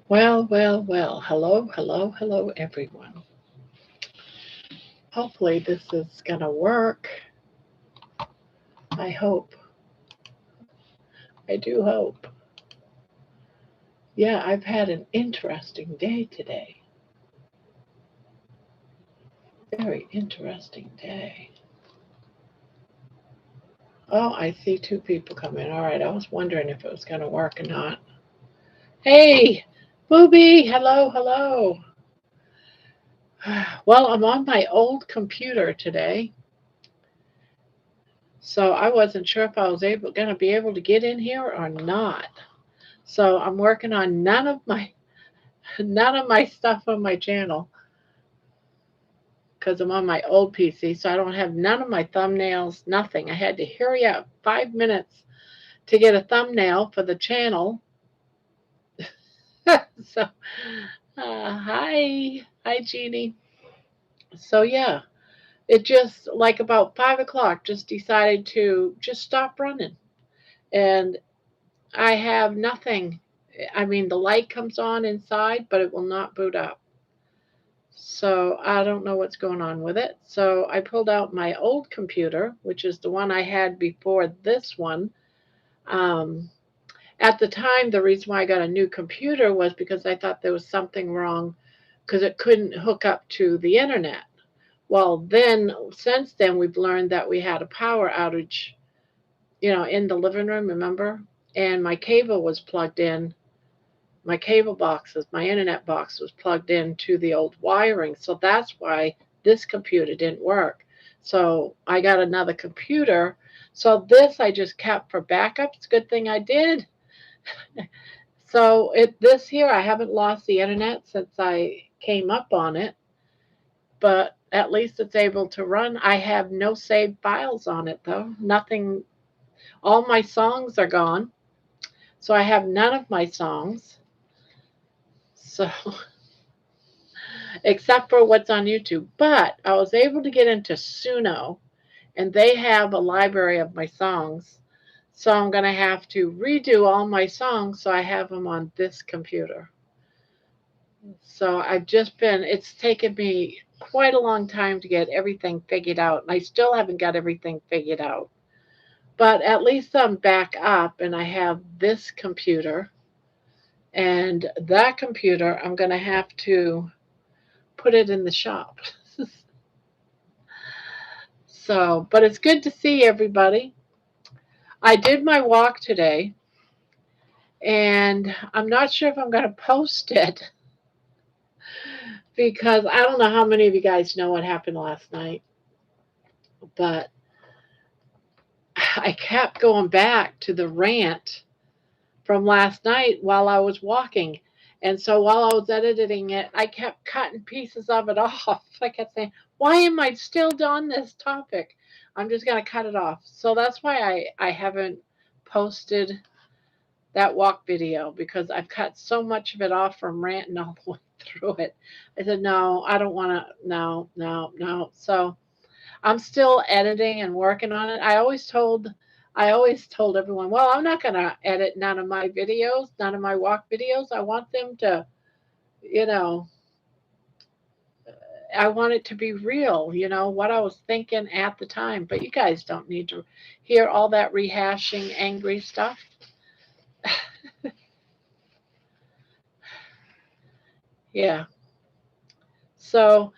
Well, well, well. Hello, hello, hello, everyone. Hopefully, this is going to work. I hope. I do hope. Yeah, I've had an interesting day today. Very interesting day. Oh, I see two people coming. All right, I was wondering if it was going to work or not. Hey, Booby, hello, hello. Well, I'm on my old computer today, so I wasn't sure if I was going to be able to get in here or not. So I'm working on none of my stuff on my channel because I'm on my old PC, so I don't have none of my thumbnails, nothing. I had to hurry up 5 minutes to get a thumbnail for the channel. So, hi, Jeannie. So yeah, it just like about 5 o'clock, just decided to just stop running, and I have nothing. I mean, the light comes on inside, but it will not boot up. So I don't know what's going on with it. So I pulled out my old computer, which is the one I had before this one. At the time, the reason why I got a new computer was because I thought there was something wrong because it couldn't hook up to the internet. Well, since then, we've learned that we had a power outage, in the living room, remember? And my cable was plugged in. My cable boxes, my internet box was plugged into the old wiring. So that's why this computer didn't work. So I got another computer. So this I just kept for backup. It's a good thing I did. So this here, I haven't lost the internet since I came up on it, but at least it's able to run. I have no saved files on it though. Nothing. All my songs are gone. So I have none of my songs. So except for what's on YouTube. But I was able to get into Suno, and they have a library of my songs. So I'm going to have to redo all my songs so I have them on this computer. So it's taken me quite a long time to get everything figured out, and I still haven't got everything figured out. But at least I'm back up, and I have this computer. And that computer, I'm going to have to put it in the shop. So, but it's good to see everybody. I did my walk today, and I'm not sure if I'm going to post it because I don't know how many of you guys know what happened last night, but I kept going back to the rant from last night while I was walking. And so while I was editing it, I kept cutting pieces of it off. I kept saying, why am I still on this topic? I'm just going to cut it off. So that's why I haven't posted that walk video, because I've cut so much of it off from ranting all the way through it. I said, no, I don't want to. No. So I'm still editing and working on it. I always told everyone, well, I'm not going to edit none of my videos, none of my walk videos. I want them to, I want it to be real, what I was thinking at the time. But you guys don't need to hear all that rehashing angry stuff. Yeah. So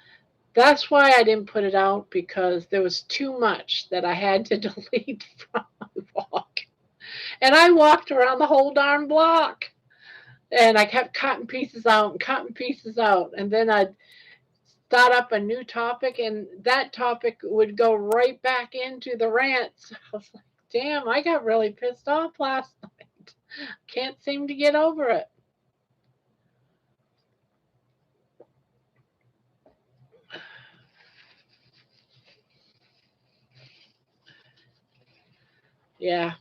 that's why I didn't put it out, because there was too much that I had to delete from my walk. And I walked around the whole darn block. And I kept cutting pieces out. And then I'd start up a new topic, and that topic would go right back into the rants. I was like, damn, I got really pissed off last night. Can't seem to get over it. Yeah.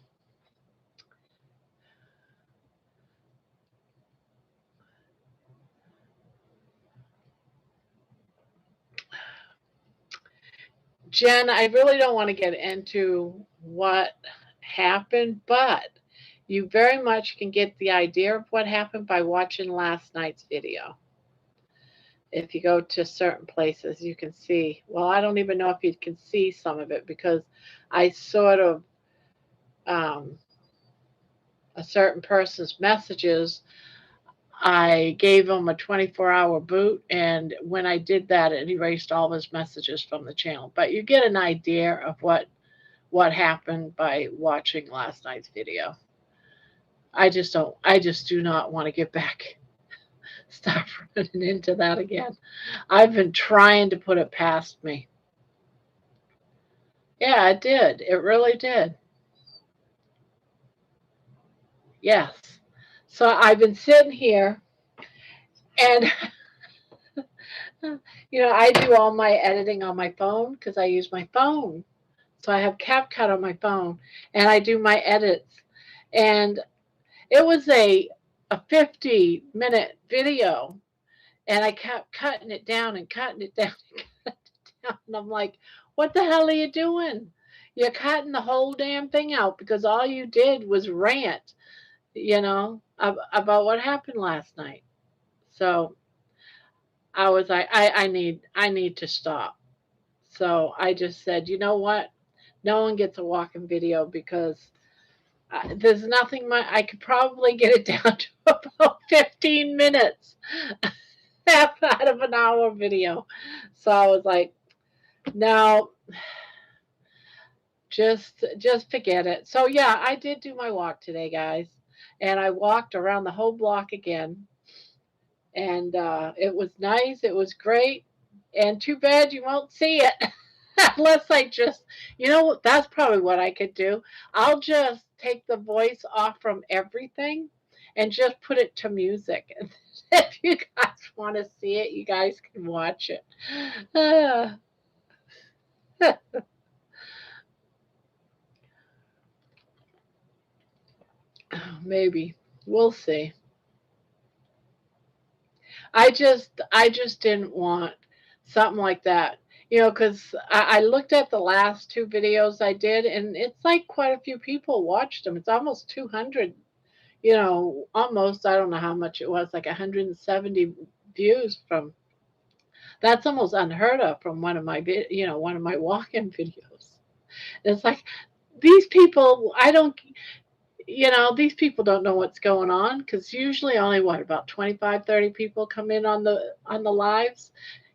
Jen, I really don't want to get into what happened, but you very much can get the idea of what happened by watching last night's video. If you go to certain places, you can see. Well, I don't even know if you can see some of it because I sort of um, a certain person's messages. I gave him a 24-hour boot, and when I did that, it erased all his messages from the channel. But you get an idea of what happened by watching last night's video. I just do not want to get back, stop running into that again. I've been trying to put it past me. Yeah, it did. It really did. Yes. So I've been sitting here and I do all my editing on my phone because I use my phone. So I have CapCut on my phone and I do my edits. And it was a 50-minute video and I kept cutting it down and cutting it down and cutting it down. And I'm like, what the hell are you doing? You're cutting the whole damn thing out because all you did was rant, about what happened last night. So I was like, I need to stop. So I just said, you know what? No one gets a walking video because there's nothing I could probably get it down to about 15 minutes out of an hour video. So I was like, no, just forget it. So yeah, I did do my walk today, guys, and I walked around the whole block again, and it was nice. It was great, and too bad you won't see it. Unless I just, that's probably what I could do. I'll just take the voice off from everything and just put it to music. And if you guys want to see it, you guys can watch it. Maybe. We'll see. I just didn't want something like that. Because I looked at the last two videos I did, and it's like quite a few people watched them. It's almost 200, almost, I don't know how much it was, like 170 views from, that's almost unheard of from one of my, one of my walk-in videos. And it's like, these people, these people don't know what's going on because usually only about 25, 30 people come in on the lives.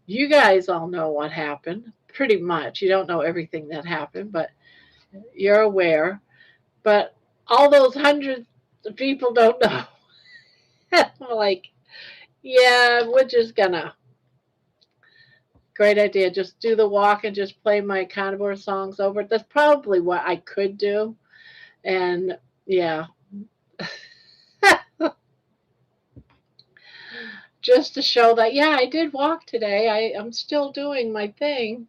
You guys all know what happened, pretty much. You don't know everything that happened, but you're aware. But all those hundreds of people don't know. I'm like, yeah, we're just gonna. Great idea. Just do the walk and just play my Carnivore songs over. That's probably what I could do. And yeah. Just to show that, yeah, I did walk today. I'm still doing my thing.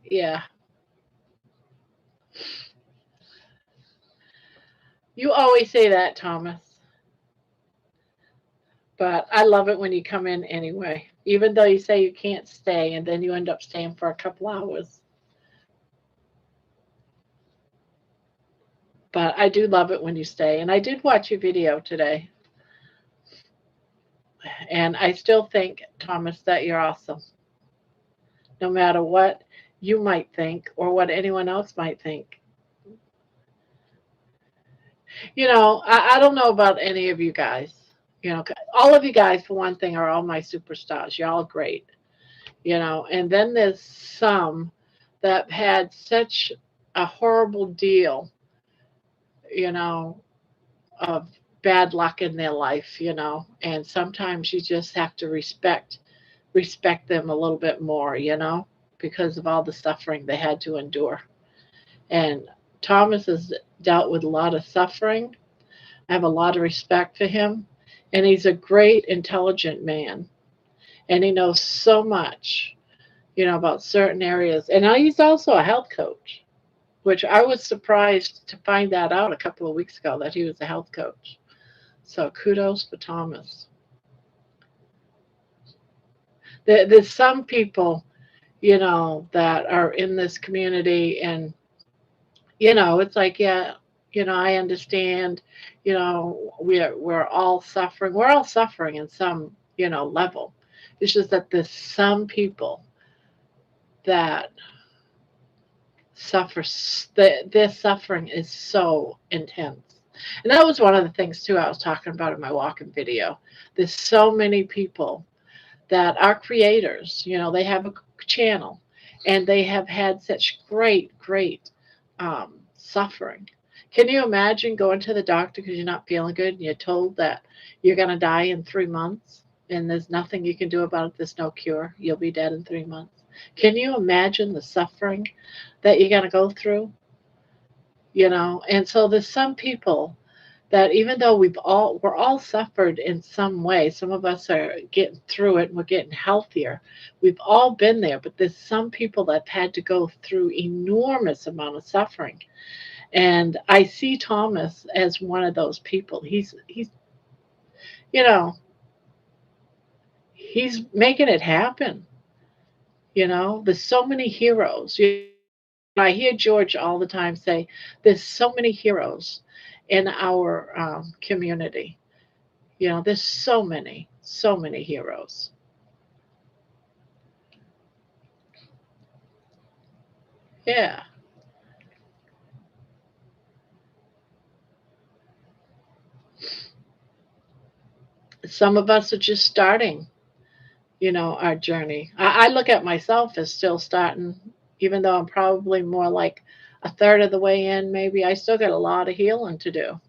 Yeah. You always say that, Thomas. But I love it when you come in anyway, even though you say you can't stay and then you end up staying for a couple hours. But I do love it when you stay. And I did watch your video today. And I still think, Thomas, that you're awesome. No matter what you might think or what anyone else might think. I don't know about any of you guys. All of you guys, for one thing, are all my superstars. You're all great. And then there's some that had such a horrible deal, of bad luck in their life, and sometimes you just have to respect them a little bit more, because of all the suffering they had to endure. And Thomas has dealt with a lot of suffering. I have a lot of respect for him, and he's a great, intelligent man, and he knows so much, about certain areas. And now he's also a health coach, which I was surprised to find that out a couple of weeks ago, that he was a health coach. So kudos for Thomas. There's some people, that are in this community, and it's like, yeah, I understand, we're all suffering. We're all suffering in some, level. It's just that there's some people that suffer, their suffering is so intense. And that was one of the things too I was talking about in my walking video. There's so many people that are creators, they have a channel, and they have had such great suffering. Can you imagine going to the doctor because you're not feeling good and you're told that you're going to die in 3 months and there's nothing you can do about it? There's no cure. You'll be dead in 3 months. Can you imagine the suffering that you're going to go through? And so there's some people that, even though we're all suffered in some way, some of us are getting through it and we're getting healthier. We've all been there, but there's some people that have had to go through enormous amount of suffering. And I see Thomas as one of those people. He's you know, he's making it happen. There's so many heroes. I hear George all the time say, there's so many heroes in our community. There's so many heroes. Yeah. Some of us are just starting, our journey. I look at myself as still starting, even though I'm probably more like a third of the way in, maybe. I still got a lot of healing to do.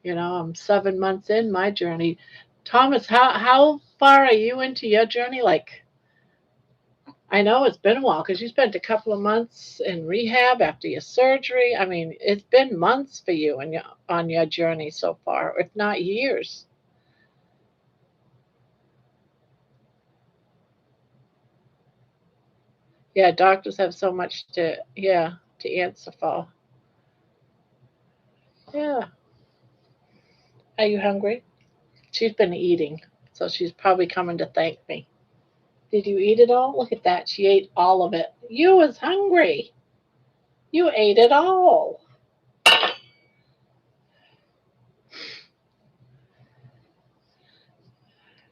I'm 7 months in my journey. Thomas, how far are you into your journey? Like, I know it's been a while because you spent a couple of months in rehab after your surgery. I mean, it's been months for you and on your journey so far, if not years. Yeah, doctors have so much to answer for. Yeah. Are you hungry? She's been eating, so she's probably coming to thank me. Did you eat it all? Look at that. She ate all of it. You was hungry. You ate it all.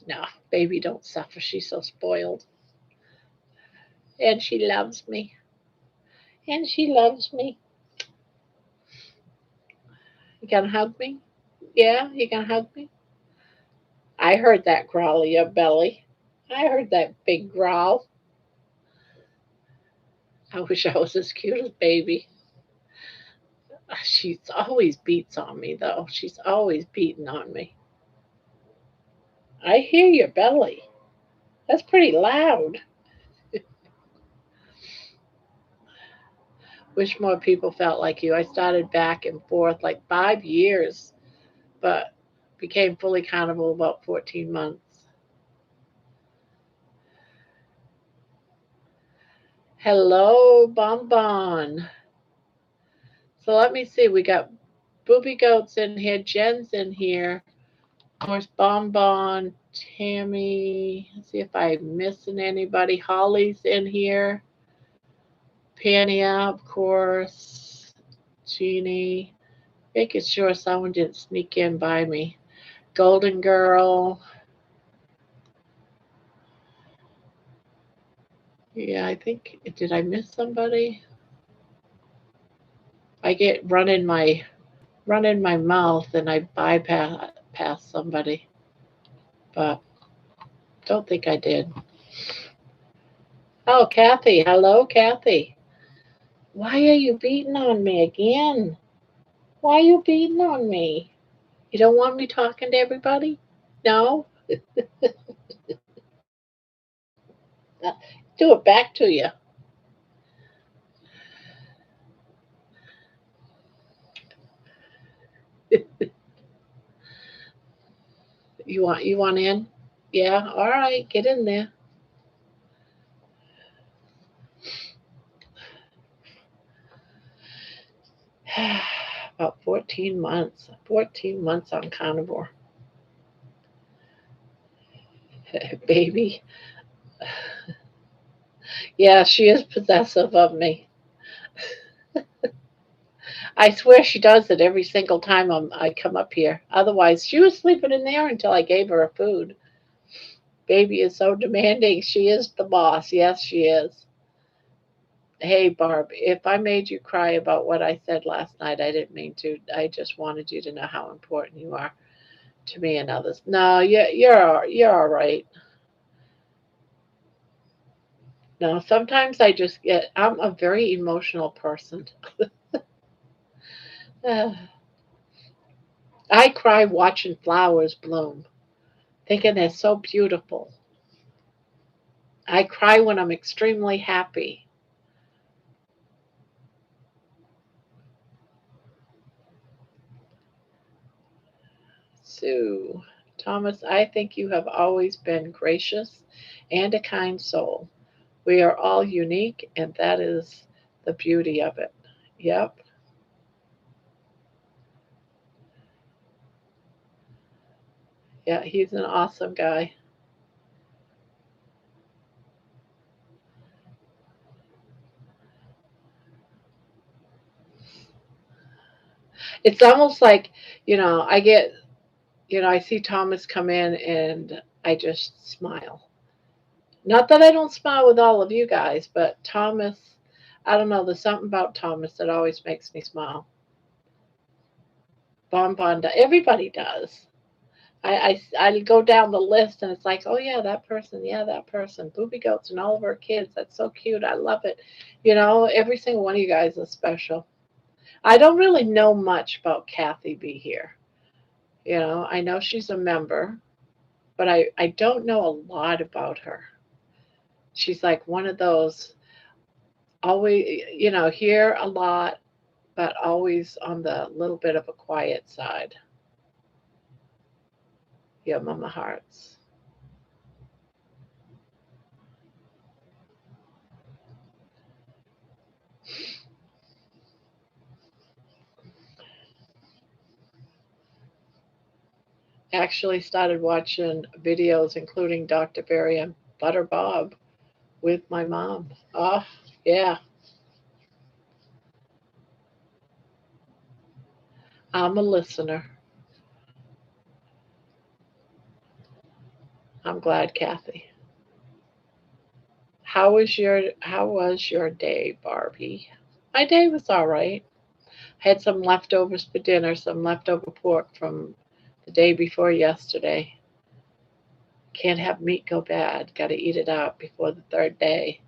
No, baby don't suffer. She's so spoiled. And she loves me. And she loves me. You gonna hug me? Yeah, you gonna hug me? I heard that growl of your belly. I heard that big growl. I wish I was as cute as baby. She's always beats on me, though. She's always beating on me. I hear your belly. That's pretty loud. Wish more people felt like you. I started back and forth like 5 years, but became fully carnivore about 14 months. Hello, Bonbon. So let me see. We got Booby Goats in here. Jen's in here. Of course, Bonbon, Tammy. Let's see if I'm missing anybody. Holly's in here. Pania, of course. Jeannie. Making sure someone didn't sneak in by me. Golden Girl. Yeah, I think, did I miss somebody? I get run in my mouth and I bypass past somebody, but don't think I did. Oh, Kathy. Hello, Kathy. Why are you beating on me again? Why are you beating on me? You don't want me talking to everybody? No? Do it back to you. You want in? Yeah, all right, get in there. About 14 months. 14 months on carnivore. Baby. Yeah, she is possessive of me. I swear she does it every single time I come up here. Otherwise, she was sleeping in there until I gave her her food. Baby is so demanding. She is the boss. Yes, she is. Hey, Barb, if I made you cry about what I said last night, I didn't mean to. I just wanted you to know how important you are to me and others. No, you're all right. No, sometimes I'm a very emotional person. I cry watching flowers bloom, thinking they're so beautiful. I cry when I'm extremely happy. Sue, Thomas, I think you have always been gracious and a kind soul. We are all unique, and that is the beauty of it. Yep. Yeah, he's an awesome guy. It's almost like, I get, I see Thomas come in and I just smile. Not that I don't smile with all of you guys, but Thomas, I don't know, there's something about Thomas that always makes me smile. Bon, everybody does. I go down the list and it's like, oh yeah, that person, Booby Goats and all of our kids. That's so cute. I love it. Every single one of you guys is special. I don't really know much about Kathy B here. I know she's a member, but I don't know a lot about her. She's like one of those always, here a lot, but always on the little bit of a quiet side. Yeah, Mama Hearts. Actually started watching videos including Dr. Barry and Butter Bob with my mom. Oh, yeah. I'm a listener. I'm glad, Kathy. How was your day, Barbie? My day was all right. Had some leftovers for dinner, some leftover pork from the day before yesterday. Can't have meat go bad. Got to eat it out before the third day.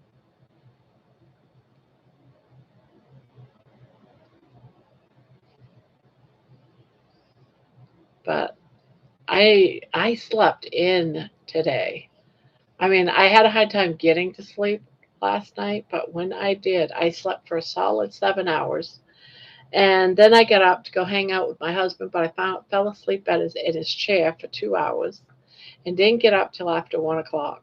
But I slept in today. I mean, I had a hard time getting to sleep last night, but when I did, I slept for a solid 7 hours. And then I got up to go hang out with my husband, but fell asleep in his chair for 2 hours and didn't get up till after 1 o'clock.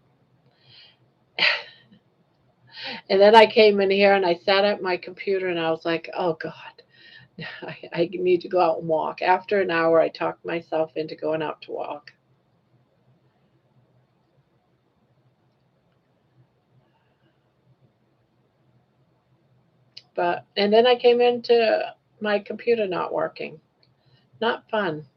And then I came in here and I sat at my computer and I was like, oh God, I need to go out and walk. After an hour, I talked myself into going out to walk. And then I came into my computer not working. Not fun.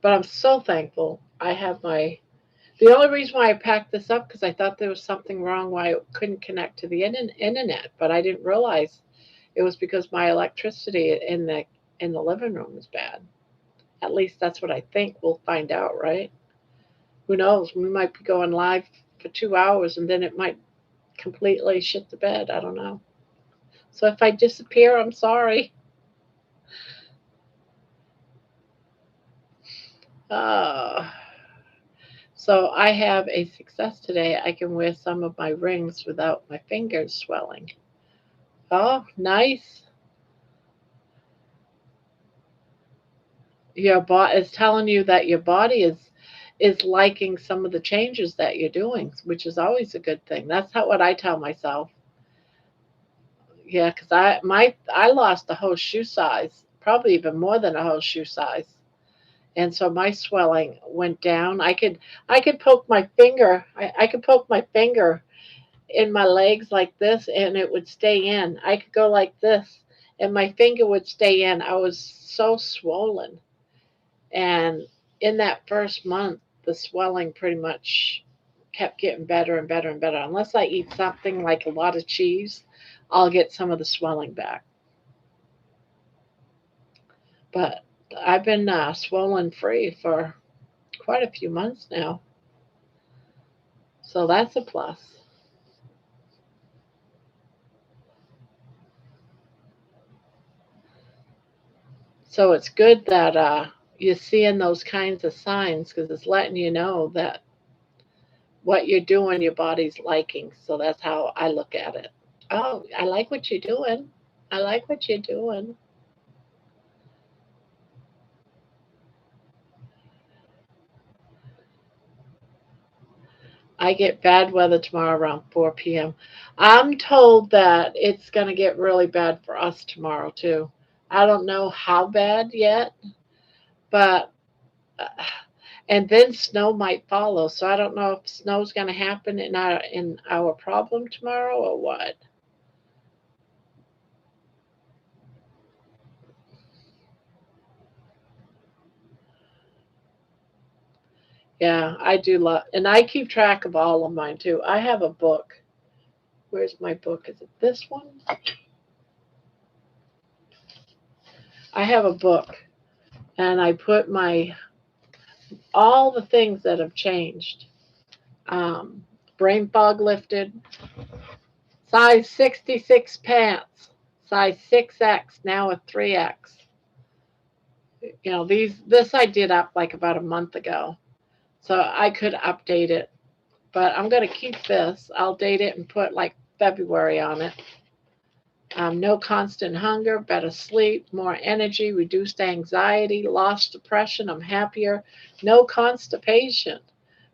But I'm so thankful I have the only reason why I packed this up because I thought there was something wrong why it couldn't connect to the internet, but I didn't realize it was because my electricity in the living room is bad. At least that's what I think. We'll find out, right? Who knows? We might be going live for 2 hours and then it might completely shit the bed. I don't know. So if I disappear, I'm sorry. Uh, so I have a success today. I can wear some of my rings without my fingers swelling. Oh, nice. Your body is telling you that your body is liking some of the changes that you're doing, which is always a good thing. That's how what I tell myself. Yeah, because I lost a whole shoe size, probably even more than a whole shoe size And so my swelling went down. I could poke my finger. I could poke my finger in my legs like this and it would stay in. I could go like this and my finger would stay in. I was so swollen. And in that first month, the swelling pretty much kept getting better and better and better. Unless I eat something like a lot of cheese, I'll get some of the swelling back. But I've been swollen free for quite a few months now. So that's a plus. So it's good that you're seeing those kinds of signs because it's letting you know that what you're doing, your body's liking. So that's how I look at it. Oh, I like what you're doing. I like what you're doing. I get bad weather tomorrow around 4 p.m. I'm told that it's going to get really bad for us tomorrow, too. I don't know how bad yet, but uh, and then snow might follow. So I don't know if snow's going to happen in our problem tomorrow or what. Yeah, I do love, and I keep track of all of mine too. I have a book. Where's my book? Is it this one? I have a book, and I put my all the things that have changed. Um, Brain fog lifted, size 66 pants, size 6X, now a 3X. This I did up like about a month ago, so I could update it, but I'm going to keep this. I'll date it and put like February on it. No constant hunger, better sleep, more energy, reduced anxiety, lost depression. I'm happier. No constipation.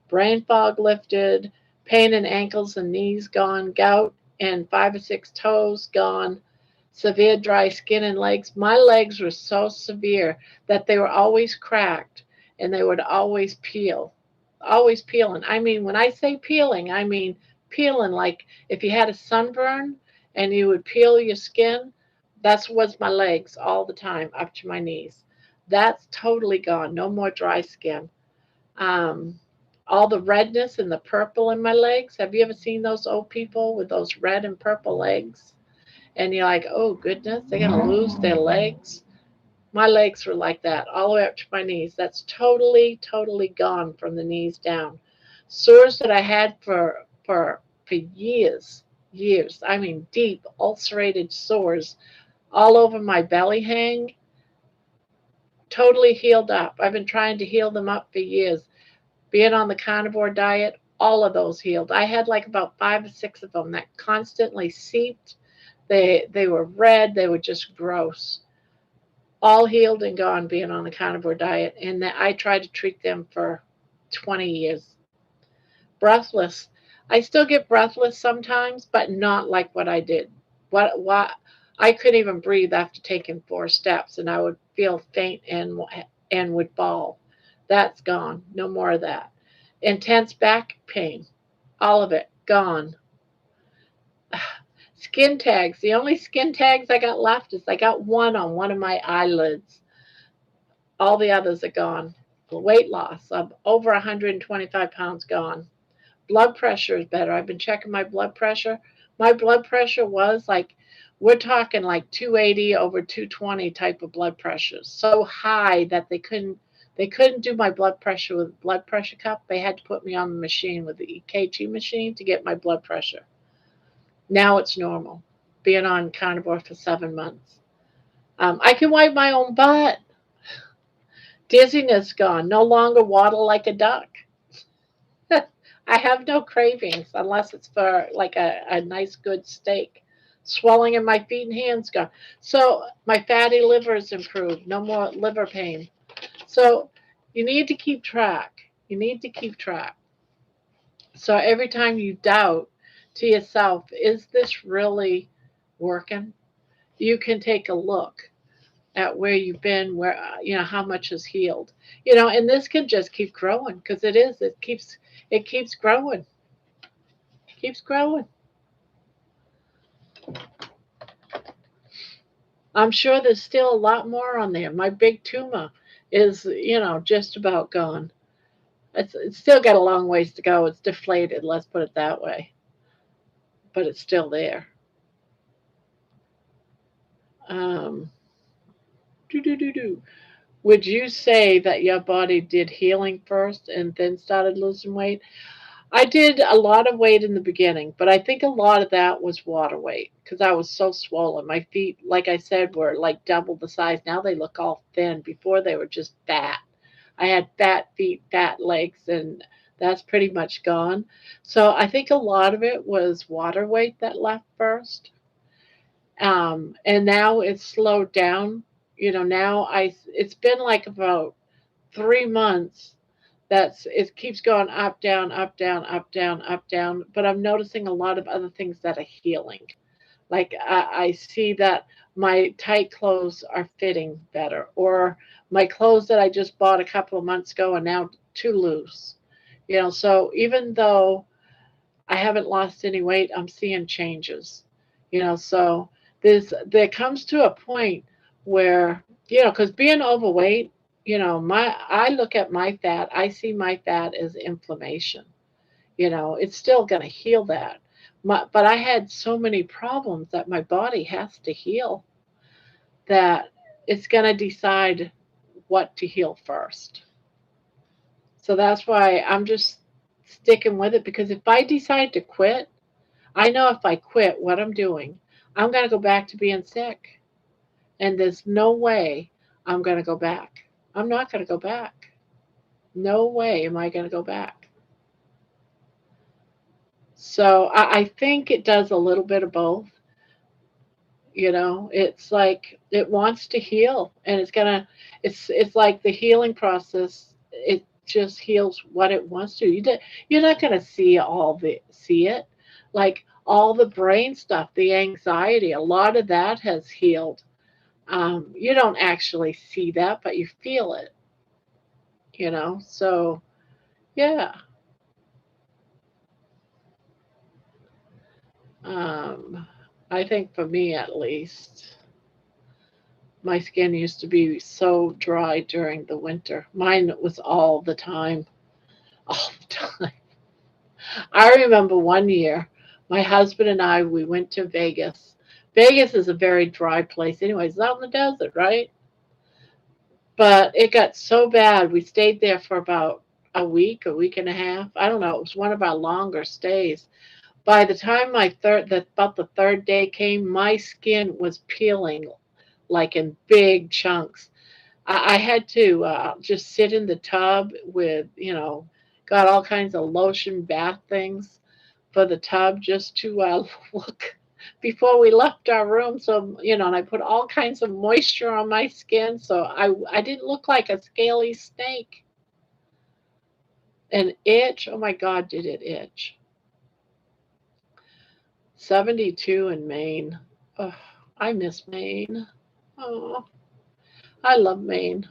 Brain fog lifted. Pain in ankles and knees gone. Gout and 5 or 6 toes gone. Severe dry skin and legs. My legs were so severe that they were always cracked and they would always peel. Always peeling. I mean, when I say peeling, I mean peeling like if you had a sunburn and you would peel your skin, that's was my legs all the time up to my knees. That's totally gone. No more dry skin. Um, all the redness and the purple in my legs. Have you ever seen those old people with those red and purple legs? And you're like, oh goodness, they're gonna lose their legs. My legs were like that all the way up to my knees. That's totally, totally gone from the knees down. Sores that I had for years, years. I mean, deep ulcerated sores all over my belly hang, totally healed up. I've been trying to heal them up for years. Being on the carnivore diet, all of those healed. I had like about 5 or 6 of them that constantly seeped. They were red. They were just gross. All healed and gone being on the carnivore diet, and I tried to treat them for 20 years. Breathless. I still get breathless sometimes, but not like what I did. What I couldn't even breathe after taking 4 steps, and I would feel faint and would fall. That's gone. No more of that. Intense back pain. All of it gone. Skin tags. The only skin tags I got left is I got one on one of my eyelids. All the others are gone. Weight loss of over 125 pounds gone. Blood pressure is better. I've been checking my blood pressure. My blood pressure was like, we're talking like 280 over 220 type of blood pressure. So high that they couldn't do my blood pressure with a blood pressure cuff. They had to put me on the machine with the EKG machine to get my blood pressure. Now it's normal. Being on carnivore for 7 months. I can wipe my own butt. Dizziness gone. No longer waddle like a duck. I have no cravings unless it's for like a nice good steak. Swelling in my feet and hands gone. So my fatty liver is improved. No more liver pain. So you need to keep track. You need to keep track. So every time you doubt to yourself, is this really working? You can take a look at where you've been, where how much is healed. And this can just keep growing because it keeps growing, keeps growing. I'm sure there's still a lot more on there. My big tumor is, just about gone. It's still got a long ways to go. It's deflated, let's put it that way, but it's still there. Um, do do do do. Would you say that your body did healing first and then started losing weight? I did a lot of weight in the beginning, but I think a lot of that was water weight because I was so swollen. My feet, like I said, were like double the size. Now they look all thin. Before they were just fat. I had fat feet, fat legs, and that's pretty much gone. So I think a lot of it was water weight that left first. And now it's slowed down. Now it's been like about 3 months it keeps going up, down, up, down, up, down, up, down. But I'm noticing a lot of other things that are healing. Like I see that my tight clothes are fitting better, or my clothes that I just bought a couple of months ago are now too loose. So even though I haven't lost any weight, I'm seeing changes. So there comes to a point where, because being overweight, I look at my fat, I see my fat as inflammation. It's still going to heal that. But I had so many problems that my body has to heal that it's going to decide what to heal first. So that's why I'm just sticking with it, because if I decide to quit, I know if I quit what I'm doing, I'm going to go back to being sick. And there's no way I'm going to go back. I'm not going to go back. No way am I going to go back. So I think it does a little bit of both. It's like it wants to heal, and it's like the healing process. It just heals what it wants to. You're not going to see it, like all the brain stuff, the anxiety. A lot of that has healed. You don't actually see that, but you feel it. So yeah. Um, I think for me at least, my skin used to be so dry during the winter. Mine was all the time, all the time. I remember one year, my husband and I, we went to Vegas. Vegas is a very dry place, anyways. It's out in the desert, right? But it got so bad, we stayed there for about a week and a half. I don't know. It was one of our longer stays. By the time about the third day came, my skin was peeling like in big chunks. I had to just sit in the tub with, got all kinds of lotion bath things for the tub just to look before we left our room. So, and I put all kinds of moisture on my skin so I didn't look like a scaly snake. And itch, oh my God, did it itch. 72 in Maine. Oh, I miss Maine. Oh, I love Maine.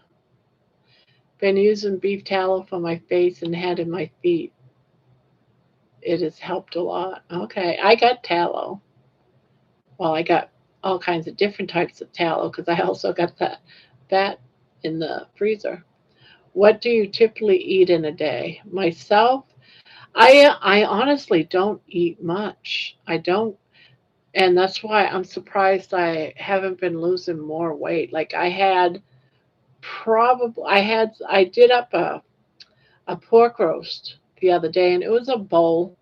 Been using beef tallow for my face and head and my feet. It has helped a lot. Okay, I got tallow. Well, I got all kinds of different types of tallow because I also got that in the freezer. What do you typically eat in a day? Myself, I honestly don't eat much. I don't, and that's why I'm surprised I haven't been losing more weight. Like I did up a pork roast the other day, and it was a bowl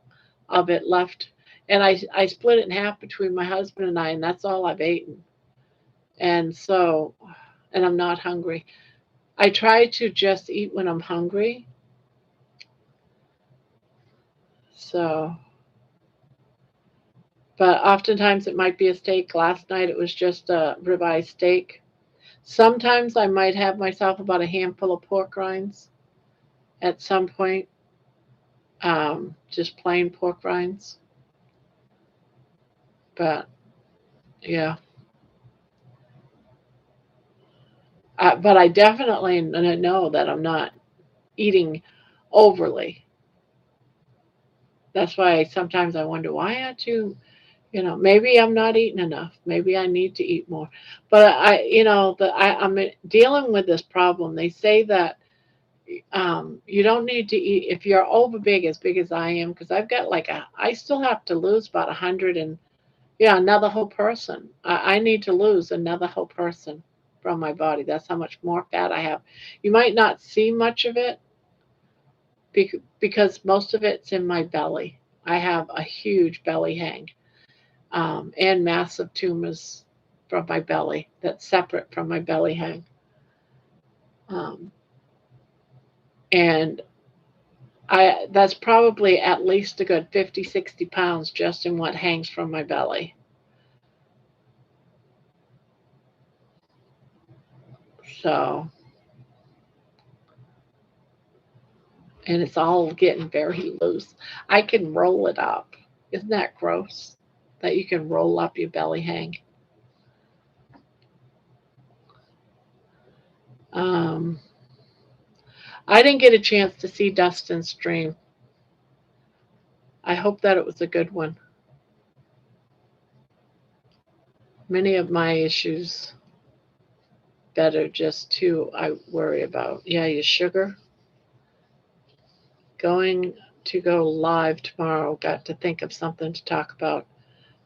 of it left, and I split it in half between my husband and I, and that's all I've eaten. And so, and I'm not hungry. I try to just eat when I'm hungry. So, but oftentimes it might be a steak. Last night it was just a ribeye steak. Sometimes I might have myself about a handful of pork rinds at some point, just plain pork rinds. But yeah. but I definitely know that I'm not eating overly. That's why sometimes I wonder, why aren't you, maybe I'm not eating enough. Maybe I need to eat more. But I'm dealing with this problem. They say that you don't need to eat if you're over big as I am, because I've got I still have to lose about 100 and yeah, another whole person. I need to lose another whole person from my body. That's how much more fat I have. You might not see much of it because most of it's in my belly. I have a huge belly hang and massive tumors from my belly that's separate from my belly hang. Um, and that's probably at least a good 50, 60 pounds just in what hangs from my belly. So, and it's all getting very loose. I can roll it up. Isn't that gross? That you can roll up your belly hang. Um, I didn't get a chance to see Dustin's stream. I hope that it was a good one. Many of my issues better just too I worry about. Yeah, your sugar. Going to go live tomorrow. Got to think of something to talk about.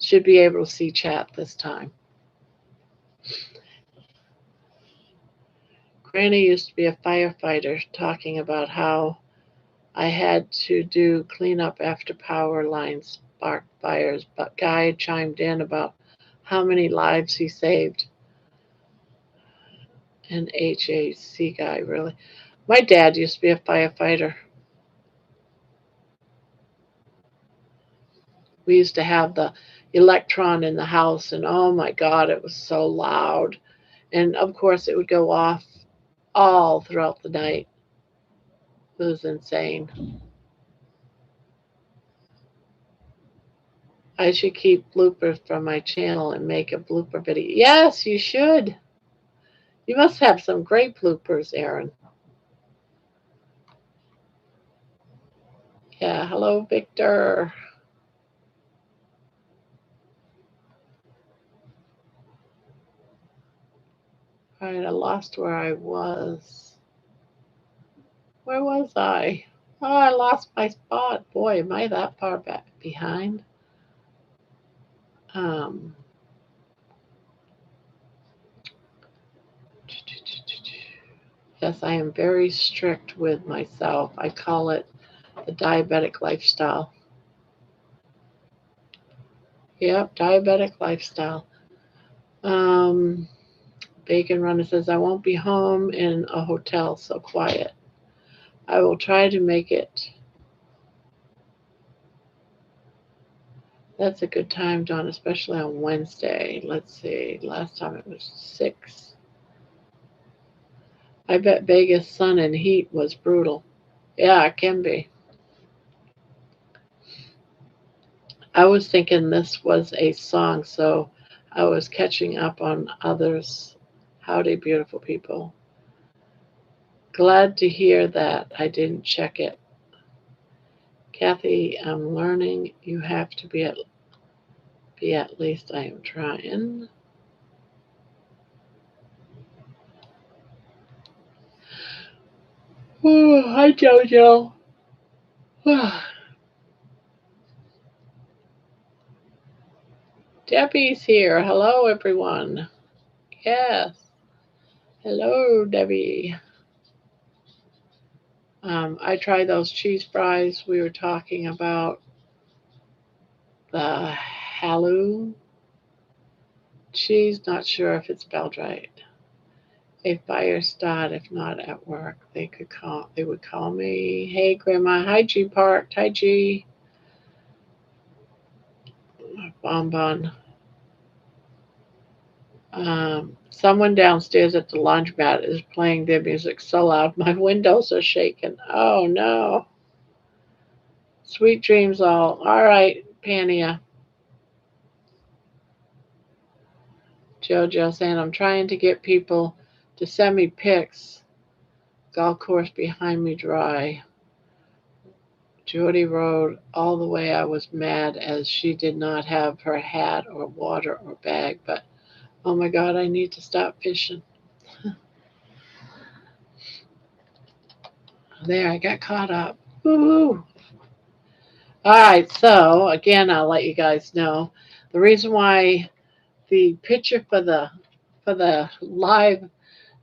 Should be able to see chat this time. Granny used to be a firefighter, talking about how I had to do cleanup after power lines sparked fires, but Guy chimed in about how many lives he saved. An HAC guy, really. My dad used to be a firefighter. We used to have the electron in the house, and oh my God, it was so loud. And of course, it would go off all throughout the night. It was insane. I should keep bloopers from my channel and make a blooper video. Yes, you should. You must have some great bloopers, Aaron. Yeah, hello, Victor. All right, I lost where I was. Where was I? Oh, I lost my spot. Boy, am I that far back behind? Um, yes, I am very strict with myself. I call it the diabetic lifestyle. Yep, diabetic lifestyle. Bacon Runner says, I won't be home in a hotel, so quiet. I will try to make it. That's a good time, Dawn, especially on Wednesday. Let's see. Last time it was 6. I bet Vegas sun and heat was brutal. Yeah, it can be. I was thinking this was a song, so I was catching up on others. Howdy, beautiful people. Glad to hear that. I didn't check it. Kathy, I'm learning you have to be at least I am trying. Oh, hi, Jojo. Debbie's here. Hello, everyone. Yes. Hello, Debbie. I tried those cheese fries we were talking about. The Halou cheese. Not sure if it's spelled right. A fire start, if not at work. They would call me. Hey, Grandma. Hi, G Park. Hi, G. Bonbon. Someone downstairs at the laundromat is playing their music so loud my windows are shaking. Oh no. Sweet dreams all. All right, Pania. Jojo saying I'm trying to get people to send me pics. Golf course behind me dry. Jody rode all the way. I was mad as she did not have her hat or water or bag, but oh my God, I need to stop fishing. There, I got caught up. Woo! All right, so again, I'll let you guys know the reason why the picture for the live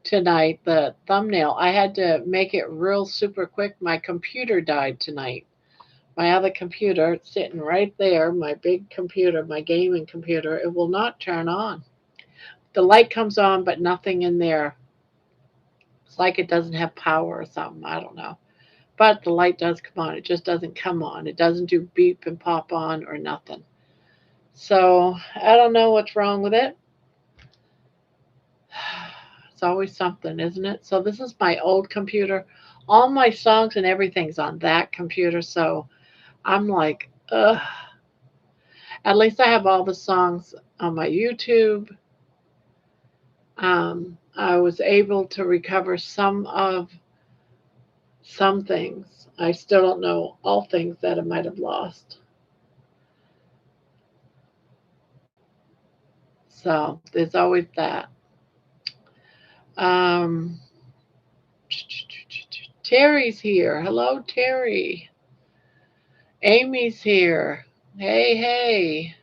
tonight, the thumbnail, I had to make it real super quick. My computer died tonight. My other computer sitting right there, my big computer, my gaming computer, it will not turn on. The light comes on, but nothing in there. It's like it doesn't have power or something. I don't know. But the light does come on. It just doesn't come on. It doesn't do beep and pop on or nothing. So I don't know what's wrong with it. It's always something, isn't it? So this is my old computer. All my songs and everything's on that computer. So I'm like, ugh. At least I have all the songs on my YouTube. I was able to recover some things. I still don't know all things that I might have lost. So there's always that. Um, Terry's here. Hello, Terry. Amy's here. Hey, hey.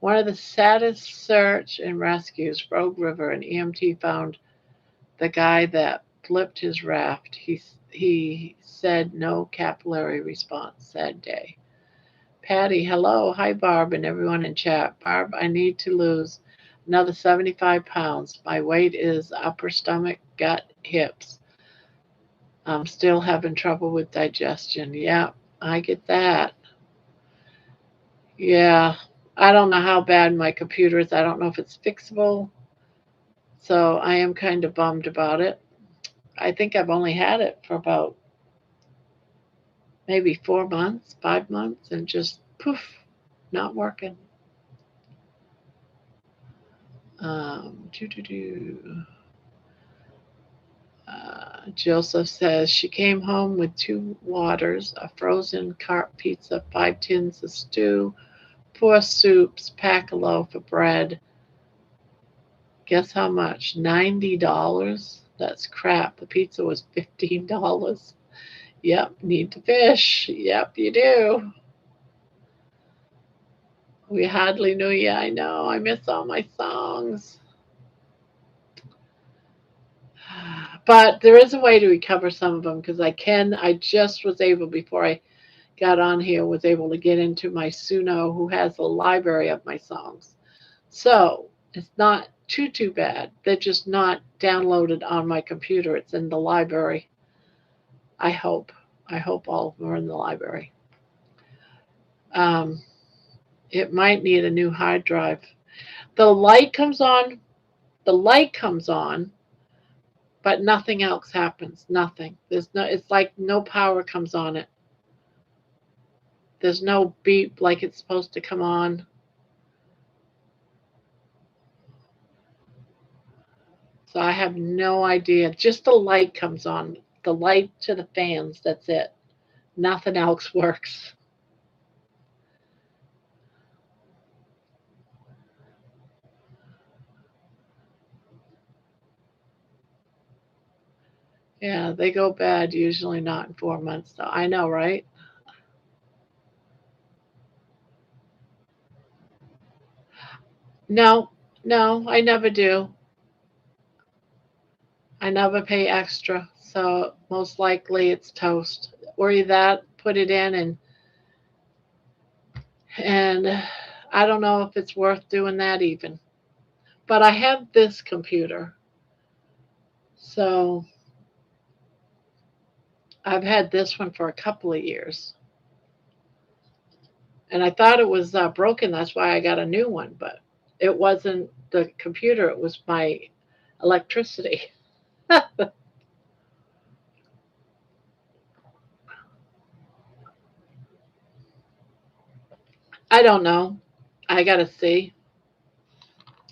One of the saddest search and rescues, Rogue River, an EMT found the guy that flipped his raft. He said no capillary response. Sad day. Patty, hello. Hi, Barb, and everyone in chat. Barb, I need to lose another 75 pounds. My weight is upper stomach, gut, hips. I'm still having trouble with digestion. Yeah, I get that. Yeah, I don't know how bad my computer is. I don't know if it's fixable. So I am kind of bummed about it. I think I've only had it for about maybe 4 months, 5 months, and just poof, not working. Doo-doo-doo. Joseph says she came home with 2 waters, a frozen carp pizza, 5 tins of stew, 4 soups, pack a loaf of bread. Guess how much? $90? That's crap. The pizza was $15. Yep, need to fish. Yep, you do. We hardly knew you. I know. I miss all my songs. But there is a way to recover some of them because I just was able, before I got on here, was able to get into my Suno, who has a library of my songs. So it's not too bad. They're just not downloaded on my computer. It's in the library. I hope. I hope all of them are in the library. Um, it might need a new hard drive. The light comes on. The light comes on, but nothing else happens. Nothing. There's no. It's like no power comes on it. There's no beep like it's supposed to come on. So I have no idea. Just the light comes on. The light to the fans. That's it. Nothing else works. Yeah, they go bad usually not in 4 months though. I know, right? No, no, I never do. I never pay extra. So most likely it's toast. Or you that, put it in and I don't know if it's worth doing that even. But I have this computer. So I've had this one for a couple of years. And I thought it was broken. That's why I got a new one. But it wasn't the computer, it was my electricity. I don't know. I got to see.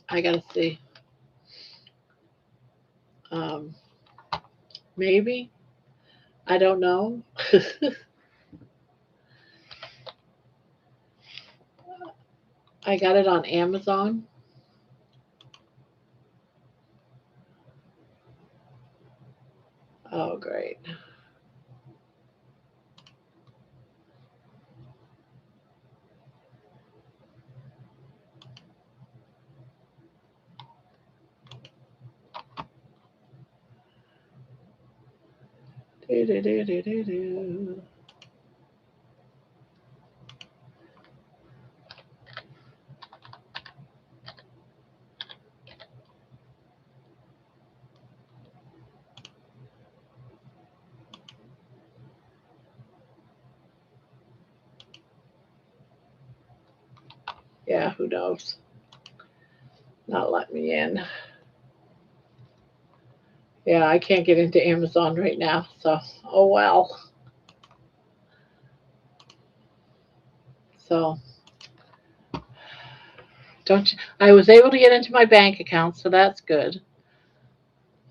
I got to see. Maybe. I don't know. I got it on Amazon. Oh, great. Do, do, do, do, do, do. Yeah, who knows? Not let me in. Yeah, I can't get into Amazon right now, so oh well. So don't you, I was able to get into my bank account, so that's good.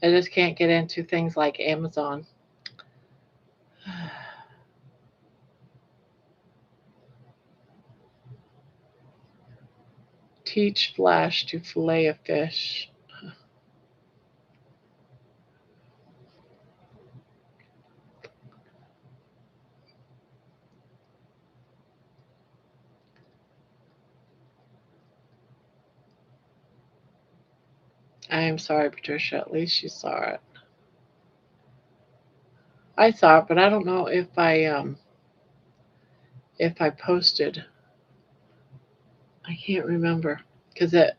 I just can't get into things like Amazon. Teach Flash to fillet a fish. I am sorry, Patricia. At least you saw it. I saw it, but I don't know if I posted. I can't remember because it.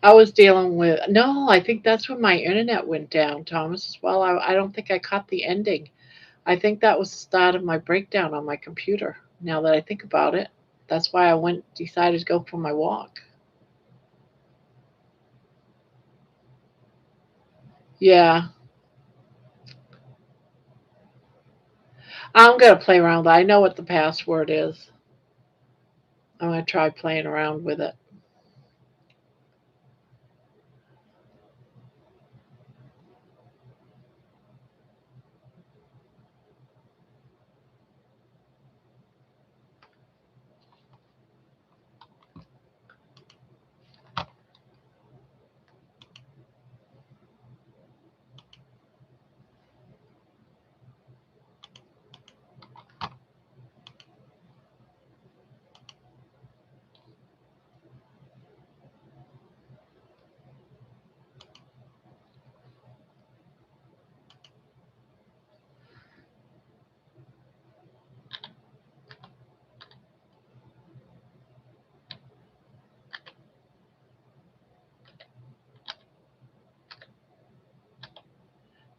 I was dealing with no. I think that's when my internet went down, Thomas. As well, I don't think I caught the ending. I think that was the start of my breakdown on my computer. Now that I think about it, that's why I decided to go for my walk. Yeah, I'm gonna play around with it. I know what the password is. I'm gonna try playing around with it.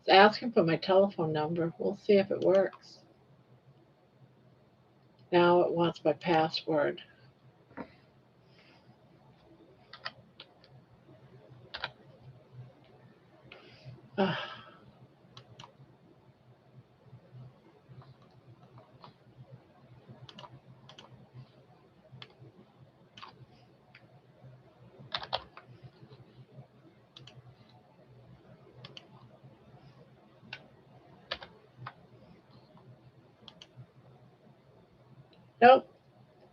It's asking for my telephone number. We'll see if it works. Now it wants my password. Ugh. Nope.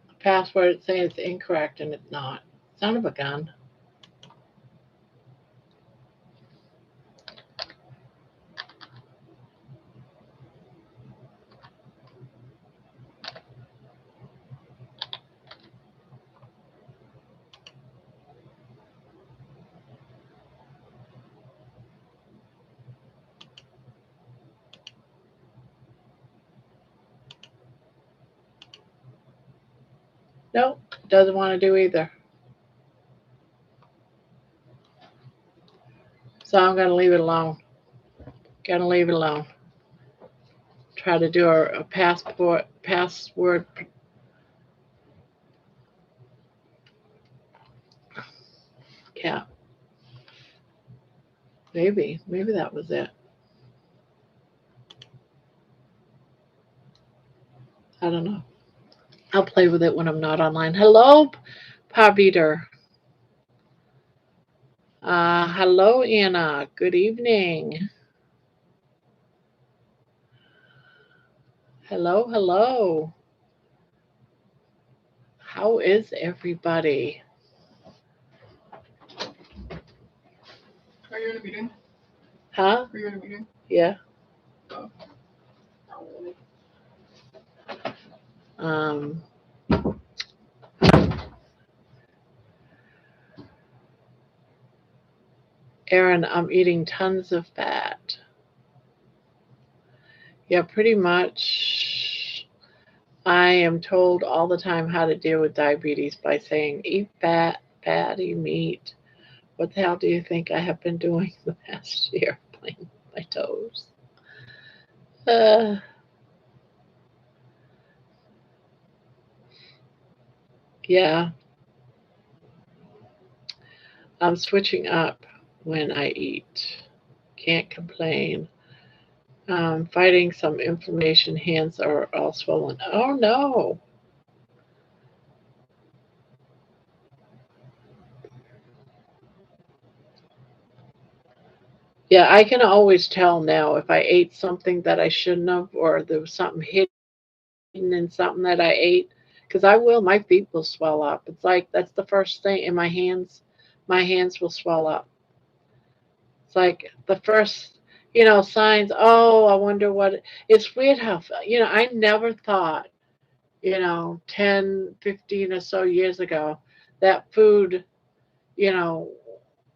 The password is saying it's incorrect and it's not. Son of a gun. Nope. Doesn't want to do either. So I'm gonna leave it alone. Gonna leave it alone. Try to do a password. Yeah, maybe that was it. I don't know. I'll play with it when I'm not online. Hello, Parbiter. Hello, Anna. Good evening. Hello, hello. How is everybody? Are you in a meeting? Huh? Are you in a meeting? Yeah. Oh. Um, Aaron, I'm eating tons of fat. Yeah, pretty much. I am told all the time how to deal with diabetes by saying, eat fat, fatty meat. What the hell do you think I have been doing the past year? Playing my toes. Uh, yeah, I'm switching up when I eat. Can't complain. Fighting some inflammation, hands are all swollen. Oh no. Yeah, I can always tell now if I ate something that I shouldn't have, or there was something hidden in something that I ate. Because I will, my feet will swell up. It's like that's the first thing in my hands will swell up. It's like the first, signs. Oh, I wonder what. It's weird how, I never thought, 10, 15 or so years ago, that food, you know,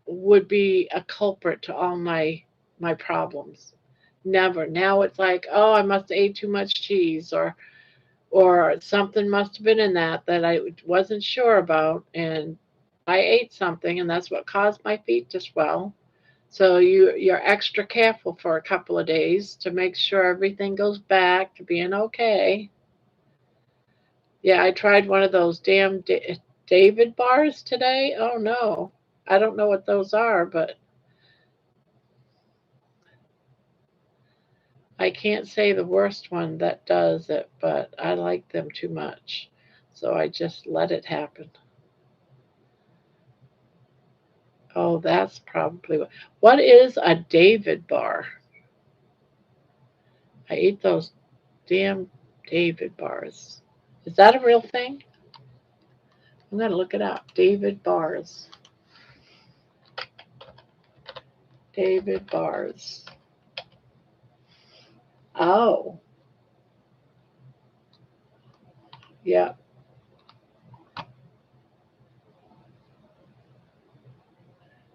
would be a culprit to all my problems. Never. Now it's like, oh, I must have ate too much cheese, or something must have been in that I wasn't sure about, and I ate something, and that's what caused my feet to swell. So you're extra careful for a couple of days to make sure everything goes back to being okay. Yeah, I tried one of those damn David bars today. Oh no. I don't know what those are, but I can't say the worst one that does it, but I like them too much. So I just let it happen. Oh, that's probably what is a David bar? I ate those damn David bars. Is that a real thing? I'm gonna look it up. David bars. David bars. Oh, yeah.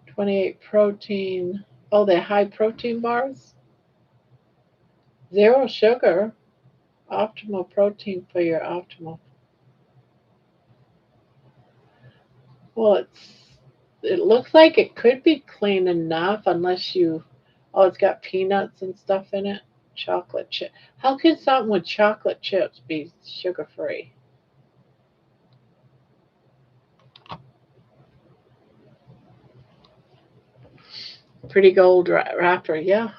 28 protein. Oh, they're high protein bars. Zero sugar. Optimal protein for your optimal. Well, it looks like it could be clean enough unless you. Oh, it's got peanuts and stuff in it. Chocolate chip. How can something with chocolate chips be sugar free? Pretty gold wrapper. Yeah,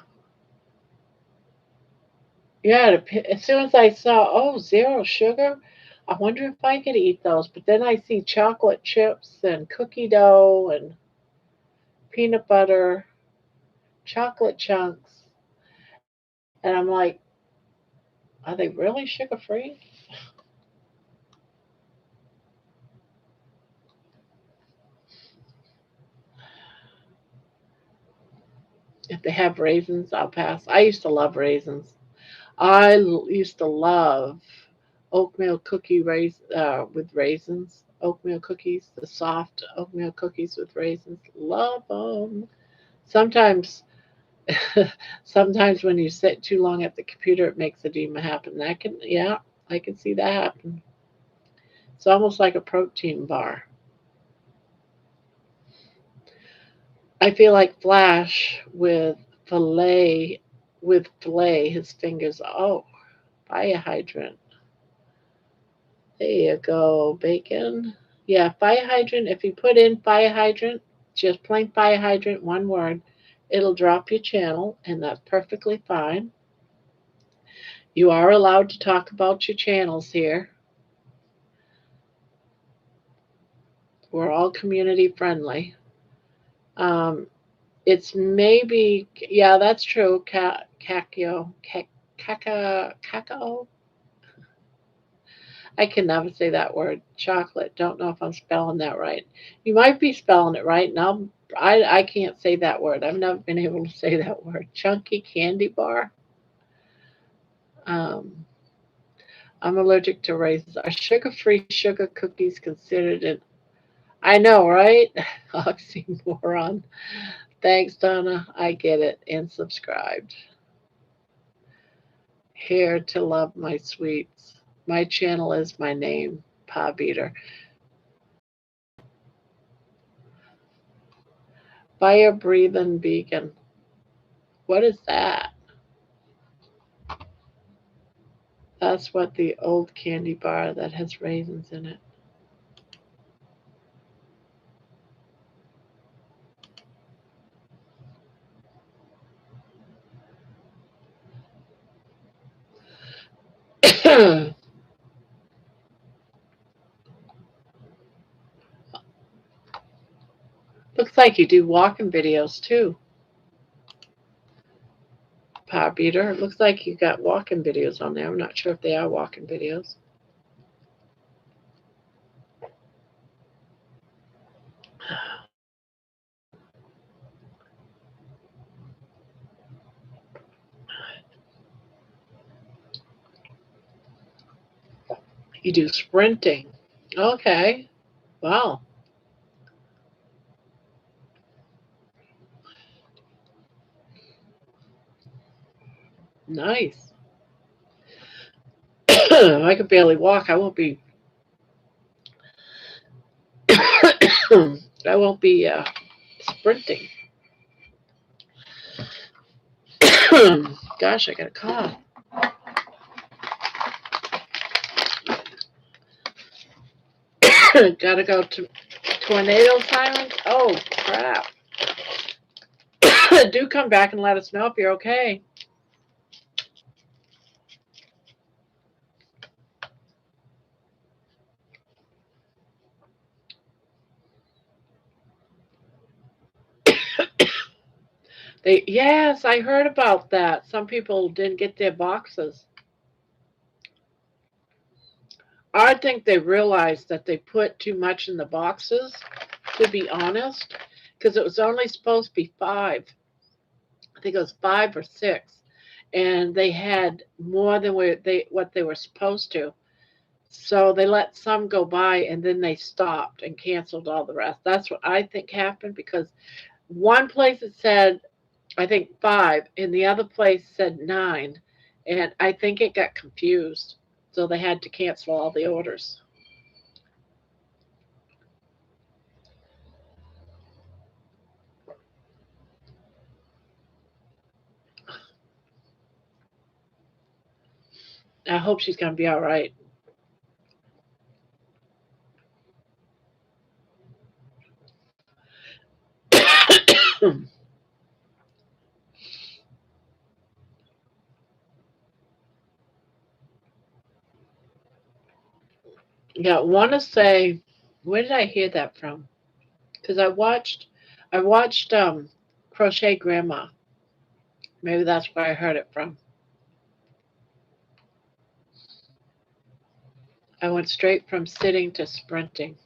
yeah. As soon as I saw, oh, zero sugar, I wonder if I could eat those. But then I see chocolate chips and cookie dough and peanut butter, chocolate chunks, and I'm like, are they really sugar free? If they have raisins, I'll pass. I used to love raisins. Used to love oatmeal with raisins. Oatmeal cookies, the soft oatmeal cookies with raisins. Love them. Sometimes, sometimes when you sit too long at the computer, it makes edema happen. Yeah, I can see that happen. It's almost like a protein bar. I feel like Flash with fillet his fingers. Oh, fire hydrant. There you go, bacon. Yeah, fire hydrant. If you put in fire hydrant, just plain fire hydrant, one word, it'll drop your channel, and that's perfectly fine. You are allowed to talk about your channels here. We're all community friendly. Um, it's maybe, yeah, that's true. Cacao. I can never say that word. Chocolate. Don't know if I'm spelling that right. You might be spelling it right. Now I can't say that word. I've never been able to say that word. Chunky candy bar. Um, I'm allergic to raisins. Are sugar-free sugar cookies considered an? I know, right? Oxymoron. Thanks, Donna. I get it. And subscribed. Here to love my sweets. My channel is my name, Pa Beater. Fire breathing vegan. What is that? That's what the old candy bar that has raisins in it. Looks like you do walking videos too, Pa Beater. It looks like you got walking videos on there. I'm not sure if they are walking videos. You do sprinting. Okay. Wow. Nice. I could barely walk. I won't be. I won't be sprinting. Gosh, I got a cough. Gotta go to tornado silence. Oh crap! Do come back and let us know if you're okay. Yes, I heard about that. Some people didn't get their boxes. I think they realized that they put too much in the boxes, to be honest, because it was only supposed to be 5. I think it was 5 or 6, and they had more than what they were supposed to. So they let some go by, and then they stopped and canceled all the rest. That's what I think happened, because one place it said, I think 5, and the other place said 9, and I think it got confused, so they had to cancel all the orders. I hope she's gonna be all right. Yeah, want to say, where did I hear that from? Because I watched Crochet Grandma. Maybe that's where I heard it from. I went straight from sitting to sprinting.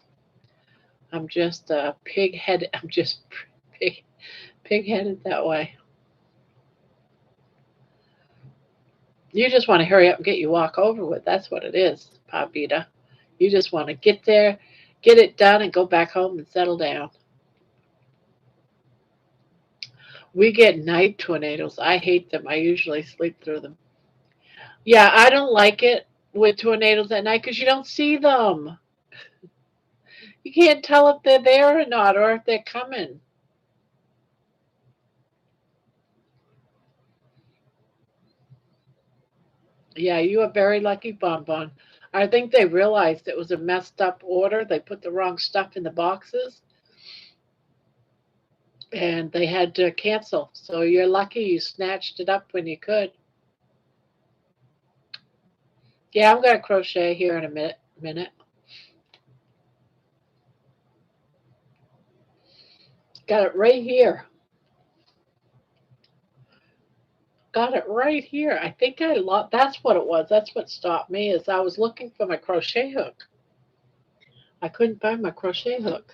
I'm just pig headed. I'm just pig headed that way. You just want to hurry up and get your walk over with. That's what it is, Papita. You just want to get there, get it done, and go back home and settle down. We get night tornadoes. I hate them. I usually sleep through them. Yeah, I don't like it with tornadoes at night because you don't see them. You can't tell if they're there or not, or if they're coming. Yeah, you are very lucky, Bonbon. I think they realized it was a messed up order. They put the wrong stuff in the boxes and they had to cancel. So you're lucky you snatched it up when you could. Yeah, I'm going to crochet here in a minute. Got it right here. got it right here. I think I lost. That's what it was. That's what stopped me. Is I was looking for my crochet hook. I couldn't find my crochet hook.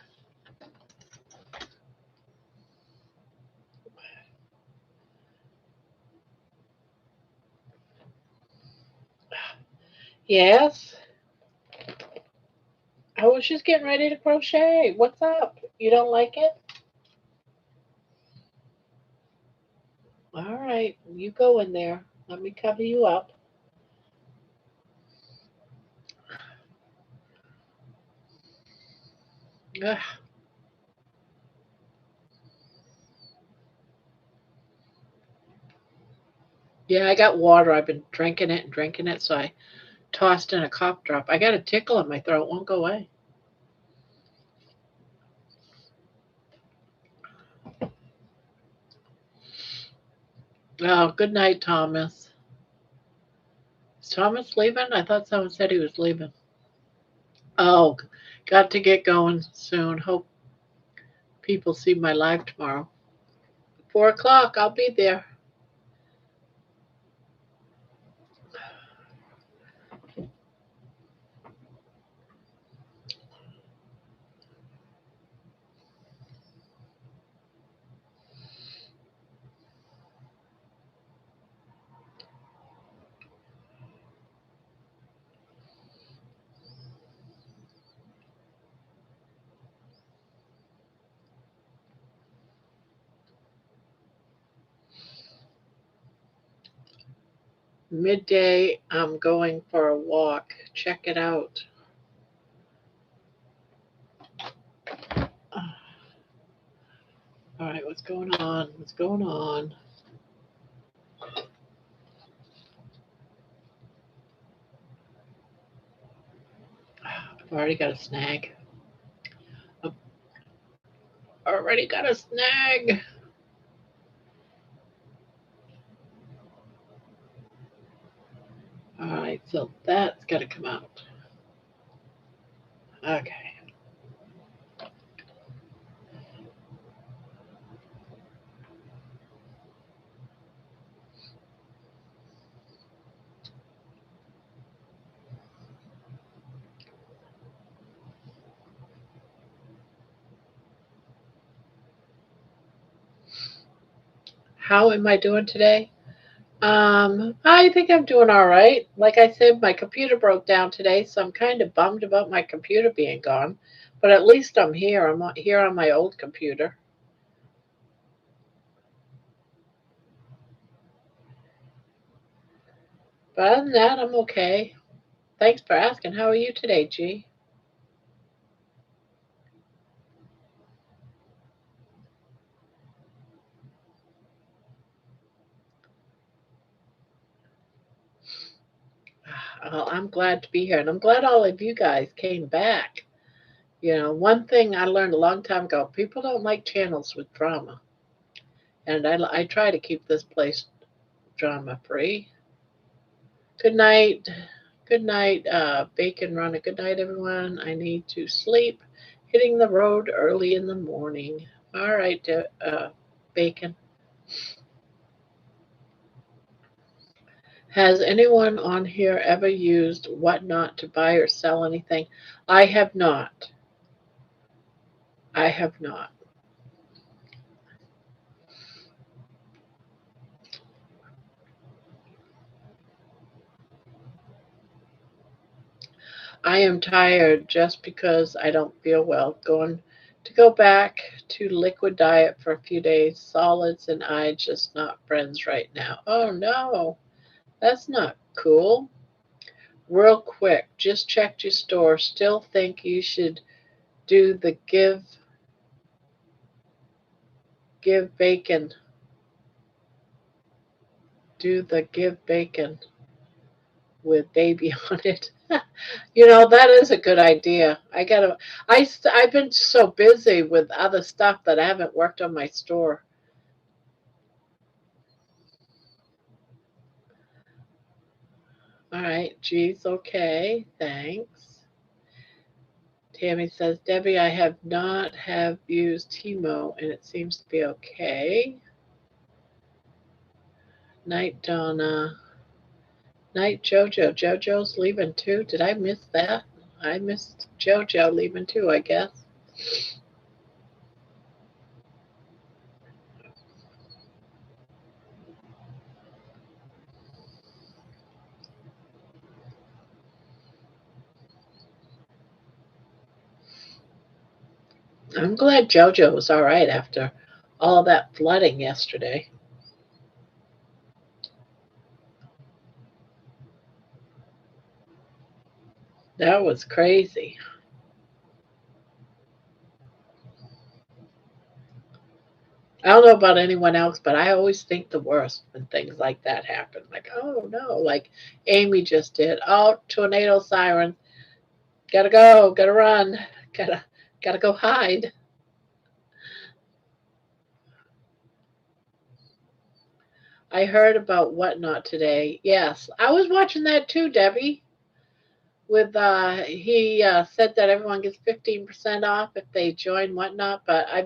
Yes, I was just getting ready to crochet. What's up? You don't like it? All right, you go in there. Let me cover you up. Ugh. Yeah, I got water. I've been drinking it and drinking it, so I tossed in a cough drop. I got a tickle in my throat. It won't go away. Oh, good night, Thomas. Is Thomas leaving? I thought someone said he was leaving. Oh, got to get going soon. Hope people see my live tomorrow. 4 o'clock, I'll be there. Midday, I'm going for a walk. Check it out. All right, what's going on? What's going on? I've already got a snag. I've already got a snag. All right, so that's got to come out. Okay. How am I doing today? I think I'm doing all right. Like I said, my computer broke down today, so I'm kind of bummed about my computer being gone. But at least I'm here. I'm here on my old computer. But other than that, I'm okay. Thanks for asking. How are you today, G? Well, I'm glad to be here, and I'm glad all of you guys came back. You know, one thing I learned a long time ago: people don't like channels with drama, and I try to keep this place drama free. Good night. Good night, Bacon Runner. Good night, everyone. I need to sleep. Hitting the road early in the morning. All right, Bacon. Has anyone on here ever used Whatnot to buy or sell anything? I have not. I have not. I am tired just because I don't feel well. Going to go back to liquid diet for a few days. Solids and I just not friends right now. Oh no, that's not cool. Real quick, just checked your store. Still think you should do the give bacon. Do the give bacon with baby on it. You know, that is a good idea. I've been so busy with other stuff that I haven't worked on my store. All right, geez, okay, thanks. Tammy says, Debbie, I have not have used Timo and it seems to be okay. Night Donna. Night Jojo. Jojo's leaving too. Did I miss that? I missed Jojo leaving too, I guess. I'm glad Jojo was all right after all that flooding yesterday. That was crazy. I don't know about anyone else, but I always think the worst when things like that happen. Like, oh no, like Amy just did. Oh, tornado sirens. Gotta go, gotta run, gotta go hide. I heard about Whatnot today. Yes, I was watching that too, Debbie. With he said that everyone gets 15% off if they join Whatnot, but I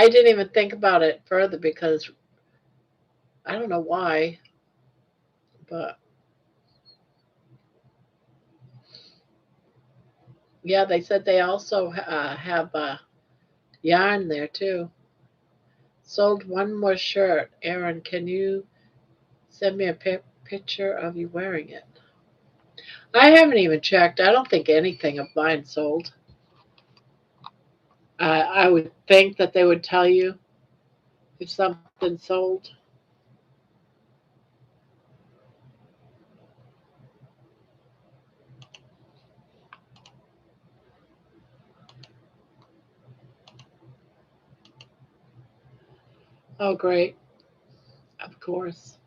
didn't even think about it further because I don't know why, but yeah, they said they also have yarn there too. Sold one more shirt. Aaron, can you send me a picture of you wearing it? I haven't even checked. I don't think anything of mine sold. I would think that they would tell you if something sold. Oh, great. Of course.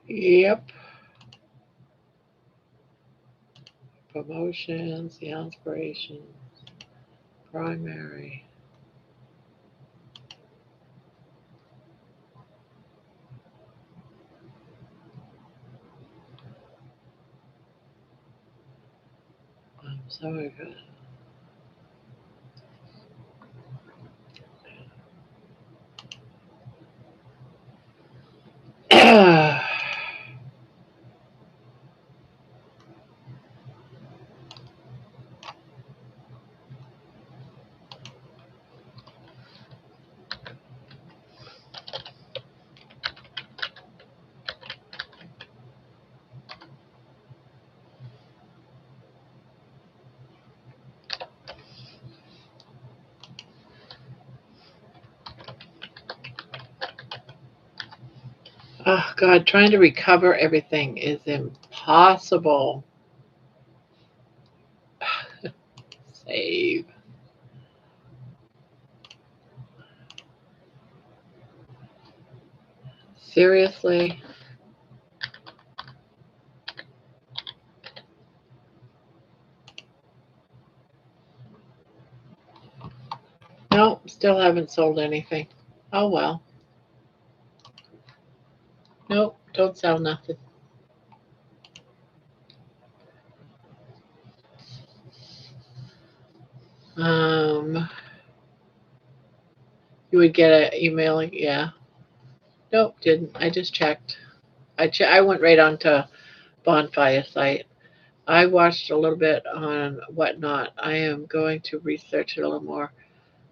Yep. Promotions, the inspiration, primary. I'm sorry. Oh God, trying to recover everything is impossible. Save. Seriously? Nope, still haven't sold anything. Oh well. Nope, don't sell nothing. Um, you would get an email, yeah. Nope, didn't. I just checked. I went right onto Bonfire site. I watched a little bit on Whatnot. I am going to research it a little more.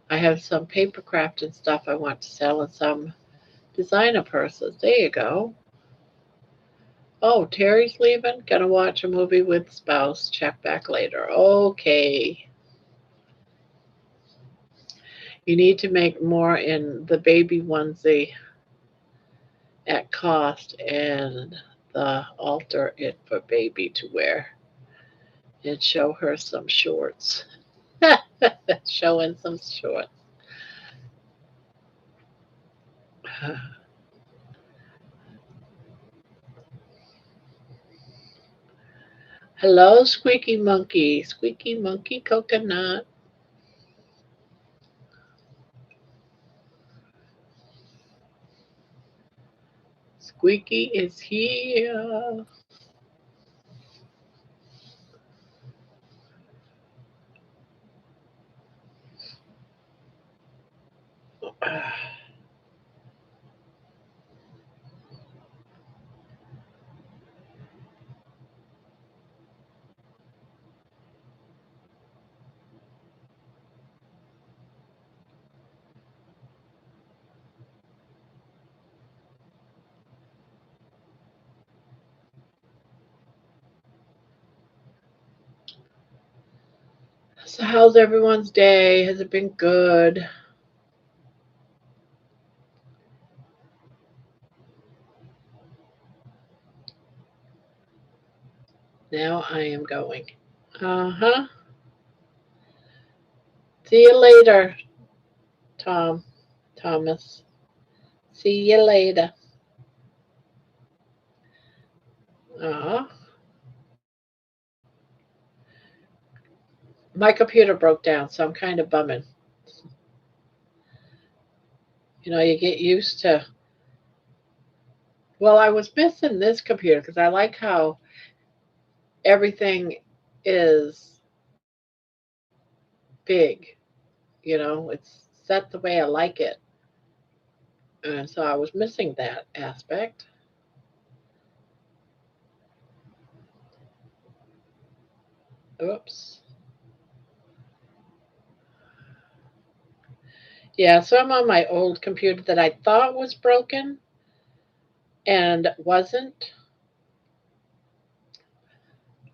I have some paper craft and stuff I want to sell and some designer purses. There you go. Oh, Terry's leaving. Gonna watch a movie with spouse. Check back later. Okay. You need to make more in the baby onesie at cost and the alter it for baby to wear and show her some shorts. Showing some shorts. Hello, Squeaky Monkey. Squeaky Monkey Coconut. Squeaky is here. So how's everyone's day? Has it been good? Now I am going. Uh-huh. See you later, Tom. Thomas. See you later. Uh-huh. My computer broke down, so I'm kind of bumming. You get used to. Well, I was missing this computer because I like how everything is big. It's set the way I like it. And so I was missing that aspect. Oops. Yeah, so I'm on my old computer that I thought was broken and wasn't.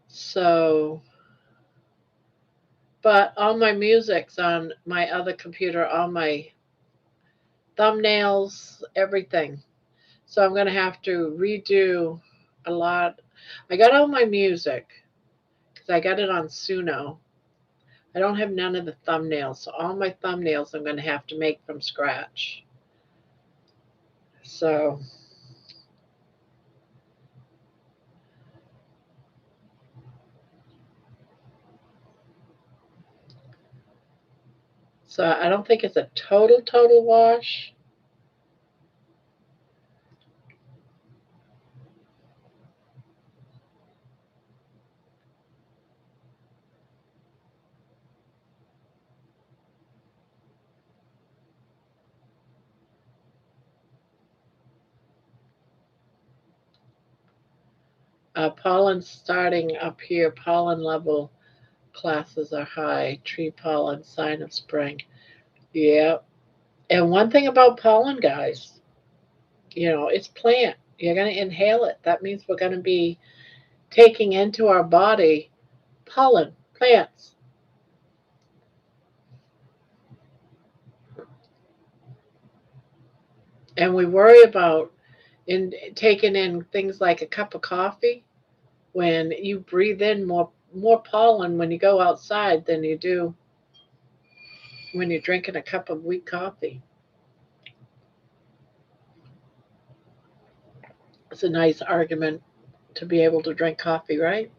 So, but all my music's on my other computer, all my thumbnails, everything. So I'm going to have to redo a lot. I got all my music because I got it on Suno. I don't have none of the thumbnails. So all my thumbnails I'm going to have to make from scratch. So I don't think it's a total wash. Pollen starting up here. Pollen level classes are high. Tree pollen, sign of spring. Yeah. And one thing about pollen, guys, it's plant. You're going to inhale it. That means we're going to be taking into our body pollen, plants. And we worry about taking in things like a cup of coffee when you breathe in more pollen when you go outside than you do when you're drinking a cup of weak coffee. It's a nice argument to be able to drink coffee, right?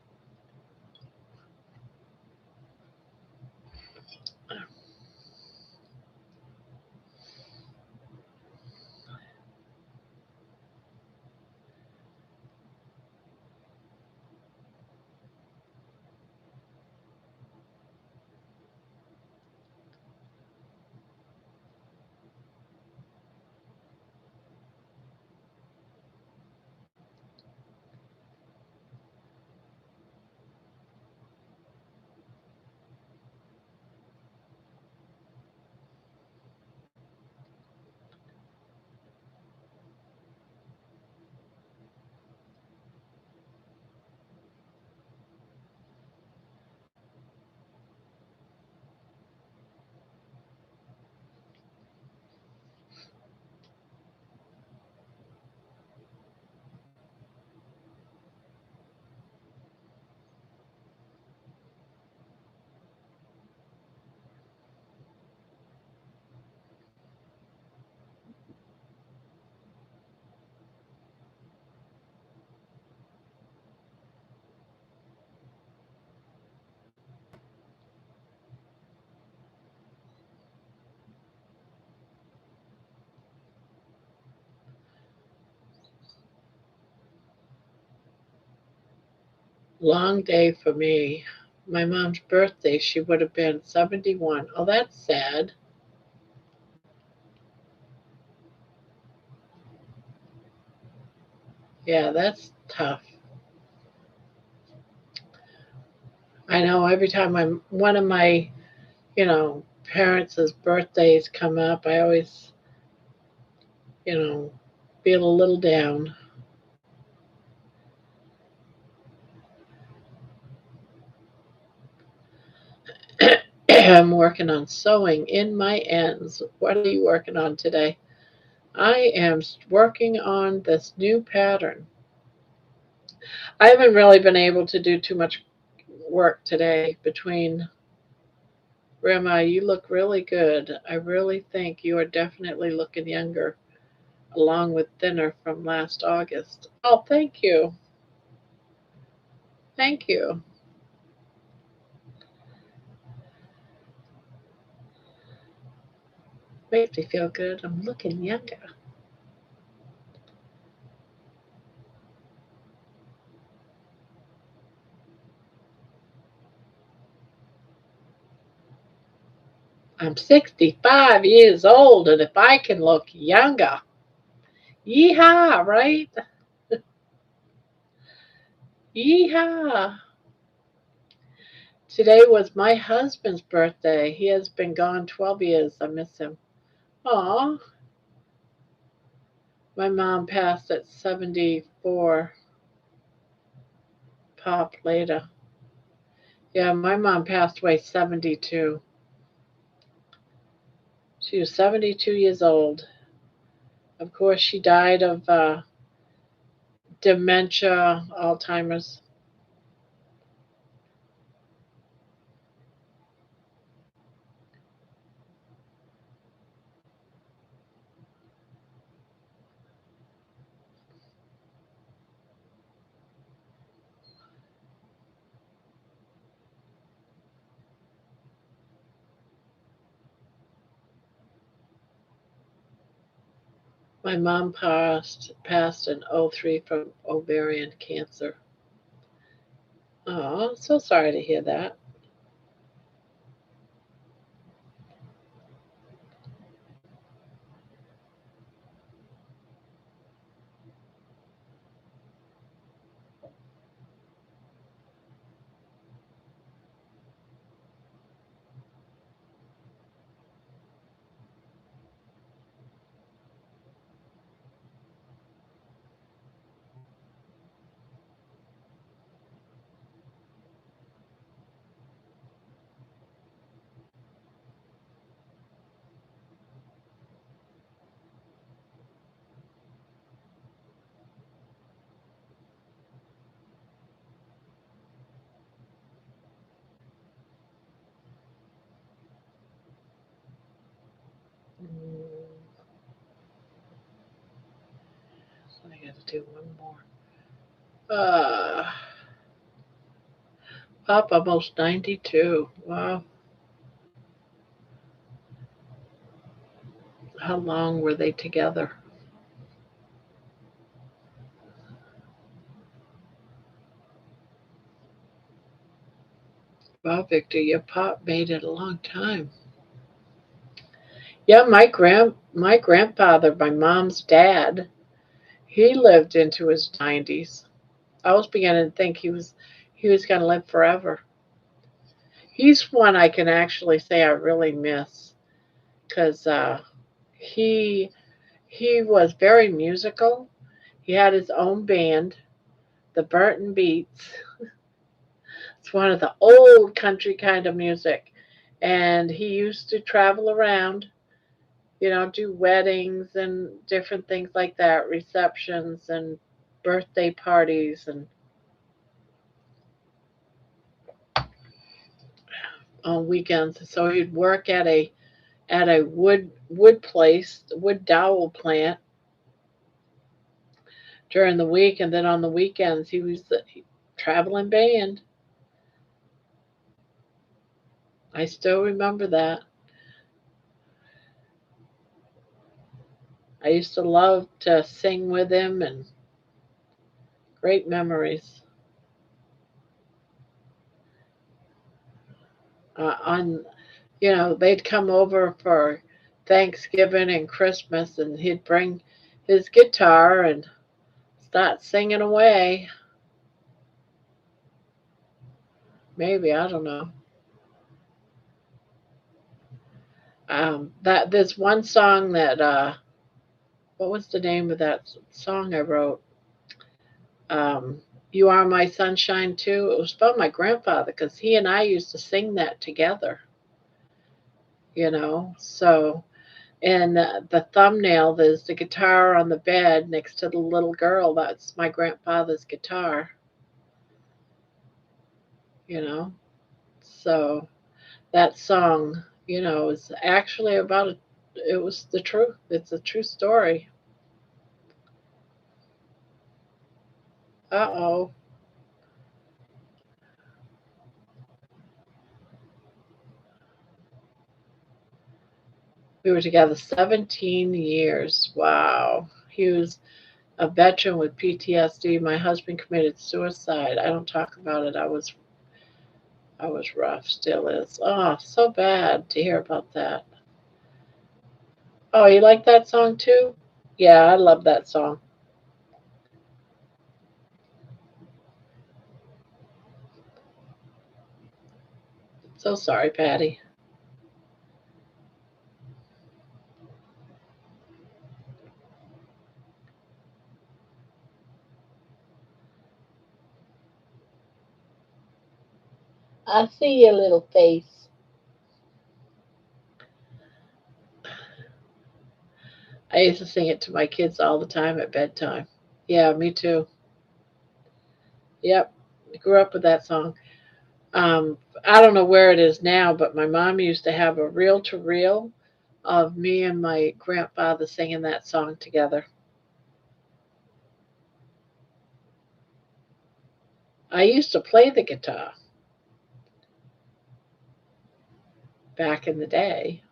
Long day for me. My mom's birthday, she would have been 71. Oh, that's sad. Yeah, that's tough. I know every time one of my, parents' birthdays come up, I always, you know, feel a little down. I'm working on sewing in my ends. What are you working on today? I am working on this new pattern. I haven't really been able to do too much work today between Grandma, you look really good. I really think you are definitely looking younger, along with thinner from last August. Oh, thank you. Thank you. Makes me feel good. I'm looking younger. I'm 65 years old, and if I can look younger, yeehaw, right? Yeehaw. Today was my husband's birthday. He has been gone 12 years. I miss him. Aw, my mom passed at 74. Pop later. Yeah, my mom passed away 72. She was 72 years old. Of course, she died of dementia, Alzheimer's. My mom passed in '03 from ovarian cancer. Oh, so sorry to hear that. So I got to do one more. Pop almost 92. Wow. How long were they together? Wow, Victor, your pop made it a long time. Yeah, my grandfather, my mom's dad, he lived into his 90s. I was beginning to think he was going to live forever. He's one I can actually say I really miss because he he was very musical. He had his own band, the Burton Beats. It's one of the old country kind of music, and he used to travel around, do weddings and different things like that, receptions and birthday parties and on weekends. So he'd work at a wood place, wood dowel plant during the week, and then on the weekends he was the traveling band. I still remember that. I used to love to sing with him, and great memories. On, they'd come over for Thanksgiving and Christmas, and he'd bring his guitar and start singing away. Maybe, I don't know. That there's one song that what was the name of that song I wrote? Um, you Are My Sunshine Too. It was from my grandfather because he and I used to sing that together. So and the thumbnail, there's the guitar on the bed next to the little girl. That's my grandfather's guitar. You know, so that song, is actually about a. It was the truth. It's a true story. Uh-oh. We were together 17 years. Wow. He was a veteran with PTSD. My husband committed suicide. I don't talk about it. I was rough, still is. Oh, so bad to hear about that. Oh, you like that song too? Yeah, I love that song. So sorry, Patty. I see your little face. I used to sing it to my kids all the time at bedtime. Yeah, me too. Yep. I grew up with that song. I don't know where it is now, but my mom used to have a reel to reel of me and my grandfather singing that song together. I used to play the guitar back in the day,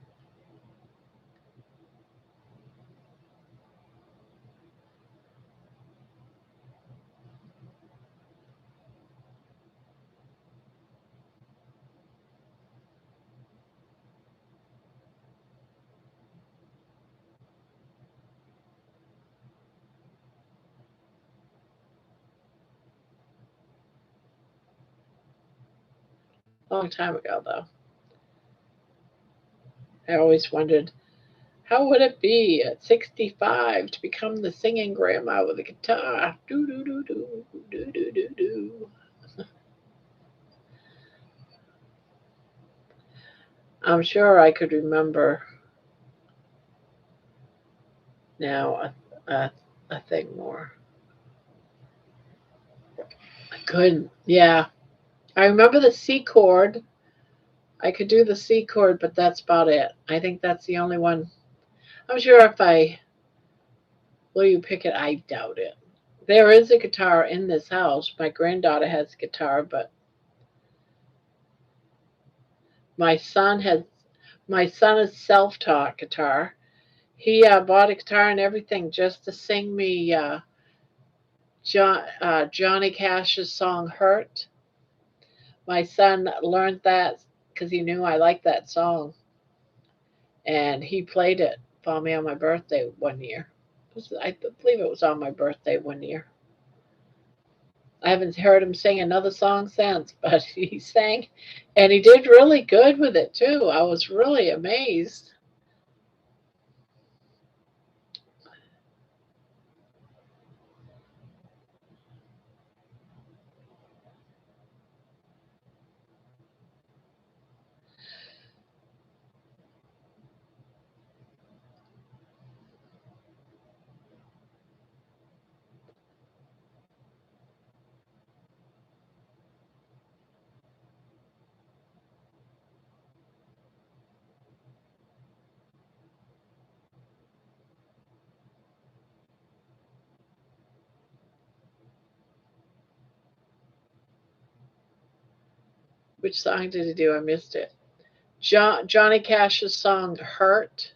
a long time ago, though. I always wondered, how would it be at 65 to become the singing grandma with a guitar? Do, do, do, do, do, do, do, do. I'm sure I could remember now a thing more. I couldn't. Yeah. I remember the C chord. I could do the C chord, but that's about it. I think that's the only one. I'm sure if I will you pick it, I doubt it. There is a guitar in this house. My granddaughter has a guitar, but my son has my son is self-taught guitar. He bought a guitar and everything just to sing me Johnny Cash's song "Hurt." My son learned that because he knew I liked that song, and he played it for me on my birthday one year. I believe it was on my birthday one year. I haven't heard him sing another song since, but he sang, and he did really good with it too. I was really amazed. Which song did he do? I missed it. Johnny Cash's song "Hurt."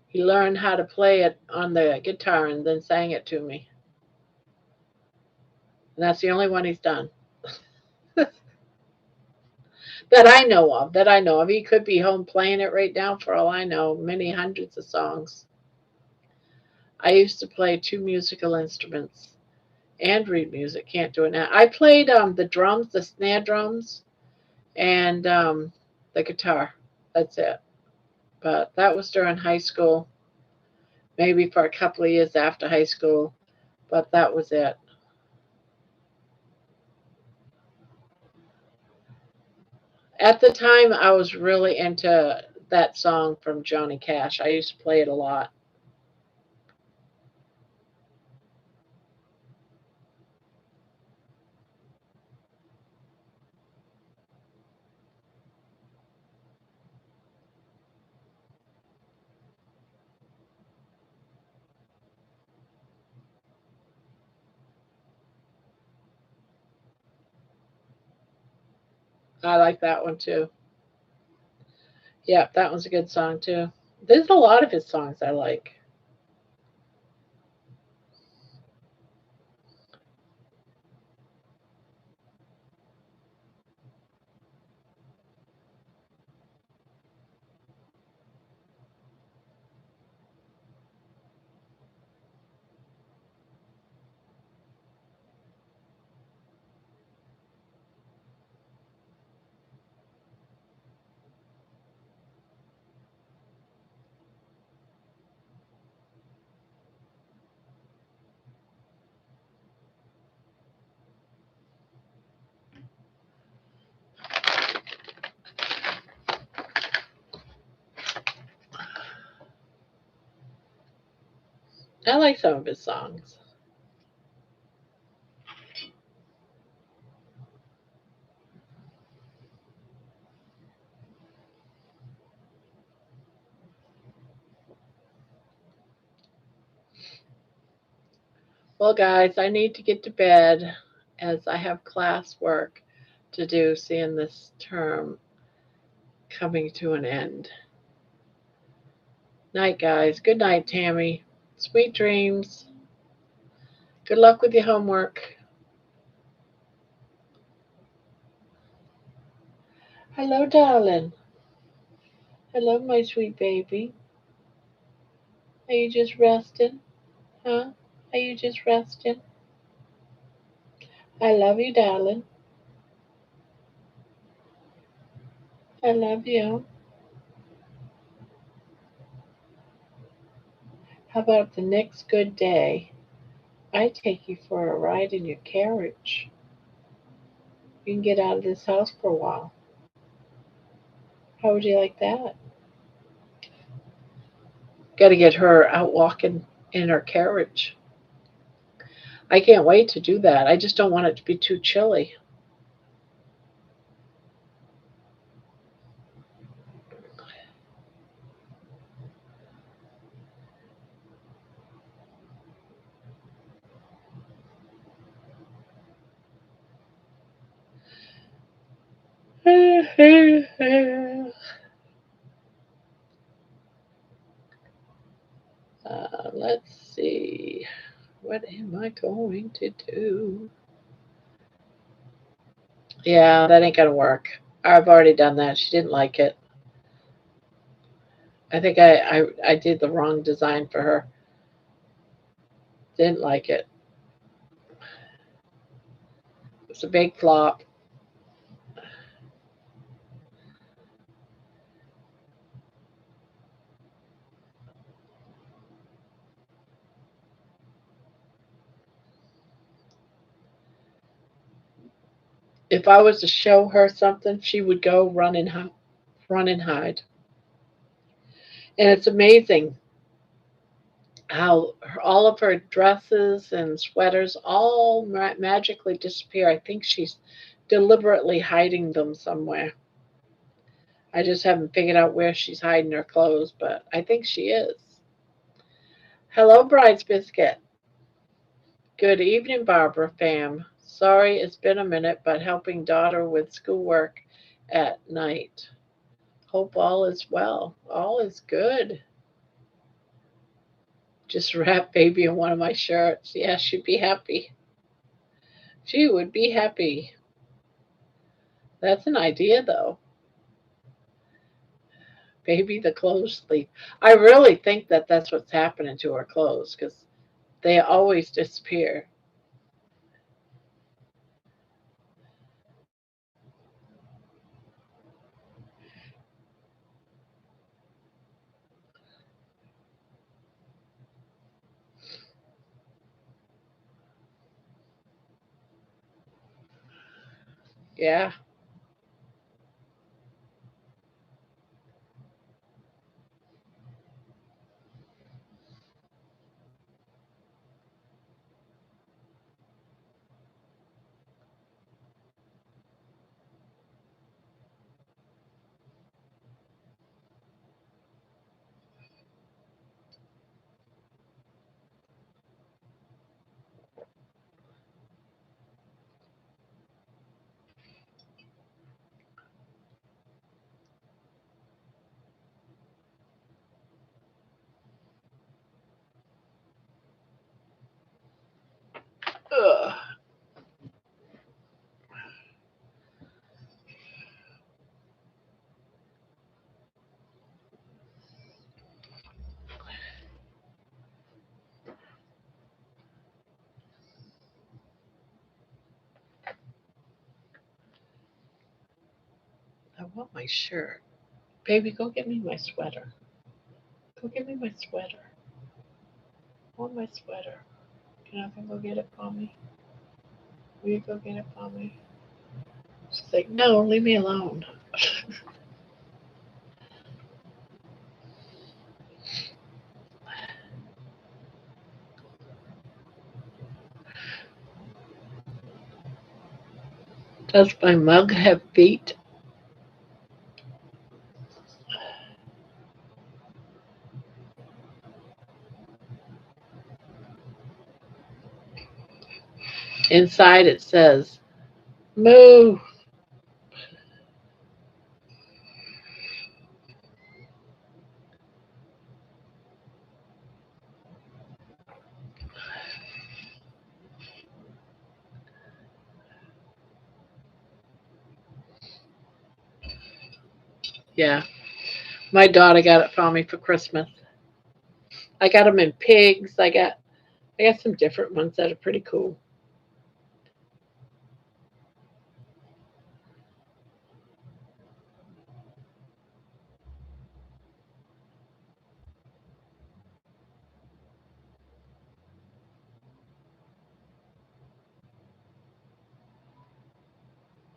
He learned how to play it on the guitar and then sang it to me. And that's the only one he's done. That I know of. That I know of. He could be home playing it right now for all I know. Many hundreds of songs. I used to play two musical instruments and read music. Can't do it now. I played the drums, the snare drums, and the guitar. That's it. But that was during high school, maybe for a couple of years after high school, but that was it. At the time, I was really into that song from Johnny Cash. I used to play it a lot. I like that one too. Yeah, that one's a good song too. There's a lot of his songs I like. I like some of his songs. Well, guys, I need to get to bed as I have class work to do, seeing this term coming to an end. Night, guys. Good night, Tammy. Sweet dreams. Good luck with your homework. Hello, darling. Hello, my sweet baby. Are you just resting? Huh? Are you just resting? I love you, darling. I love you. How about the next good day? I take you for a ride in your carriage. You can get out of this house for a while. How would you like that? Got to get her out walking in her carriage. I can't wait to do that. I just don't want it to be too chilly. Let's see. What am I going to do? Yeah, that ain't gonna work. I've already done that. She didn't like it. I think I did the wrong design for her. Didn't like it. It's a big flop. If I was to show her something, she would go run and hide. And it's amazing how all of her dresses and sweaters all magically disappear. I think she's deliberately hiding them somewhere. I just haven't figured out where she's hiding her clothes, but I think she is. Hello, Bride's Biscuit. Good evening, Barbara fam. Sorry it's been a minute, but helping daughter with schoolwork at night. Hope all is well. All is good. Just wrap baby in one of my shirts. Yeah, she'd be happy. She would be happy. That's an idea, though. Maybe the clothes sleep. I really think that that's what's happening to our clothes because they always disappear. Yeah. Ugh. I want my shirt. Baby, go get me my sweater. Go get me my sweater. I want my sweater. Can I go get it for me? Will you go get it for me? She's like, no, leave me alone. Does my mug have feet? Inside it says, moo. Yeah, my daughter got it for me for Christmas. I got them in pigs. I got some different ones that are pretty cool.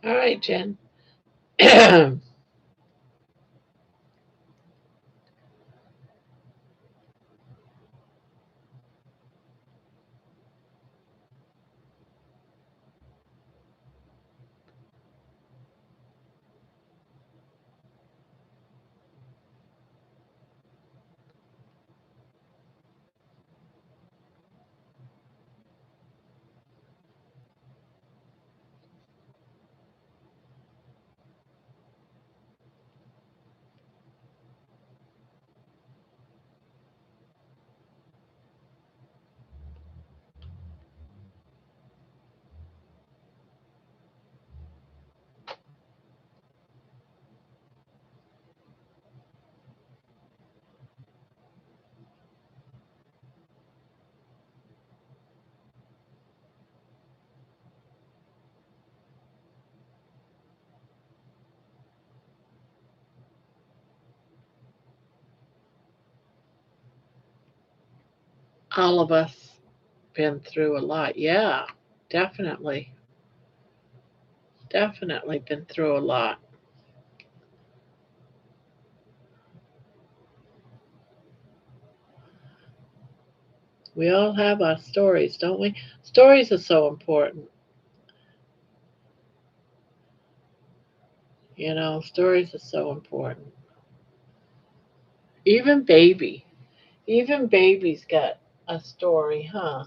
All right, Jen. All of us been through a lot. Yeah, definitely. Definitely been through a lot. We all have our stories, don't we? Stories are so important. Stories are so important. Even baby. Even baby's got a story, huh?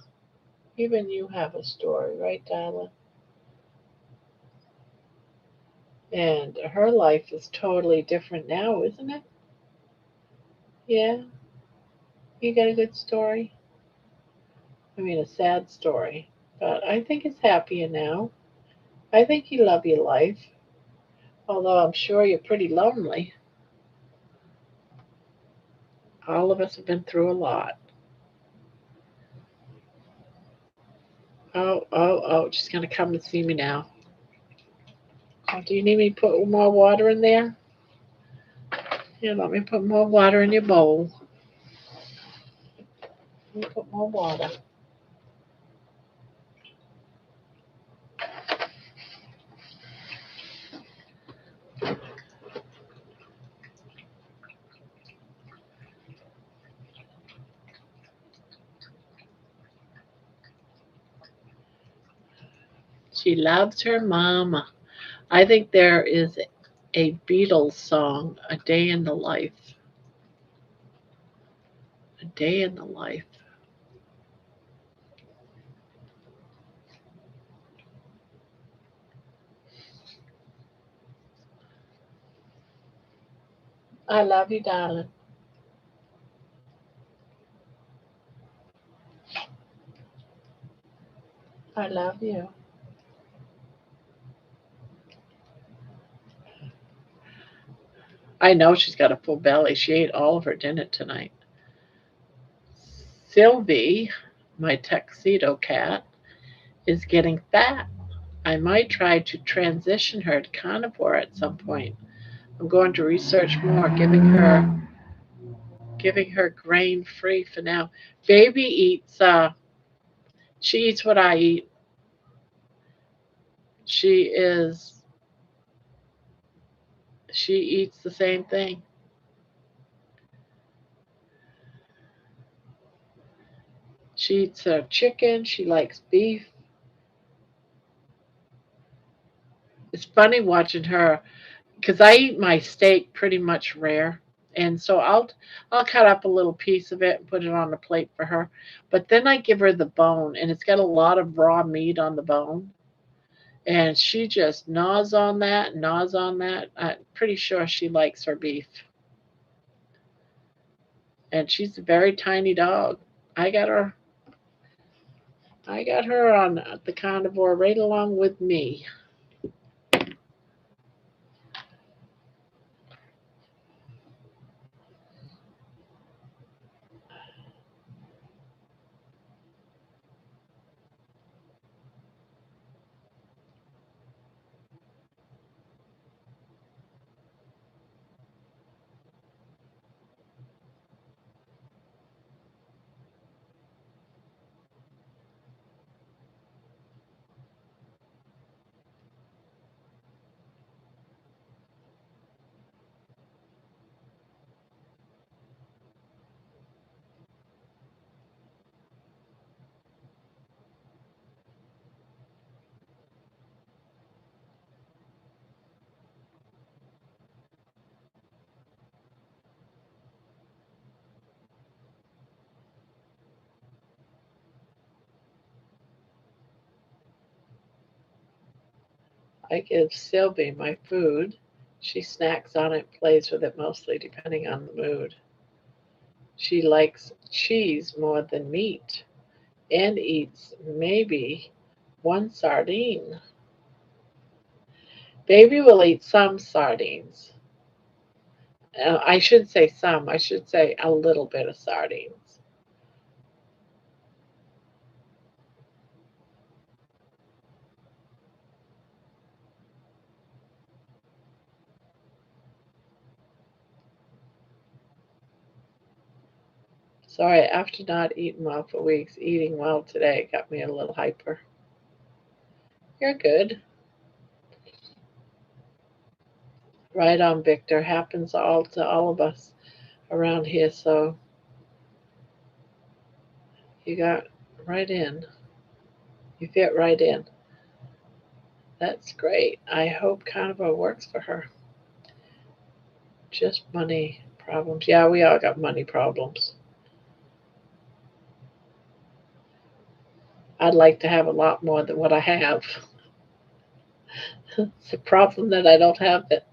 Even you have a story, right, Darla? And her life is totally different now, isn't it? Yeah, you got a good story. I mean, a sad story, but I think it's happier now. I think you love your life. Although I'm sure you're pretty lonely. All of us have been through a lot. Oh, she's going to come and see me now. Oh, do you need me to put more water in there? Here, let me put more water in your bowl. Let me put more water. She loves her mama. I think there is a Beatles song, A Day in the Life. A Day in the Life. I love you, darling. I love you. I know she's got a full belly. She ate all of her dinner tonight. Sylvie, my tuxedo cat, is getting fat. I might try to transition her to carnivore at some point. I'm going to research more, giving her grain free for now. Baby eats she eats what I eat. She is she eats the same thing. She eats chicken, she likes beef. It's funny watching her because I eat my steak pretty much rare. And so I'll cut up a little piece of it and put it on the plate for her. But then I give her the bone and it's got a lot of raw meat on the bone. And she just gnaws on that. I'm pretty sure she likes her beef. And she's a very tiny dog. I got her I got her on the carnivore right along with me. I give Sylvie my food. She snacks on it, plays with it mostly depending on the mood. She likes cheese more than meat and eats maybe one sardine. Baby will eat some sardines. I should say some, I should say a little bit of sardines. Sorry, after not eating well for weeks, eating well today got me a little hyper. You're good. Right on, Victor. Happens all to all of us around here, so you got right in. You fit right in. That's great. I hope Carnivore works for her. Just money problems. Yeah, we all got money problems. I'd like to have a lot more than what I have. It's a problem that I don't have it.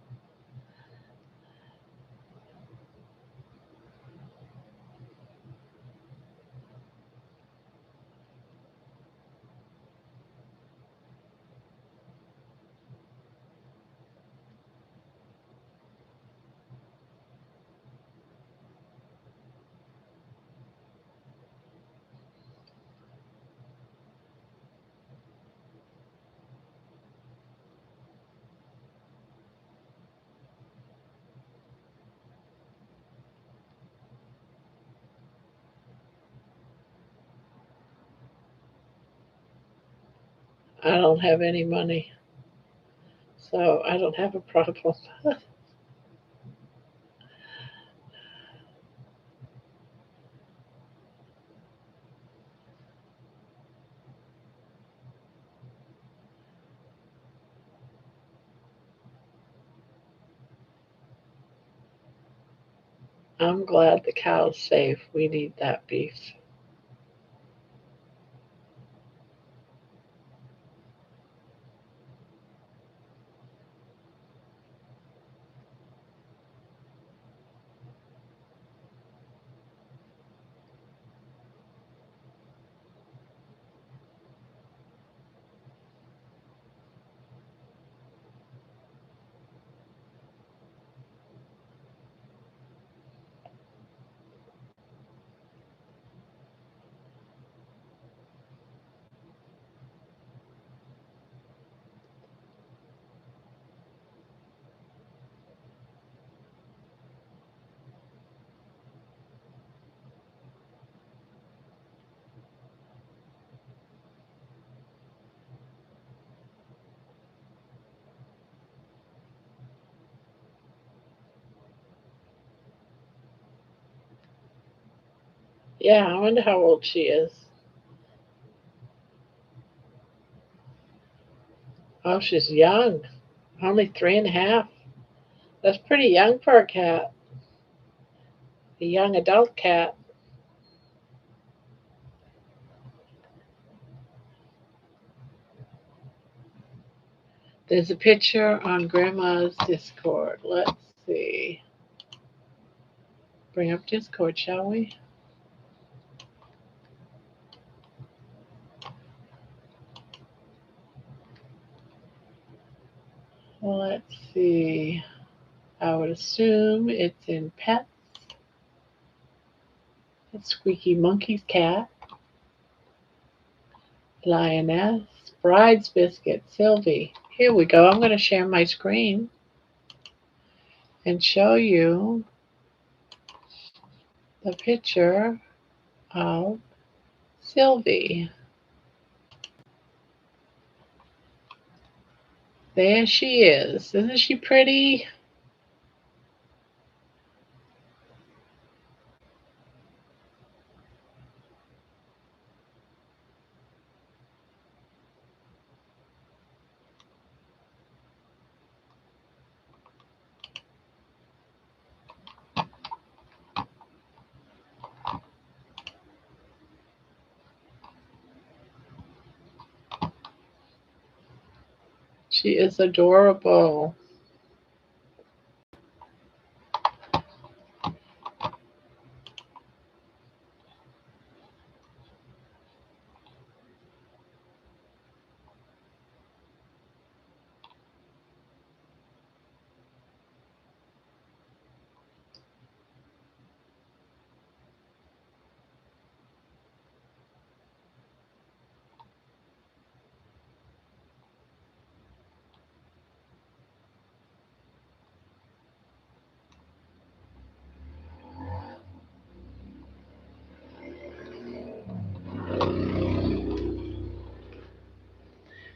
I don't have any money, so I don't have a problem. I'm glad the cow's safe. We need that beef. Yeah, I wonder how old she is. Oh, she's young. Only 3.5. That's pretty young for a cat. A young adult cat. There's a picture on Grandma's Discord. Let's see. Bring up Discord, shall we? Let's see. I would assume it's in pets. It's Squeaky Monkey's cat. Lioness. Bride's Biscuit. Sylvie. Here we go. I'm going to share my screen and show you the picture of Sylvie. There she is. Isn't she pretty? She is adorable.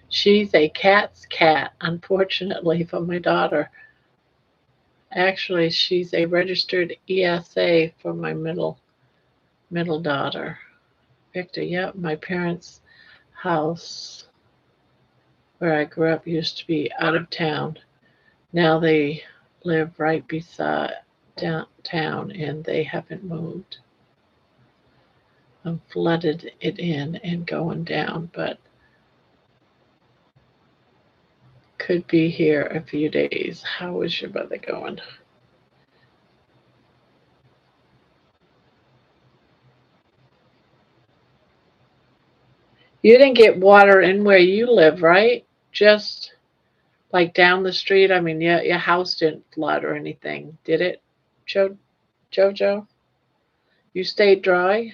She's a cat's cat, unfortunately, for my daughter. Actually, she's a registered ESA for my middle daughter. Victor, yep, my parents' house where I grew up used to be out of town. Now they live right beside downtown and they haven't moved. I'm flooded it in and going down, but could be here a few days. How is your brother going? You didn't get water in where you live, right? Just like down the street. I mean, your house didn't flood or anything, did it, Jojo? You stayed dry?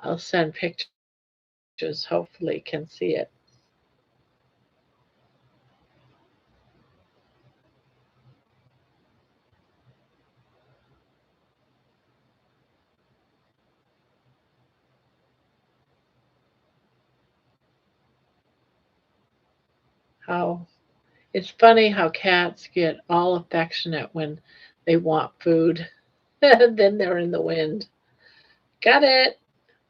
I'll send pictures. Hopefully, you can see it. How it's funny how cats get all affectionate when they want food. Then they're in the wind. Got it.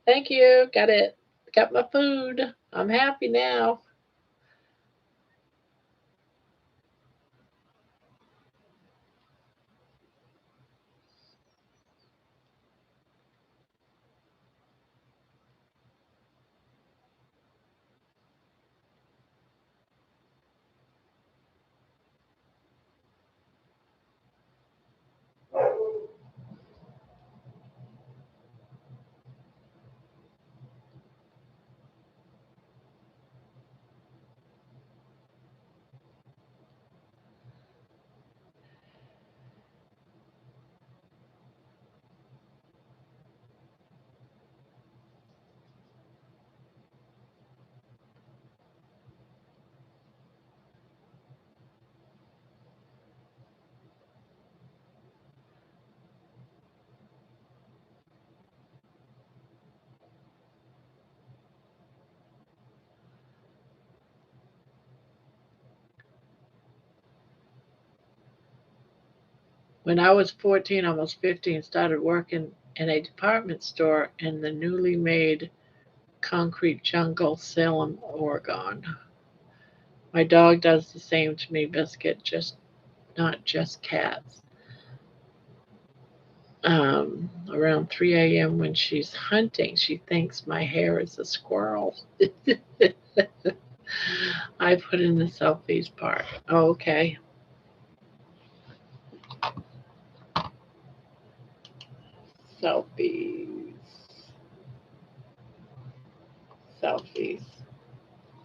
Thank you. Got it. Got my food. I'm happy now. When I was 14, almost 15, started working in a department store in the newly made concrete jungle, Salem, Oregon. My dog does the same to me, Biscuit, just not just cats. Around 3 a.m. when she's hunting, she thinks my hair is a squirrel. I put in the selfies part. Oh, okay. Selfies. Selfies.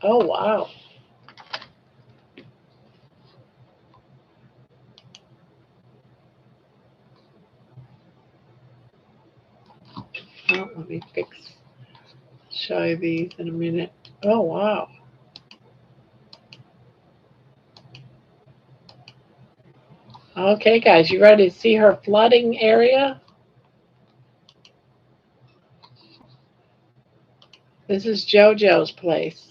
Oh, wow. Oh, let me show you these in a minute. Oh, wow. Okay, guys, you ready to see her flooding area? This is JoJo's place.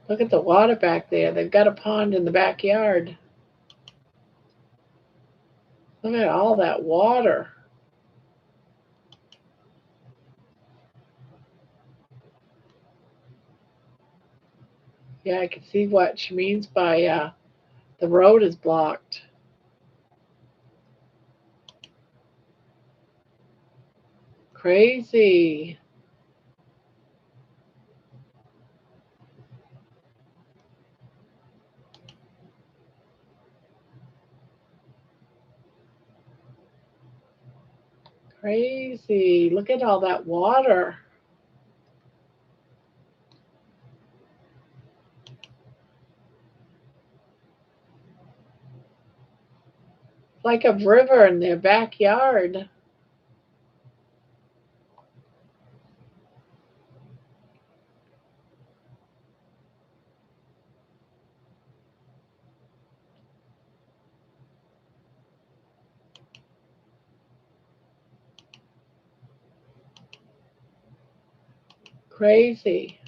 Look at the water back there. They've got a pond in the backyard. Look at all that water. Yeah, I can see what she means by the road is blocked. Crazy. Crazy. Look at all that water. Like a river in their backyard. Crazy.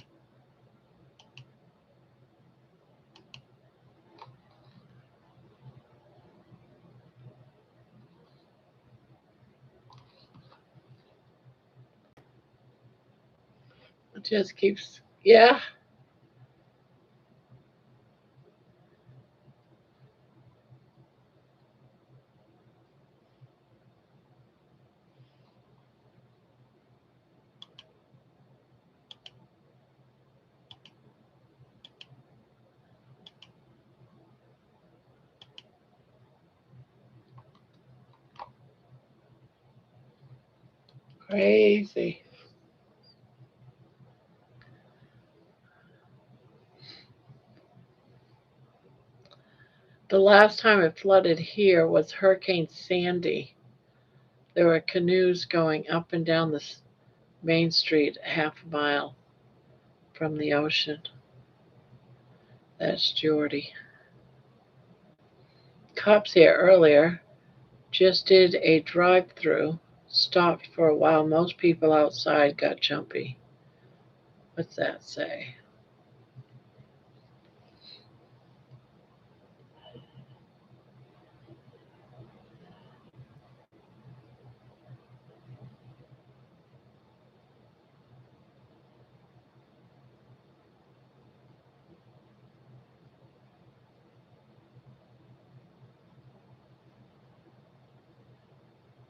It just keeps, yeah, crazy. The last time it flooded here was Hurricane Sandy. There were canoes going up and down the main street half a mile from the ocean. That's Jordy. Cops here earlier just did a drive-through, stopped for a while. Most people outside got jumpy. What's that say?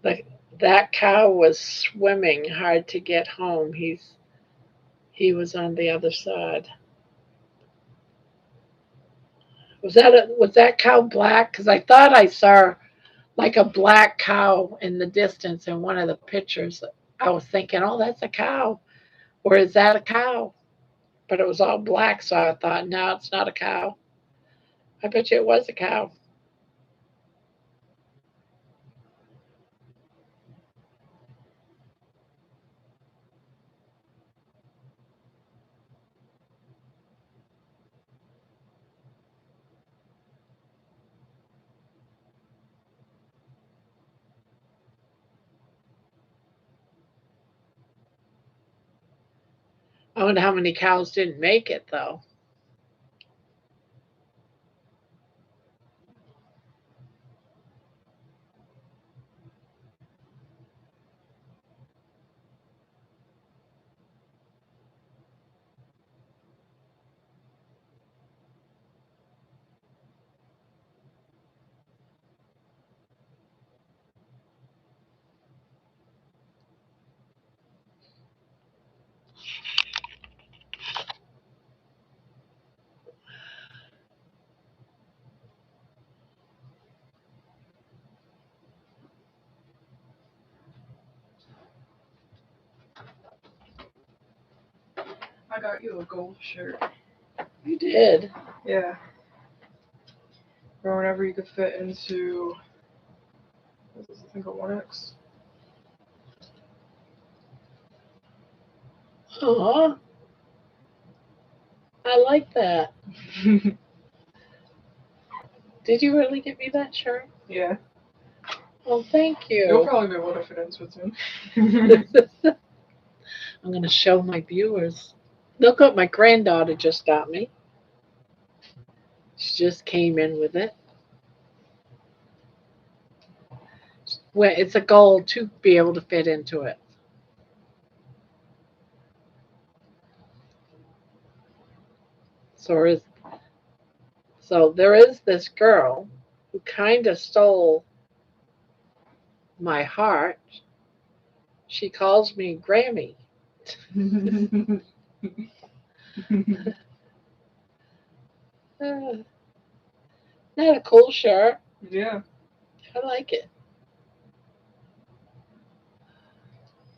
The, that cow was swimming hard to get home. He was on the other side. Was that cow black? Because I thought I saw like a black cow in the distance in one of the pictures. I was thinking, oh, that's a cow, or is that a cow? But it was all black, so I thought, no, it's not a cow. I bet you it was a cow. I wonder how many cows didn't make it, though. I got you a gold shirt. You did. Yeah. Or whenever you could fit into, what is this, I think a 1X. Oh, I like that. Did you really get me that shirt? Yeah. Well, thank You'll you. probably be able to fit into it soon. I'm going to show my viewers. Look what my granddaughter just got me. She just came in with it. Well, it's a goal to be able to fit into it. So, there is this girl who kind of stole my heart. She calls me Grammy. Not a cool shirt. Yeah. I like it.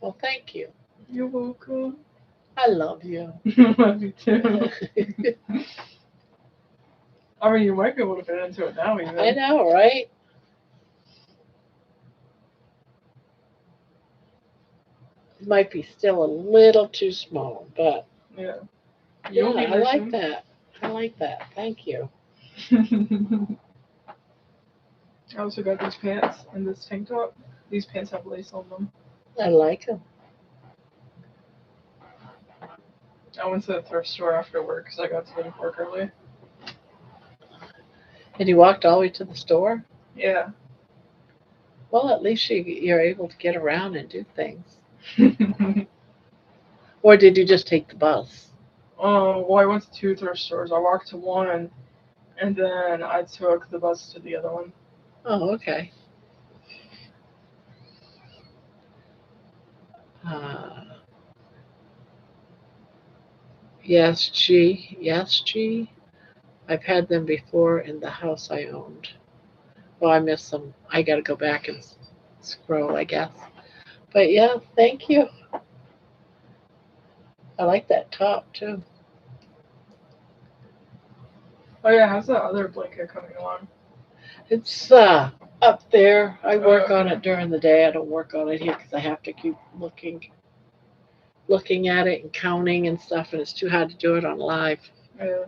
Well, thank you. You're welcome. I love you. Love you too. I mean, you might be able to fit into it now, even. I know, right? It might be still a little too small, but Yeah. yeah, You'll be I there like soon. that. I like that. Thank you. I also got these pants and this tank top. These pants have lace on them. I like them. I went to the thrift store after work because I got to leave work early. And you walked all the way to the store? Yeah. Well, at least you're able to get around and do things. Or did you just take the bus? Well, I went to 2 thrift stores. I walked to one, and then I took the bus to the other one. Oh, okay. Uh, yes, G. Yes, G. I've had them before in the house I owned. Well, I miss them. I got to go back and scroll, I guess. But yeah, thank you. I like that top too. Oh yeah, how's that other blanket coming along? It's up there. I work on okay. it during the day. I don't work on it here because I have to keep looking at it and counting and stuff, and it's too hard to do it on live. Yeah.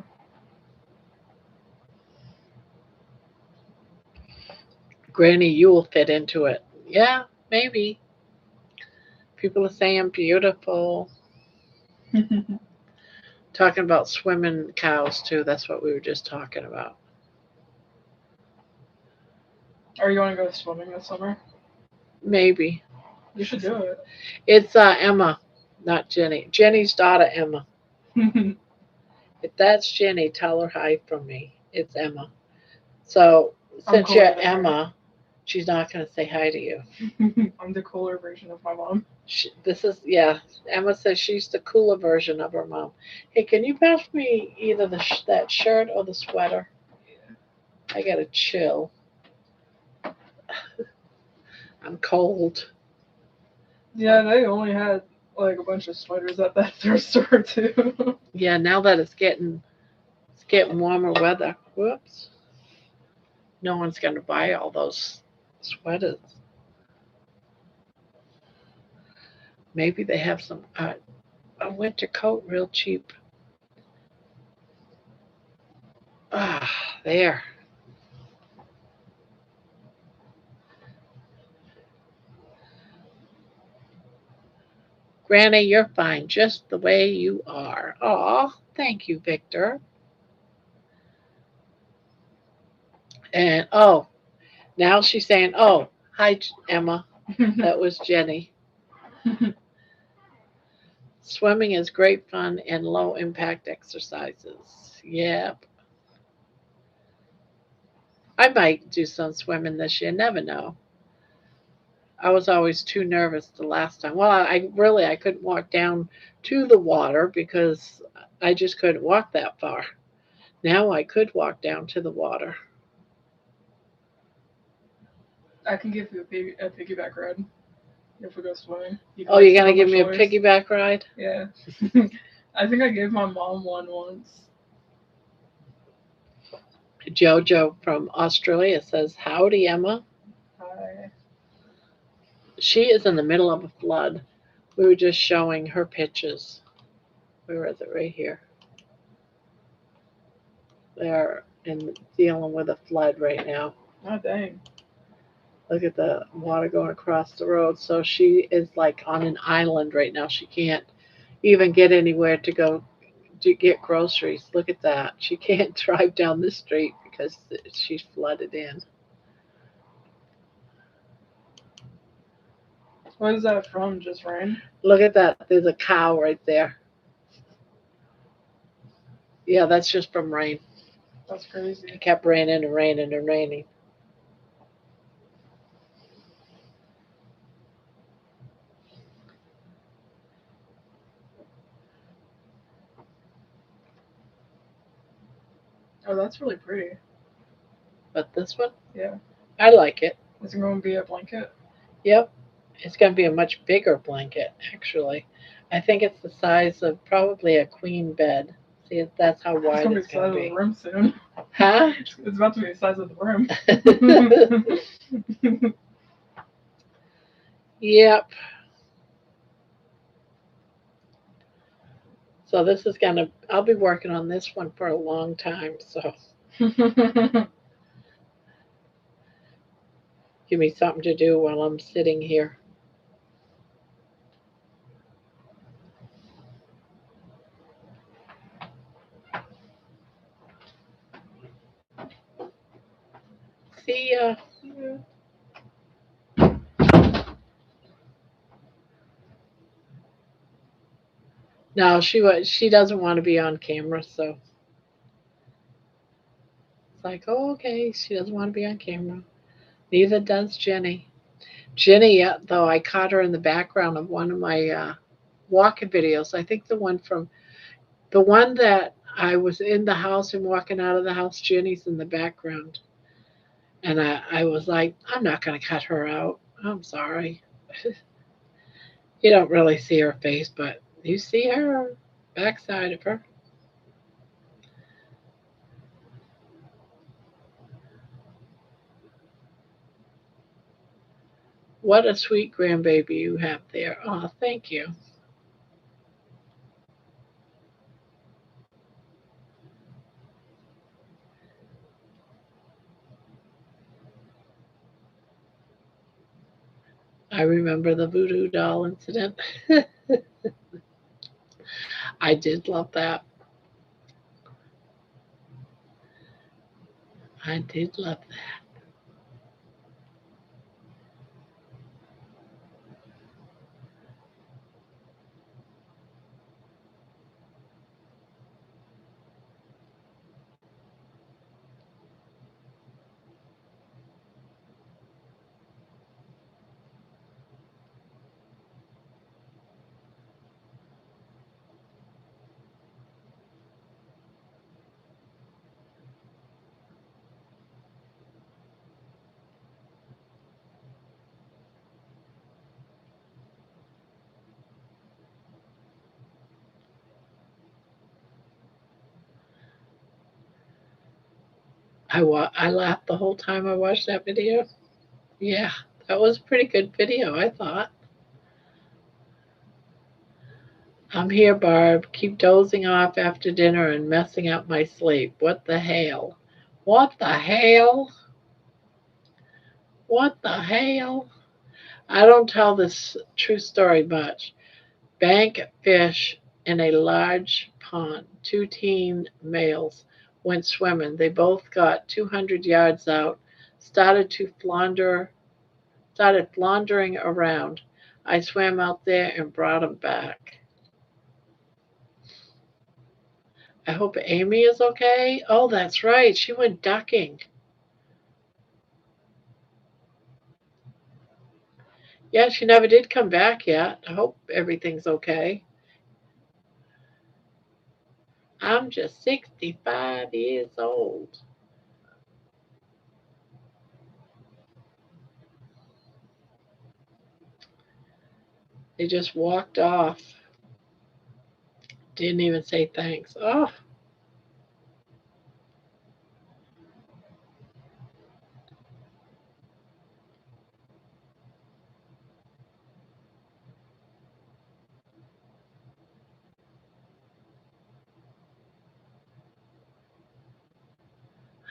Granny, you will fit into it. Yeah, maybe. People are saying beautiful. Talking about swimming cows too. That's what we were just talking about. Are you going to go swimming this summer? Maybe. You should do It's Emma, not Jenny. Jenny's daughter, Emma. it. If that's Jenny, tell her hi from me. It's Emma. So I'm since cooler you're than her. Emma, she's not going to say hi to you. I'm the cooler version of my mom. This is, yeah. Emma says she's the cooler version of her mom. Hey, can you pass me either that shirt or the sweater? I got a chill. I'm cold. Yeah, they only had like a bunch of sweaters at that thrift store too. Yeah, now that it's getting warmer weather. Whoops. No one's going to buy all those sweaters. Maybe they have some a winter coat real cheap. Ah, there. Granny, you're fine just the way you are. Aw, thank you, Victor. And oh, now she's saying, oh, hi, Emma. That was Jenny. Swimming is great fun and low impact exercises. Yep. I might do some swimming this year. Never know. I was always too nervous the last time. Well, I couldn't walk down to the water because I just couldn't walk that far. Now I could walk down to the water. I can give you a piggyback ride if we go swimming. You can Oh, like you're sit gonna on my give me a shoulders. piggyback ride? Yeah. I think I gave my mom one once. Jojo from Australia says, howdy, Emma. Hi. She is in the middle of a flood. We were just showing her pictures. Where is it? Right here. They're dealing with a flood right now. Oh dang. Look at the water going across the road. So she is like on an island right now. She can't even get anywhere to go to get groceries. Look at that. She can't drive down the street because she's flooded in. What is that from? Just rain? Look at that. There's a cow right there. Yeah, that's just from rain. That's crazy. It kept raining and raining and raining. Oh, that's really pretty. But this one, Yeah. I like it. Is it going to be a blanket? Yep. It's going to be a much bigger blanket, actually. I think it's the size of probably a queen bed. See, that's how It's wide going to be it's the size going to of the be. room soon. Huh? It's about to be the size of the room. Yep. So this is going to, I'll be working on this one for a long time. So give me something to do while I'm sitting here. See ya. No, she doesn't want to be on camera, so it's like, oh, okay, she doesn't want to be on camera. Neither does Jenny. Jenny, though, I caught her in the background of one of my walking videos. I think the one that I was in the house and walking out of the house. Jenny's in the background, and I was like, I'm not going to cut her out. I'm sorry. You don't really see her face, but you see her backside of her. What a sweet grandbaby you have there. Oh, thank you. I remember the voodoo doll incident. I did love that. I did love that. I laughed the whole time I watched that video. Yeah, that was a pretty good video, I thought. I'm here, Barb. Keep dozing off after dinner and messing up my sleep. What the hell? What the hell? What the hell? I don't tell this true story much. Bank fish in a large pond. Two teen males went swimming. They both got 200 yards out, started to started floundering around. I swam out there and brought them back. I hope Amy is okay. Oh, that's right. She went ducking. Yeah, she never did come back yet. I hope everything's okay. I'm just 65 years old. They just walked off. Didn't even say thanks. Oh,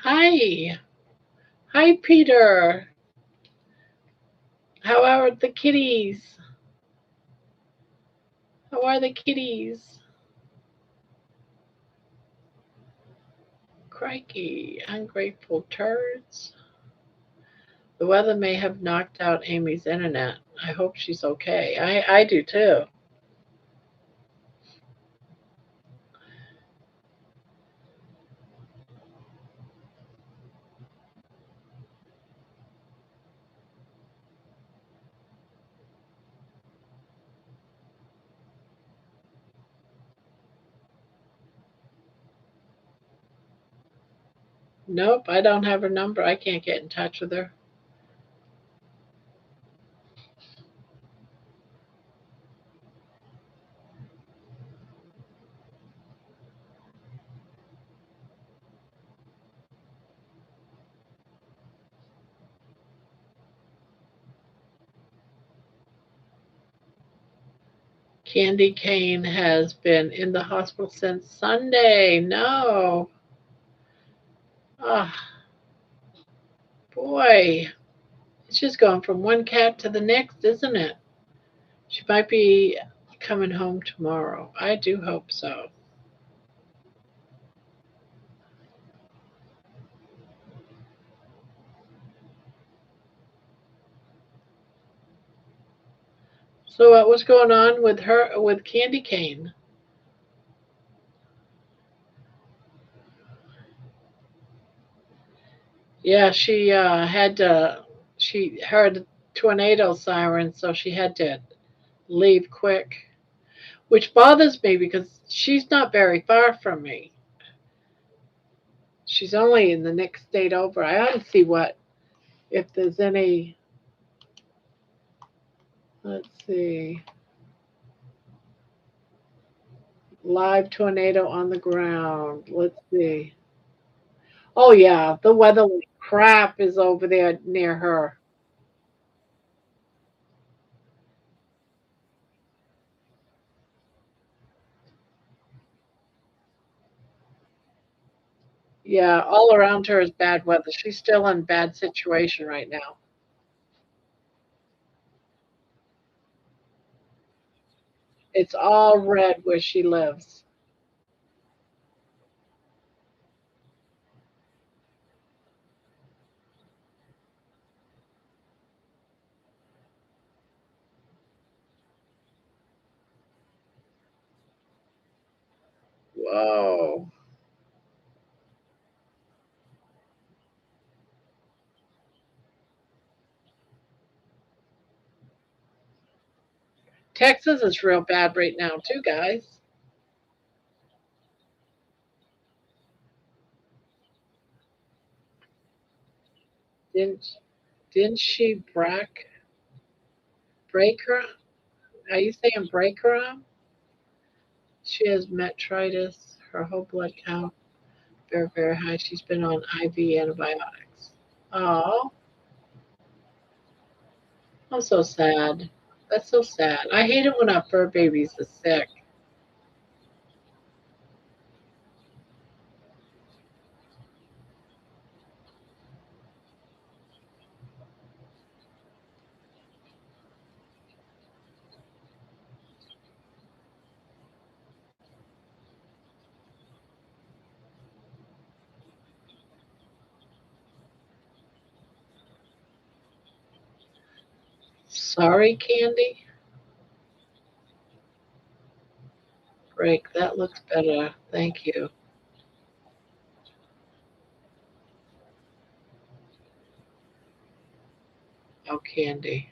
hi. Hi, Peter. How are the kitties? How are the kitties? Crikey, ungrateful turds. The weather may have knocked out Amy's internet. I hope she's okay. I do too. Nope, I don't have her number. I can't get in touch with her. Candy Cane has been in the hospital since Sunday. No. Oh, boy. It's just going from one cat to the next, isn't it? She might be coming home tomorrow. I do hope so. So what was going on with her with Candy Cane? Yeah, she had to. She heard a tornado siren, so she had to leave quick, which bothers me because she's not very far from me. She's only in the next state over. I ought to see what if there's any. Let's see, live tornado on the ground. Let's see. Oh yeah, the weather crap is over there near her. Yeah, all around her is bad weather. She's still in bad situation right now. It's all red where she lives. Whoa. Texas is real bad right now too, guys. Didn't didn't she break her? Are you saying break her arm? She has metritis. Her whole blood count very, very high. She's been on IV antibiotics. Oh, I'm so sad. That's so sad. I hate it when our fur babies are sick. Sorry, Candy. Break. That looks better. Thank you. Oh, Candy.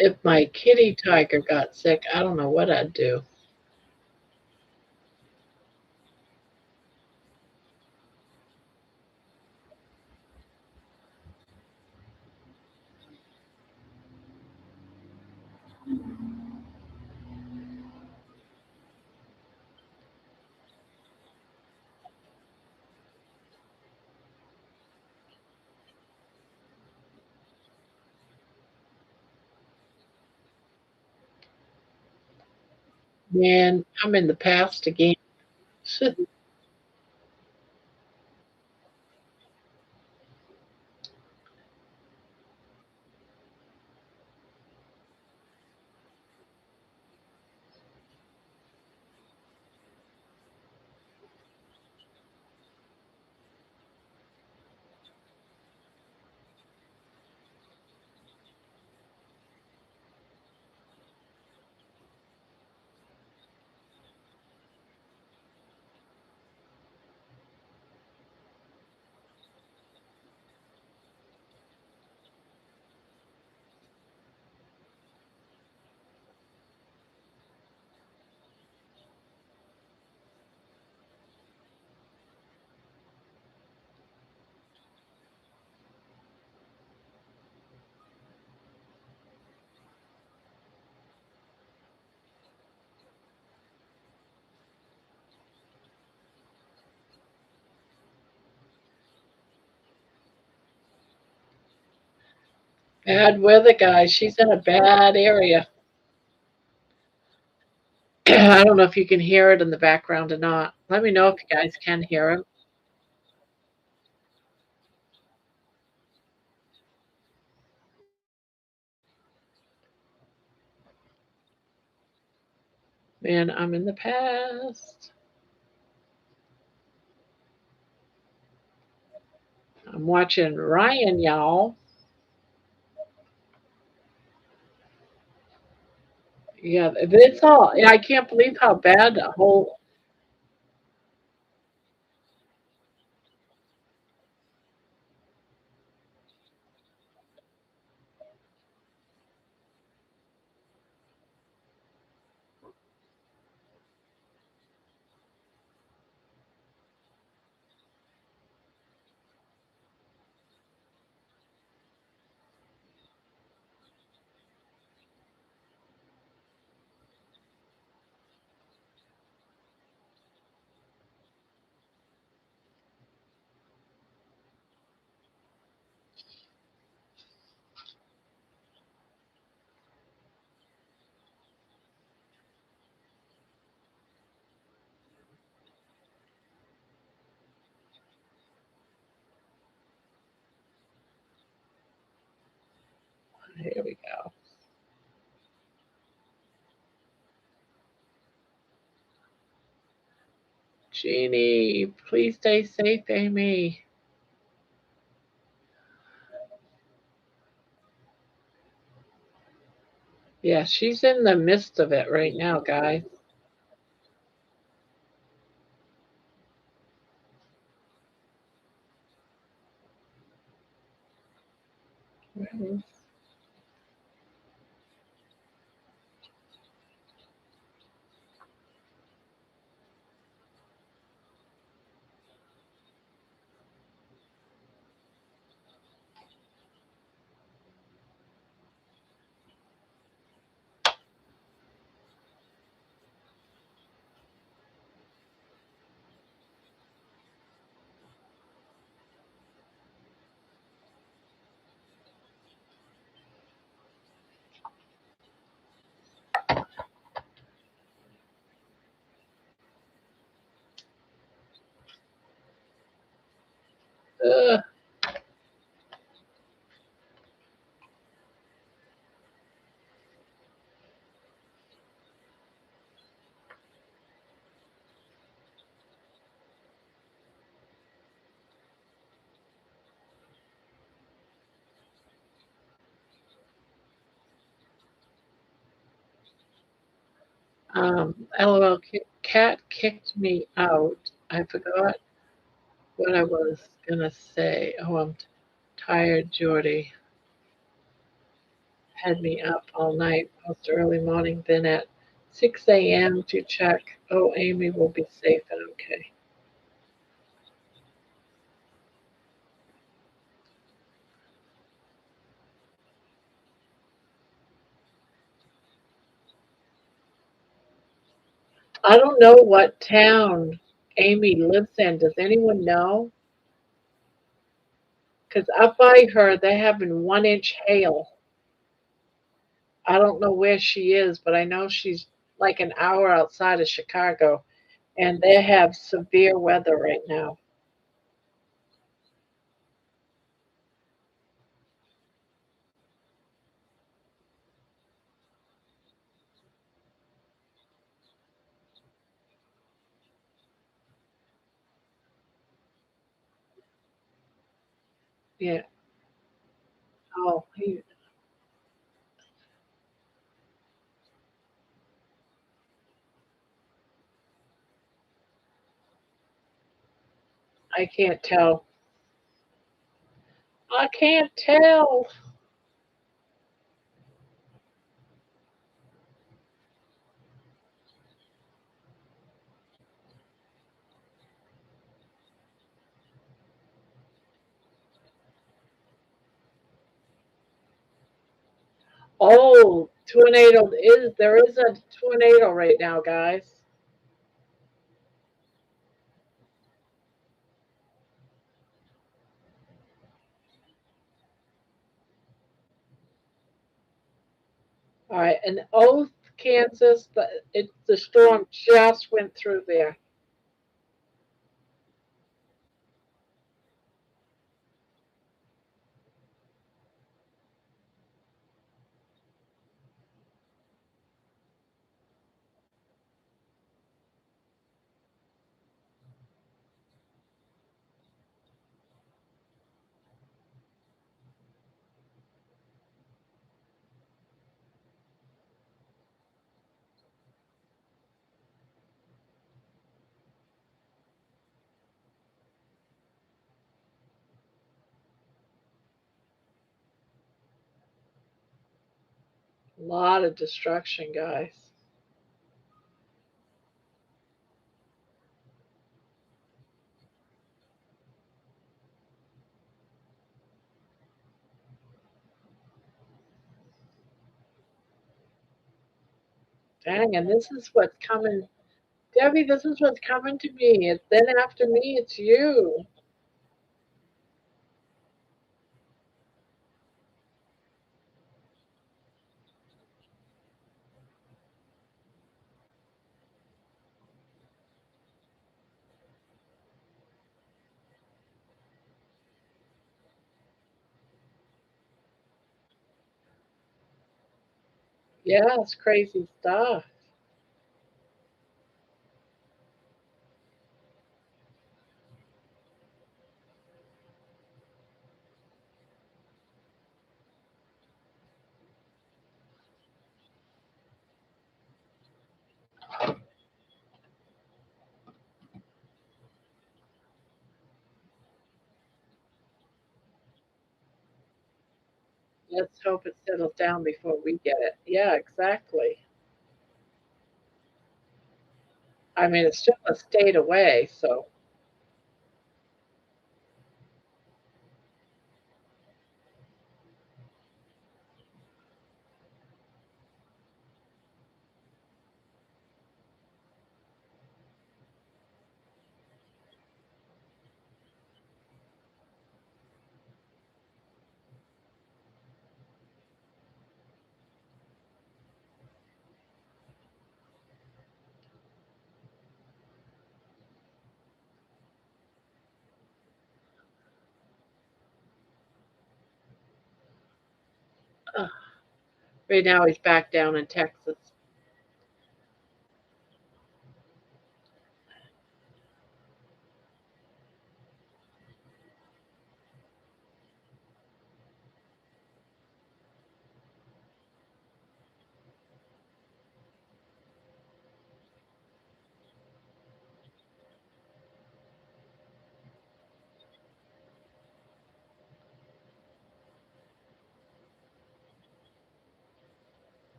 If my kitty tiger got sick, I don't know what I'd do. Man, I'm in the past again. Bad weather, guys. She's in a bad area. I don't know if you can hear it in the background or not. Let me know if you guys can hear it. Man, I'm in the past. I'm watching Ryan, y'all. Yeah, it's all. Yeah, I can't believe how bad the whole. Here we go. Jeannie, please stay safe, Amy. Yeah, she's in the midst of it right now, guys. Ugh. LOL, cat kicked me out. I forgot what I was gonna say. Oh, I'm tired, Jordy. Had me up all night, most early morning, then at 6 a.m. to check. Oh, Amy will be safe and okay. I don't know what town Amy lives in. Does anyone know? Because up by her, they're having 1 inch hail. I don't know where she is, but I know she's like an hour outside of Chicago, and they have severe weather right now. Yeah. Oh, I can't tell. I can't tell. Oh, tornado is there is a tornado right now, guys. All right, and Oath, Kansas, the storm just went through there. A lot of destruction, guys. Dang, and this is what's coming. Debbie, this is what's coming to me. It's then after me, it's you. Yeah, it's crazy stuff. Let's hope it settles down before we get it. Yeah, exactly. I mean, it's still a state away, so uh, right now he's back down in Texas.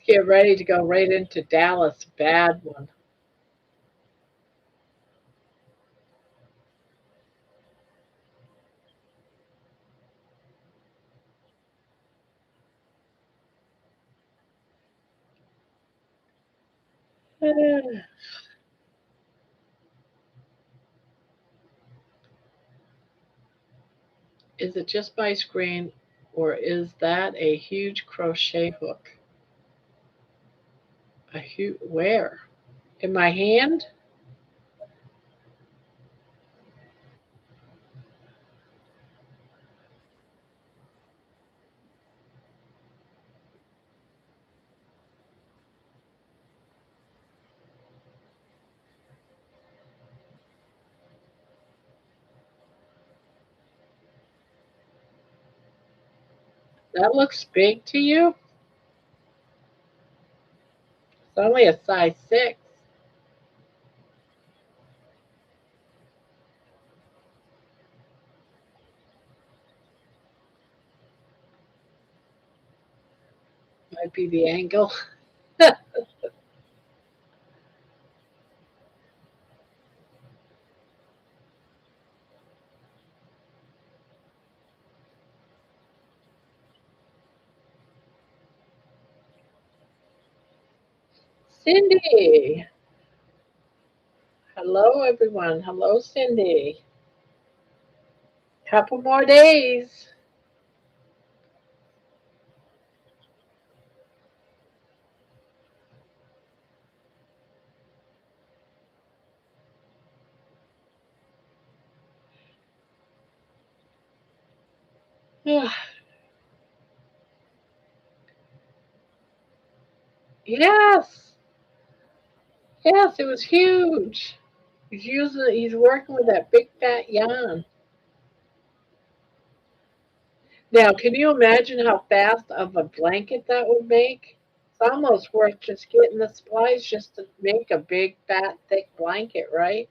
Get ready to go right into Dallas. Bad one. Is it just my screen or is that a huge crochet hook? A huge where? In my hand? That looks big to you? It's only a size 6. Might be the angle. Cindy. Hello, everyone. Hello, Cindy. Couple more days. Yes. Yes, it was huge. He's working with that big fat yarn. Now, can you imagine how fast of a blanket that would make? It's almost worth just getting the supplies just to make a big, fat, thick blanket, right?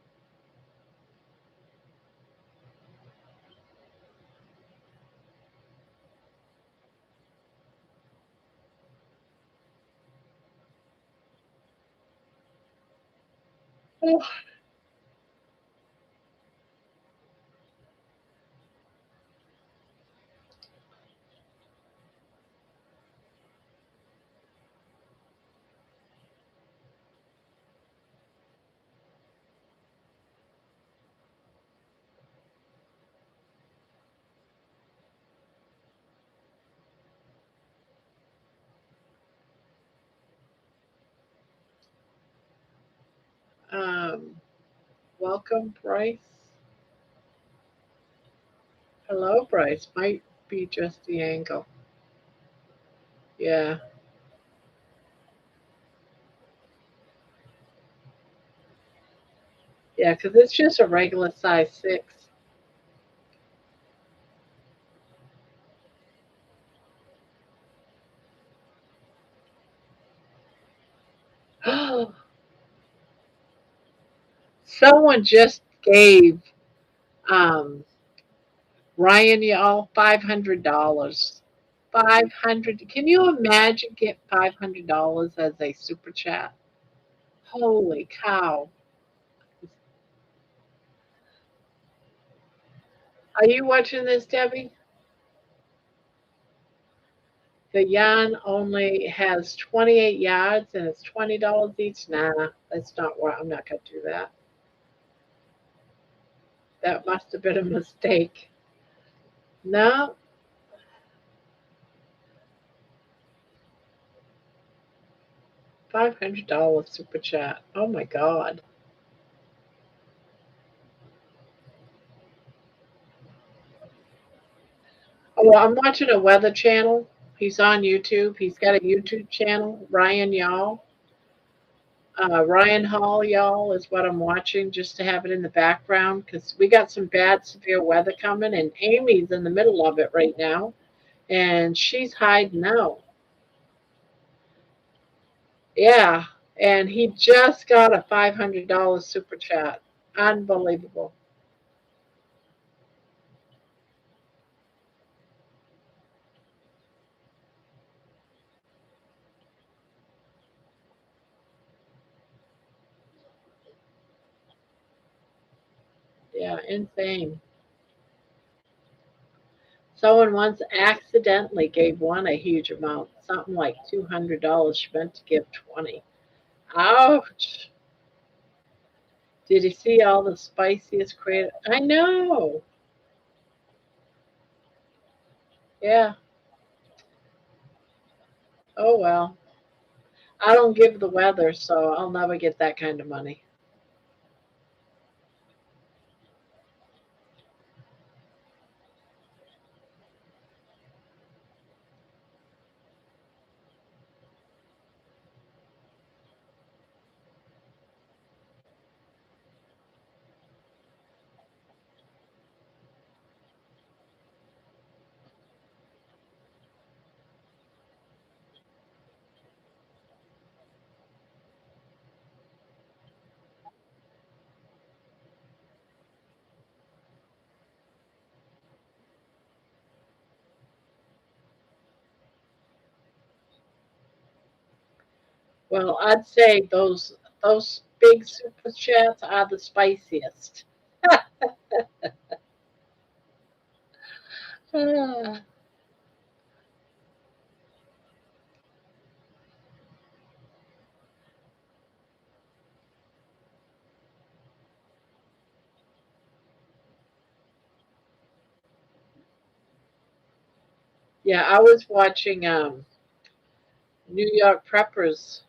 Um, welcome, Bryce. Hello, Bryce. Might be just the angle. Yeah. Yeah, because it's just a regular size 6. Someone just gave um, Ryan y'all $500. 500. Can you imagine get $500 as a super chat? Holy cow. Are you watching this, Debbie? The yarn only has 28 yards and it's $20 each. Nah, that's not what I'm not gonna do that. That must have been a mistake. No, $500 super chat. Oh my God. Oh, well, I'm watching a weather channel. He's on YouTube. He's got a YouTube channel, Ryan Y'all. Ryan Hall, y'all, is what I'm watching just to have it in the background because we got some bad, severe weather coming, and Amy's in the middle of it right now, and she's hiding out. Yeah, and he just got a $500 super chat. Unbelievable. Yeah, insane. Someone once accidentally gave one a huge amount, something like $200. She meant to give 20. Ouch. Did you see all the spiciest creative? I know. Yeah. Oh well. I don't give the weather, so I'll never get that kind of money. Well, I'd say those big super chats are the spiciest. Ah, yeah, I was watching New York Preppers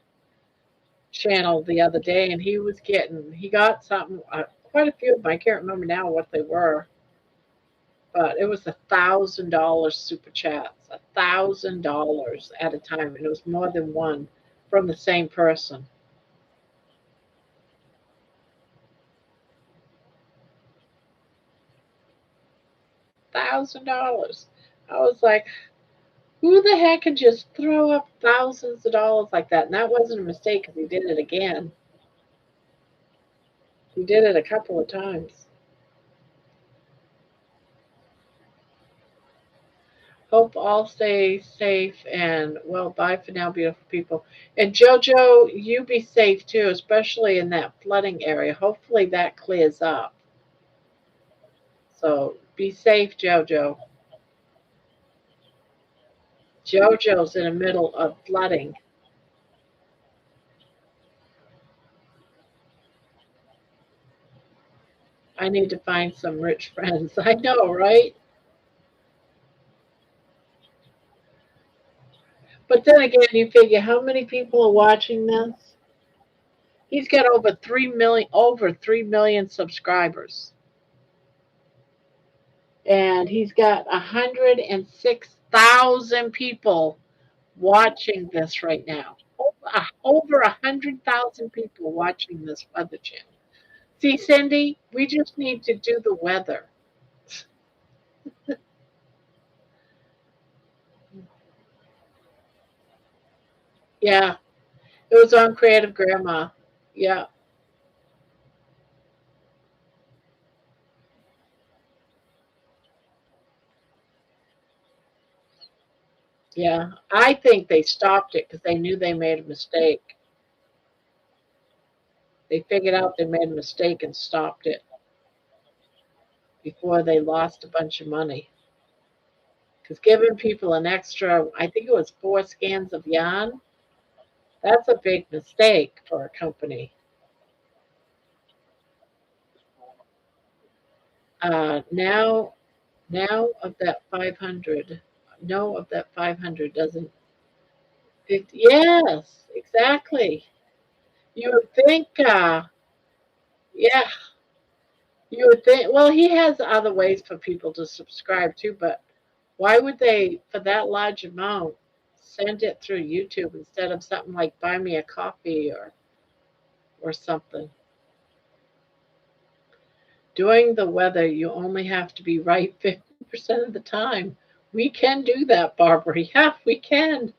channel the other day, and he got something, quite a few of them. I can't remember now what they were, but it was $1,000 super chats, $1,000 at a time, and it was more than one from the same person. $1,000. I was like, who the heck can just throw up thousands of dollars like that? And that wasn't a mistake because he did it again. He did it a couple of times. Hope all stay safe and well, bye for now, beautiful people. And Jojo, you be safe too, especially in that flooding area. Hopefully that clears up. So be safe, Jojo. Jojo's in the middle of flooding. I need to find some rich friends. I know, right? But then again, you figure how many people are watching this? He's got over 3 million subscribers. and he's got 106,000 people watching this right now. Over 100,000 people watching this weather channel. See, Cindy, we just need to do the weather. Yeah, it was on Creative Grandma. Yeah, yeah. I think they stopped it because they knew they made a mistake. They figured out they made a mistake and stopped it before they lost a bunch of money. Because giving people an extra, I think it was 4 scans of yarn, that's a big mistake for a company. Now, of that 500, no, of that 500 doesn't. Yes, exactly. You would think, yeah, you would think. Well, he has other ways for people to subscribe too, but why would they, for that large amount, send it through YouTube instead of something like Buy Me a Coffee or something? Doing the weather, you only have to be right 50% of the time. We can do that, Barbara. Yeah, we can.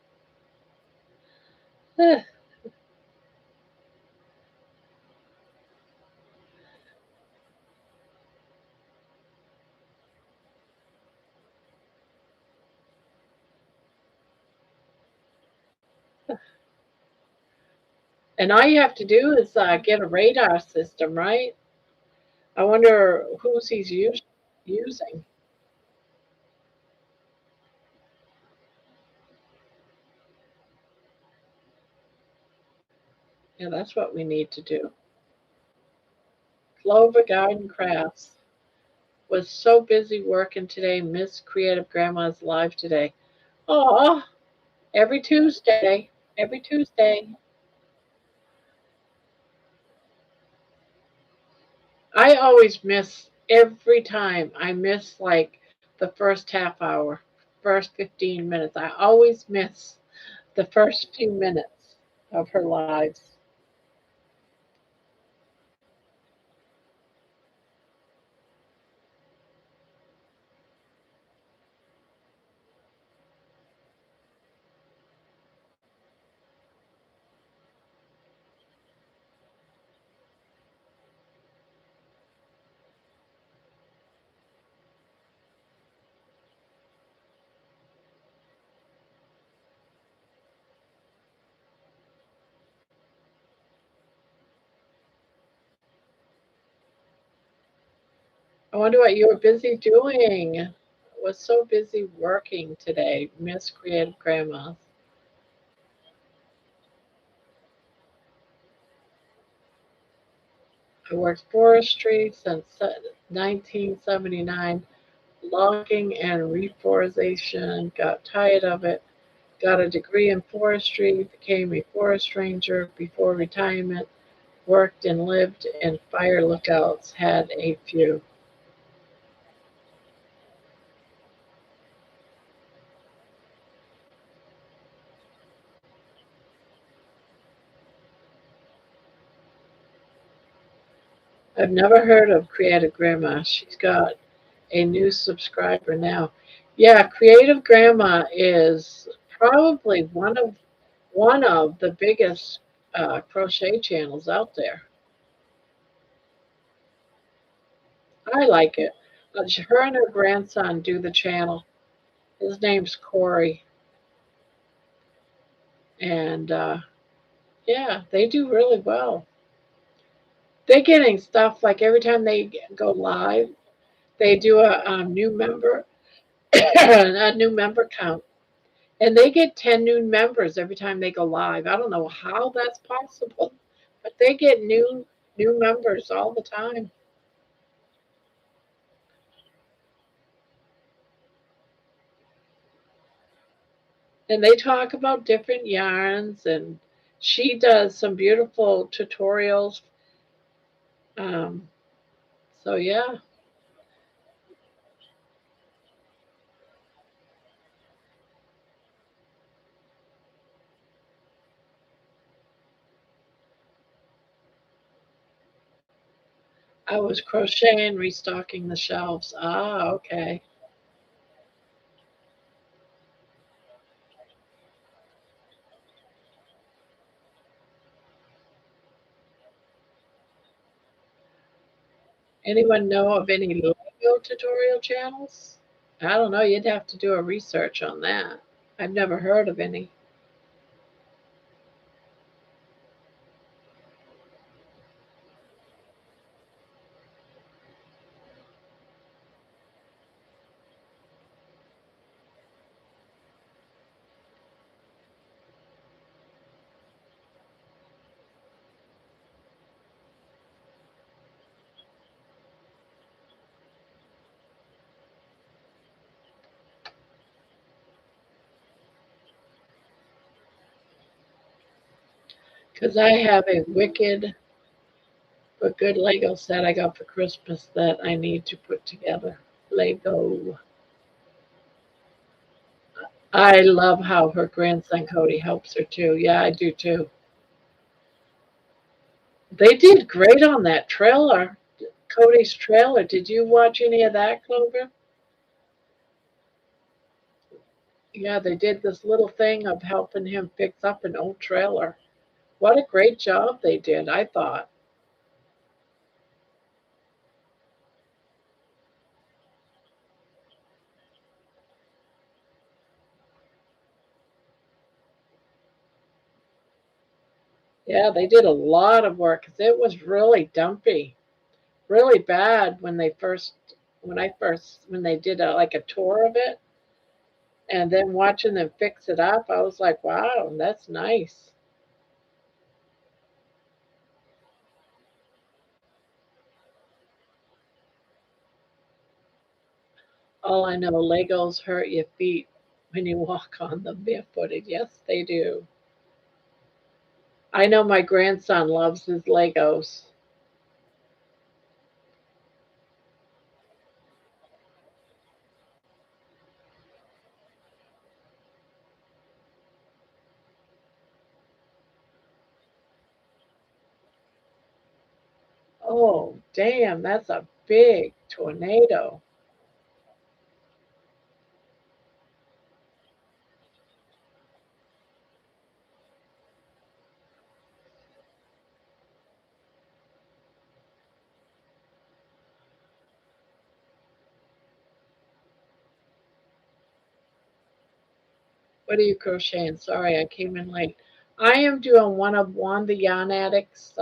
And all you have to do is get a radar system, right? I wonder who's using. Yeah, that's what we need to do. Clover Garden Crafts was so busy working today. Miss Creative Grandma's live today. Oh, every Tuesday. Every Tuesday. I always miss every time. I miss like the first half hour, first 15 minutes. I always miss the first few minutes of her lives. I wonder what you were busy doing. I was so busy working today, Miss Creative Grandma. I worked forestry since 1979, logging and reforestation, got tired of it, got a degree in forestry, became a forest ranger before retirement, worked and lived in fire lookouts, had a few. I've never heard of Creative Grandma. She's got a new subscriber now. Yeah, Creative Grandma is probably one of the biggest crochet channels out there. I like it. Her and her grandson do the channel. His name's Corey, and yeah, they do really well. They're getting stuff like every time they go live, they do a new member, a new member count. And they get 10 new members every time they go live. I don't know how that's possible, but they get new members all the time. And they talk about different yarns and she does some beautiful tutorials. Um, so yeah, I was crocheting, restocking the shelves. Ah, okay. Anyone know of any Lego tutorial channels? I don't know. You'd have to do a research on that. I've never heard of any. Because I have a wicked but good Lego set I got for Christmas that I need to put together. Lego. I love how her grandson Cody helps her too. Yeah, I do too. They did great on that trailer, Cody's trailer. Did you watch any of that, Clover? Yeah, they did this little thing of helping him fix up an old trailer. What a great job they did, I thought. Yeah, they did a lot of work 'cause it was really dumpy, really bad when they first, when they did like a tour of it, and then watching them fix it up, I was like, wow, that's nice. All I know, Legos hurt your feet when you walk on them barefooted. Yes, they do. I know my grandson loves his Legos. Oh, damn, that's a big tornado. What are you crocheting? Sorry, I came in late. I am doing one of One the Yarn Addicts.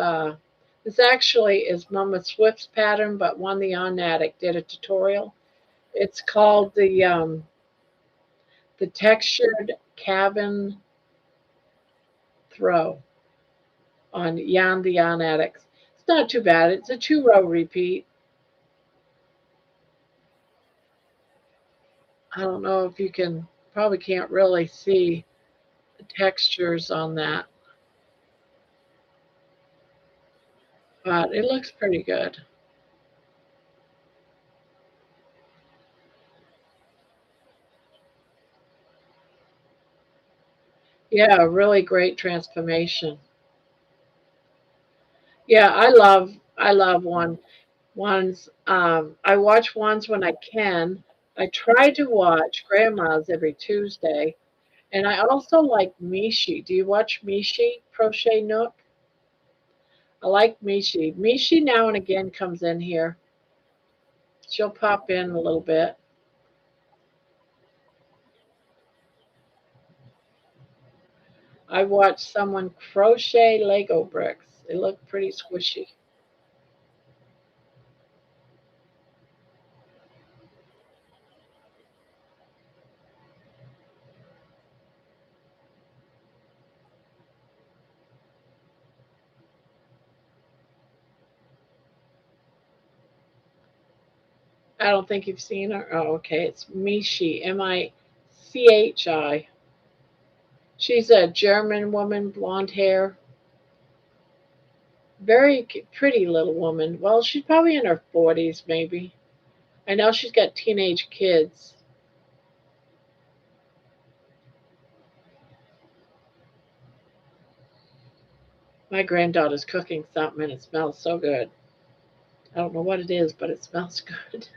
This actually is Mama Swift's pattern, but One the Yarn Addict did a tutorial. It's called the textured cabin throw on Yarn the Yarn Addicts. It's not too bad. It's a 2-row repeat. I don't know if you can, probably can't really see the textures on that, but it looks pretty good. Yeah, a really great transformation. Yeah, I love ones. I watch ones when I can. I try to watch grandma's every Tuesday, and I also like Mishi. Do you watch Mishi Crochet Nook? I like Mishi. Mishi now and again comes in here. She'll pop in a little bit. I watched someone crochet Lego bricks. They look pretty squishy. I don't think you've seen her. Oh, okay. It's Mishi, Michi. She's a German woman, blonde hair, very pretty little woman. Well, she's probably in her 40s, maybe. I know she's got teenage kids. My granddaughter's cooking something and it smells so good. I don't know what it is, but it smells good.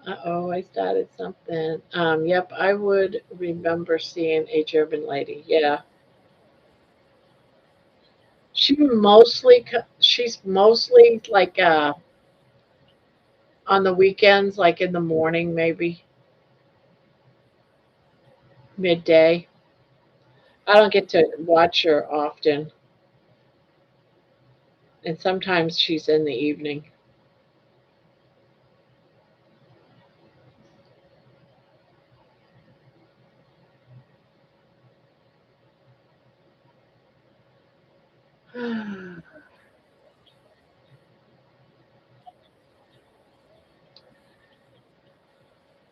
Uh-oh, I started something. Yep, I would remember seeing a German lady. Yeah. She's mostly like on the weekends, like in the morning, maybe midday. I don't get to watch her often, and sometimes she's in the evening.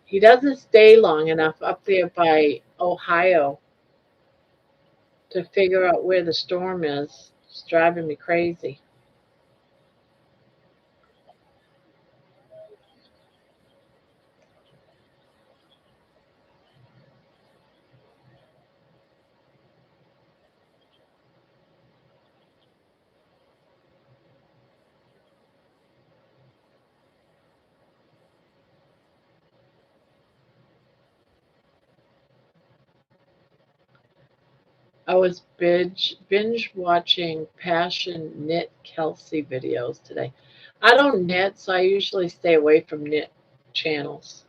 He doesn't stay long enough up there by Ohio to figure out where the storm is. It's driving me crazy. I was binge watching Passion Knit Kelsey videos today. I don't knit, so I usually stay away from knit channels.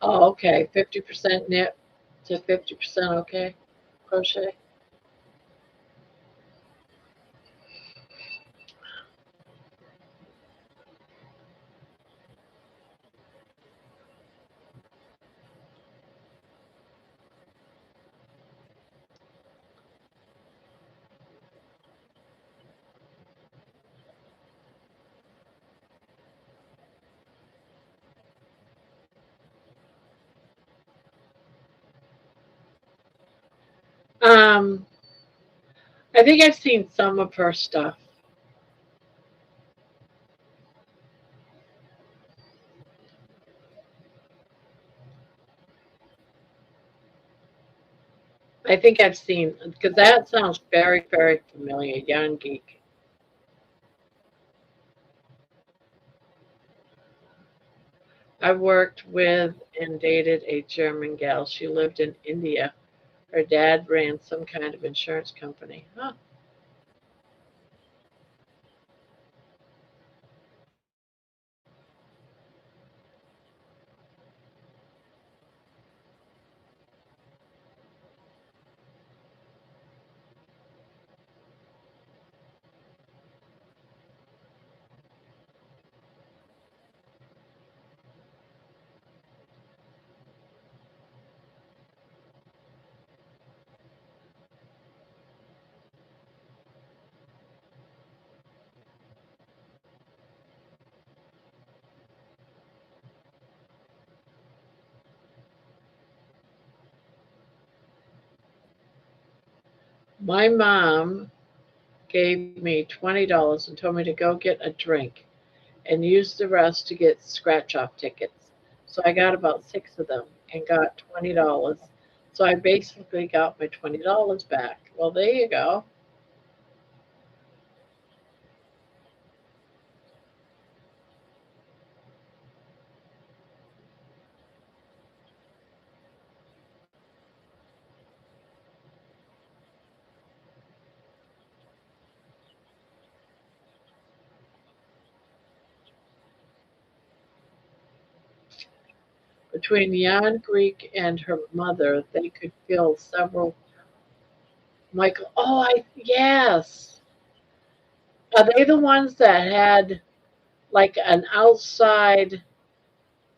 Oh, okay. 50% knit to 50% okay. Crochet. Um, I think I've seen some of her stuff. I think I've seen because that sounds very, very familiar. Young Geek. I worked with and dated a German gal. She lived in India. Her dad ran some kind of insurance company. Huh. My mom gave me $20 and told me to go get a drink and use the rest to get scratch off tickets. So I got about six of them and got $20. So I basically got my $20 back. Well, there you go. Between Jan Greek and her mother, they could fill several. Michael. Oh, yes. Are they the ones that had like an outside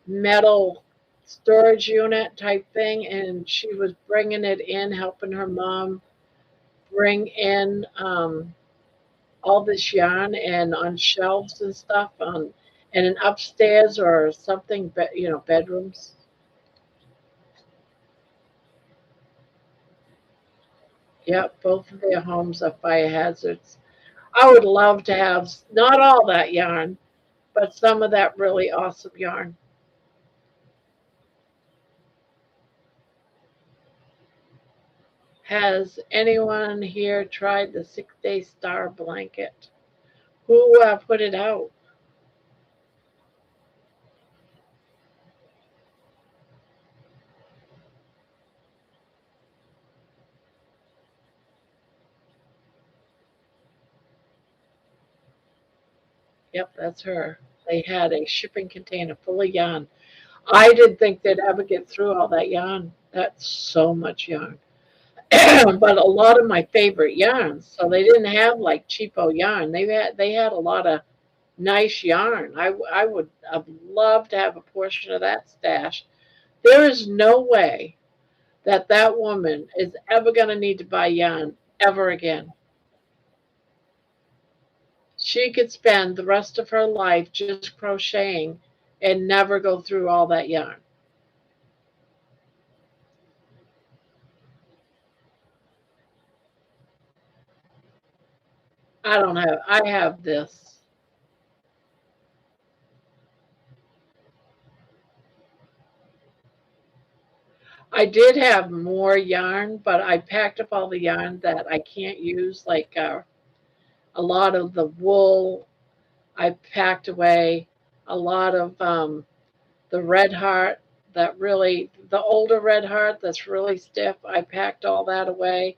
metal storage unit type thing, and she was bringing it in, helping her mom bring in all this yarn and on shelves and stuff on and an upstairs or something, bedrooms. Yep, both of their homes are fire hazards. I would love to have not all that yarn, but some of that really awesome yarn. Has anyone here tried the 6 Day Star blanket? Who put it out? Yep, that's her. They had a shipping container full of yarn. I didn't think they'd ever get through all that yarn. That's so much yarn. But a lot of my favorite yarns. So they didn't have like cheapo yarn. They had a lot of nice yarn. I would have loved to have a portion of that stash. There is no way that that woman is ever going to need to buy yarn ever again. She could spend the rest of her life just crocheting and never go through all that yarn. I have this. I did have more yarn, but I packed up all the yarn that I can't use, like a lot of the wool I packed away, a lot of the red heart the older red heart that's really stiff, I packed all that away.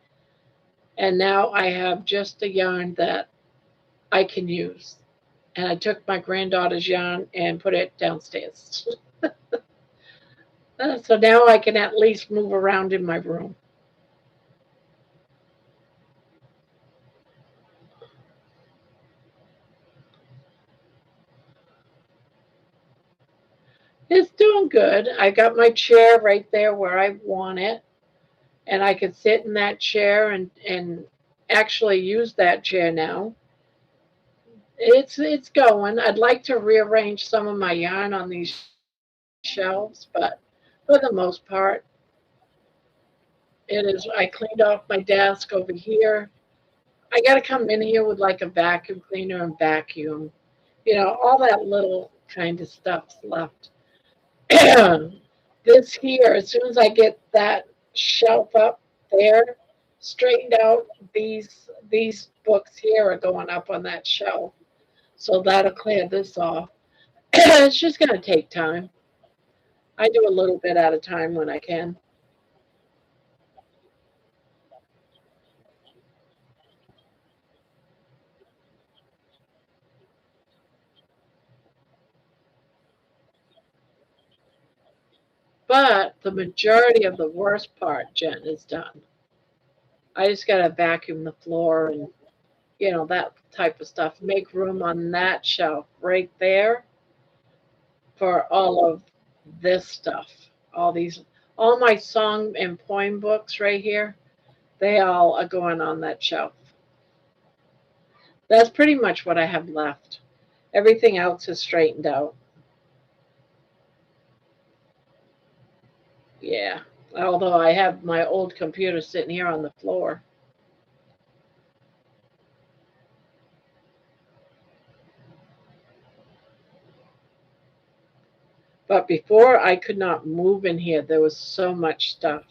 And now I have just the yarn that I can use. And I took my granddaughter's yarn and put it downstairs. So now I can at least move around in my room. It's doing good. I got my chair right there where I want it, and I can sit in that chair and actually use that chair now. It's going. I'd like to rearrange some of my yarn on these shelves, but for the most part, it is. I cleaned off my desk over here. I got to come in here with like a vacuum cleaner and vacuum. All that little kind of stuff's left. This here, as soon as I get that shelf up there straightened out, these books here are going up on that shelf. So that'll clear this off. It's just gonna take time. I do a little bit at a time when I can. But the majority of the worst part, Jen, is done. I just gotta vacuum the floor and that type of stuff. Make room on that shelf right there for all of this stuff. All my song and poem books right here, they all are going on that shelf. That's pretty much what I have left. Everything else is straightened out. Yeah. Although I have my old computer sitting here on the floor. But before I could not move in here, there was so much stuff.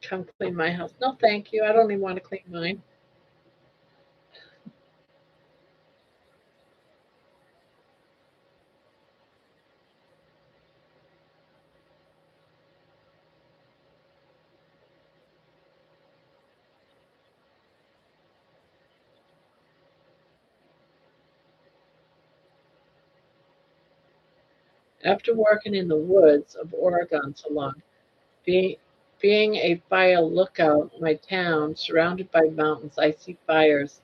Come clean my house. No, thank you. I don't even want to clean mine. After working in the woods of Oregon so long, being, being a fire lookout, my town, surrounded by mountains, I see fires.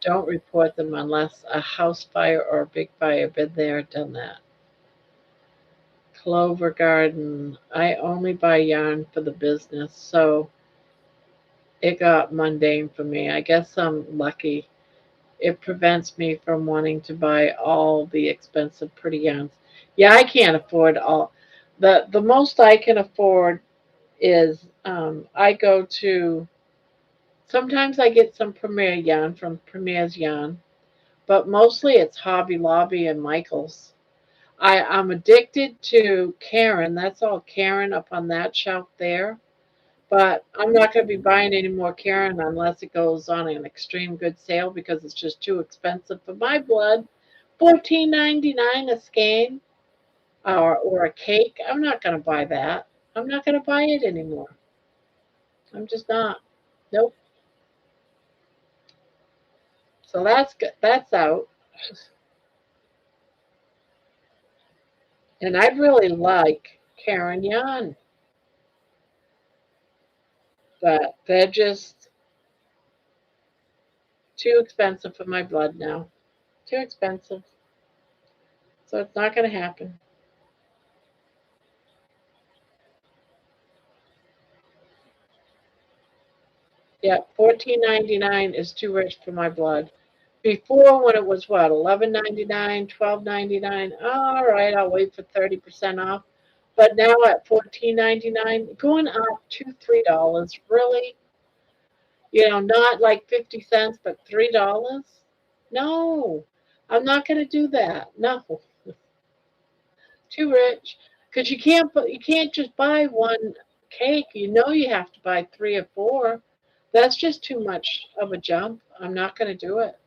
Don't report them unless a house fire or a big fire. Been there, done that. Clover Garden. I only buy yarn for the business, so it got mundane for me. I guess I'm lucky. It prevents me from wanting to buy all the expensive pretty yarns. Yeah, I can't afford all. The most I can afford is I go to sometimes I get some Premier yarn from Premier's Yarn, but mostly it's Hobby Lobby and Michaels. I'm addicted to Karen. That's all Karen up on that shelf there. But I'm not going to be buying any more Karen unless it goes on an extreme good sale because it's just too expensive for my blood. 14.99 a skein or a cake. I'm not going to buy that. I'm not going to buy it anymore. I'm just not. Nope. So that's good. That's out. And I really like Karen Yan, but they're just too expensive for my blood now. Too expensive. So it's not going to happen. Yeah, 14.99 is too rich for my blood. Before, when it was what, 11.99, 12.99. All right, I'll wait for 30% off. But now at 14.99, going up $2, $3, really? Not like 50 cents, but $3? No, I'm not going to do that. No, too rich. Because you can't just buy one cake. You have to buy three or four. That's just too much of a jump. I'm not going to do it.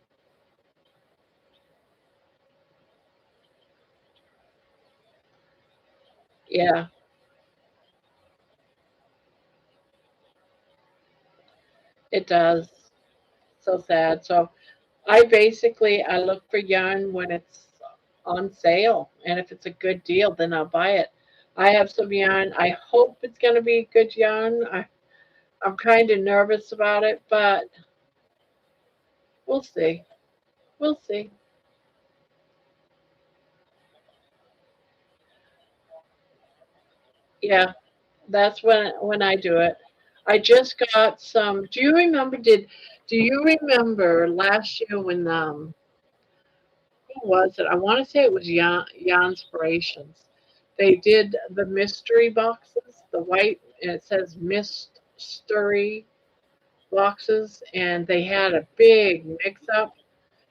Yeah, it does. So sad. So I look for yarn when it's on sale, and if it's a good deal, then I'll buy it. I have some yarn. I hope it's going to be good yarn. I'm kind of nervous about it, but we'll see. We'll see. Yeah, that's when I do it. I just got some. Do you remember last year when who was it? I want to say it was Janspirations. They did the mystery boxes, the white, and it says mystery boxes, and they had a big mix up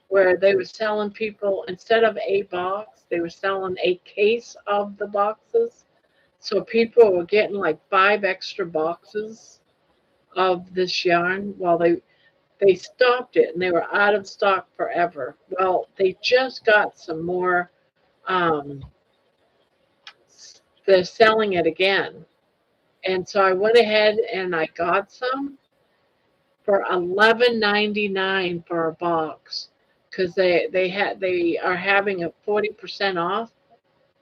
where they were selling people, instead of a box, they were selling a case of the boxes. So people were getting like 5 extra boxes of this yarn while they stopped it and they were out of stock forever. Well, they just got some more. Um, they're selling it again, and so I went ahead and I got some for 11.99 for a box because they are having a 40% off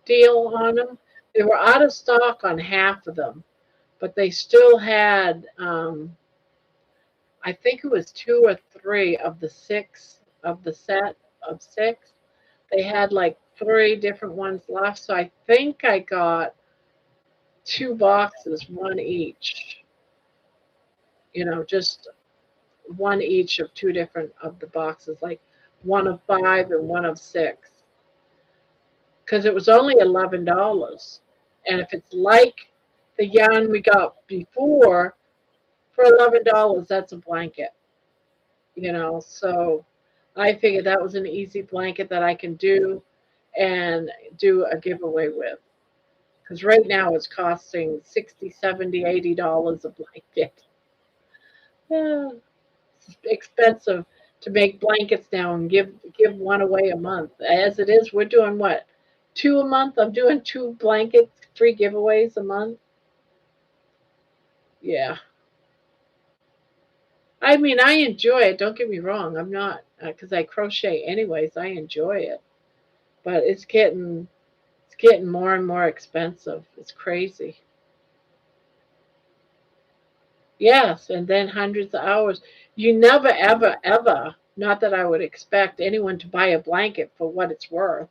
deal on them. They were out of stock on half of them, but they still had I think it was two or three of the six of the set of six. They had like three different ones left, so I think I got two boxes, one each. Just one each of two different of the boxes, like one of five and one of six, because it was only $11. And if it's like the yarn we got before for $11, that's a blanket. So I figured that was an easy blanket that I can do and do a giveaway with. Because right now it's costing 60, 70, $80 a blanket. Yeah, it's expensive to make blankets now and give one away a month. As it is, we're doing what? Two a month? I'm doing two blankets, three giveaways a month. Yeah. I mean, I enjoy it. Don't get me wrong. I'm not, because I crochet anyways. I enjoy it, but it's It's getting more and more expensive. It's crazy. Yes, and then hundreds of hours. You never, ever, ever, not that I would expect anyone to buy a blanket for what it's worth.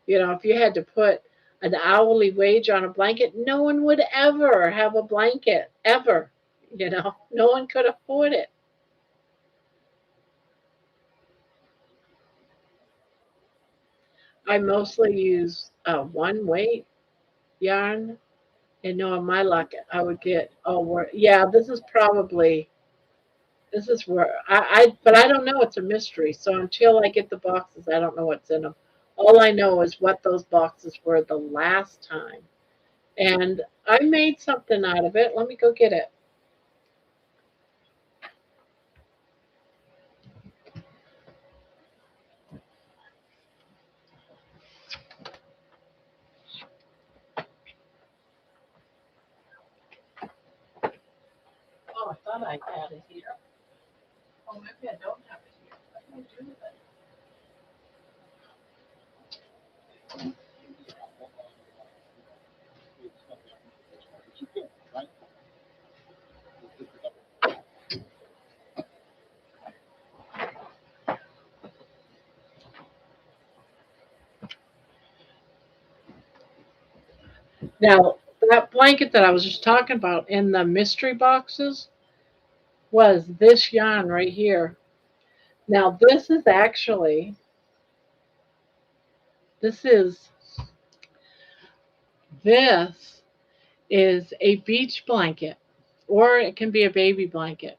If you had to put an hourly wage on a blanket, no one would ever have a blanket, ever. No one could afford it. I mostly use one weight yarn, and knowing my luck, I would get, yeah, this is where but I don't know. It's a mystery. So until I get the boxes, I don't know what's in them. All I know is what those boxes were the last time. And I made something out of it. Let me go get it. Oh, I thought I had it here. Oh, maybe I don't have it here. What do I do with it? Now, that blanket that I was just talking about in the mystery boxes was this yarn right here. Now, this is this is a beach blanket, or it can be a baby blanket.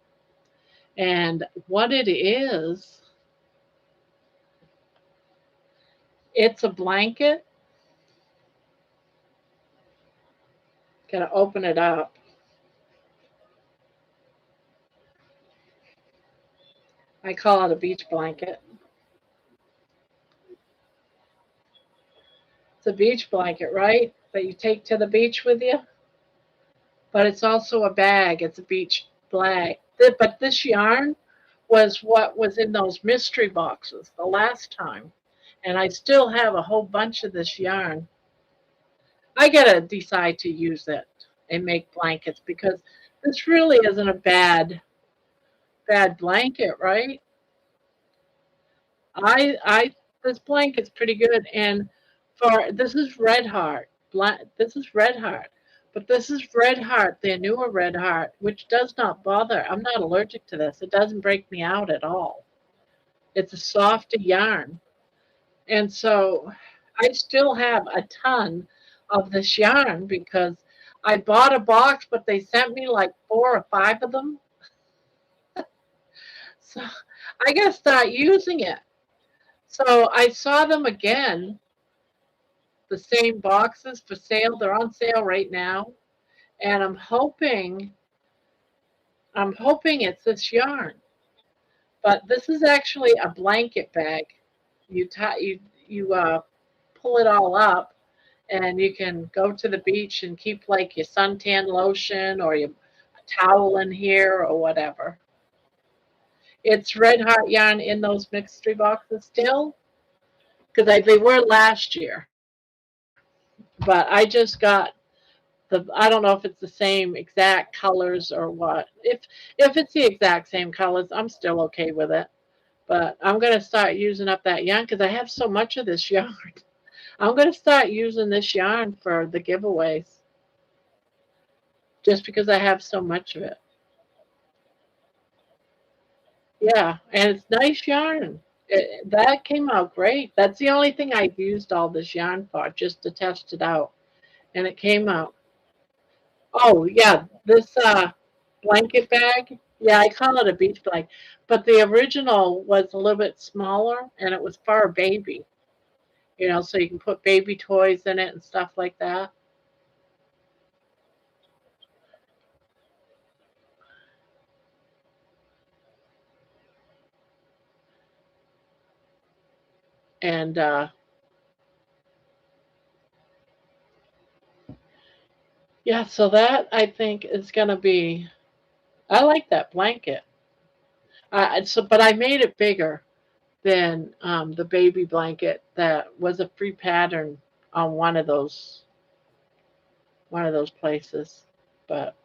And what it is, it's a blanket. Gotta open it up. I call it a beach blanket. It's a beach blanket, right? That you take to the beach with you. But it's also a bag. It's a beach bag. But this yarn was what was in those mystery boxes the last time. And I still have a whole bunch of this yarn. I gotta decide to use it and make blankets because this really isn't a bad blanket, right? I this blanket's pretty good, and for this is Red Heart. This is Red Heart, but this is Red Heart, their newer Red Heart, which does not bother. I'm not allergic to this. It doesn't break me out at all. It's a softer yarn, and so I still have a ton of this yarn because I bought a box, but they sent me like 4 or 5 of them. So I gotta start using it. So I saw them again, the same boxes for sale. They're on sale right now, and I'm hoping it's this yarn. But this is actually a blanket bag. You pull it all up, and you can go to the beach and keep like your suntan lotion or your towel in here or whatever. It's red hot yarn in those mystery boxes still because they were last year, but I just got I don't know if it's the same exact colors or what. If it's the exact same colors, I'm still okay with it. But I'm gonna start using up that yarn because I have so much of this yarn. I'm gonna start using this yarn for the giveaways just because I have so much of it. Yeah, and it's nice yarn. That came out great. That's the only thing I've used all this yarn for, just to test it out, and it came out. Oh yeah, this blanket bag. Yeah, I call it a beach blanket, but the original was a little bit smaller, and it was for a baby. So you can put baby toys in it and stuff like that. And yeah, so that I think is gonna be. I like that blanket. But I made it bigger than the baby blanket that was a free pattern on one of those places. But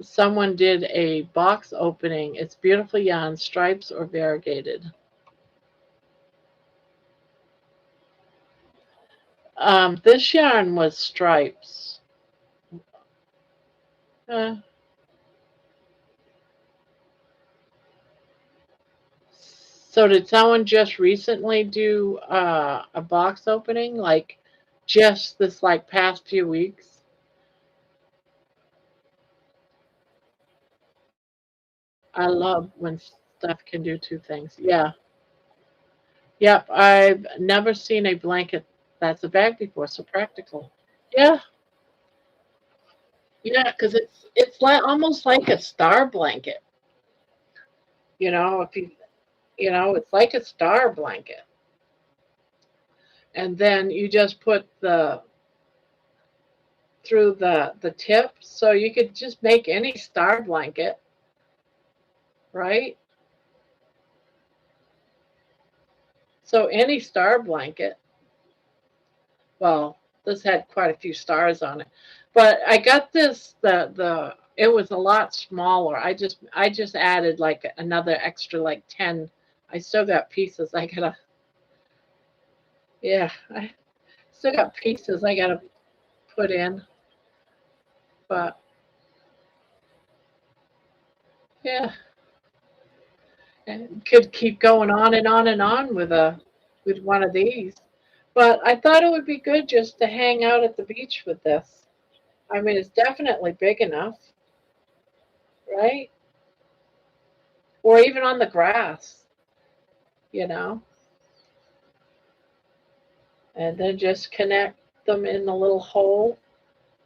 someone did a box opening. It's beautiful yarn, stripes or variegated. This yarn was stripes. So did someone just recently do a box opening, like just this like past few weeks? I love when stuff can do two things. Yeah. Yep. I've never seen a blanket that's a bag before, so practical. Yeah. Yeah, because it's like almost like a star blanket. If it's like a star blanket. And then you just put the through the tip, so you could just make any star blanket, right? So any star blanket. Well, this had quite a few stars on it, but I got this the it was a lot smaller. I just added like another extra like 10. I still got pieces. I still got pieces I gotta put in, but yeah, and could keep going on and on and on with one of these. But I thought it would be good just to hang out at the beach with this. I mean, it's definitely big enough, right? Or even on the grass, you know, and then just connect them in the little hole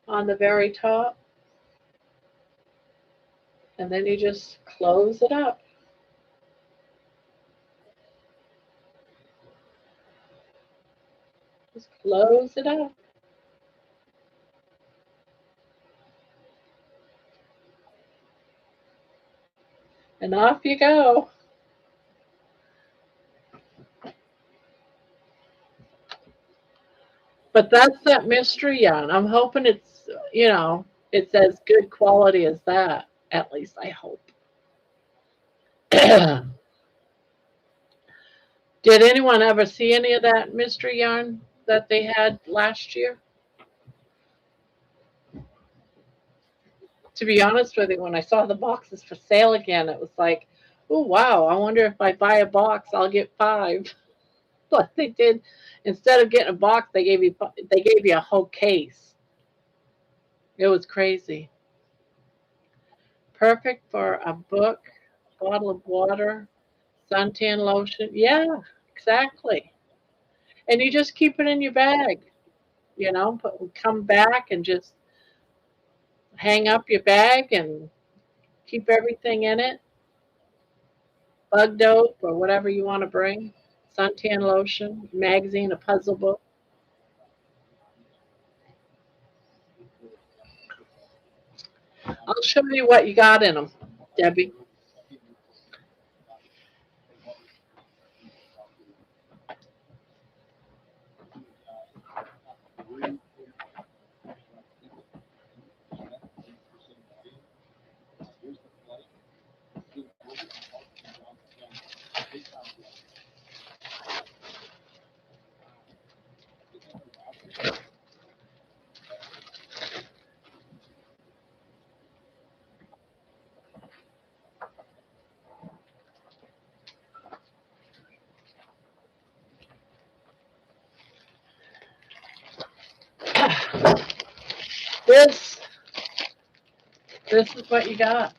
on the very top, and then you just close it up. Just close it up, and off you go. But that's that mystery yarn. I'm hoping it's as good quality as that. At least I hope. Did anyone ever see any of that mystery yarn that they had last year? To be honest with you, when I saw the boxes for sale again, it was like, oh wow, I wonder if I buy a box, I'll get 5. But they did. Instead of getting a box, they gave you a whole case. It was crazy. Perfect for a book, bottle of water, suntan lotion. Yeah, exactly. And you just keep it in your bag, come back and just hang up your bag and keep everything in it. Bug dope or whatever you want to bring. Suntan lotion, magazine, a puzzle book. I'll show you what you got in them, Debbie. This this is what you got.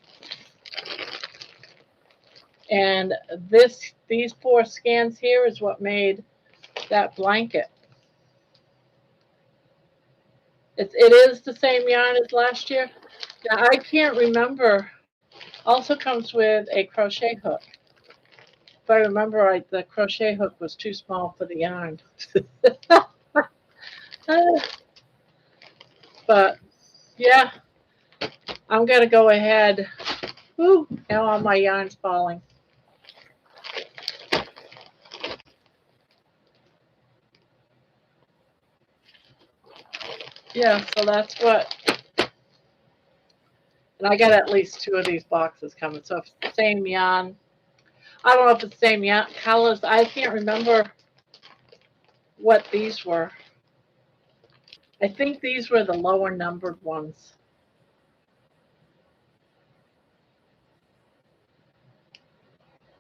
And these 4 scans here is what made that blanket. It is the same yarn as last year. Now I can't remember. Also comes with a crochet hook. If I remember right, the crochet hook was too small for the yarn. But yeah, I'm gonna go ahead. Ooh, now all my yarn's falling. Yeah, so that's what, and I got at least 2 of these boxes coming. So if it's the same yarn, I don't know if it's the same yarn colors. I can't remember what these were. I think these were the lower numbered ones.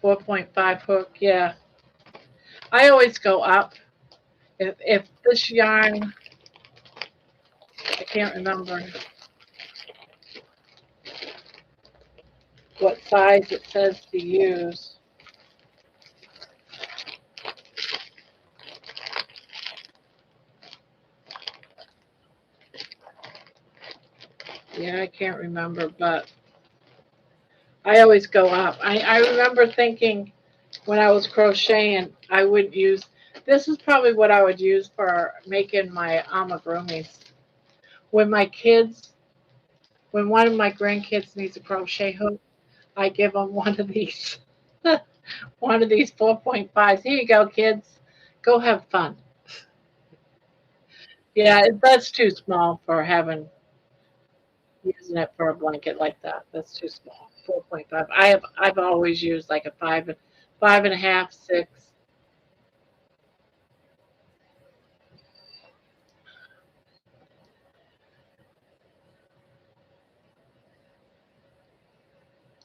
.5 hook, yeah. I always go up. If this yarn, I can't remember what size it says to use. Yeah, I can't remember, but I always go up. I remember thinking when I was crocheting, I would use, this is probably what I would use for making my amigurumis. When my kids, when one of my grandkids needs a crochet hook, I give them one of these, one of these 4.5s. Here you go, kids. Go have fun. Yeah, that's too small for having, using it for a blanket like that. That's too small. 4.5. I've always used like a 5.5, 6.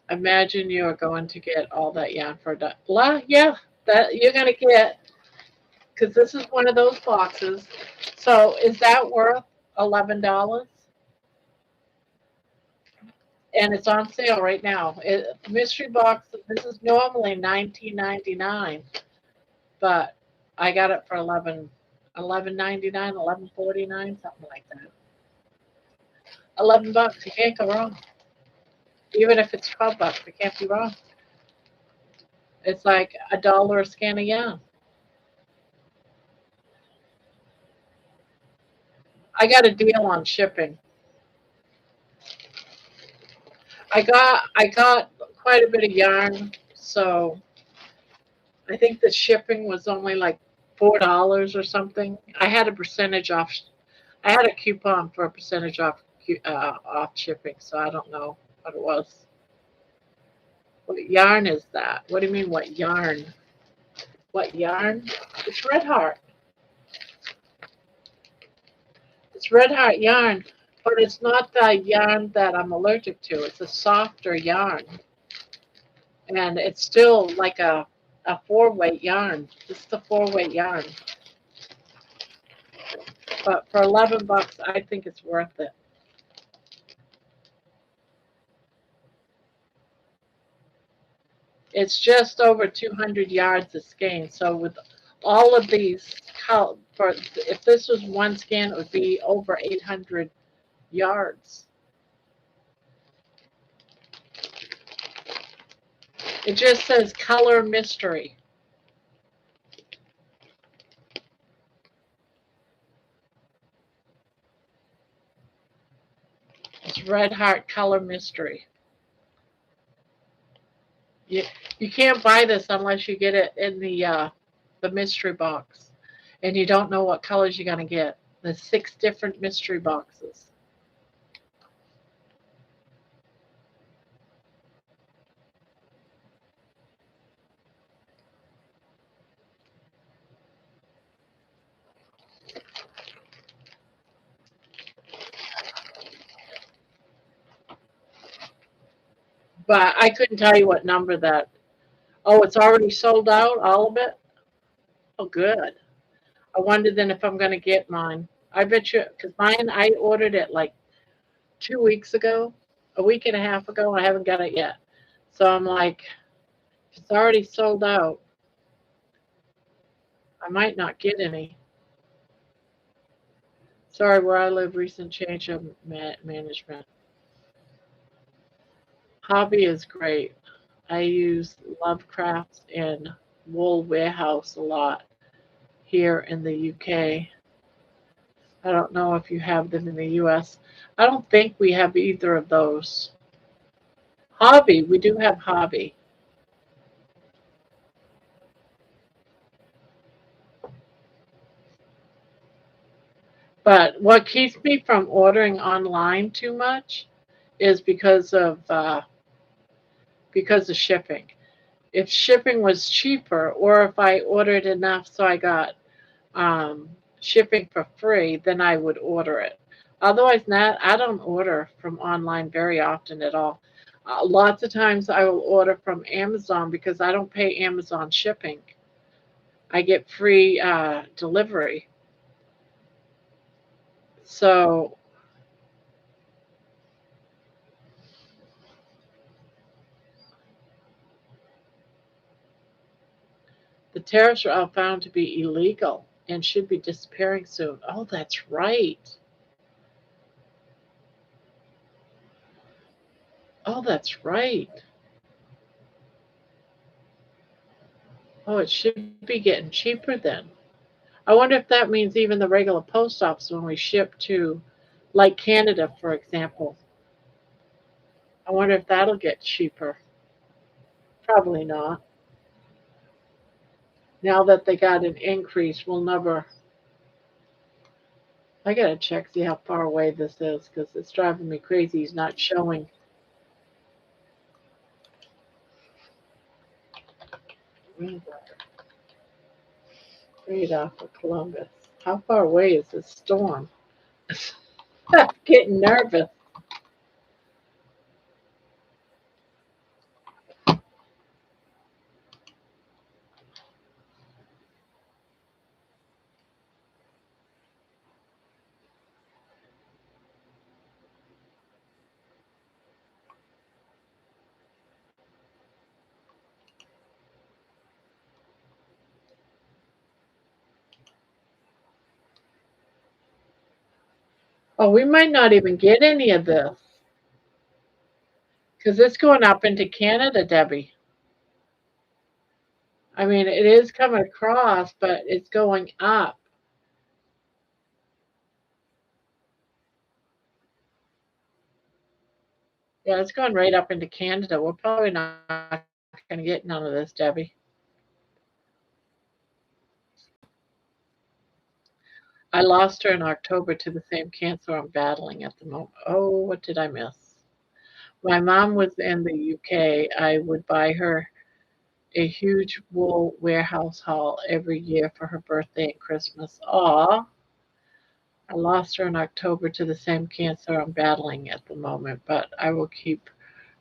Imagine you are going to get all that yarn for a dollar. Yeah, that you're gonna get, because this is one of those boxes. So is that worth $11? And it's on sale right now. Mystery box. This is normally $19.99, but I got it for 11.99, 11.49, something like that. $11. You can't go wrong. Even if it's $12, you can't be wrong. It's like $1 a scan of yarn. I got a deal on shipping. I got quite a bit of yarn, so I think the shipping was only like $4 or something. I had a percentage off. I had a coupon for a percentage off off shipping, so I don't know what it was. What yarn is that? What do you mean? What yarn? What yarn? It's Red Heart. It's Red Heart yarn, but it's not the yarn that I'm allergic to. It's a softer yarn, and it's still like a 4-weight yarn. This is the 4-weight yarn. But for $11, I think it's worth it. It's just over 200 yards of skein. So with all of these, for if this was one skein, it would be over 800 yards. It just says color mystery. It's Red Heart Color Mystery. You can't buy this unless you get it in the mystery box, and you don't know what colors you're gonna get. There's 6 different mystery boxes. But I couldn't tell you what number that. Oh, it's already sold out, all of it? Oh, good. I wonder then if I'm going to get mine. I bet you, because mine, I ordered it like 2 weeks ago, a week and a half ago. I haven't got it yet. So I'm like, if it's already sold out, I might not get any. Sorry, where I live, recent change of management. Hobby is great. I use Lovecraft and Wool Warehouse a lot here in the UK. I don't know if you have them in the US. I don't think we have either of those. Hobby, we do have Hobby. But what keeps me from ordering online too much is because of shipping. If shipping was cheaper, or if I ordered enough so I got um, shipping for free, then I would order it. Otherwise, not. I don't order from online very often at all. Lots of times I will order from Amazon because I don't pay Amazon shipping. I get free delivery. So the tariffs are found to be illegal and should be disappearing soon. Oh, that's right. Oh, that's right. Oh, it should be getting cheaper then. I wonder if that means even the regular post office when we ship to, like Canada, for example. I wonder if that'll get cheaper. Probably not. Now that they got an increase, we'll never. I gotta check, see how far away this is because it's driving me crazy. He's not showing. Right off of Columbus. How far away is this storm? I'm getting nervous. Oh, we might not even get any of this because it's going up into Canada, Debbie. I mean, it is coming across, but it's going up. Yeah, it's going right up into Canada. We're probably not going to get none of this, Debbie. I lost her in October to the same cancer I'm battling at the moment. Oh, what did I miss? My mom was in the UK. I would buy her a huge wool warehouse haul every year for her birthday and Christmas. Aw, I lost her in October to the same cancer I'm battling at the moment, but I will keep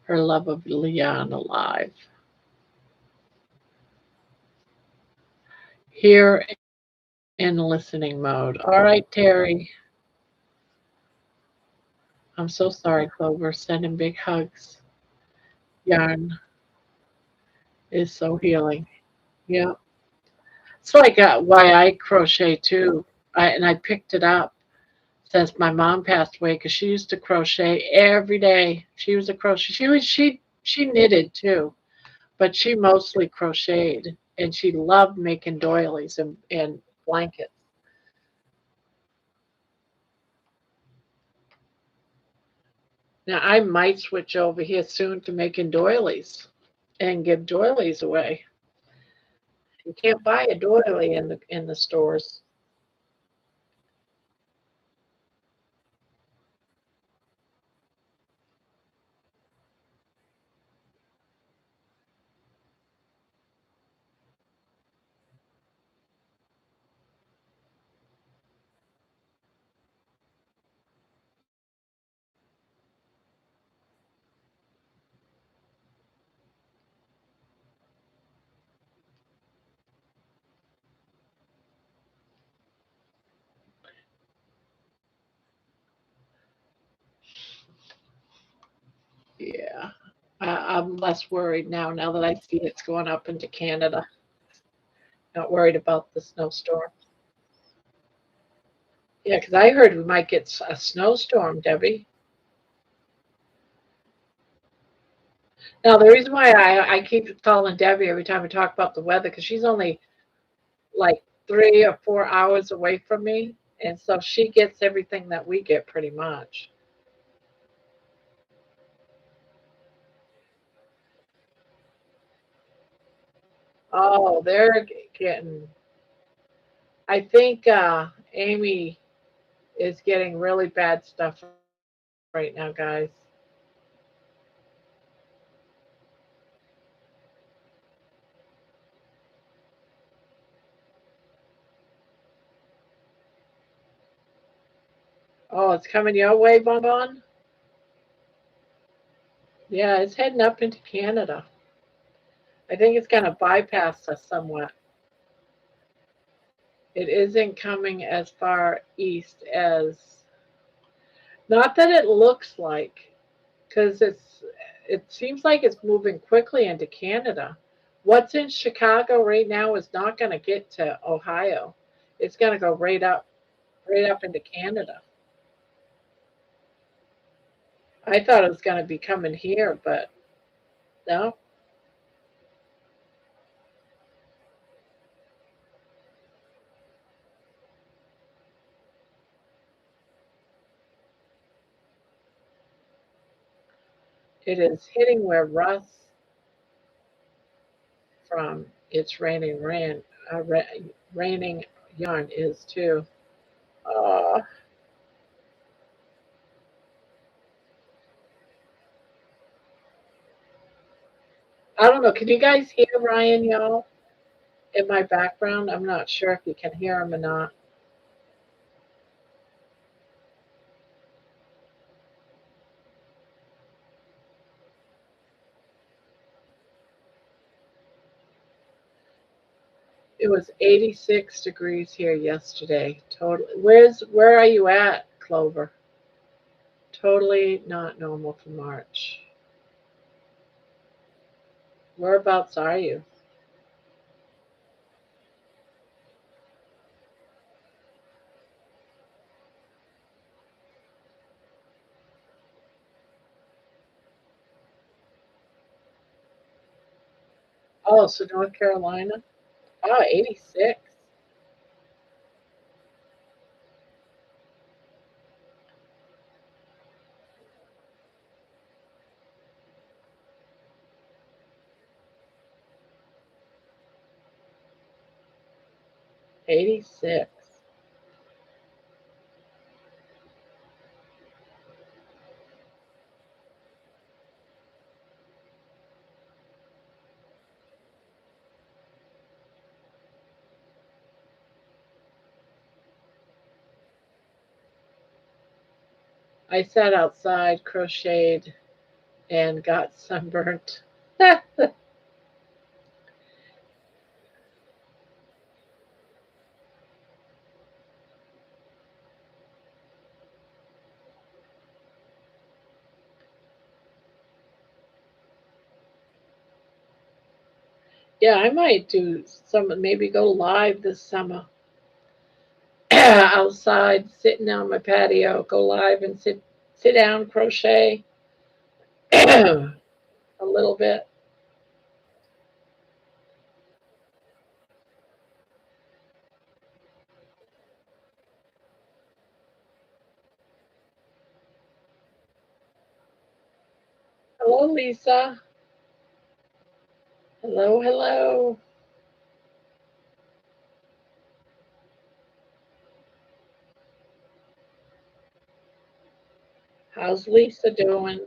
her love of Leon alive. Here in listening mode. All right, Terry. I'm so sorry, Clover. Sending big hugs. Yarn is so healing. Yeah. It's like why I crochet too. And I picked it up since my mom passed away because she used to crochet every day. She was a crochet. She knitted too, but she mostly crocheted, and she loved making doilies and blankets. Now I might switch over here soon to making doilies and give doilies away. You can't buy a doily in the stores. Yeah. I'm less worried now that I see it's going up into Canada. Not worried about the snowstorm. Yeah, because I heard we might get a snowstorm, Debbie. Now, the reason why I keep calling Debbie every time we talk about the weather, because she's only like 3 or 4 hours away from me. And so she gets everything that we get pretty much. Oh, they're getting, I think Amy is getting really bad stuff right now, guys. Oh, it's coming your way, Bon Bon? Yeah, it's heading up into Canada. I think it's going to bypass us somewhat. It isn't coming as far east as, not that it looks like, because it seems like it's moving quickly into Canada. What's in Chicago right now is not going to get to Ohio. It's going to go right up into Canada. I thought it was going to be coming here, but no, it is hitting where Russ from It's Raining Raining Yarn is too. Uh, I don't know. Can you guys hear Ryan, y'all, in my background? I'm not sure if you can hear him or not. It was 86 degrees here yesterday. Totally. Where are you at, Clover? Totally not normal for March. Whereabouts are you? Oh, so North Carolina? Oh, 86. 86. I sat outside, crocheted, and got sunburnt. Yeah, I might do some, maybe go live this summer outside, sitting on my patio, go live and sit down, crochet a little bit. Hello, Lisa. Hello, hello. How's Lisa doing?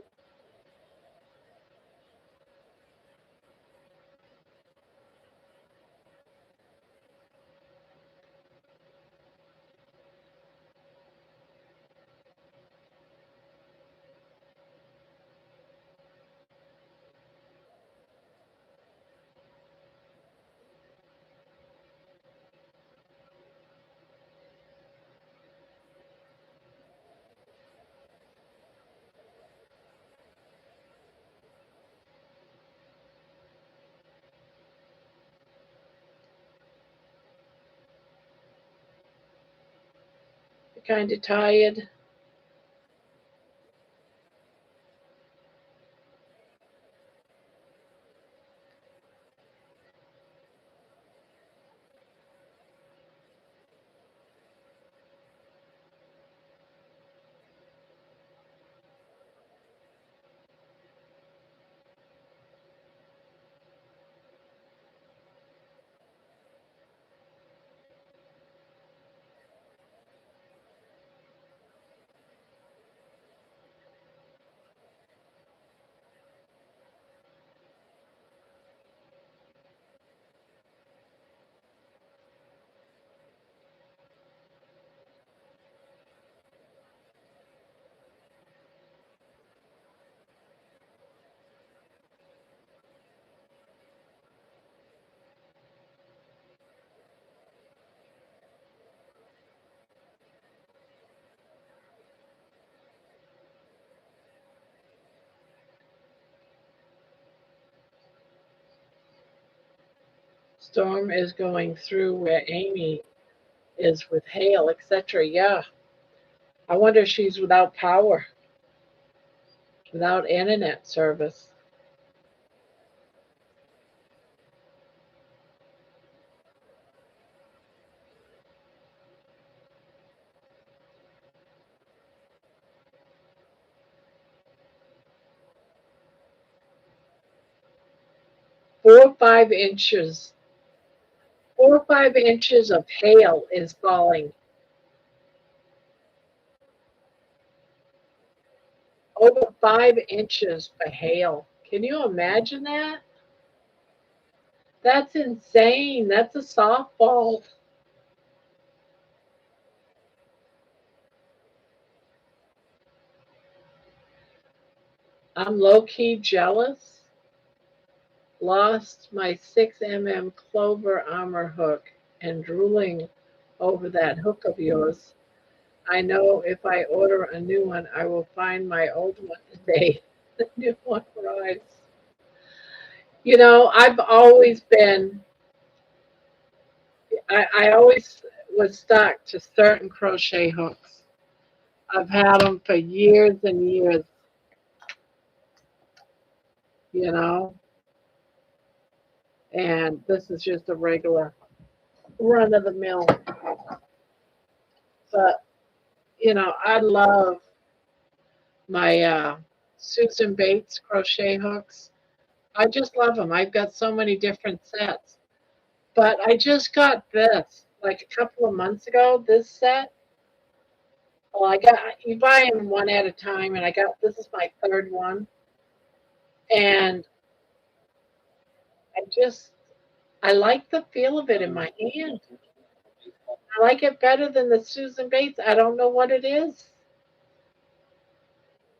You kind of tired? Storm is going through where Amy is with hail, etc. Yeah. I wonder if she's without power, without internet service. 4 or 5 inches. 4 or 5 inches of hail is falling. Over 5 inches for hail. Can you imagine that? That's insane. That's a softball. I'm low key jealous. Lost my 6 mm clover armor hook and drooling over that hook of yours. I know if I order a new one, I will find my old one today. The new one arrives. I've always been, I always was stuck to certain crochet hooks. I've had them for years and years, you know, and this is just a regular run of the mill. But, I love my Susan Bates crochet hooks. I just love them. I've got so many different sets. But I just got this like a couple of months ago, this set. Well, you buy them one at a time, and this is my third one. And I just, I like the feel of it in my hand. I like it better than the Susan Bates. I don't know what it is.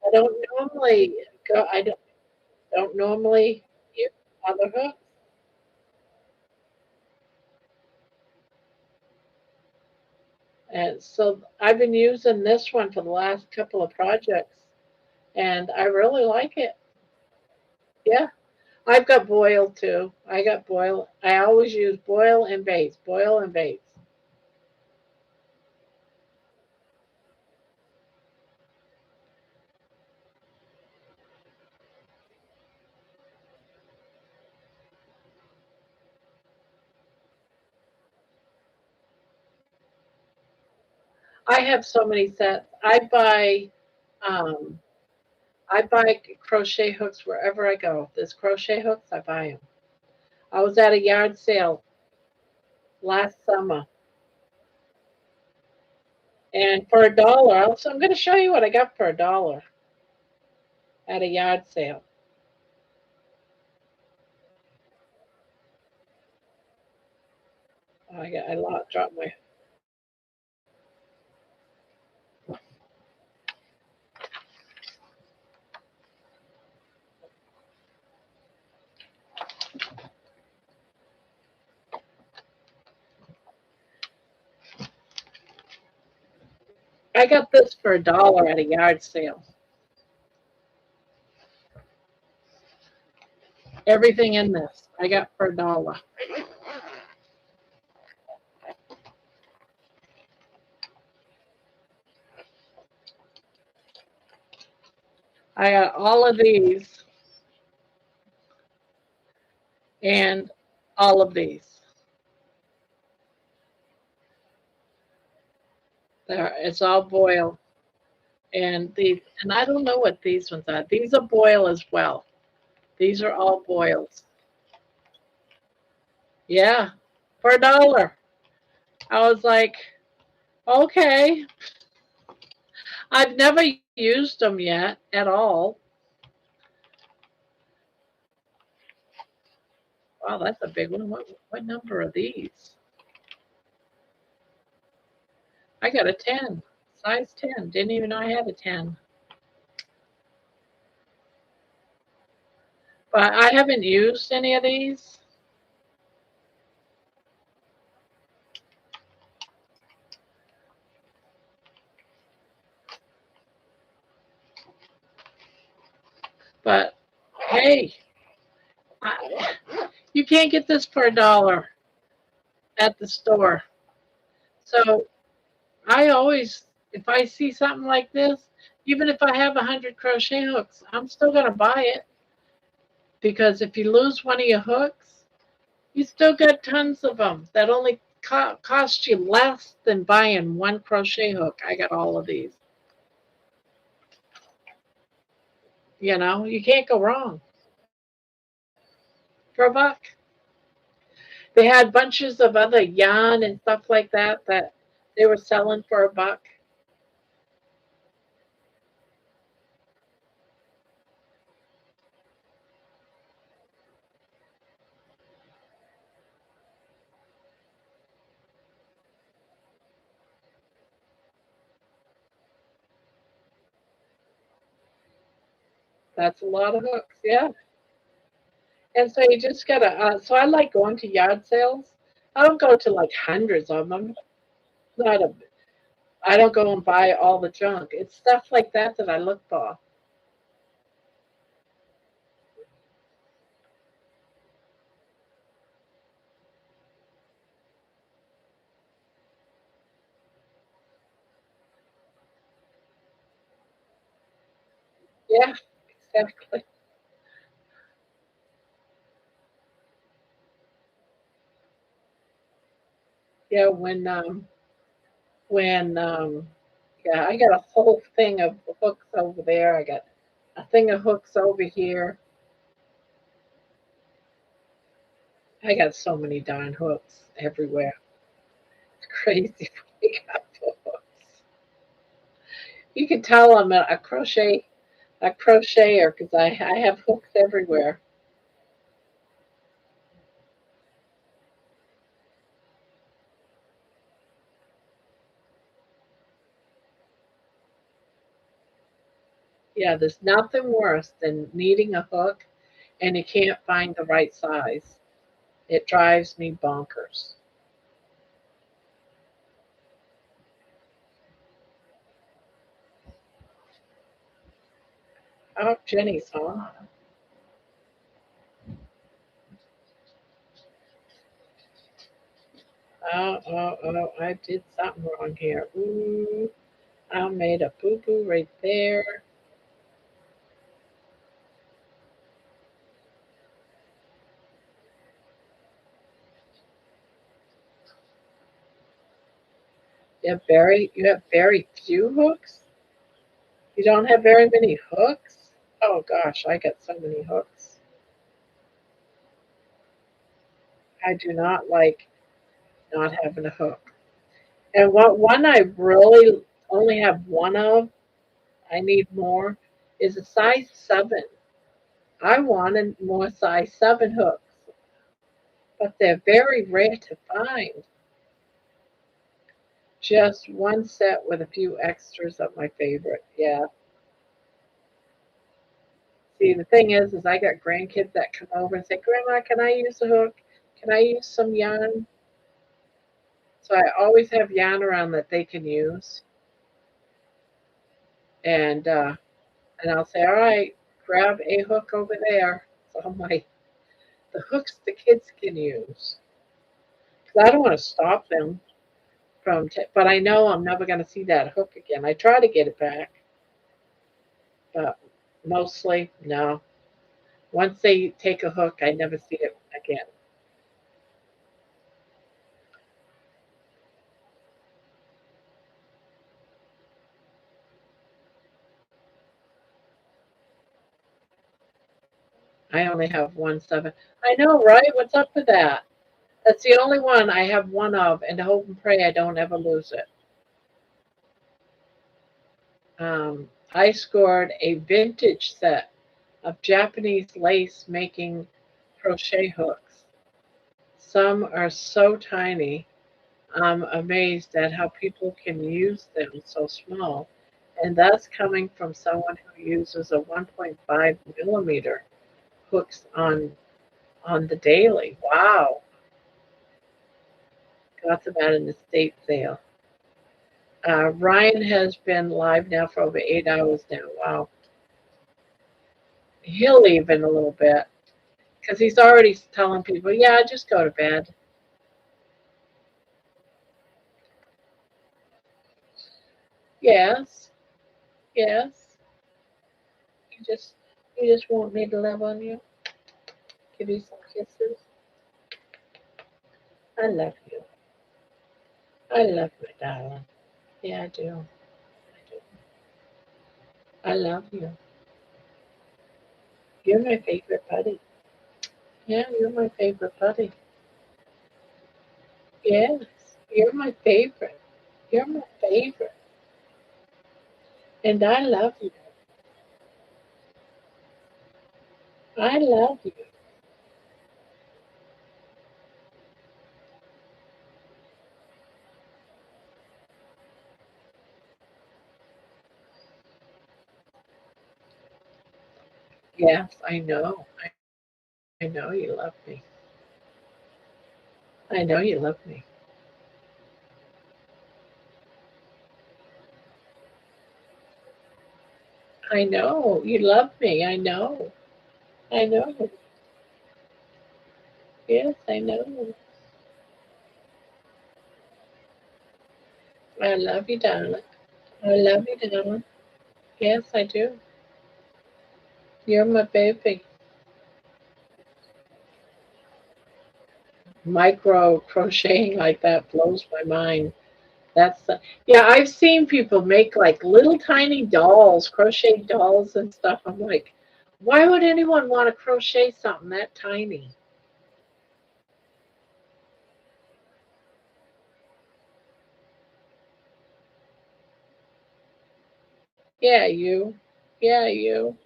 I don't normally I don't normally use other hooks. And so I've been using this one for the last couple of projects, and I really like it. Yeah, I've got Boil too. I got Boil. I always use Boil and Bates. Boil and Bates. I have so many sets. Um, I buy crochet hooks wherever I go. There's crochet hooks, I buy them. I was at a yard sale last summer, and for $1, so I'm going to show you what I got for $1 at a yard sale. Dropped my. I got this for $1 at a yard sale. Everything in this I got for $1. I got all of these and all of these. There, it's all Boil. And I don't know what these ones are. These are Boil as well. These are all Boils. Yeah, for $1. I was like, okay. I've never used them yet at all. Wow, that's a big one. What number are these? I got a 10, size 10. Didn't even know I had a 10. But I haven't used any of these. But hey, you can't get this for $1. at the store. So I always, if I see something like this, even if I have 100 crochet hooks, I'm still going to buy it because if you lose one of your hooks, you still got tons of them that only cost you less than buying one crochet hook. I got all of these. You can't go wrong for $1. They had bunches of other yarn and stuff like that they were selling for $1. That's a lot of hooks, yeah. And so you just gotta. So I like going to yard sales. I don't go to like hundreds of them. Not a. I don't go and buy all the junk. It's stuff like that I look for. Yeah, exactly. Yeah, when yeah, I got a whole thing of hooks over there. I got a thing of hooks over here. I got so many darn hooks everywhere. It's crazy. I got hooks. You can tell I'm a crocheter because I have hooks everywhere. Yeah, there's nothing worse than needing a hook and you can't find the right size. It drives me bonkers. Oh, Jenny's home. Oh, I did something wrong here. Ooh, I made a boo boo right there. You have very few hooks? You don't have very many hooks? Oh gosh, I got so many hooks. I do not like not having a hook. And what one I really only have one of, I need more, is a size 7. I wanted more size 7 hooks, but they're very rare to find. Just one set with a few extras of my favorite. Yeah. See, the thing is I got grandkids that come over and say, Grandma, can I use a hook? Can I use some yarn? So I always have yarn around that they can use. And and I'll say, all right, grab a hook over there. So my the hooks the kids can use. 'Cause I don't want to stop them but I know I'm never going to see that hook again. I try to get it back, but mostly no. Once they take a hook, I never see it again. I only have one 7. I know, right? What's up with that? That's the only one I have one of, and hope and pray I don't ever lose it. I scored a vintage set of Japanese lace making crochet hooks. Some are so tiny. I'm amazed at how people can use them so small. And that's coming from someone who uses a 1.5 millimeter hooks on the daily. Wow. Got them at an estate sale. Ryan has been live now for over 8 hours now. Wow. He'll leave in a little bit because he's already telling people, yeah, just go to bed. Yes. Yes. You just you just want me to love on you. Give you some kisses. I love you. I love you, darling. Yeah, I do. I do. I love you. You're my favorite buddy. Yeah, you're my favorite buddy. Yes, you're my favorite. You're my favorite. And I love you. I love you. Yes, I know. I know you love me. I know you love me. I know you love me. I know. I know. Yes, I know. I love you, darling. I love you, darling. Yes, I do. You're my baby. Micro crocheting like that blows my mind. That's yeah, I've seen people make like little tiny dolls, crochet dolls and stuff. I'm like, why would anyone want to crochet something that tiny? Yeah, you. Yeah, you.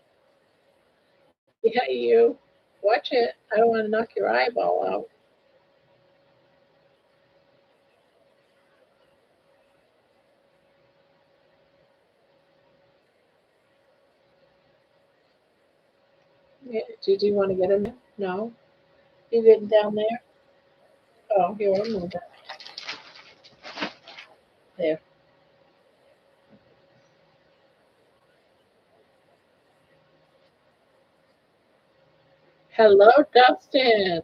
Yeah, you. Watch it. I don't want to knock your eyeball out. Yeah. Did you want to get in there? No. You getting down there? Oh, here, I'll move it. There. Hello, Dustin.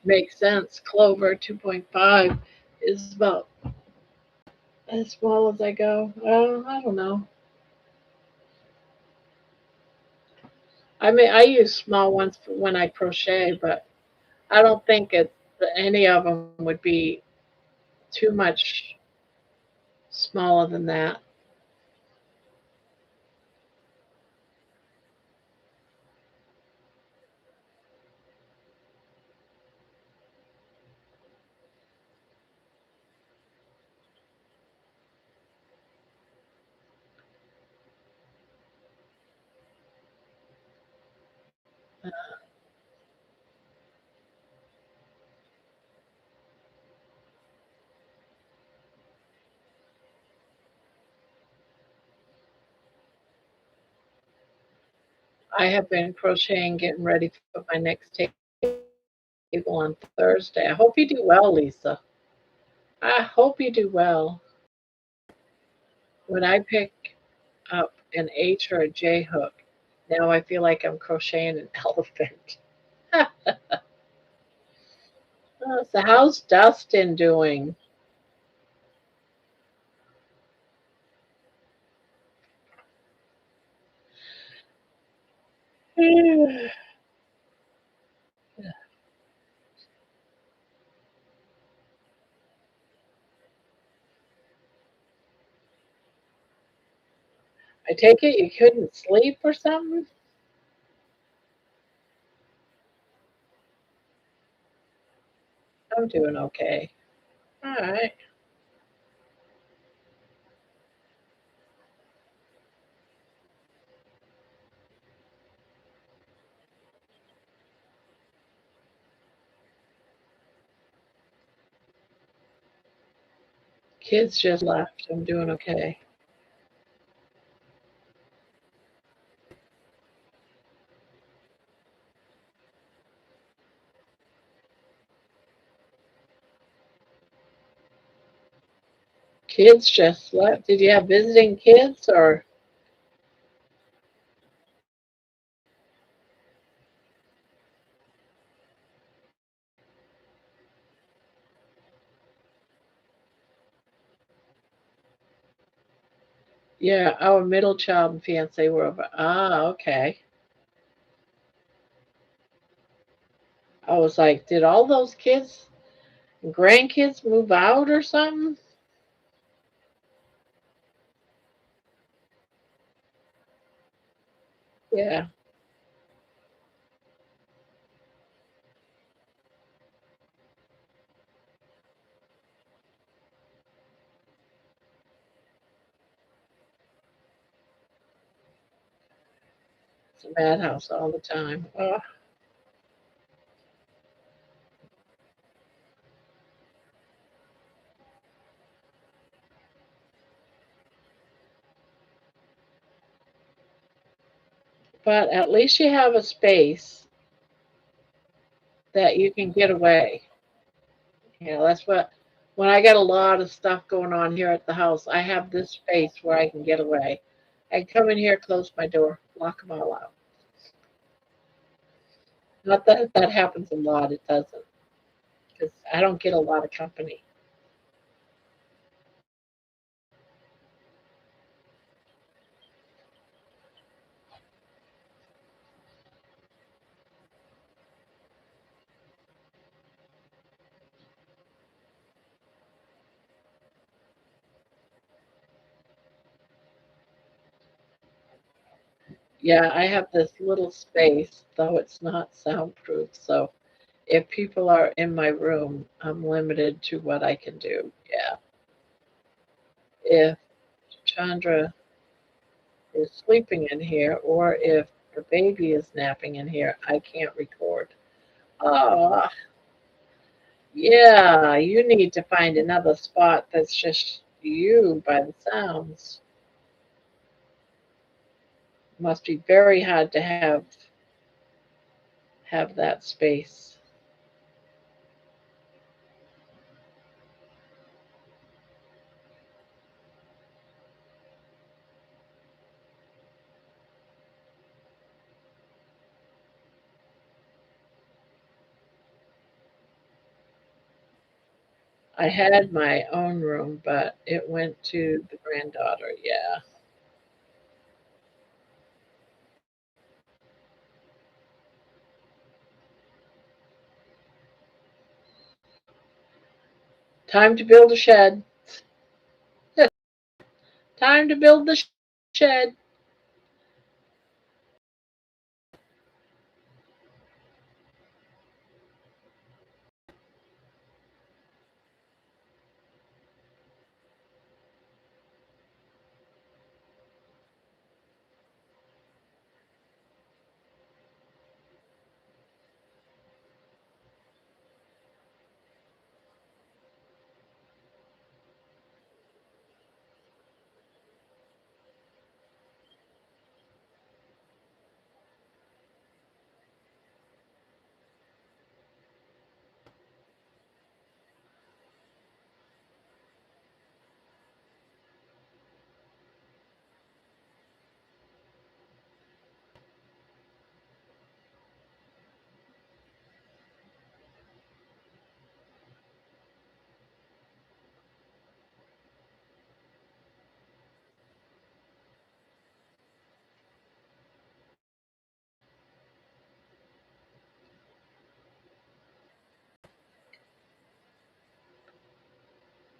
Makes sense. Clover 2.5 is about as small as I go. I don't know. I mean, I use small ones for when I crochet, but I don't think any of them would be too much smaller than that. I have been crocheting, getting ready for my next table on Thursday. I hope you do well, Lisa. I hope you do well. When I pick up an H or a J hook, now I feel like I'm crocheting an elephant. So how's Dustin doing? I take it you couldn't sleep or something? I'm doing okay. All right. Kids just left. I'm doing okay. Kids just left. Did you have visiting kids or? Yeah, our middle child and fiance were over. Ah, okay. I was like, did all those kids and grandkids move out or something? Yeah, it's a madhouse all the time. But at least you have a space that you can get away. That's what, when I got a lot of stuff going on here at the house, I have this space where I can get away. I can come in here, close my door, lock them all out. Not that that happens a lot, it doesn't, because I don't get a lot of company. Yeah, I have this little space, though it's not soundproof. So if people are in my room, I'm limited to what I can do. Yeah. If Chandra is sleeping in here or if the baby is napping in here, I can't record. Oh, yeah, you need to find another spot that's just you by the sounds. Must be very hard to have that space. I had my own room, but it went to the granddaughter. Yeah. Time to build a shed. Time to build the shed.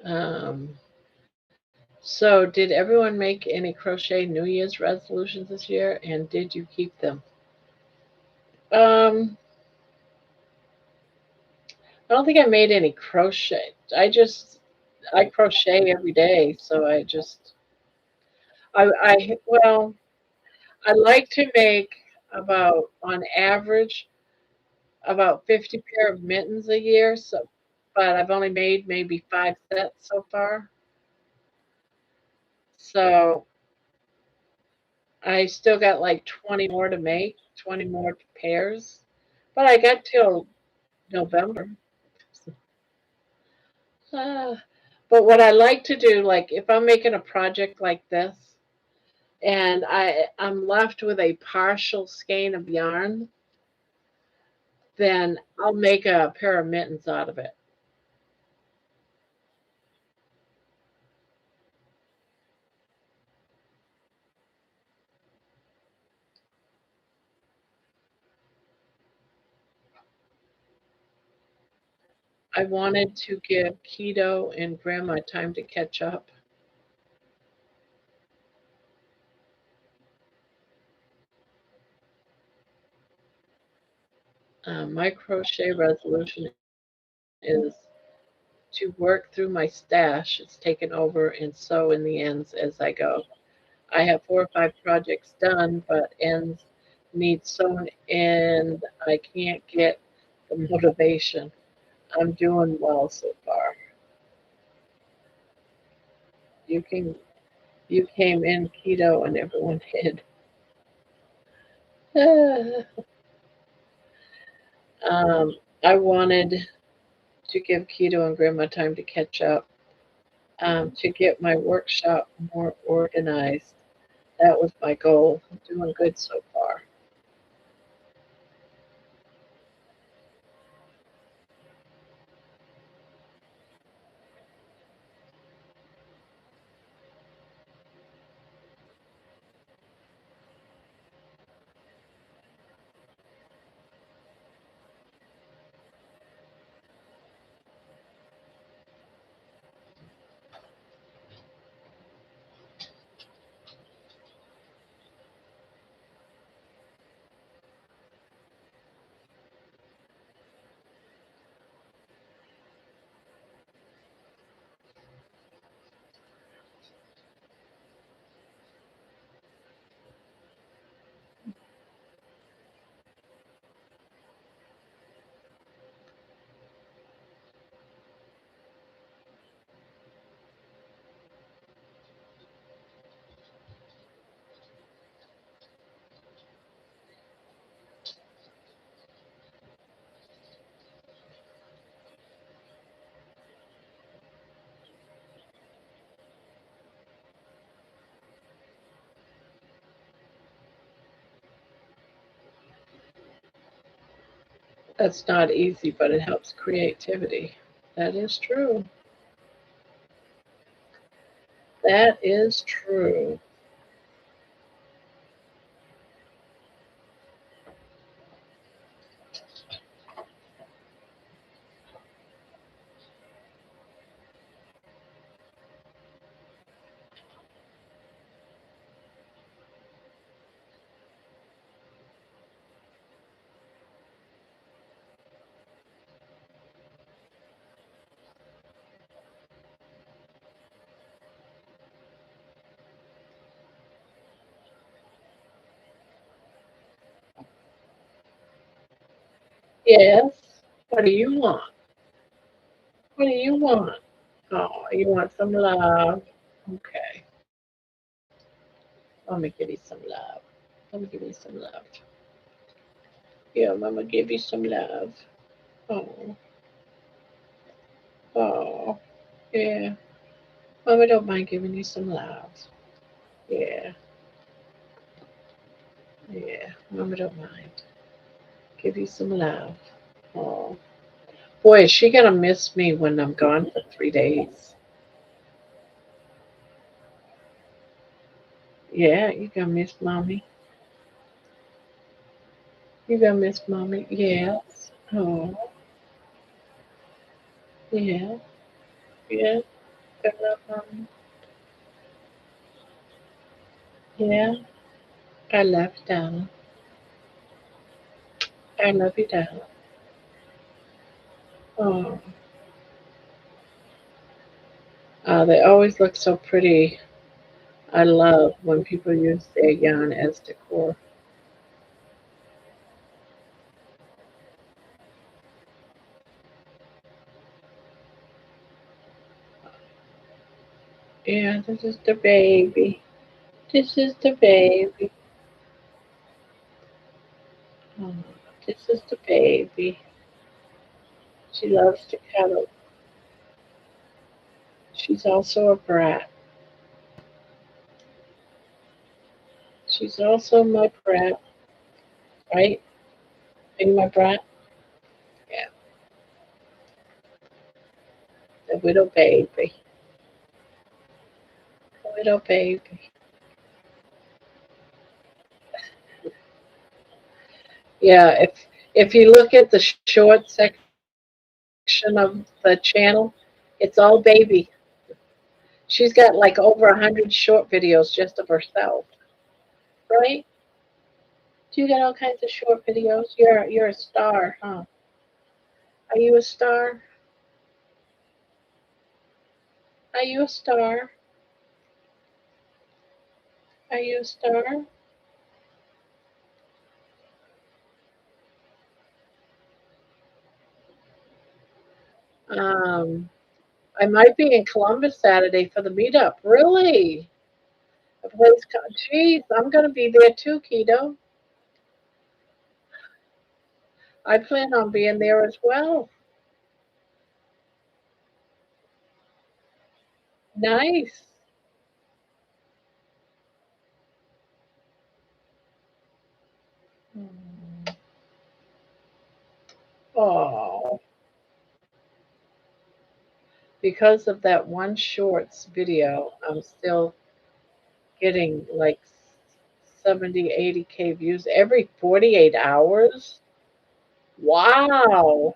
Um, so, did everyone make any crochet New Year's resolutions this year, and did you keep them? Um, I don't think I made any crochet. I crochet every day, so well, I like to make about on average about 50 pair of mittens a year. So, but I've only made maybe 5 sets so far. So I still got like 20 more to make, 20 more pairs. But I got till November. Uh, but what I like to do, like if I'm making a project like this and I'm left with a partial skein of yarn, then I'll make a pair of mittens out of it. I wanted to give Keto and Grandma time to catch up. My crochet resolution is to work through my stash. It's taken over and sew in the ends as I go. I have 4 or 5 projects done, but ends need sewn and I can't get the motivation. I'm doing well so far. You can you came in Keto and everyone hid. um, I wanted to give Keto and Grandma time to catch up, to get my workshop more organized. That was my goal. I'm doing good so far. That's not easy, but it helps creativity. That is true. That is true. Yes. What do you want? What do you want? Oh, you want some love? Okay. Let me give you some love. Let me give you some love. Yeah, Mama give you some love. Oh, oh, yeah. Mama don't mind giving you some love. Yeah, yeah. Mama don't mind. Give you some love. Oh, boy, is she gonna miss me when I'm gone for 3 days? Yeah, you gonna miss mommy. You gonna miss mommy? Yes. Oh, yeah, yeah. I love mommy. Yeah, I love you, darling. I love you, darling. Oh, they always look so pretty. I love when people use their yarn as decor. Yeah, this is the baby. This is the baby. Oh, this is the baby. She loves to cuddle. She's also a brat. She's also my brat, right? Are you my brat? Yeah, the little baby. The little baby. Yeah, if you look at the short section section of the channel, it's all baby. She's got like over 100 short videos just of herself, right? Do you got all kinds of short videos? You're a star, huh? Are you a star? Are you a star? Are you a star? Um, I might be in Columbus Saturday for the meetup. Really? A place? Geez, I'm gonna be there too, Keto. I plan on being there as well. Nice. Hmm. Oh, because of that one shorts video, I'm still getting like 70, 80K views every 48 hours. Wow.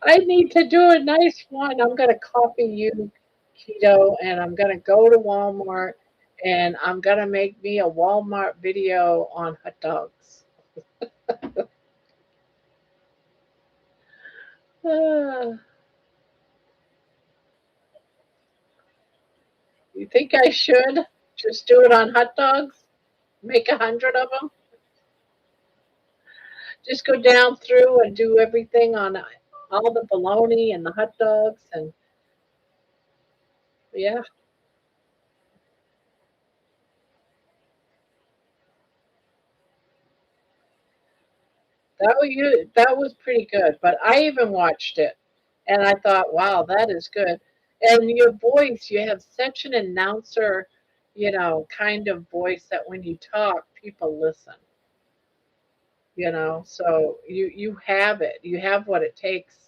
I need to do a nice one. I'm going to copy you, Keto, and I'm going to go to Walmart and I'm going to make me a Walmart video on hot dogs. Ah, you think I should just do it on hot dogs? Make 100 of them? Just go down through and do everything on all the bologna and the hot dogs and yeah, that was pretty good. But I even watched it and I thought, wow, that is good. And your voice, you have such an announcer, kind of voice that when you talk, people listen, So you have it. You have what it takes.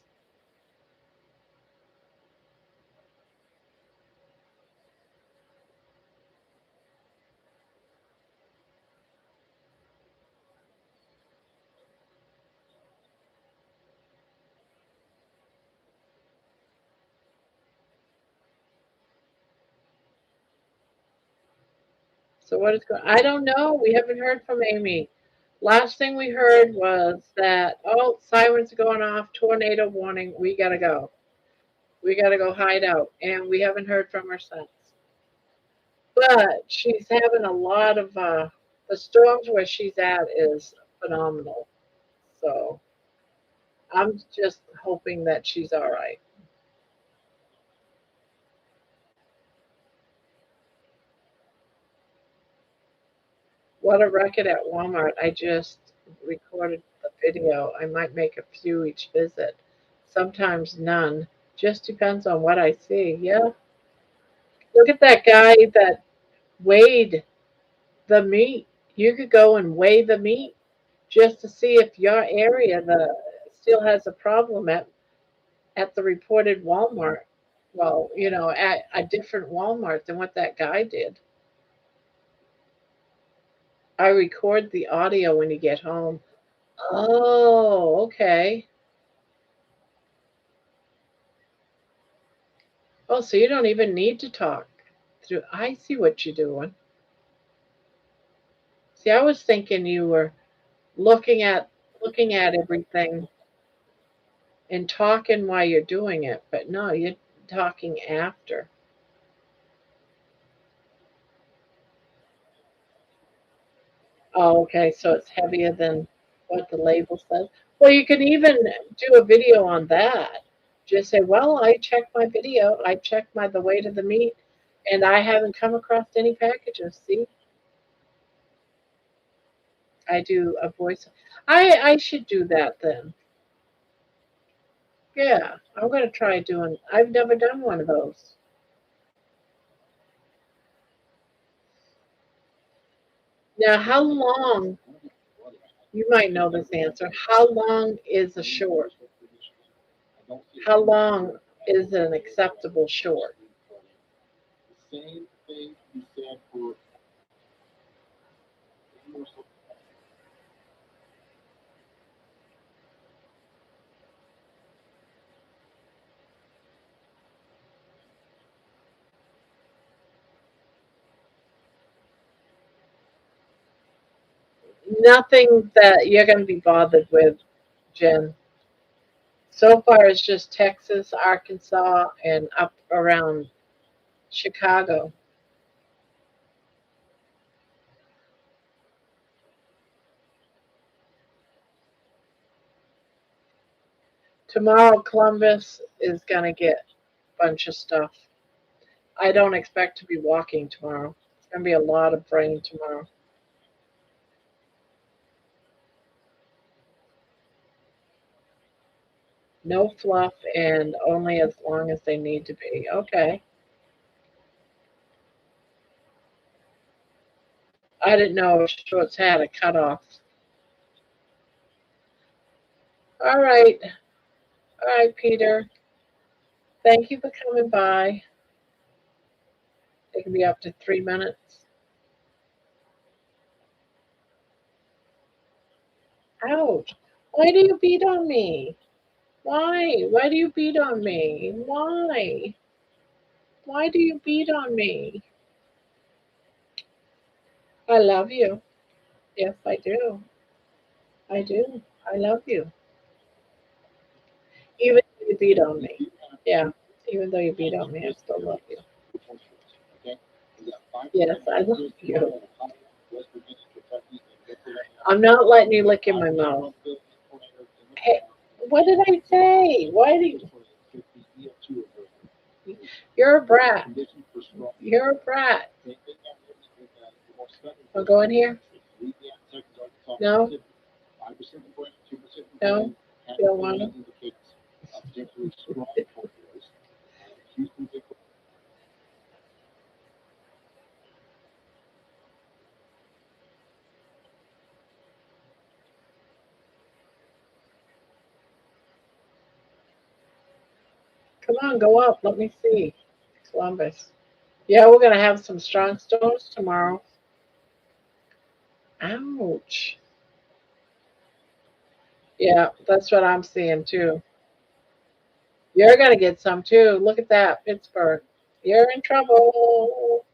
So what is going? I don't know. We haven't heard from Amy. Last thing we heard was that sirens are going off, tornado warning. We gotta go. We gotta go hide out, and we haven't heard from her since. But she's having a lot of the storms where she's at is phenomenal. So I'm just hoping that she's all right. What a record at Walmart. I just recorded the video. I might make a few each visit, sometimes none. Just depends on what I see. Yeah. Look at that guy that weighed the meat. You could go and weigh the meat just to see if your area still has a problem at the reported Walmart. Well, at a different Walmart than what that guy did. I record the audio when you get home. Oh, okay. Oh, so you don't even need to talk through. I see what you're doing. See, I was thinking you were looking at everything and talking while you're doing it, but no, you're talking after. Oh, okay, so it's heavier than what the label says. Well, you can even do a video on that. Just say, "Well, I checked my video. I checked the weight of the meat, and I haven't come across any packages." See, I do a voice. I should do that then. Yeah, I'm gonna try doing. I've never done one of those. Now, how long? You might know this answer. How long is a short? How long is an acceptable short? Nothing that you're going to be bothered with, Jen. So far, it's just Texas, Arkansas, and up around Chicago. Tomorrow, Columbus is going to get a bunch of stuff. I don't expect to be walking tomorrow. It's going to be a lot of rain tomorrow. No fluff and only as long as they need to be. Okay. I didn't know shorts had a cutoff. All right. All right, Peter. Thank you for coming by. It can be up to 3 minutes. Ouch. Why do you beat on me? Why? Why do you beat on me? Why? Why do you beat on me? I love you. Yes, I do. I do. I love you. Even though you beat on me. Yeah. Even though you beat on me, I still love you. Yes, I love you. I'm not letting you lick in my mouth. Hey, what did I say? Why do you? You're a brat. You're a brat. I'll go in here. No. No. You don't want to. Come on, go up. Let me see. Columbus. Yeah, we're gonna have some strong storms tomorrow. Ouch. Yeah, that's what I'm seeing too. You're gonna get some too. Look at that, Pittsburgh. You're in trouble.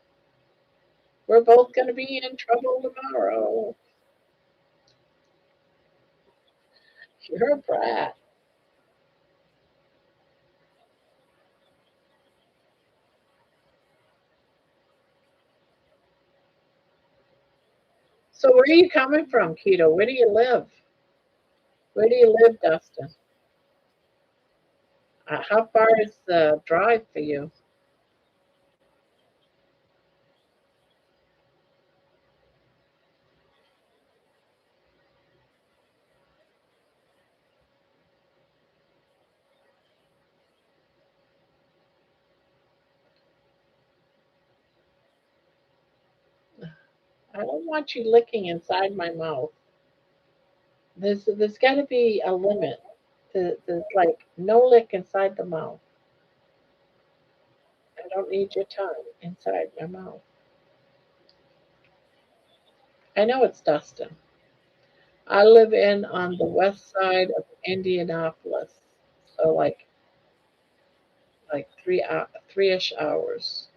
We're both gonna be in trouble tomorrow. You're a brat. So where are you coming from, Keto? Where do you live? Where do you live, Dustin? How far is the drive for you? I don't want you licking inside my mouth. There's got to be a limit. There's like no lick inside the mouth. I don't need your tongue inside my mouth. I know it's Dustin. I live in on the west side of Indianapolis, so like 3-ish hours.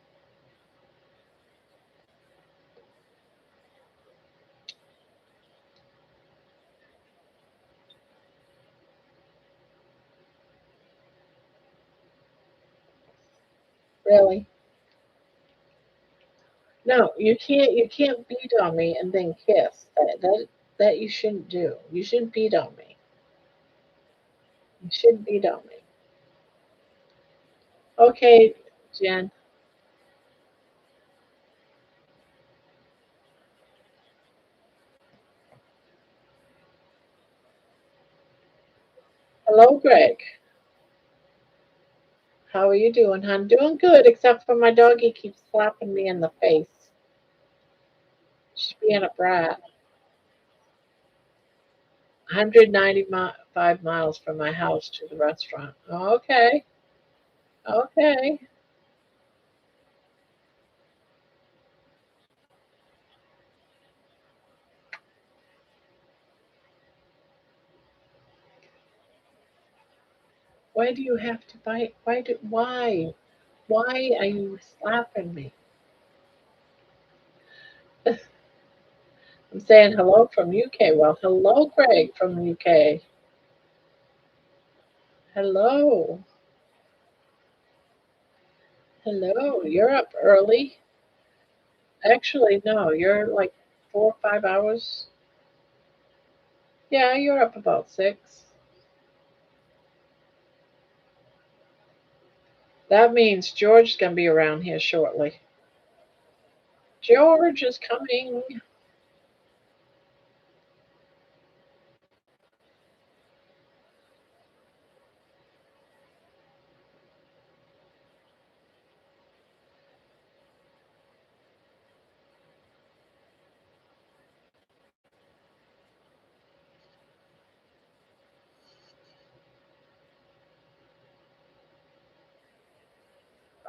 Really? No, you can't beat on me and then kiss. That you shouldn't do. You shouldn't beat on me. You shouldn't beat on me. Okay, Jen. Hello, Greg. How are you doing, hon? Doing good, except for my doggy keeps slapping me in the face. She's being a brat. 195 miles from my house to the restaurant. Okay, okay. Why do you have to bite? Why? Why are you slapping me? I'm saying hello from UK. Well, hello, Greg from UK. Hello. Hello. You're up early. Actually, no, you're like 4 or 5 hours. Yeah, you're up about 6. That means George's going to be around here shortly. George is coming.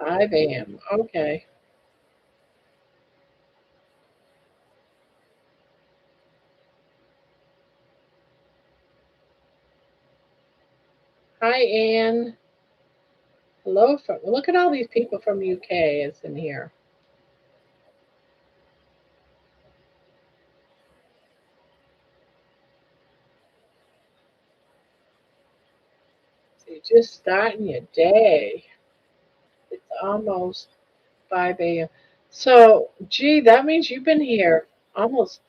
5 a.m. Okay. Hi, Anne. Hello. Look at all these people from UK is in here. So you're just starting your day. It's almost 5 a.m. So, gee, that means you've been here almost,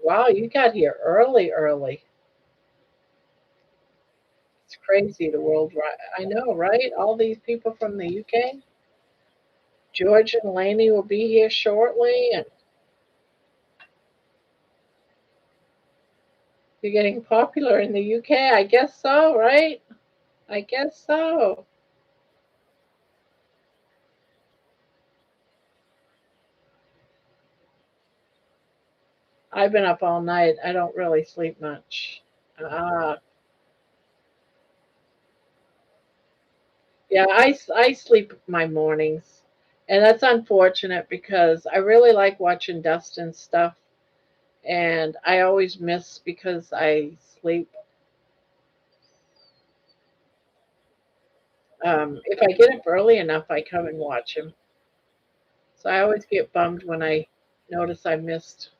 wow, you got here early, early. It's crazy the world, right? I know, right? All these people from the UK. George and Laney will be here shortly, and you're getting popular in the UK. I guess so, right? I guess so. I've been up all night. I don't really sleep much. Uh, yeah, I sleep my mornings. And that's unfortunate because I really like watching Dustin stuff. And I always miss because I sleep. If I get up early enough, I come and watch him. So I always get bummed when I notice I missed.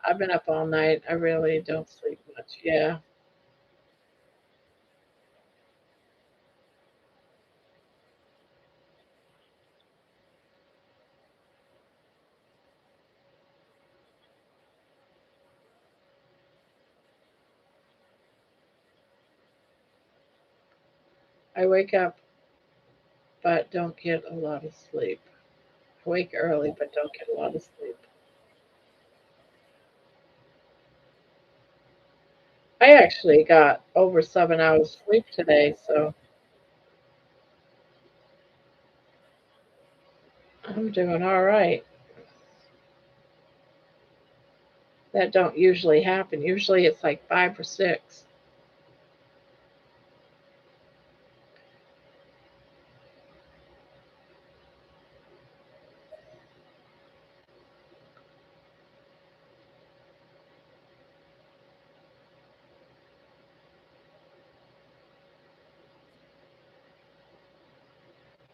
I've been up all night. I really don't sleep much. Yeah, I wake up but don't get a lot of sleep. I wake early but don't get a lot of sleep. I actually got over 7 hours sleep today, so I'm doing all right. That don't usually happen. Usually it's like 5 or 6.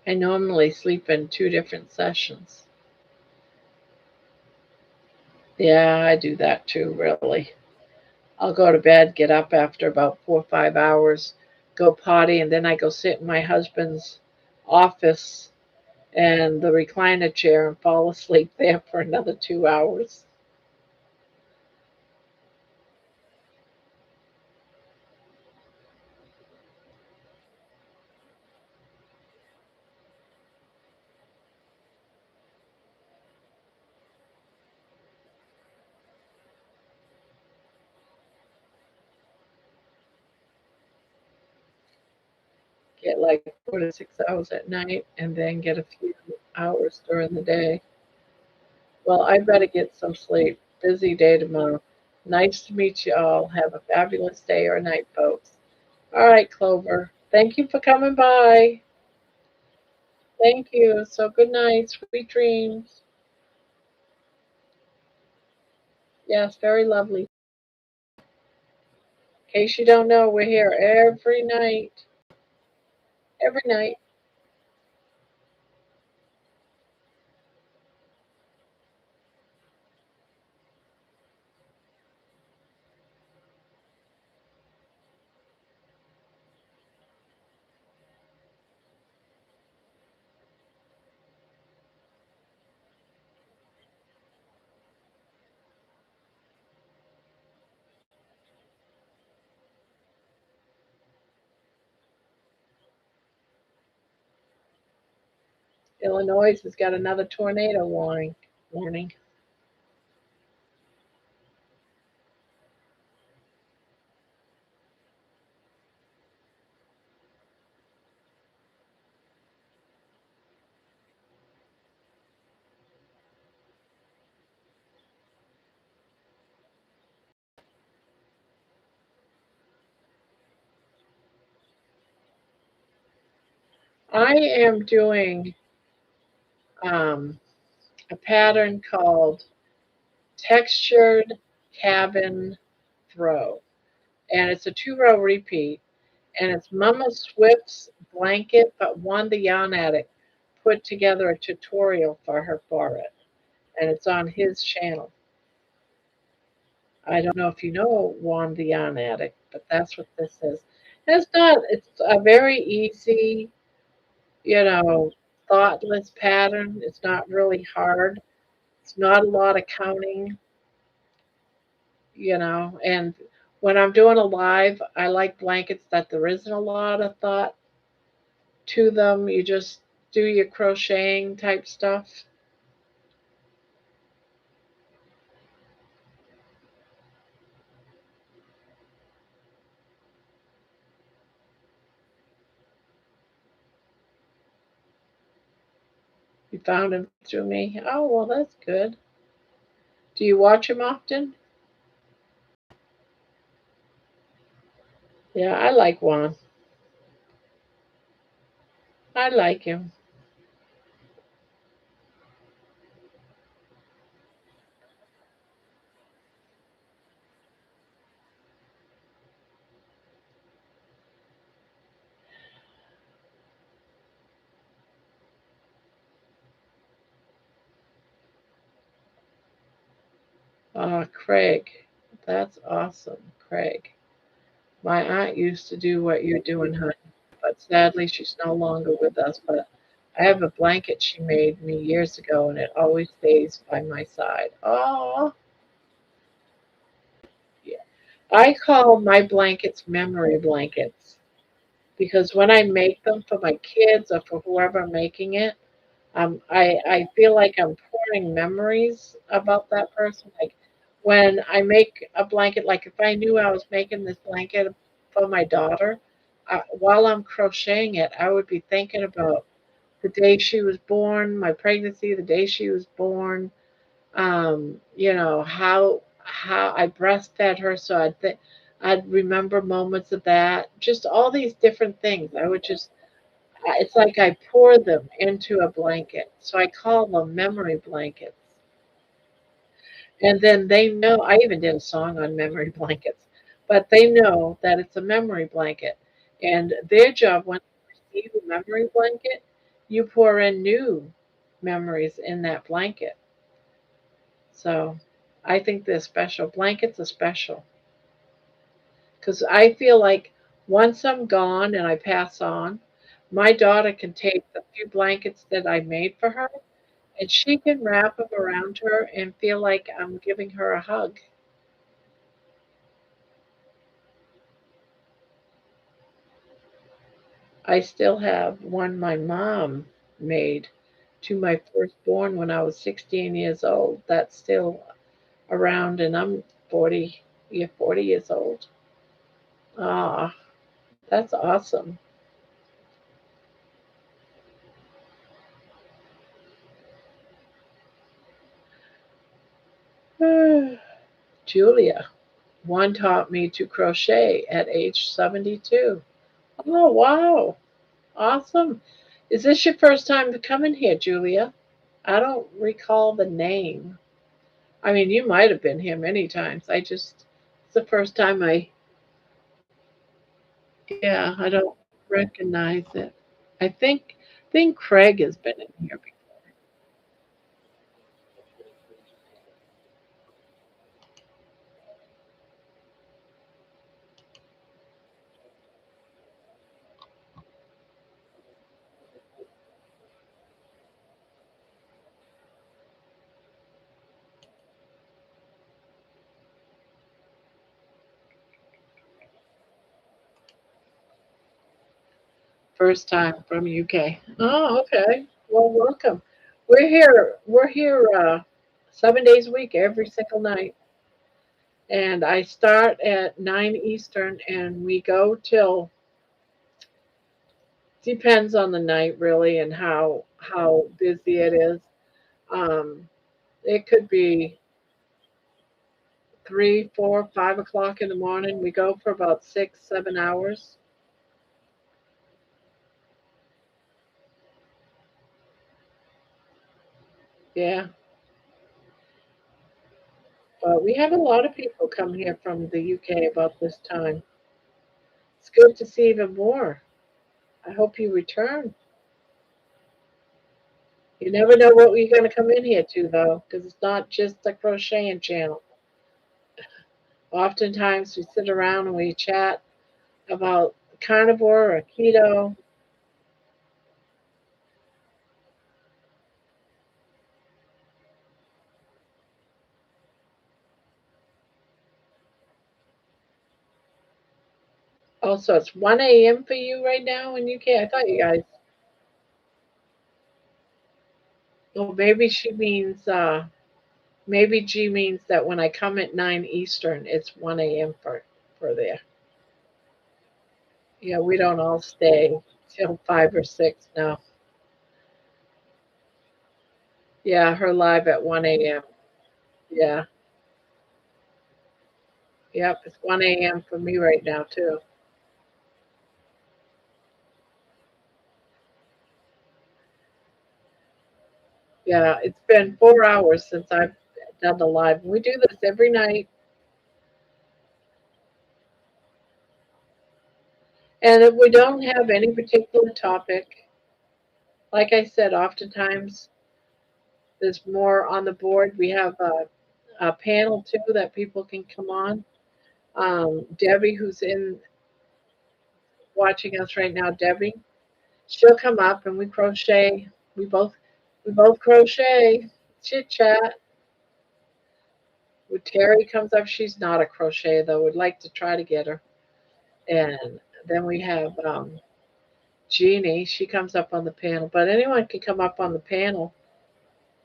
I normally sleep in 2 different sessions. Yeah, I do that too, really. I'll go to bed, get up after about 4 or 5 hours, go potty, and then I go sit in my husband's office and the recliner chair and fall asleep there for another 2 hours. Get like 4 to 6 hours at night and then get a few hours during the day. Well, I better get some sleep. Busy day tomorrow. Nice to meet you all. Have a fabulous day or night, folks. All right, Clover. Thank you for coming by. Thank you. So good night. Sweet dreams. Yes, very lovely. In case you don't know, we're here every night. Every night. Illinois has got another tornado warning. Warning. I am doing um, a pattern called textured cabin throw, and it's a 2-row repeat, and it's Mama Swift's blanket, but Juan the Yarn Addict put together a tutorial for it, and it's on his channel. I don't know if you know Juan the Yarn Addict, but that's what this is. And it's a very easy, you know, thoughtless pattern. It's not really hard. It's not a lot of counting, and when I'm doing a live, I like blankets that there isn't a lot of thought to them. You just do your crocheting type stuff. You found him through me. Oh, well, that's good. Do you watch him often? Yeah, I like Juan. I like him. Craig. That's awesome, Craig. My aunt used to do what you're doing, honey, but sadly she's no longer with us. But I have a blanket she made me years ago, and it always stays by my side. Oh, yeah. I call my blankets memory blankets because when I make them for my kids or for whoever I'm making it, I feel like I'm pouring memories about that person. Like when I make a blanket, like if I knew I was making this blanket for my daughter, while I'm crocheting it, I would be thinking about the day she was born, my pregnancy, the day she was born, how I breastfed her, so I'd remember moments of that. Just all these different things. It's like I pour them into a blanket. So I call them memory blankets. And then they know, I even did a song on memory blankets, but they know that it's a memory blanket. And their job when they receive a memory blanket, you pour in new memories in that blanket. So I think they're special. Blankets are special because I feel like once I'm gone and I pass on, my daughter can take the few blankets that I made for her and she can wrap them around her and feel like I'm giving her a hug. I still have one my mom made to my firstborn when I was 16 years old. That's still around, and I'm 40, yeah, 40 years old. Ah, that's awesome. Julia, one taught me to crochet at age 72. Oh, wow. Awesome. Is this your first time coming here, Julia? I don't recall the name. I mean, you might have been here many times. It's the first time yeah, I don't recognize it. I think Craig has been in here before. First time from UK. Oh, okay. Well, welcome. We're here 7 days a week, every single night. And I start at 9 Eastern, and we go till depends on the night really and how busy it is. Um, it could be 3, 4, 5 o'clock in the morning. We go for about 6, 7 hours. Yeah, but we have a lot of people come here from the UK about this time. It's good to see even more. I hope you return. You never know what you're going to come in here to, though, because it's not just a crocheting channel. Oftentimes we sit around and we chat about carnivore or keto. Also, it's 1 a.m. for you right now in UK. I thought you guys. Well, maybe G means that when I come at 9 Eastern, it's 1 a.m. for there. Yeah, we don't all stay till 5 or 6 now. Yeah, her live at 1 a.m. Yeah, yep, it's 1 a.m. for me right now too. Yeah, it's been 4 hours since I've done the live. We do this every night, and if we don't have any particular topic, like I said, oftentimes there's more on the board. We have a panel too that people can come on. Debbie, who's in watching us right now, Debbie, she'll come up and we crochet. We both we both crochet, chit chat. When Terry comes up, she's not a crochet though. Would like to try to get her. And then we have Jeannie. She comes up on the panel, but anyone can come up on the panel.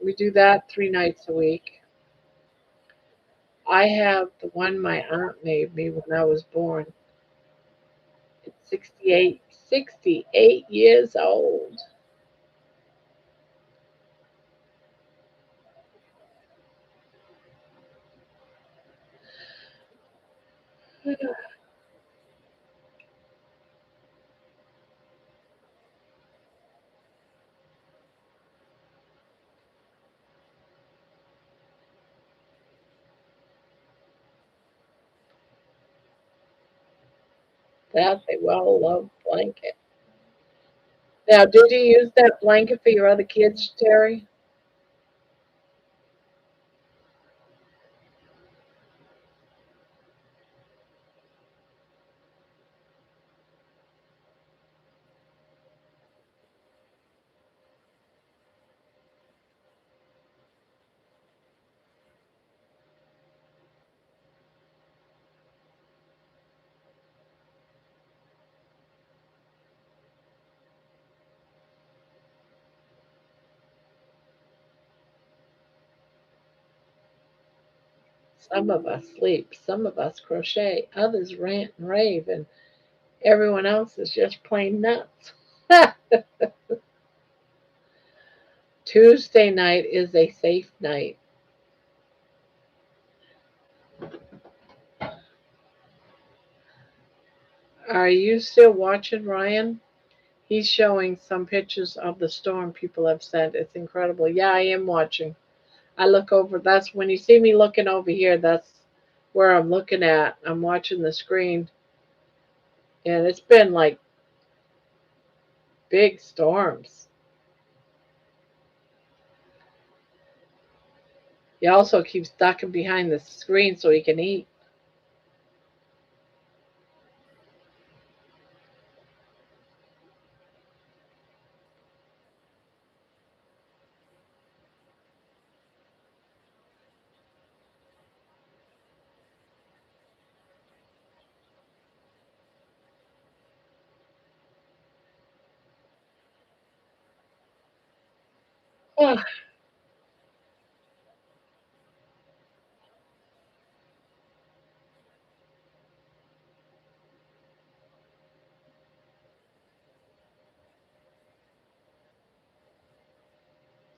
We do that 3 nights a week. I have the one my aunt made me when I was born. It's 68 years old. That's a well loved blanket. Now, did you use that blanket for your other kids, Terry? Some of us sleep, some of us crochet, others rant and rave, and everyone else is just plain nuts. Tuesday night is a safe night. Are you still watching, Ryan? He's showing some pictures of the storm people have sent. It's incredible. Yeah, I am watching. I look over. That's when you see me looking over here. That's where I'm looking at. I'm watching the screen, and it's been like big storms. He also keeps ducking behind the screen so he can eat. Oh,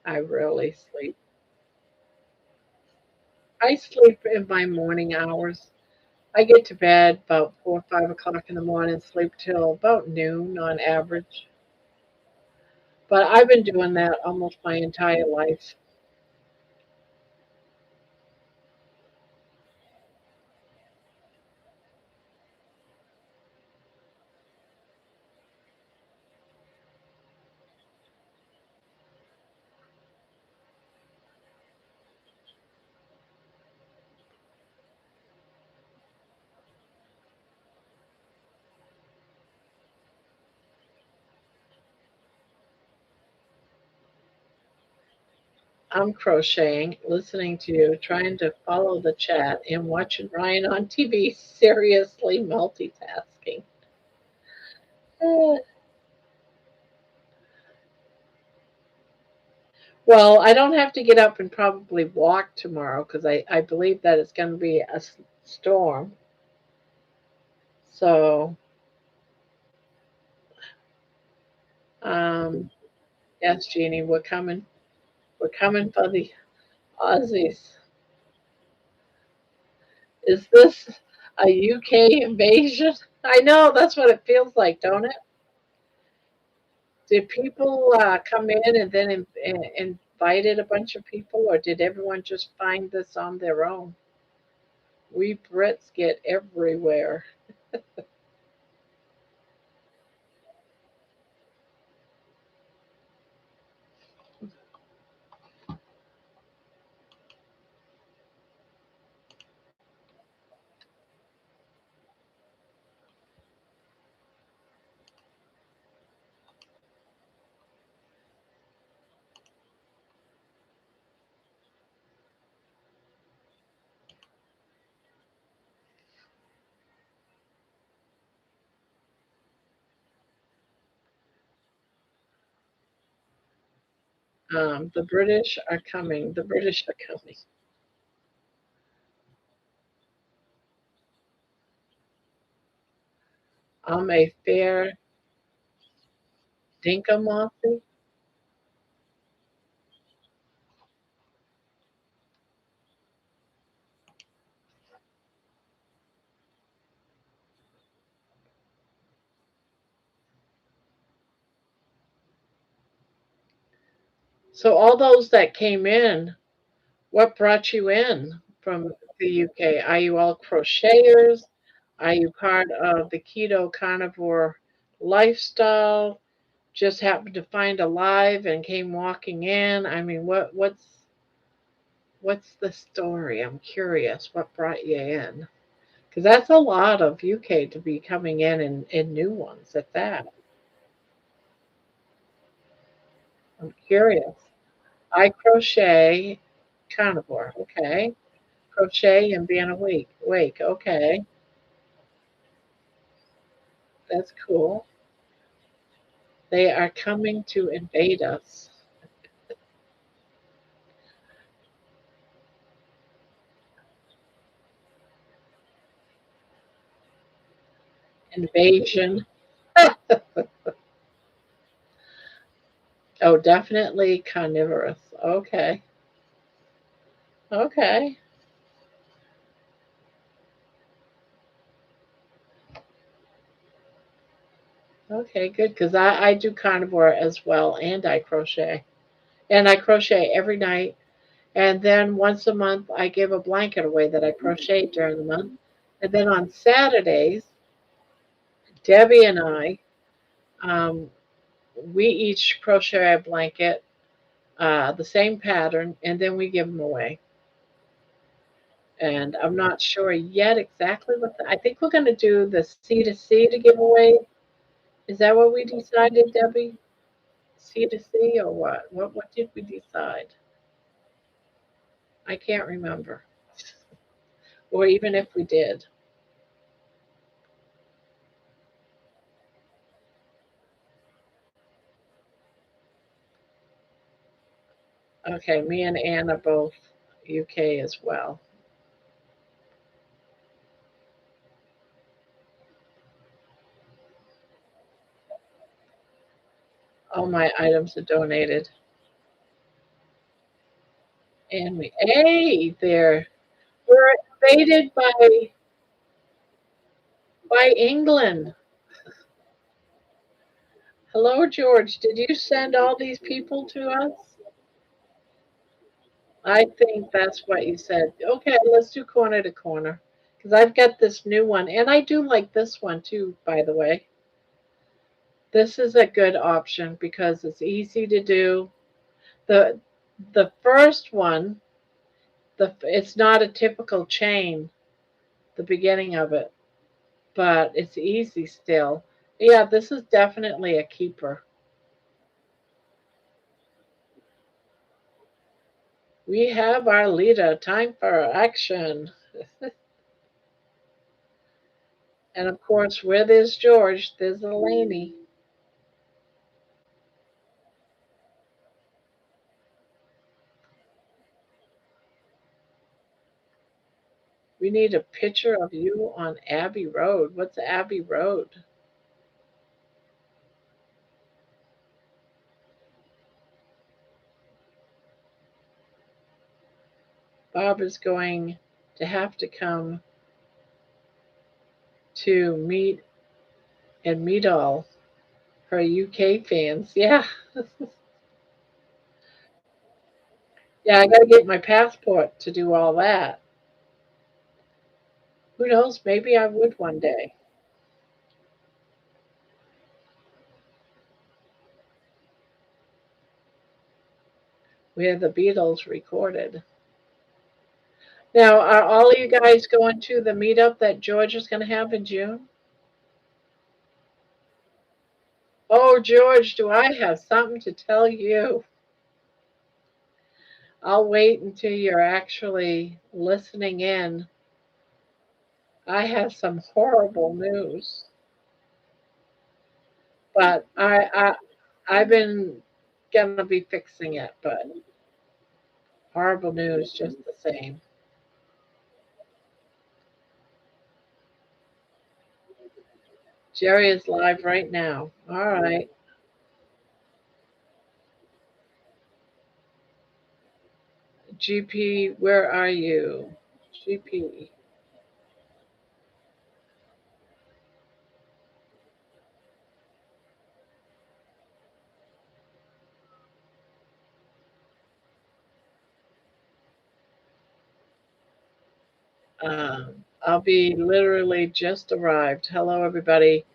I really sleep. I sleep in my morning hours. I get to bed about 4 or 5 o'clock in the morning, sleep till about noon on average. But I've been doing that almost my entire life. I'm crocheting, listening to you, trying to follow the chat, and watching Ryan on TV, seriously multitasking. Eh, Well, I don't have to get up and probably walk tomorrow because I believe that it's going to be a storm. So, um, yes, Jeannie, we're coming. We're coming for the Aussies. Is this a UK invasion? I know that's what it feels like, don't it? Did people come in and then invited a bunch of people, or did everyone just find this on their own? We Brits get everywhere. The British are coming. The British are coming. I'm a fair dinkamothie. So all those that came in, what brought you in from the UK? Are you all crocheters? Are you part of the keto carnivore lifestyle? Just happened to find a live and came walking in? I mean, what's the story? I'm curious. What brought you in? Because that's a lot of UK to be coming in and new ones at that. I'm curious. I crochet carnivore. Okay. Crochet and being awake. Wake. Okay. That's cool. They are coming to invade us. Invasion. Oh, definitely carnivorous. Okay. Okay. Okay, good. Because I do carnivore as well, and I crochet. And I crochet every night. And then once a month, I give a blanket away that I crochet during the month. And then on Saturdays, Debbie and I, um, we each crochet a blanket, the same pattern, and then we give them away. And I'm not sure yet exactly I think we're going to do the C to C to give away. Is that what we decided, Debbie? C to C or what? What did we decide? I can't remember. Or even if we did. Okay, me and Ann are both UK as well. All my items are donated. And we, hey, there. We're invaded by England. Hello, George. Did you send all these people to us? I think that's what you said. Okay, let's do corner to corner. Because I've got this new one. And I do like this one too, by the way. This is a good option because it's easy to do. The the first one, it's not a typical chain, the beginning of it, but it's easy still. Yeah, this is definitely a keeper. We have our leader. Time for action. And of course, where there's George, there's Elaney. We need a picture of you on Abbey Road. What's Abbey Road? Bob is going to have to come to meet all her UK fans. Yeah, yeah, I got to get my passport to do all that. Who knows? Maybe I would one day. Where the Beatles recorded. Now, are all of you guys going to the meetup that George is going to have in June? Oh, George, do I have something to tell you? I'll wait until you're actually listening in. I have some horrible news, but I've been gonna be fixing it, but horrible news just the same. Jerry is live right now. All right. GP, where are you? GP. I'll be literally just arrived. Hello, everybody.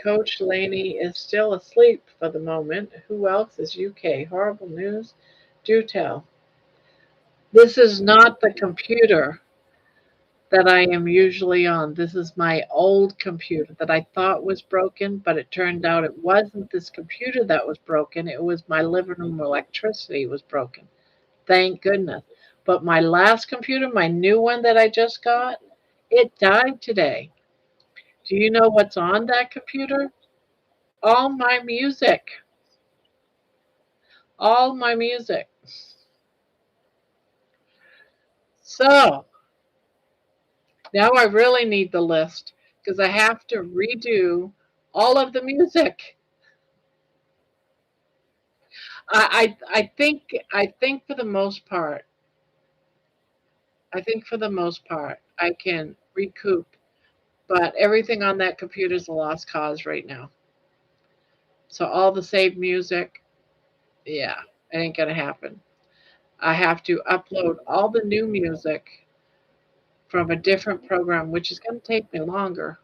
Coach Laney is still asleep for the moment. Who else is UK? Horrible news. Do tell. This is not the computer that I am usually on. This is my old computer that I thought was broken, but it turned out it wasn't this computer that was broken. It was my living room electricity was broken. Thank goodness. But my last computer, my new one that I just got, it died today. Do you know what's on that computer? All my music. All my music. So now I really need the list because I have to redo all of the music. I think for the most part, I can recoup. But everything on that computer is a lost cause right now. So all the saved music, yeah, it ain't gonna happen. I have to upload all the new music from a different program, which is gonna take me longer.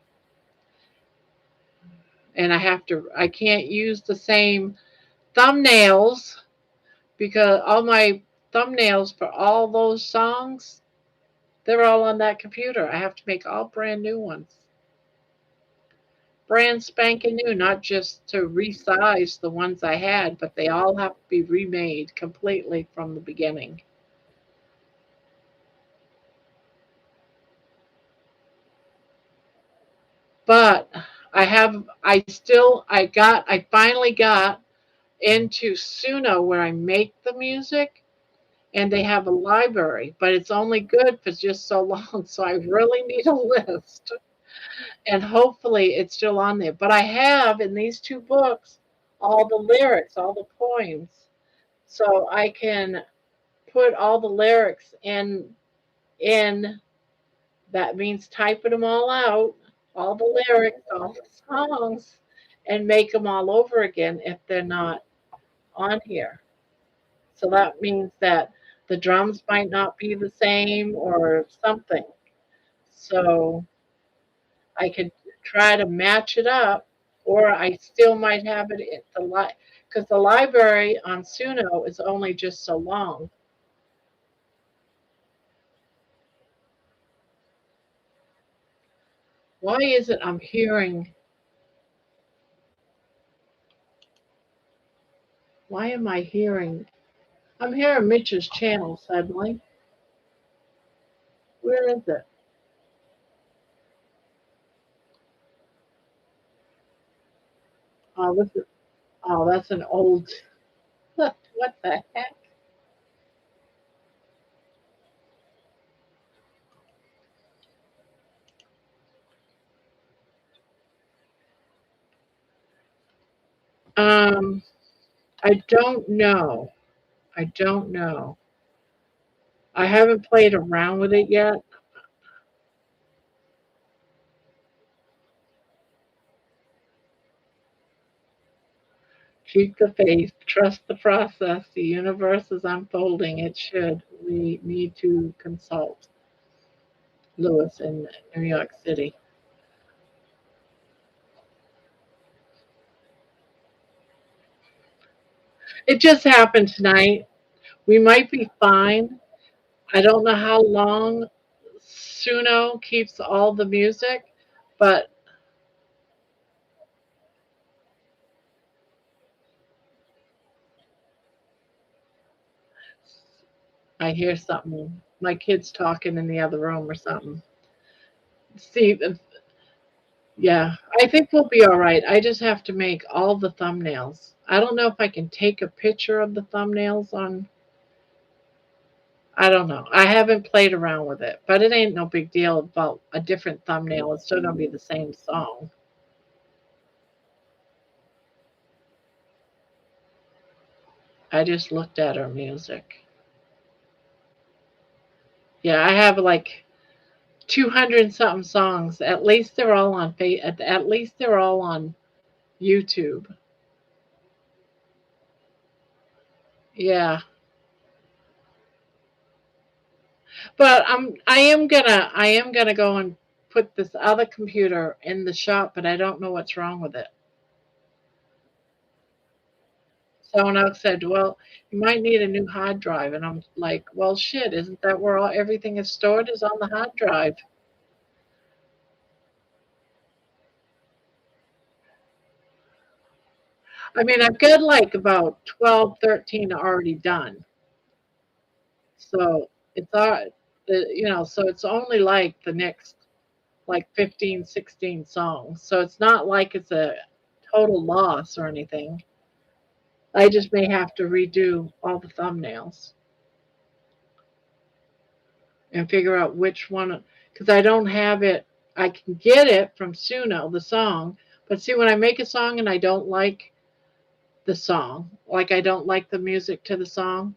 And I can't use the same thumbnails because all my thumbnails for all those songs, they're all on that computer. I have to make all brand new ones. Brand spanking new, not just to resize the ones I had, but they all have to be remade completely from the beginning. But I finally got into Suno where I make the music, and they have a library, but it's only good for just so long. So I really need a list, and hopefully it's still on there. But I have in these two books all the lyrics, all the poems, so I can put all the lyrics in. That means typing them all out, all the lyrics, all the songs, and make them all over again if they're not on here. So that means that the drums might not be the same or something. So I could try to match it up, or I still might have it at because the library on Suno is only just so long. Why is it I'm hearing? Why am I hearing? I'm hearing Mitch's channel suddenly. Where is it? Oh, that's an old. What the heck? Um, I don't know. I don't know. I haven't played around with it yet. Keep the faith, trust the process. The universe is unfolding. It should. We need to consult Lewis in New York City. It just happened tonight. We might be fine. I don't know how long Suno keeps all the music, but I hear something. My kid's talking in the other room or something. See, yeah, I think we'll be all right. I just have to make all the thumbnails. I don't know if I can take a picture of the thumbnails on. I don't know. I haven't played around with it, but it ain't no big deal about a different thumbnail. It's still gonna be the same song. I just looked at her music. Yeah, I have like 200 something songs. At least they're all on at least they're all on YouTube. Yeah. But I am gonna go and put this other computer in the shop, but I don't know what's wrong with it. Someone else said, "Well, you might need a new hard drive," and I'm like, "Well, shit, isn't that where everything is stored? Is on the hard drive?" I mean, I've got like about 12, 13 already done, so it's so it's only like the next like 15, 16 songs, so it's not like it's a total loss or anything. I just may have to redo all the thumbnails and figure out which one, because I don't have it. I can get it from Suno, the song, but see, when I make a song and I don't like the song, like I don't like the music to the song,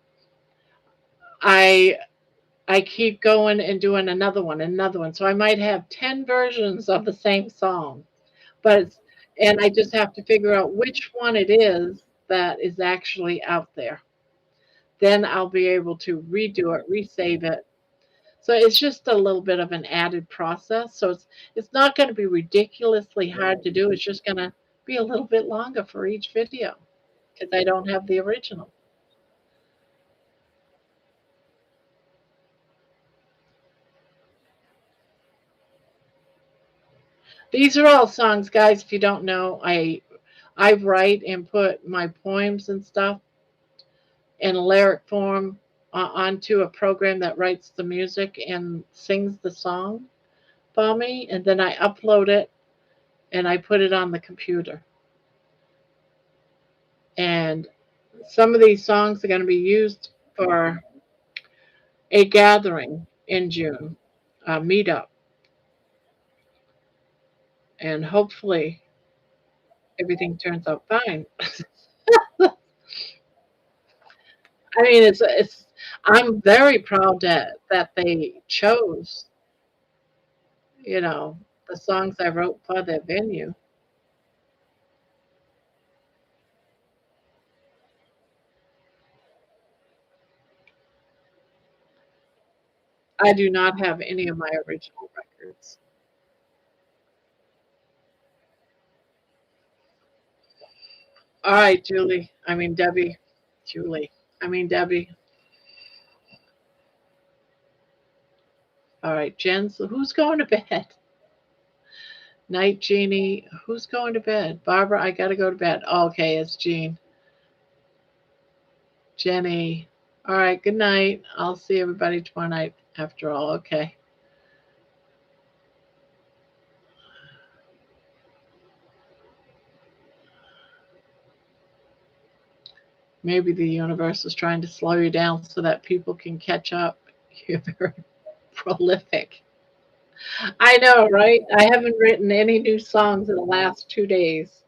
I I keep going and doing another one, another one. So I might have 10 versions of the same song, but and I just have to figure out which one it is that is actually out there. Then I'll be able to redo it, resave it. So it's just a little bit of an added process. So it's not going to be ridiculously hard to do. It's just going to be a little bit longer for each video because I don't have the original. These are all songs, guys. If you don't know, I write and put my poems and stuff in lyric form onto a program that writes the music and sings the song for me, and then I upload it and I put it on the computer. And some of these songs are going to be used for a gathering in June, a meetup, and hopefully everything turns out fine. I mean, it's. I'm very proud that they chose, you know, the songs I wrote for their venue. I do not have any of my original records. All right, Julie. I mean Debbie. Julie. I mean Debbie. All right, Jen. So who's going to bed? Night, Jeannie. Who's going to bed? Barbara. I gotta go to bed. Okay, it's Jean. Jenny. All right. Good night. I'll see everybody tomorrow night. After all, okay. Maybe the universe is trying to slow you down so that people can catch up. You're very prolific. I know, right? I haven't written any new songs in the last 2 days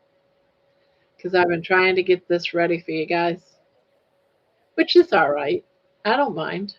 because I've been trying to get this ready for you guys, which is all right. I don't mind.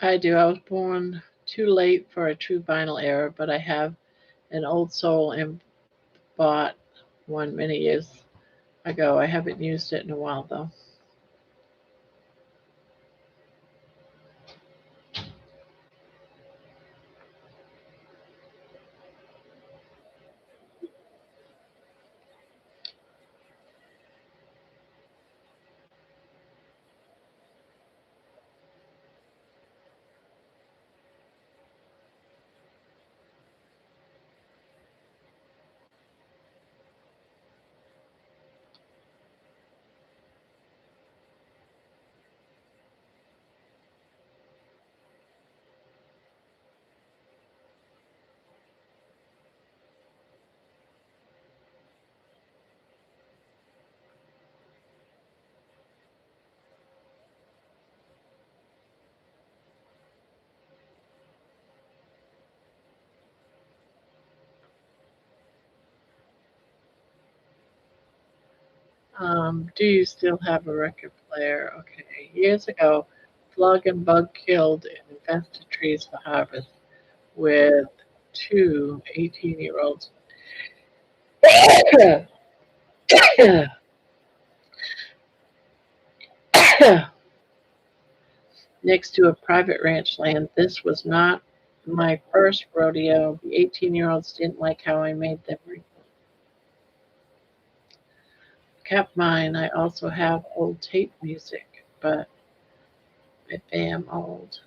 I do. I was born too late for a true vinyl era, but I have an old soul and bought one many years ago. I haven't used it in a while though. Do you still have a record player? Okay. Years ago, Flug and Bug killed and infested trees for harvest with two 18-year-olds next to a private ranch land. This was not my first rodeo. The 18-year-olds didn't like how I made them kept mine. I also have old tape music, but I am old.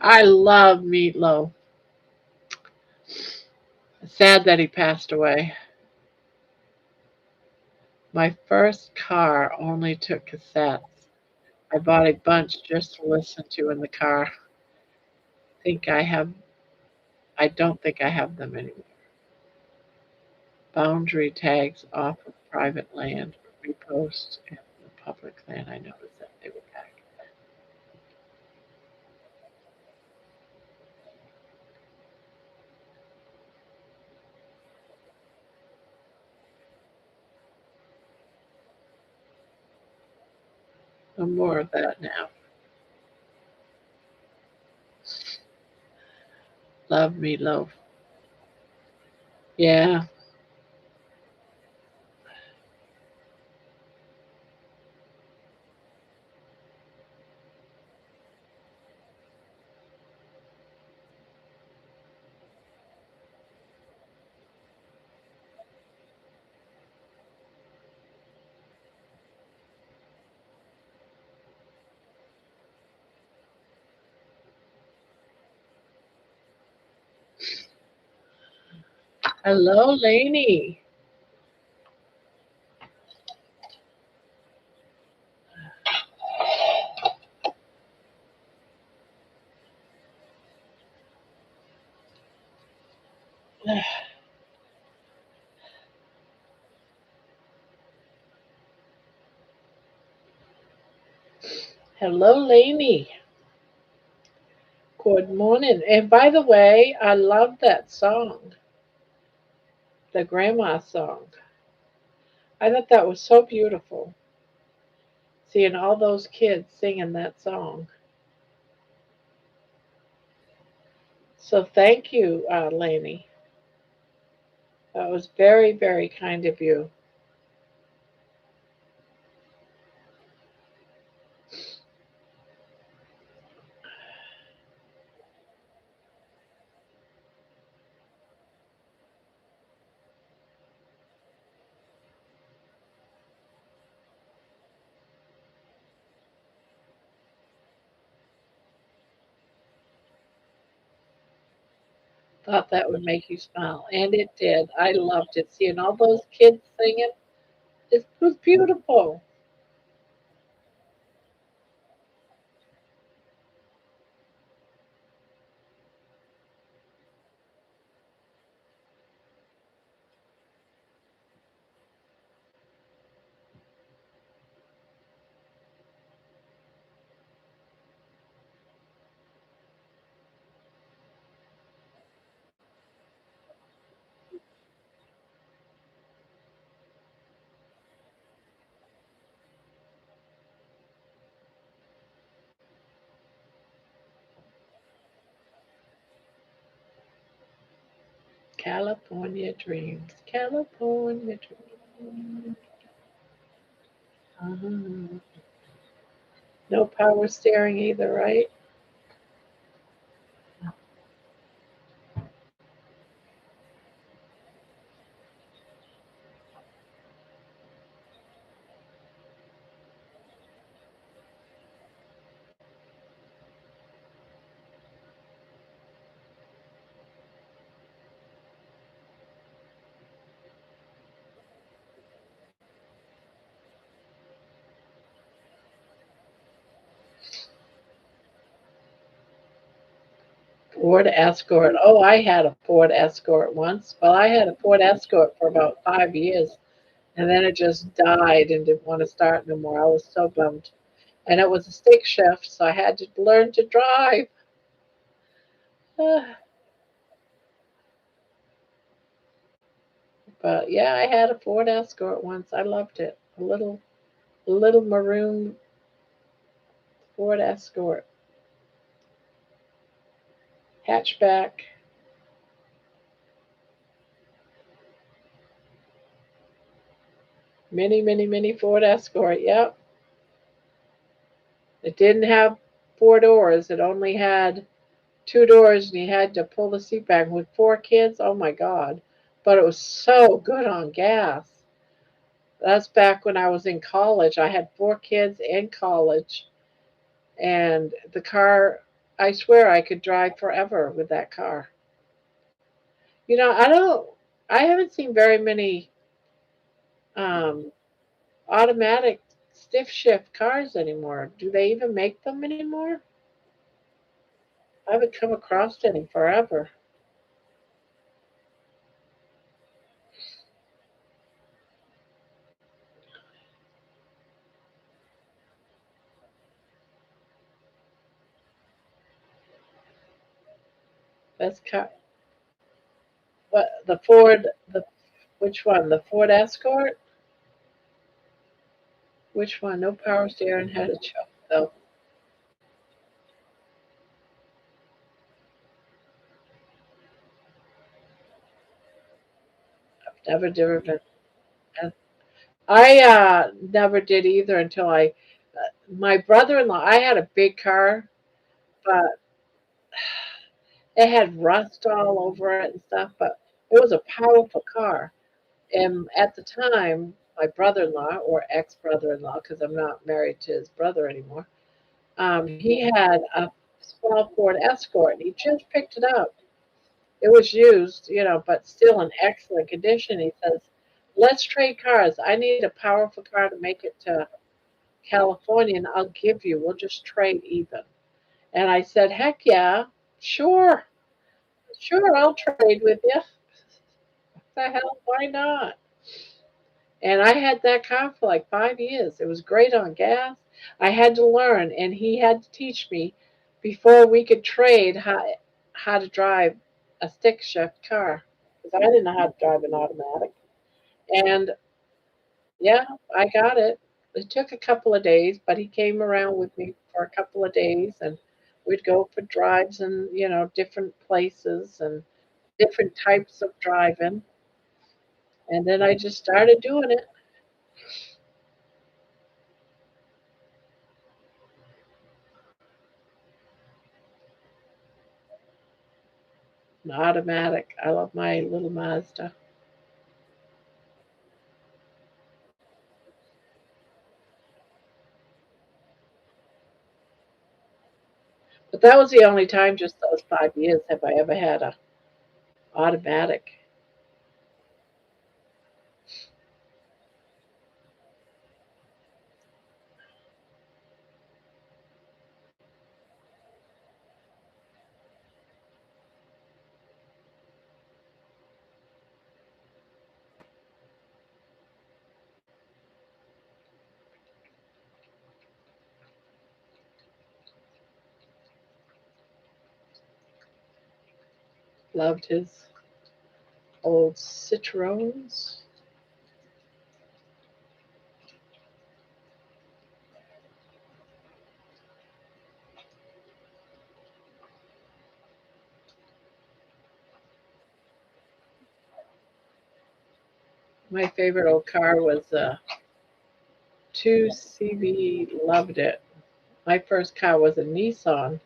I love Meatloaf. Sad that he passed away. My first car only took cassettes. I bought a bunch just to listen to in the car. Think I have I don't think I have them anymore. Boundary tags off of private land, repost in the public land. I noticed that they were back. No more of that now. Love Meatloaf. Yeah. Hello, Lainey. Hello, Lainey. Good morning. And by the way, I love that song, the grandma song. I thought that was so beautiful, seeing all those kids singing that song. So thank you, Lainey. That was very, very kind of you. Thought that would make you smile, and it did. I loved it. Seeing all those kids singing, it was beautiful. California dreams, California dreams. Uh-huh. No power steering either, right? Ford Escort. Oh, I had a Ford Escort once. Well, I had a Ford Escort for about 5 years, and then it just died and didn't want to start no more. I was so bummed. And it was a stick shift, so I had to learn to drive. But yeah, I had a Ford Escort once. I loved it. A little maroon Ford Escort hatchback. Mini Ford Escort. Yep. It didn't have four doors. It only had two doors, and you had to pull the seat back with four kids. Oh my God. But it was so good on gas. That's back when I was in college. I had four kids in college, and the car. I swear I could drive forever with that car. You know, I haven't seen very many um, automatic stiff shift cars anymore. Do they even make them anymore? I haven't come across any forever. That's car. What the Ford? The which one? The Ford Escort? Which one? No power steering, had a choke though. Never driven. I never did either until my brother-in-law. I had a big car, but it had rust all over it and stuff. But it was a powerful car. And at the time, my brother-in-law or ex-brother-in-law, because I'm not married to his brother anymore, he had a small Ford Escort. He just picked it up. It was used, but still in excellent condition. He says, "Let's trade cars. I need a powerful car to make it to California, and I'll give you. We'll just trade even." And I said, "Heck yeah, sure, sure, I'll trade with you. What the hell? Why not?" And I had that car for like 5 years. It was great on gas. I had to learn, and he had to teach me before we could trade how to drive a stick shift car because I didn't know how to drive an automatic. And yeah, I got it. It took a couple of days, but he came around with me for a couple of days, and we'd go for drives and different places and different types of driving. And then I just started doing it. An automatic. I love my little Mazda. But that was the only time, just those 5 years, have I ever had a automatic. Loved his old Citroens. My favorite old car was a 2CV. Loved it. My first car was a Nissan,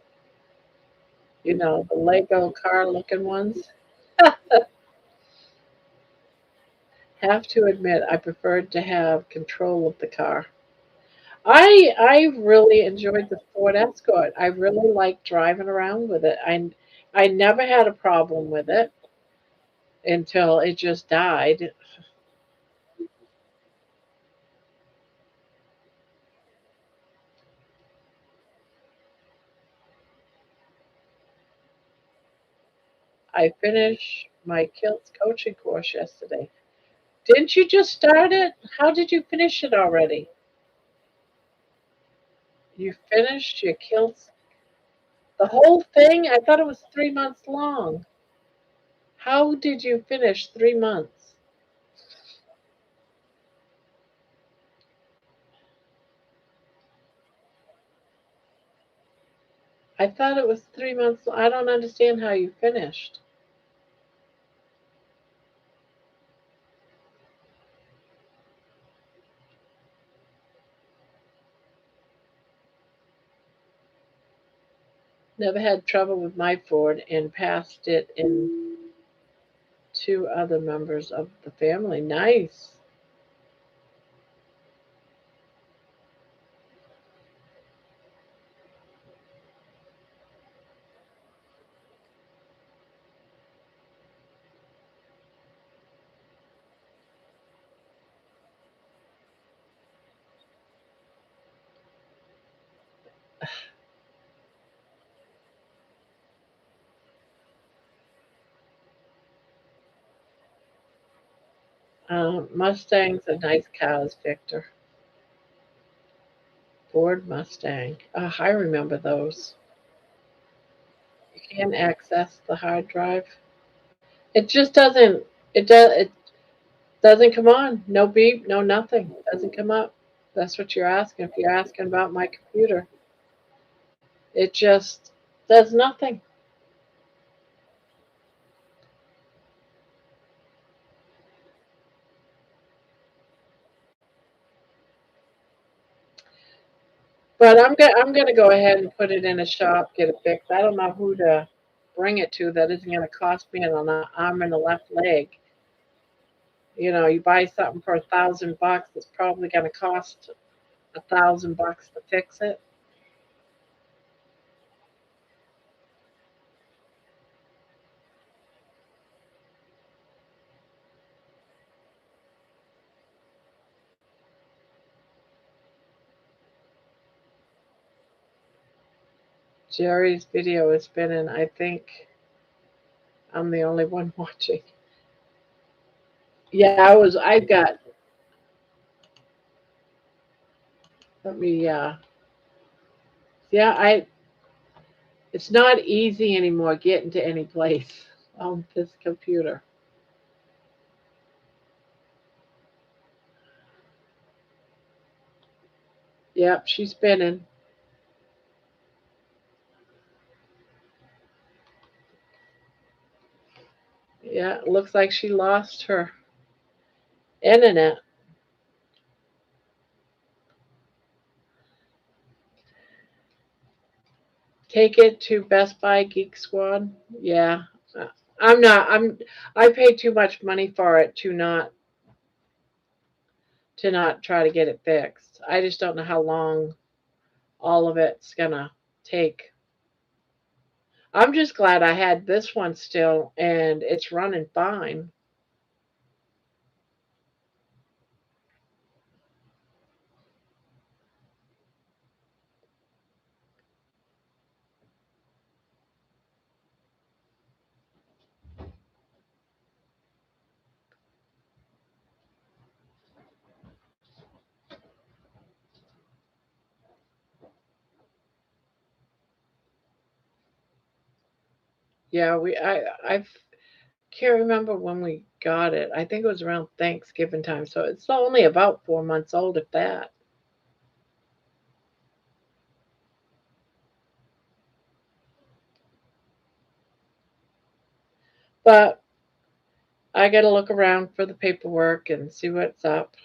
the Lego car looking ones. Have to admit, I preferred to have control of the car. I really enjoyed the Ford Escort. I really liked driving around with it. I never had a problem with it until it just died. I finished my kilts coaching course yesterday. Didn't you just start it? How did you finish it already? You finished your kilts, the whole thing? I thought it was 3 months long. How did you finish 3 months? I thought it was 3 months. I don't understand how you finished. Never had trouble with my Ford and passed it in two other members of the family. Nice. Mustangs are nice cars, Victor. Ford Mustang. I remember those. You can't access the hard drive. It just doesn't. It doesn't come on. No beep. No nothing. Doesn't come up. That's what you're asking. If you're asking about my computer, it just does nothing. But I'm gonna go ahead and put it in a shop, get it fixed. I don't know who to bring it to that isn't gonna cost me an arm and a left leg. You know, you buy something for $1,000, it's probably gonna cost $1,000 to fix it. Jerry's video is spinning. I think I'm the only one watching. Yeah, I got, let me, yeah, it's not easy anymore getting to any place on this computer. Yep, she's spinning. Yeah, it looks like she lost her internet. Take it to Best Buy Geek Squad. Yeah. I'm not I pay too much money for it to not try to get it fixed. I just don't know how long all of it's gonna take. I'm just glad I had this one still and it's running fine. Yeah, I can't remember when we got it. I think it was around Thanksgiving time, so it's only about 4 months old, if that. But I got to look around for the paperwork and see what's up.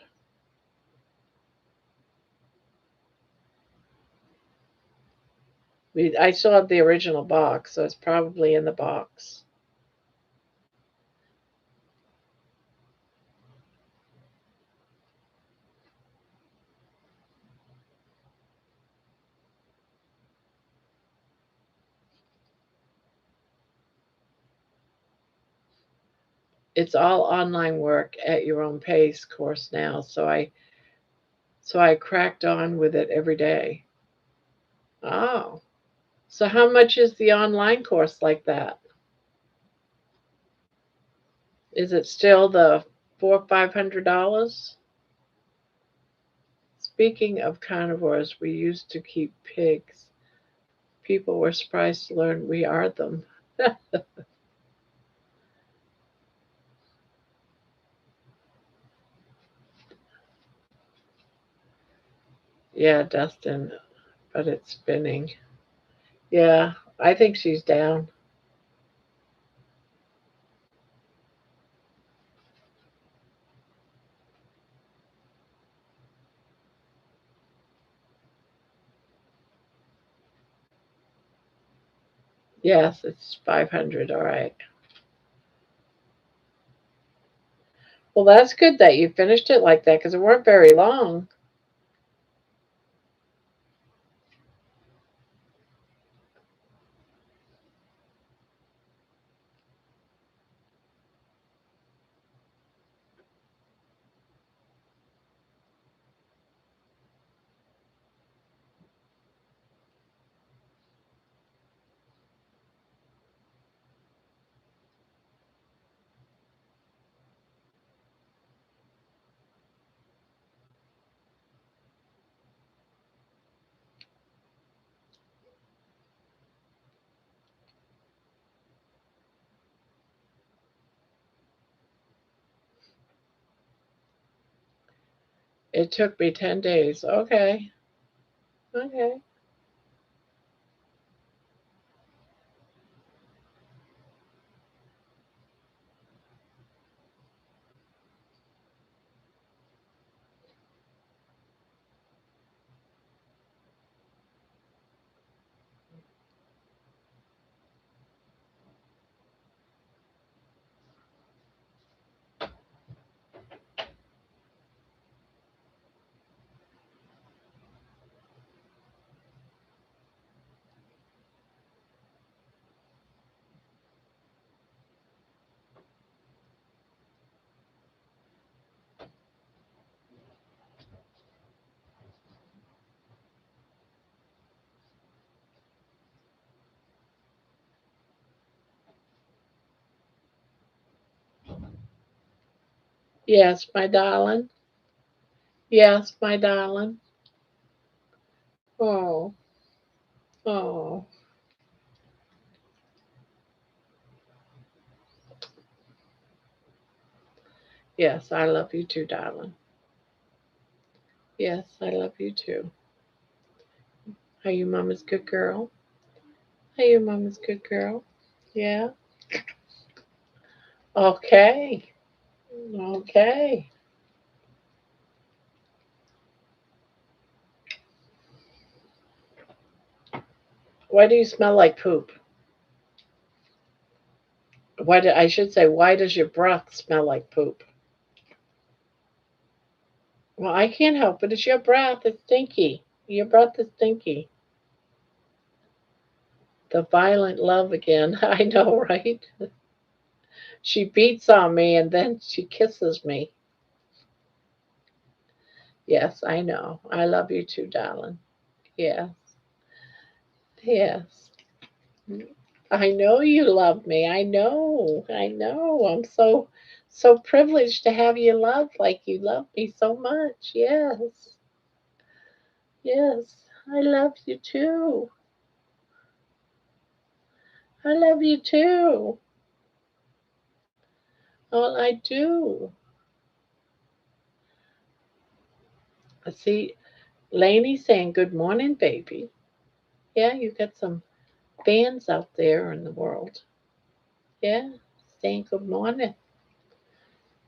I still have the original box, so it's probably in the box. It's all online work at your own pace course now, so I cracked on with it every day. Oh, so how much is the online course like that? Is it still the $400-500? Speaking of carnivores, we used to keep pigs. People were surprised to learn we are them. Yeah, Dustin, but it's spinning. Yeah, I think she's down. Yes, it's 500. All right. Well, that's good that you finished it like that because it weren't very long. It took me 10 days. Okay. Okay. Yes, my darling. Yes, my darling. Oh, oh. Yes, I love you too, darling. Yes, I love you too. Are you mama's good girl? Are you mama's good girl? Yeah. Okay. Okay. Why do you smell like poop? I should say, why does your breath smell like poop? Well, I can't help it. It's your breath. It's stinky. Your breath is stinky. The violent love again. I know, right? She beats on me and then she kisses me. Yes, I know. I love you too, darling. Yes. Yes. I know you love me. I know. I know. I'm so privileged to have you love like you love me so much. Yes. Yes. I love you too. I love you too. Well, I do. I see Lainey saying good morning, baby. Yeah, you got some fans out there in the world. Yeah, saying good morning.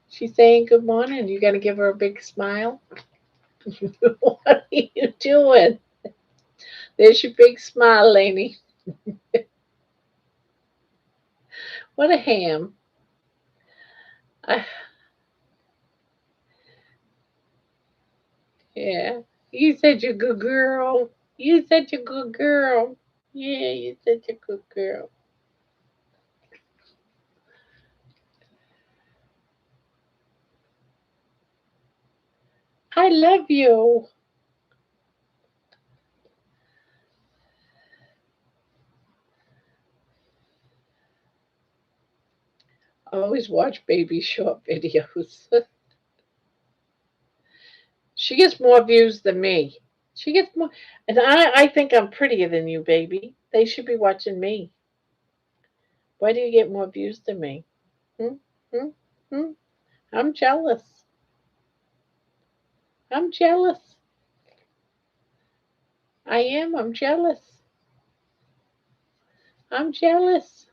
She's saying good morning. You got to give her a big smile. What are you doing? There's your big smile, Lainey. What a ham. I, yeah. You said you're a good girl. You said you're a good girl. Yeah, you said you're a good girl. I love you. I always watch baby short videos. She gets more views than me. She gets more, and I think I'm prettier than you, baby. They should be watching me. Why do you get more views than me? Hmm? Hmm? Hmm? I'm jealous. I'm jealous. I am. I'm jealous. I'm jealous.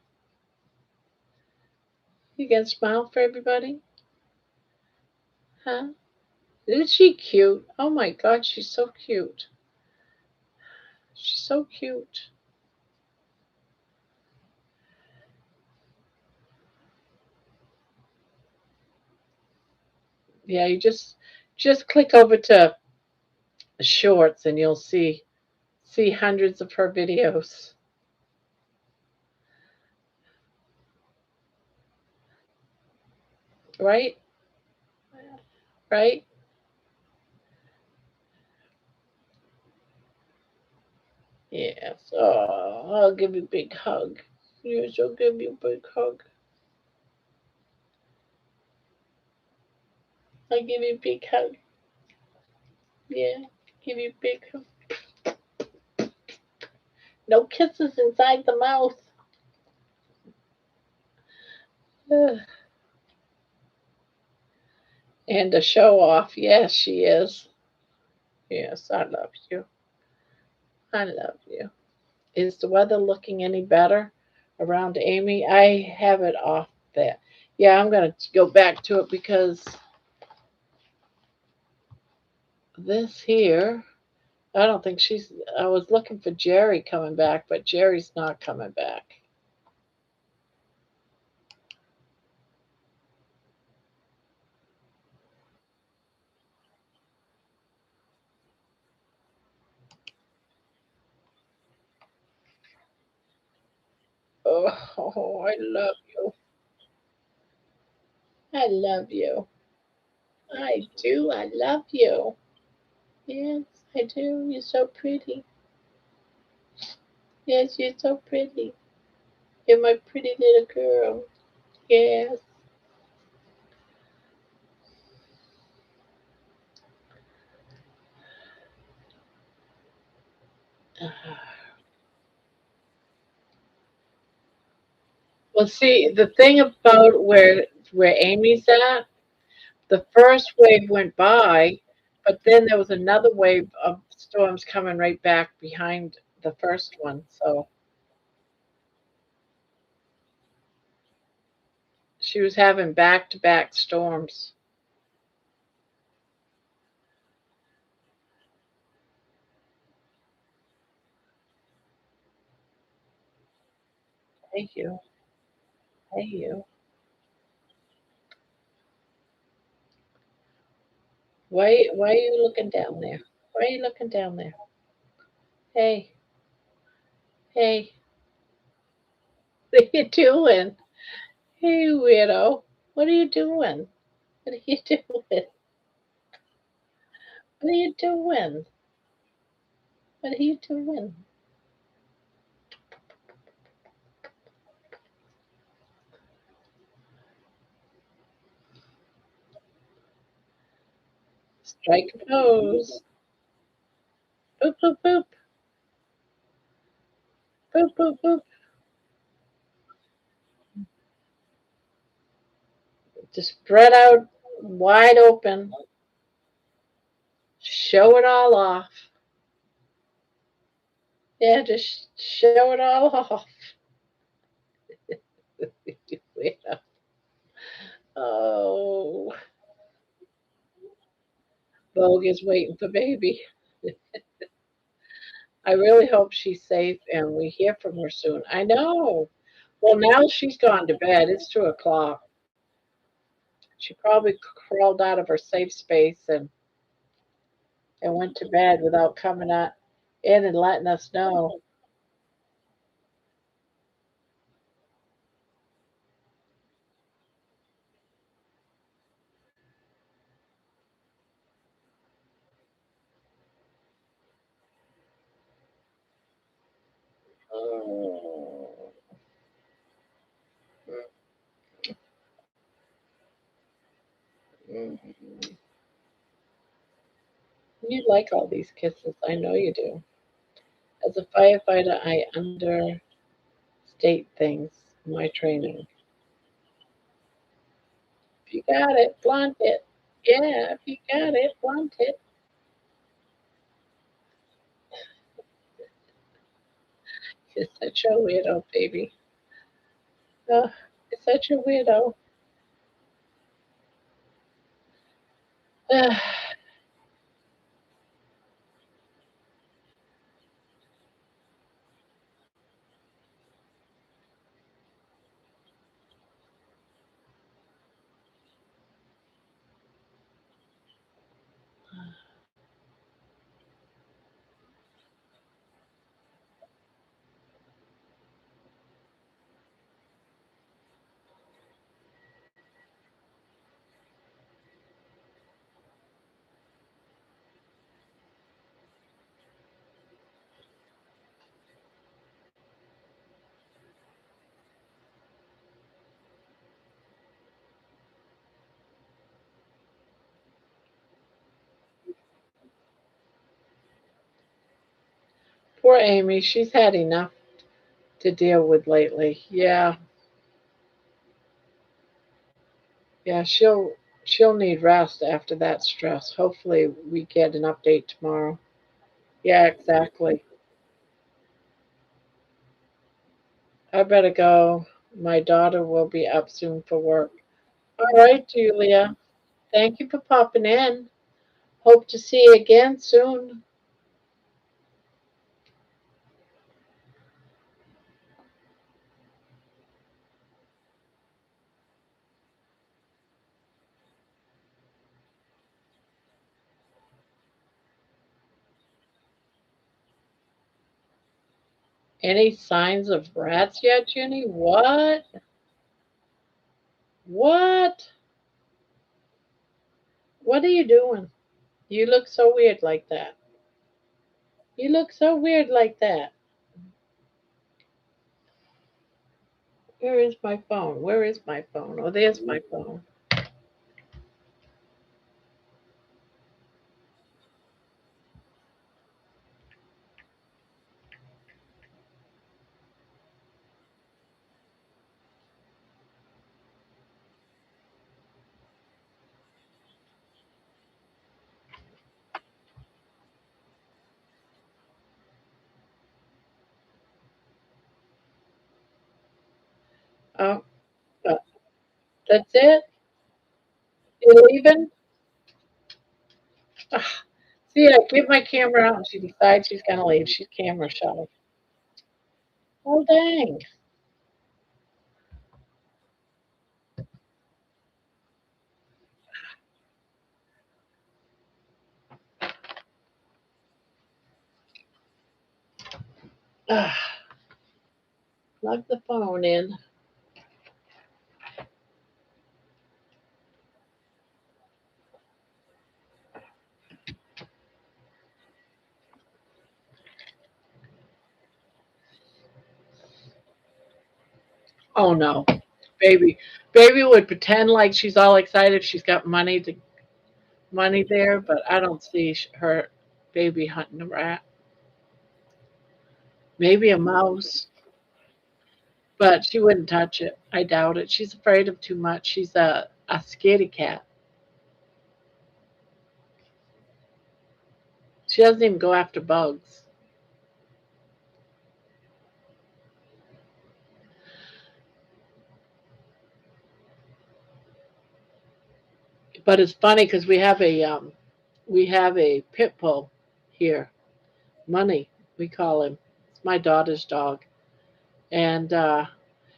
You can smile for everybody? Huh? Isn't she cute? Oh my God, she's so cute. She's so cute. Yeah, you just click over to shorts and you'll see hundreds of her videos. Right? Right? Yes. Oh, I'll give you a big hug. Yes, I'll give you a big hug. I'll give you a big hug. Yeah, give you a big hug. No kisses inside the mouth. Ugh. And a show off. Yes, she is. Yes, I love you. I love you. Is the weather looking any better around Amy? I have it off there. Yeah, I'm going to go back to it because this here, I don't think she's. I was looking for Jerry coming back, but Jerry's not coming back. Oh, I love you. I love you. I do. I love you. Yes, I do. You're so pretty. Yes, you're so pretty. You're my pretty little girl. Yes. Well, see, the thing about where Amy's at, the first wave went by, but then there was another wave of storms coming right back behind the first one. So she was having back-to-back storms. Hey you. Hey you. Why are you looking down there? Why are you looking down there? Hey, hey, what are you doing? Hey, weirdo. What are you doing? What are you doing? What are you doing? What are you doing? Strike a pose. Boop, boop, boop. Boop, boop, boop. Just spread out wide open. Show it all off. Yeah, just show it all off. Oh, Vogue is waiting for baby. I really hope she's safe and we hear from her soon. I know. Well, now she's gone to bed. It's 2 o'clock. She probably crawled out of her safe space and went to bed without coming in and letting us know. Oh. Mm. You like all these kisses. I know you do. As a firefighter, I understate things. My training. If you got it, blunt it. Yeah, if you got it, blunt it. You're such a weirdo, baby. Oh, you're such a weirdo. Poor Amy. She's had enough to deal with lately. Yeah, yeah. She'll need rest after that stress. Hopefully, we get an update tomorrow. Yeah, exactly. I better go. My daughter will be up soon for work. All right, Julia. Thank you for popping in. Hope to see you again soon. Any signs of rats yet, Jenny? What? What? What are you doing? You look so weird like that. You look so weird like that. Where is my phone? Where is my phone? Oh, there's my phone. Oh, uh, that's it? You leaving? Ah, see, I give my camera out and she decides she's going to leave. She's camera shy. Oh, dang. Ah, plug the phone in. Oh, no. Baby. Baby would pretend like she's all excited. She's got money there, but I don't see her baby hunting a rat. Maybe a mouse, but she wouldn't touch it. I doubt it. She's afraid of too much. She's a scaredy cat. She doesn't even go after bugs. But it's funny because we have a pit bull here, Money we call him. It's my daughter's dog, and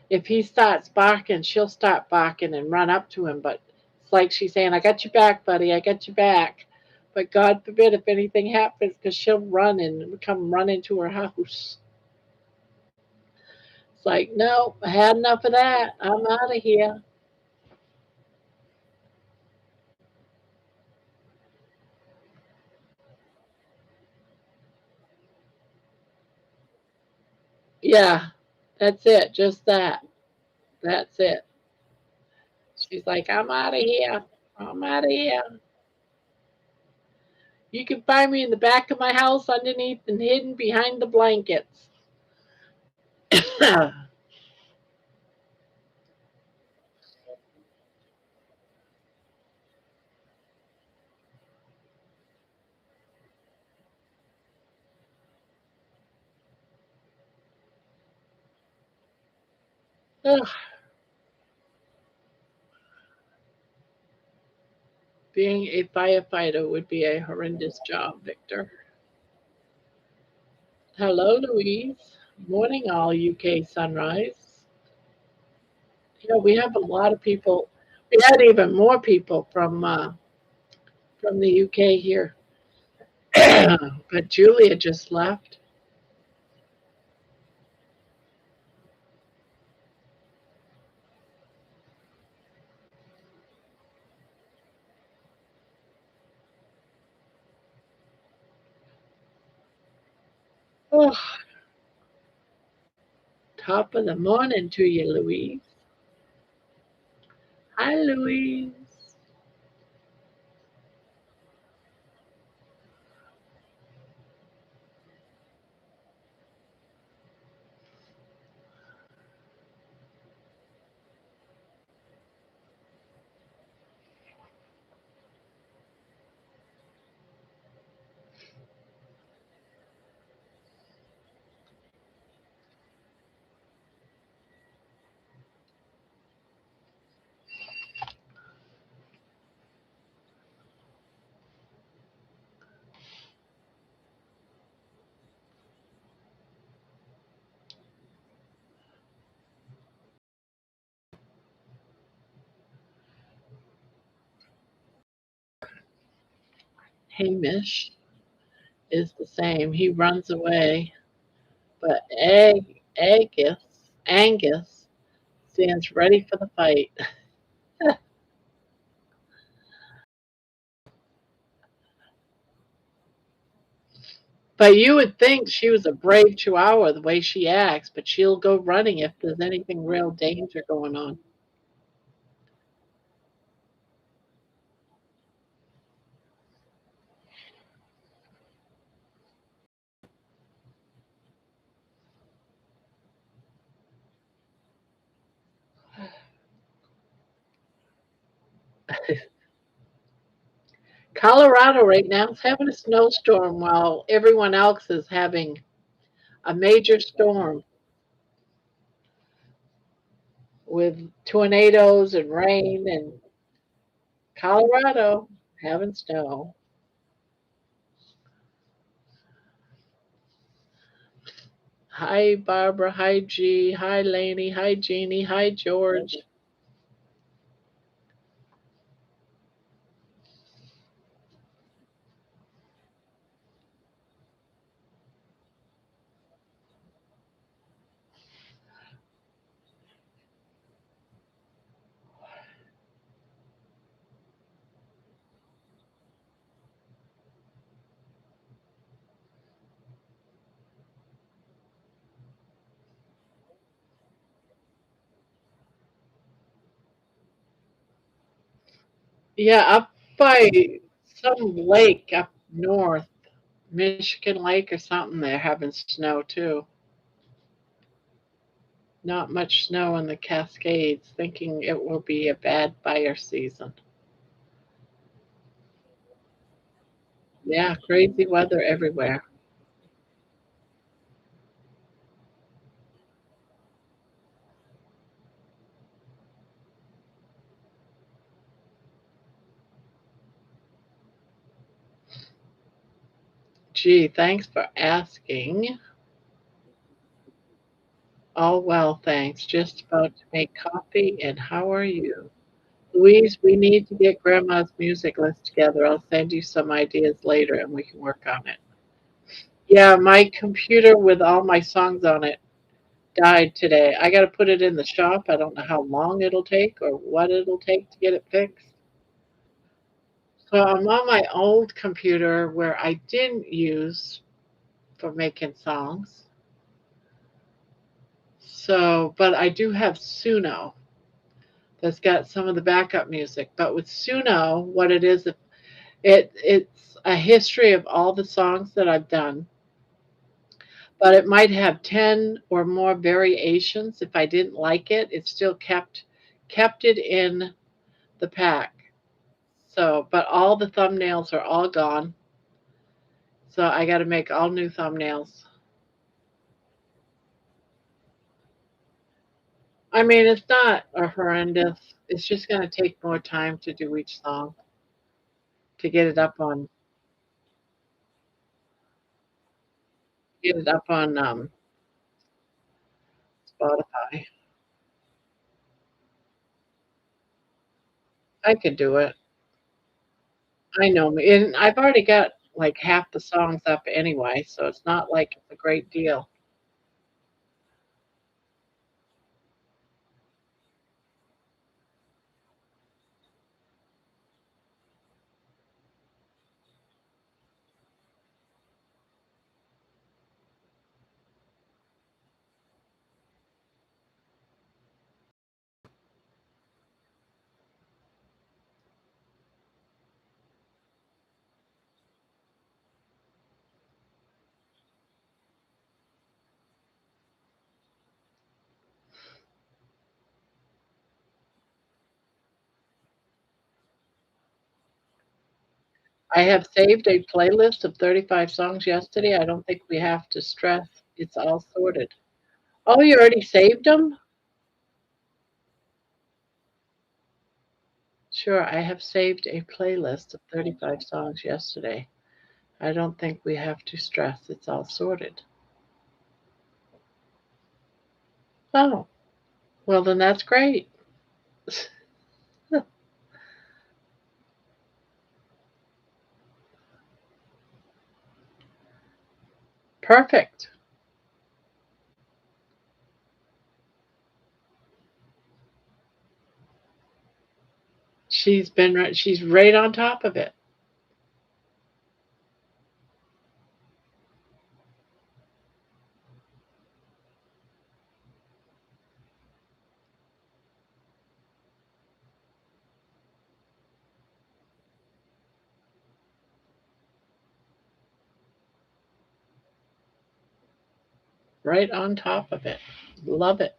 if he starts barking, she'll start barking and run up to him. But it's like she's saying, "I got your back, buddy. I got your back." But God forbid if anything happens, because she'll run and come run into her house. It's like, no, I had enough of that. I'm out of here. Yeah, that's it. Just that. That's it. She's like, I'm out of here. I'm out of here. You can find me in the back of my house underneath and hidden behind the blankets. Ugh, being a firefighter would be a horrendous job, Victor. Hello, Louise. Morning, all UK sunrise. You know, we have a lot of people. We had even more people from the UK here, but Julia just left. Oh, top of the morning to you, Louise. Hi, Louise. Hamish is the same. He runs away, but Angus stands ready for the fight. But you would think she was a brave chihuahua the way she acts, but she'll go running if there's anything real danger going on. Colorado right now is having a snowstorm while everyone else is having a major storm with tornadoes and rain, and Colorado having snow. Hi, Barbara. Hi, G. Hi, Laney. Hi, Jeannie. Hi, George. Yeah, up by some lake up north, Michigan Lake or something, they're having snow too. Not much snow in the Cascades, thinking it will be a bad fire season. Yeah, crazy weather everywhere. Gee, thanks for asking. All well, thanks. Just about to make coffee, and how are you? Louise, we need to get Grandma's music list together. I'll send you some ideas later and we can work on it. Yeah, my computer with all my songs on it died today. I got to put it in the shop. I don't know how long it'll take or what it'll take to get it fixed. So I'm on my old computer where I didn't use for making songs. So, but I do have Suno that's got some of the backup music. But with Suno, what it is, it's a history of all the songs that I've done, but it might have 10 or more variations. If I didn't like it, it still kept it in the pack. So, but all the thumbnails are all gone. So I got to make all new thumbnails. I mean, it's not a horrendous. It's just going to take more time to do each song to get it up on Spotify. I could do it. I know me, and I've already got like half the songs up anyway, so it's not like it's a great deal. I have saved a playlist of 35 songs yesterday. I don't think we have to stress. It's all sorted. Oh, you already saved them? Sure, I have saved a playlist of 35 songs yesterday. I don't think we have to stress. It's all sorted. Oh, well, then that's great. Perfect. She's right on top of it. Right on top of it. Love it.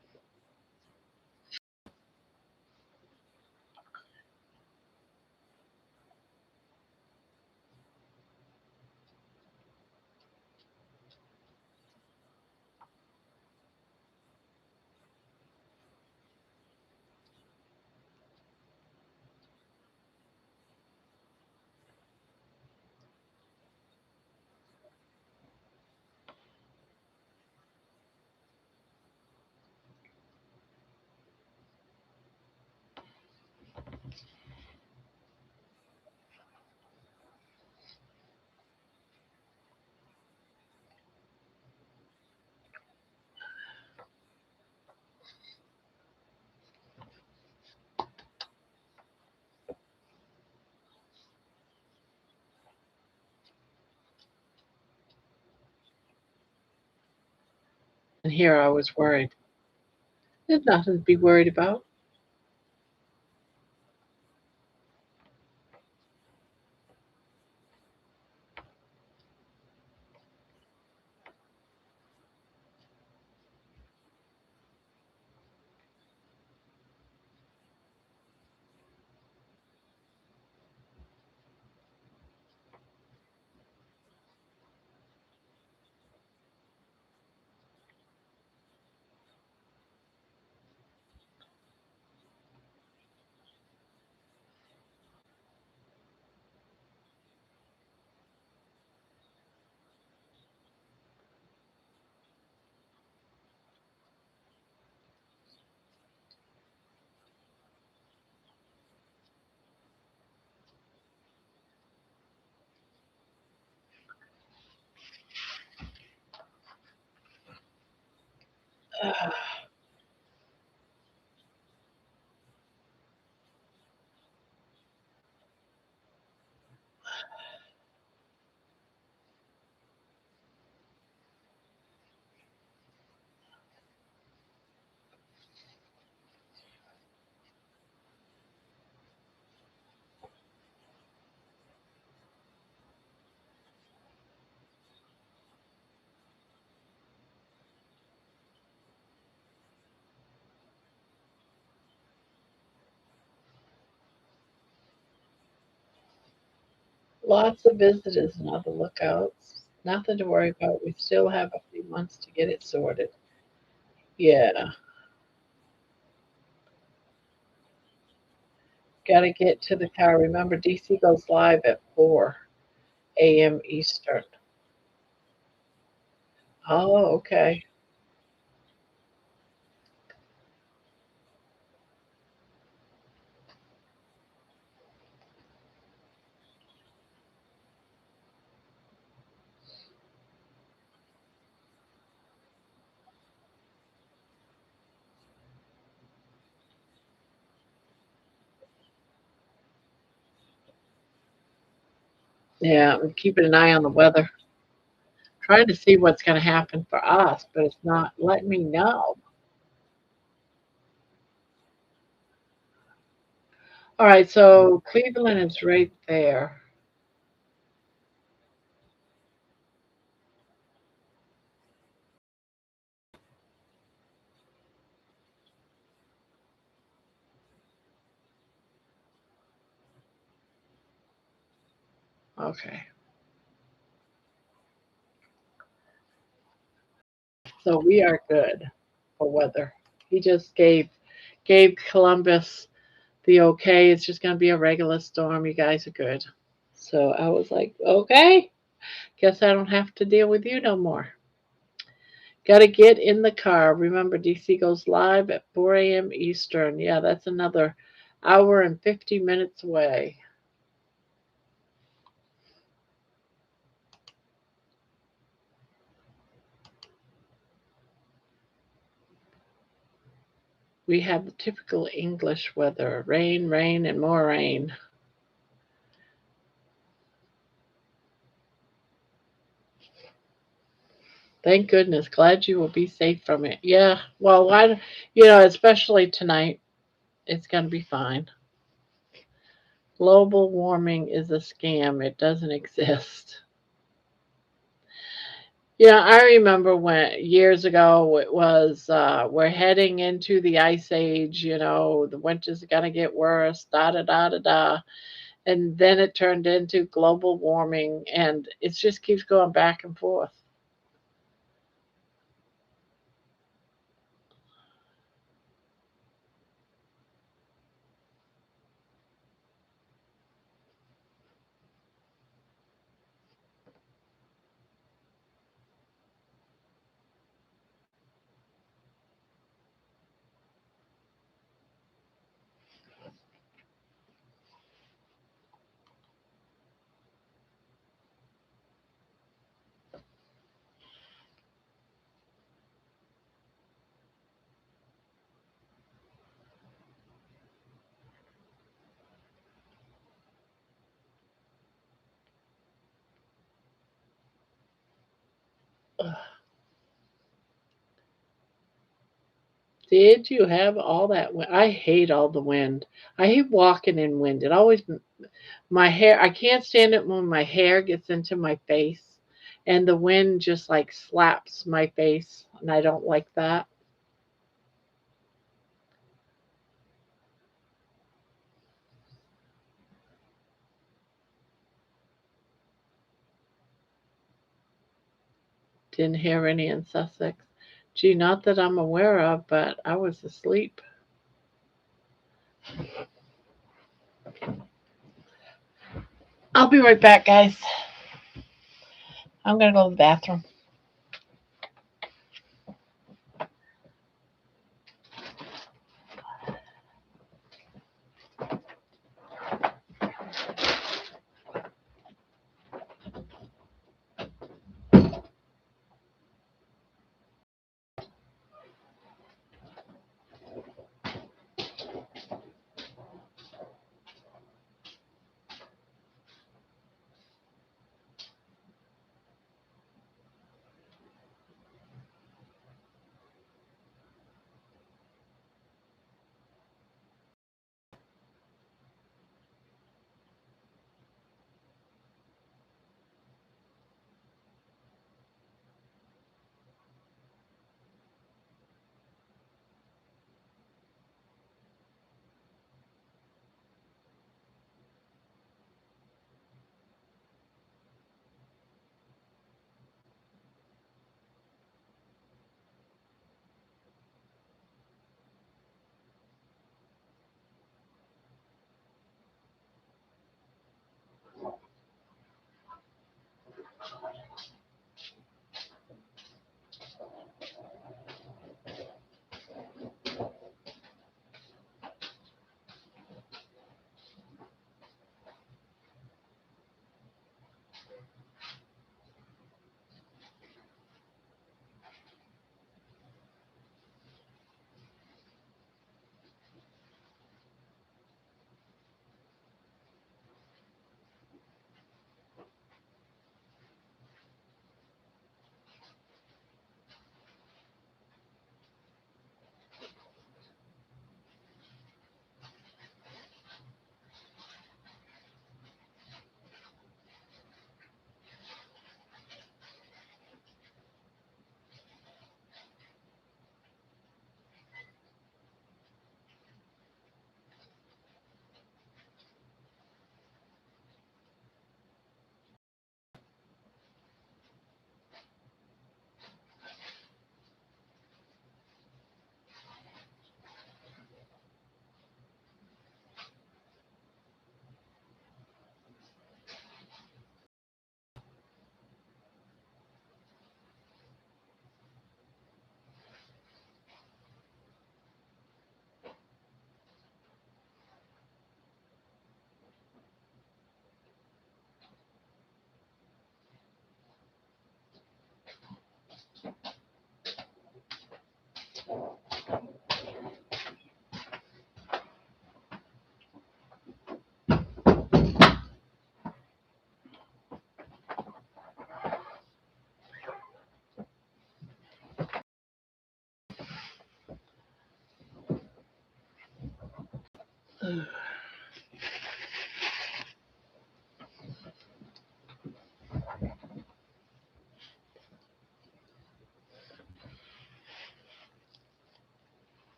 And here I was worried. There's nothing to be worried about. Lots of visitors and other lookouts. Nothing to worry about. We still have a few months to get it sorted. Yeah. Got to get to the car. Remember, DC goes live at 4 a.m. Eastern. Oh, okay. Yeah, I'm keeping an eye on the weather. Trying to see what's going to happen for us, but it's not letting me know. All right, so Cleveland is right there. Okay, so we are good for weather. He just gave Columbus the okay. It's just going to be a regular storm. You guys are good. So I was like, okay, guess I don't have to deal with you no more. Got to get in the car. Remember, DC goes live at 4 a.m. Eastern. Yeah, that's another hour and 50 minutes away. We have the typical English weather: rain, rain, and more rain. Thank goodness. Glad you will be safe from it. Yeah. Well, why? Especially tonight, it's going to be fine. Global warming is a scam. It doesn't exist. Yeah, I remember when years ago it was we're heading into the ice age, the winter's gonna get worse, da da da da da. And then it turned into global warming and it just keeps going back and forth. Did you have all that wind? I hate all the wind. I hate walking in wind. It always my hair, I can't stand it when my hair gets into my face and the wind just like slaps my face and I don't like that. Didn't hear any in Sussex. Gee, not that I'm aware of, but I was asleep. I'll be right back, guys. I'm going to go to the bathroom.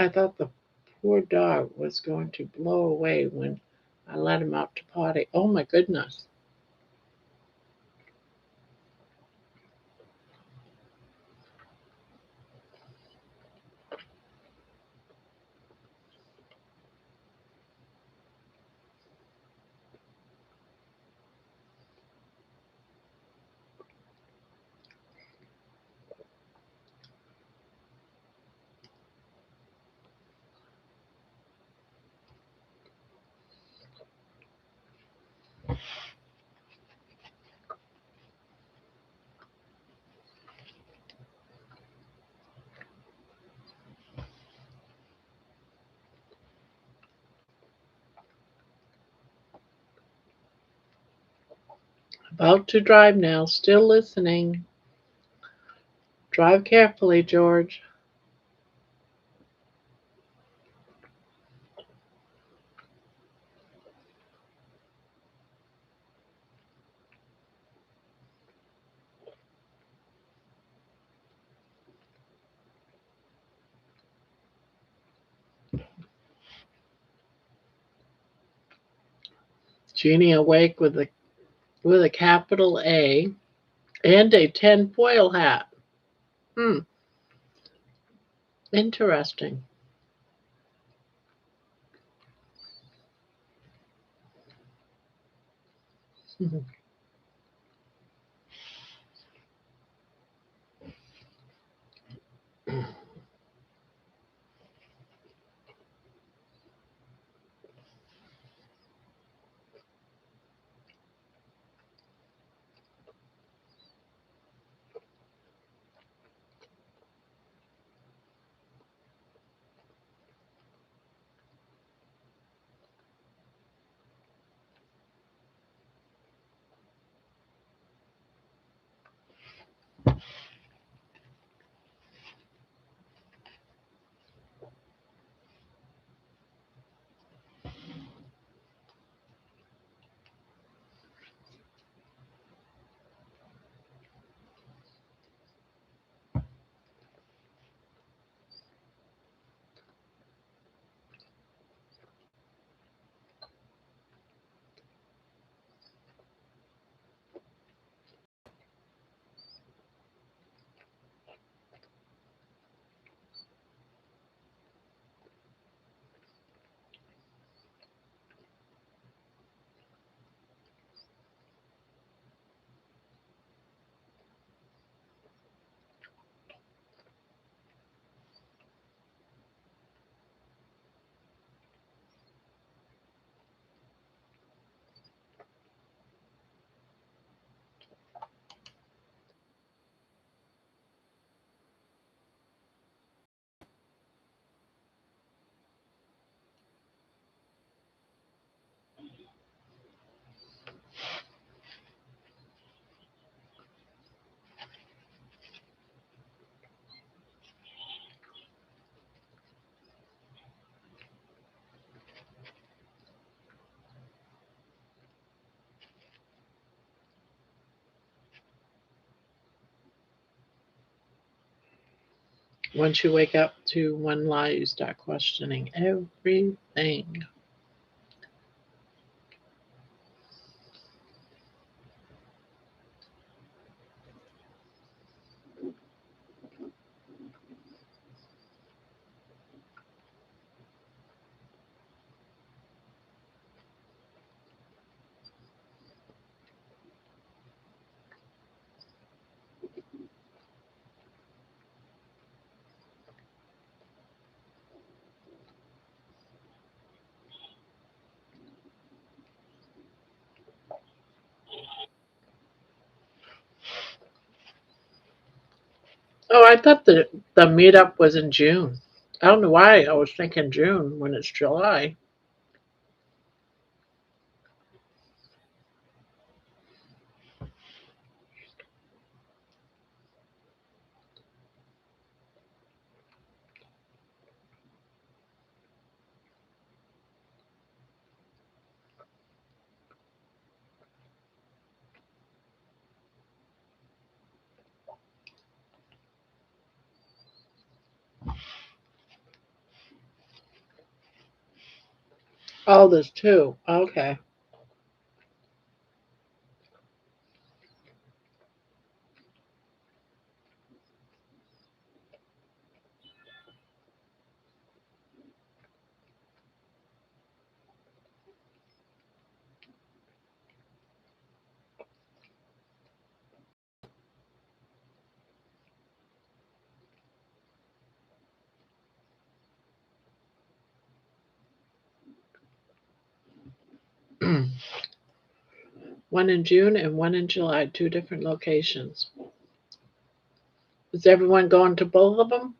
I thought the poor dog was going to blow away when I let him out to potty. Oh my goodness. About to drive now, still listening. Drive carefully, George. Jeannie awake with a capital A and a tinfoil hat. Hmm, interesting. Once you wake up to one lie, you start questioning everything. Oh, I thought the meetup was in June. I don't know why I was thinking June when it's July. Oh, there's two. Okay. One in June and one in July, two different locations. Is everyone going to both of them?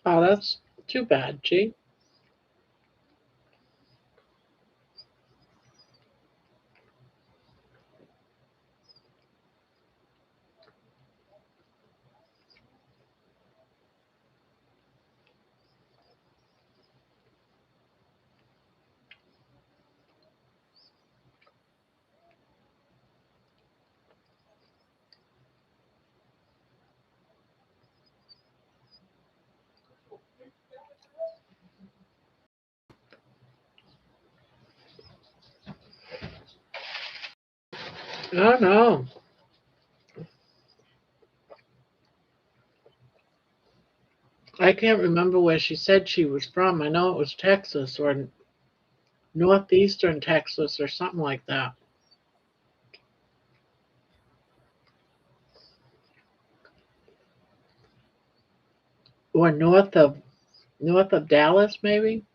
Oh, that's too bad, gee. Oh no. I can't remember where she said she was from. I know it was Texas or northeastern Texas or something like that. Or north of Dallas maybe.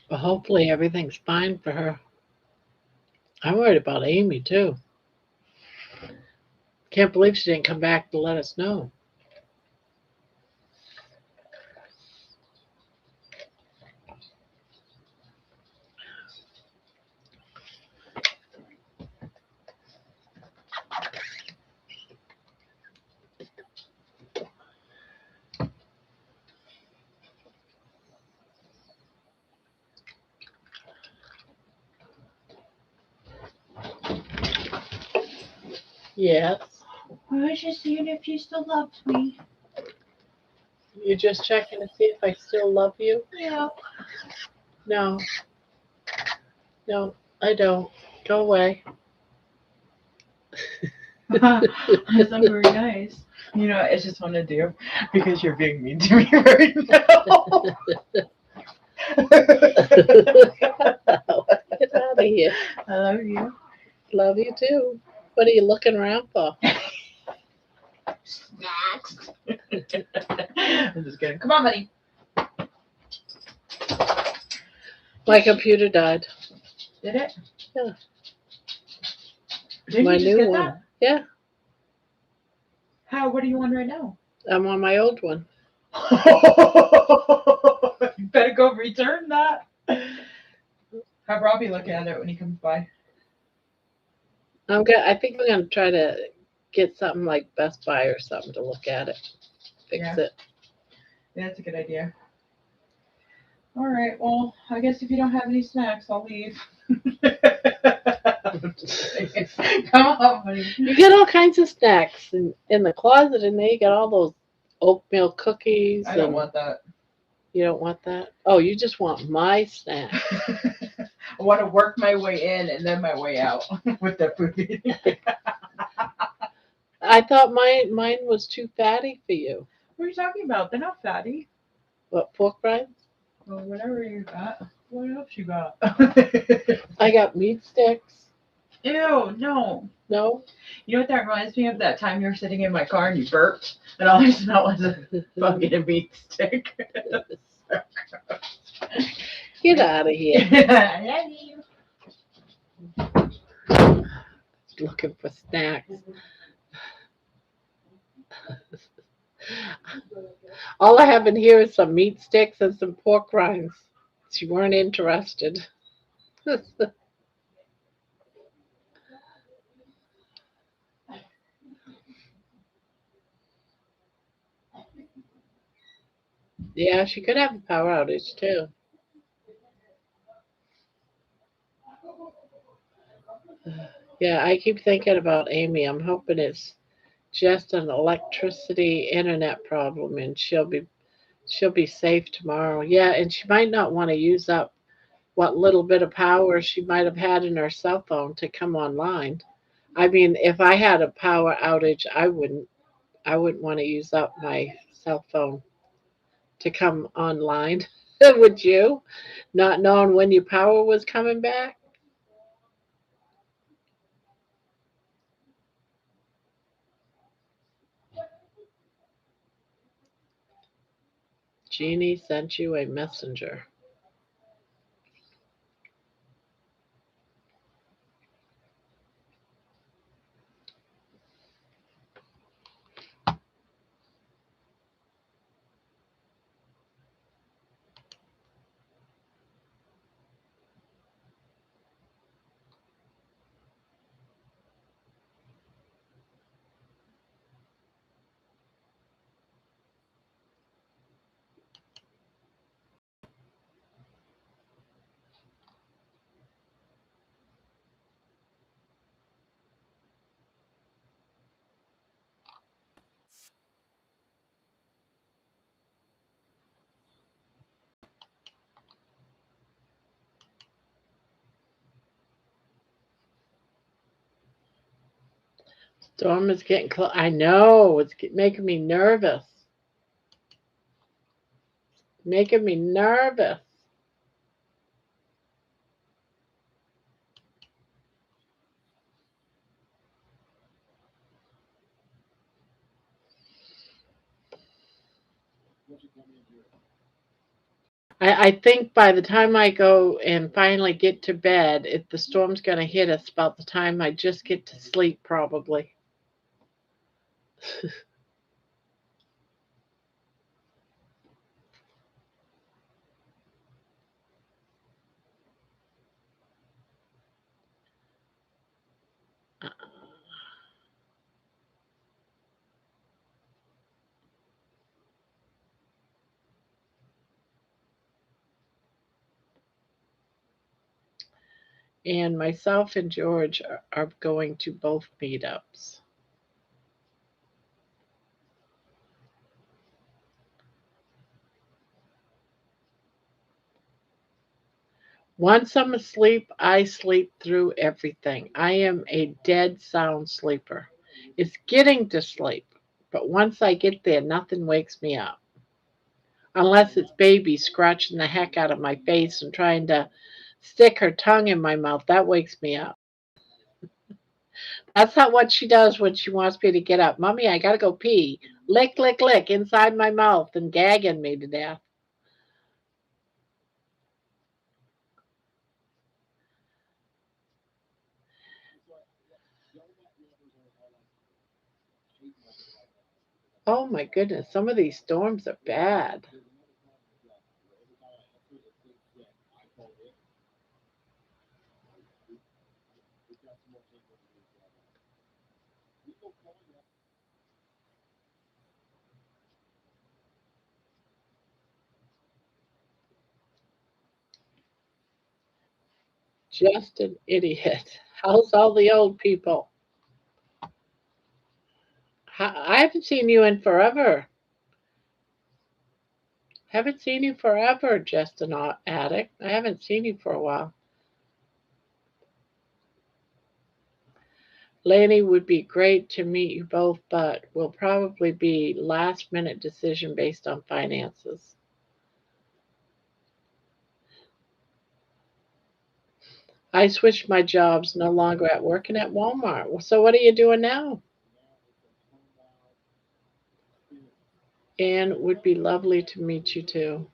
But hopefully everything's fine for her. I'm worried about Amy too. Can't believe she didn't come back to let us know. Yes. I was just seeing if you still loved me. You just checking to see if I still love you? Yeah. No. No, I don't. Go away. That's not very nice. You know, I just want to do because you're being mean to me right now. Get out of here. I love you. Love you too. What are you looking around for? Snacks. I'm just kidding. Come on, buddy. My computer died. Did it? Yeah. Didn't My you just new get one. that? Yeah. How? What are you on right now? I'm on my old one. You better go return that. Have Robbie look at it when he comes by. I think I'm gonna try to get something like Best Buy or something to look at it. Fix it. Yeah, that's a good idea. All right. Well, I guess if you don't have any snacks, I'll leave. Come on, buddy. You get all kinds of snacks in the closet, and there you got all those oatmeal cookies. I don't want that. You don't want that? Oh, you just want my snack. I want to work my way in and then my way out with the food. I thought mine was too fatty for you. What are you talking about? They're not fatty. What, pork rinds? Well, whatever you got. What else you got? I got meat sticks. Ew, no. No? You know what that reminds me of? That time you were sitting in my car and you burped, and all I smelled was a fucking meat stick. Get out of here. I love you. Looking for snacks. All I have in here is some meat sticks and some pork rinds. You weren't interested. Yeah, she could have a power outage too. Yeah, I keep thinking about Amy. I'm hoping it's just an electricity internet problem and she'll be safe tomorrow. Yeah, and she might not want to use up what little bit of power she might have had in her cell phone to come online. I mean, if I had a power outage, I wouldn't want to use up my cell phone to come online. Would you? Not knowing when your power was coming back? Jeannie sent you a messenger. Storm is getting close. I know. It's making me nervous. Making me nervous. I think by the time I go and finally get to bed, if the storm's going to hit us about the time I just get to sleep, probably. And myself and George are going to both meetups. Once I'm asleep, I sleep through everything. I am a dead sound sleeper. It's getting to sleep, but once I get there, nothing wakes me up. Unless it's baby scratching the heck out of my face and trying to stick her tongue in my mouth. That wakes me up. That's not what she does when she wants me to get up. Mommy, I gotta go pee. Lick, lick, lick inside my mouth and gagging me to death. Oh my goodness, some of these storms are bad. Just an idiot. How's all the old people? I haven't seen you in forever. Haven't seen you forever, just an addict. I haven't seen you for a while. Laney, would be great to meet you both, but will probably be last minute decision based on finances. I switched my jobs, no longer at working at Walmart. So what are you doing now? And would be lovely to meet you too.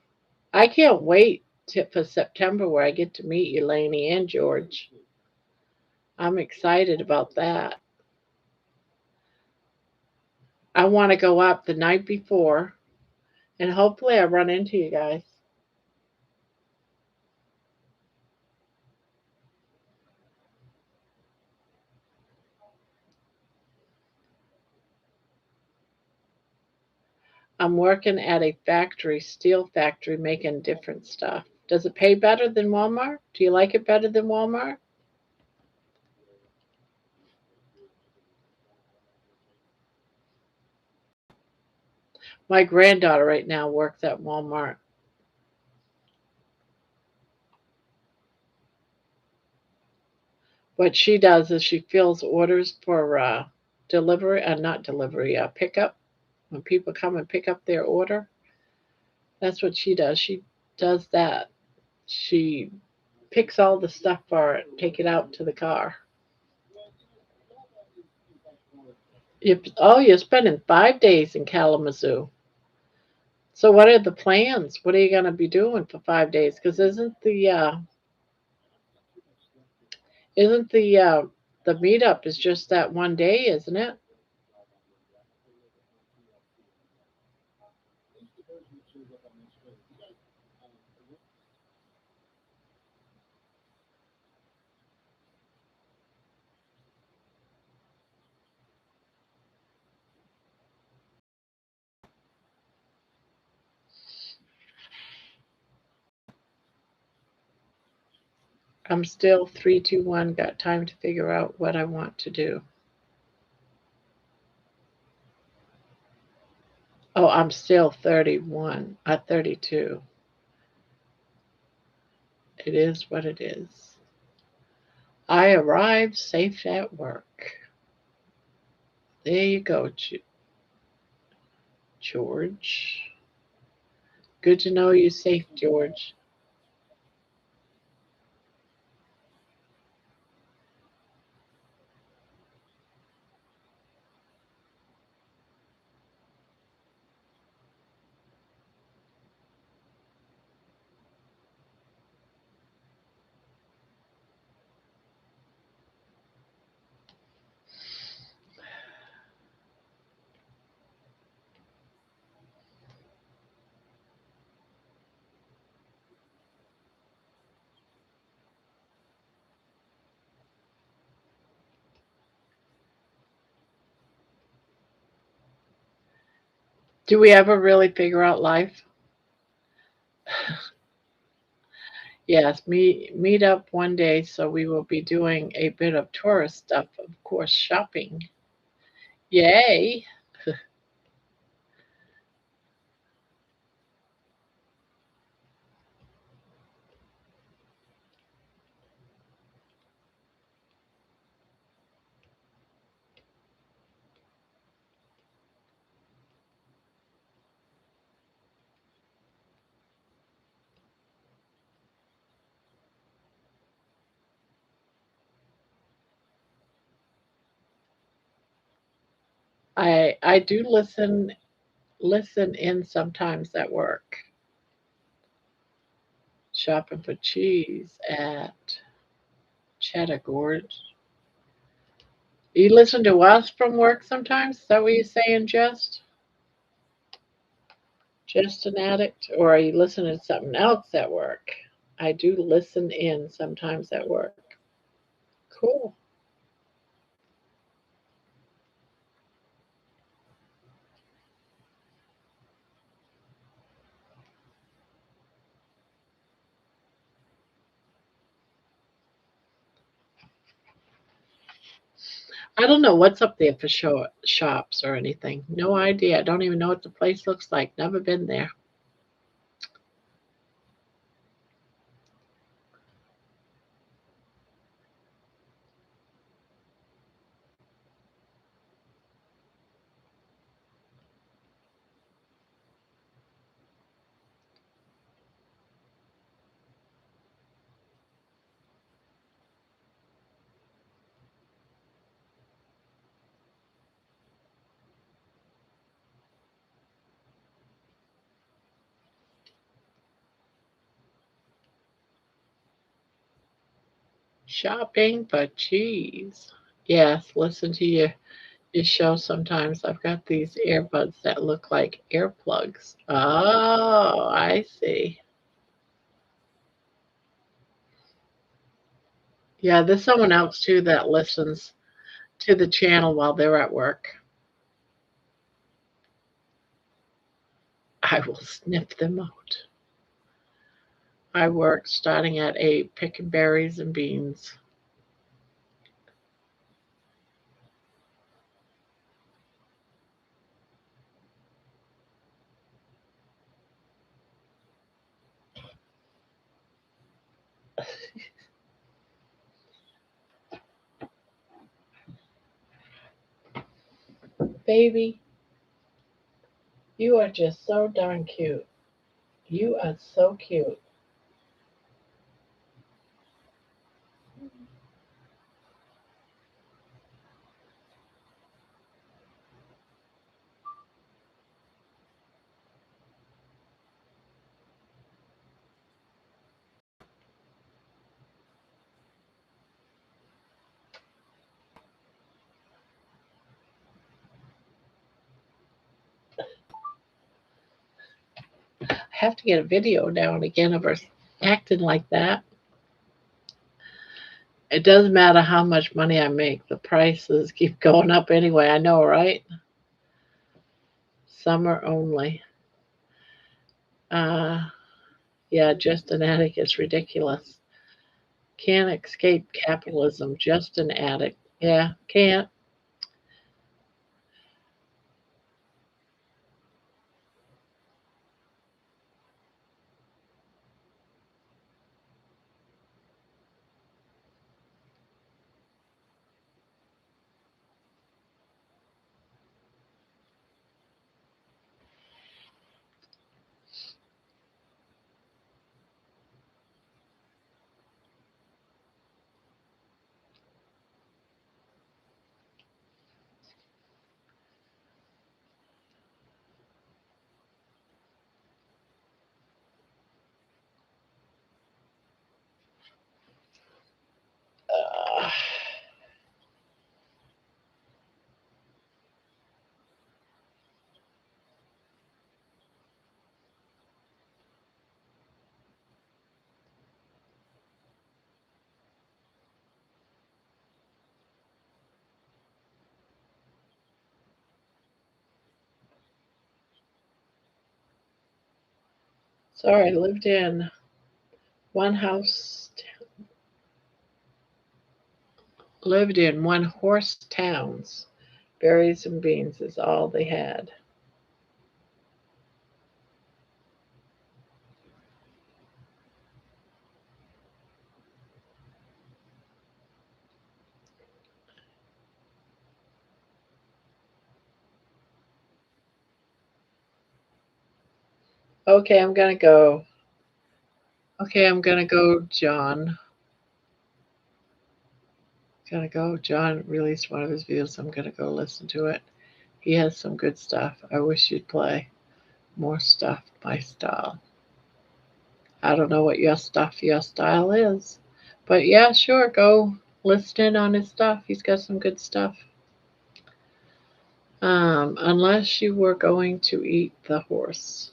I can't wait for September where I get to meet you, Laney and George. I'm excited about that. I want to go up the night before and hopefully I run into you guys. I'm working at a factory, steel factory, making different stuff. Does it pay better than Walmart? Do you like it better than Walmart? My granddaughter right now works at Walmart. What she does is she fills orders for delivery, not delivery, pickup. When people come and pick up their order, that's what she does. She does that. She picks all the stuff for it, take it out to the car. You're spending 5 days in Kalamazoo. So what are the plans? What are you going to be doing for 5 days? Because isn't the meetup is just that one day, isn't it? I'm still 321. Got time to figure out what I want to do. Oh, I'm still 31. 32. It is what it is. I arrived safe at work. There you go, George. Good to know you're safe, George. Do we ever really figure out life? Yes, meet up one day, so we will be doing a bit of tourist stuff, of course, shopping. Yay! I do listen in sometimes at work. Shopping for cheese at Cheddar Gorge. You listen to us from work sometimes? Is that what you're saying, Just an addict? Or are you listening to something else at work? I do listen in sometimes at work. Cool. I don't know what's up there for shops or anything. No idea. I don't even know what the place looks like. Never been there. Shopping for cheese. Yes, listen to your show sometimes. I've got these earbuds that look like earplugs. Oh, I see. Yeah, there's someone else too that listens to the channel while they're at work. I will sniff them out. I work starting at 8, picking berries and beans. Baby, you are just so darn cute. You are so cute. I have to get a video now and again of her acting like that. It doesn't matter how much money I make, the prices keep going up anyway. I know, right? Summer only. Uh, yeah, just an addict is ridiculous. Can't escape capitalism, just an addict. Yeah, can't. Uh, sorry, I one house, lived in one horse towns. Berries and beans is all they had. Okay, I'm gonna go. Okay, I'm gonna go, John. Gonna go. John released one of his videos. I'm gonna go listen to it. He has some good stuff. I wish you'd play more stuff, my style. I don't know what your stuff, your style is, but yeah, sure, go listening on his stuff. He's got some good stuff. Unless you were going to eat the horse.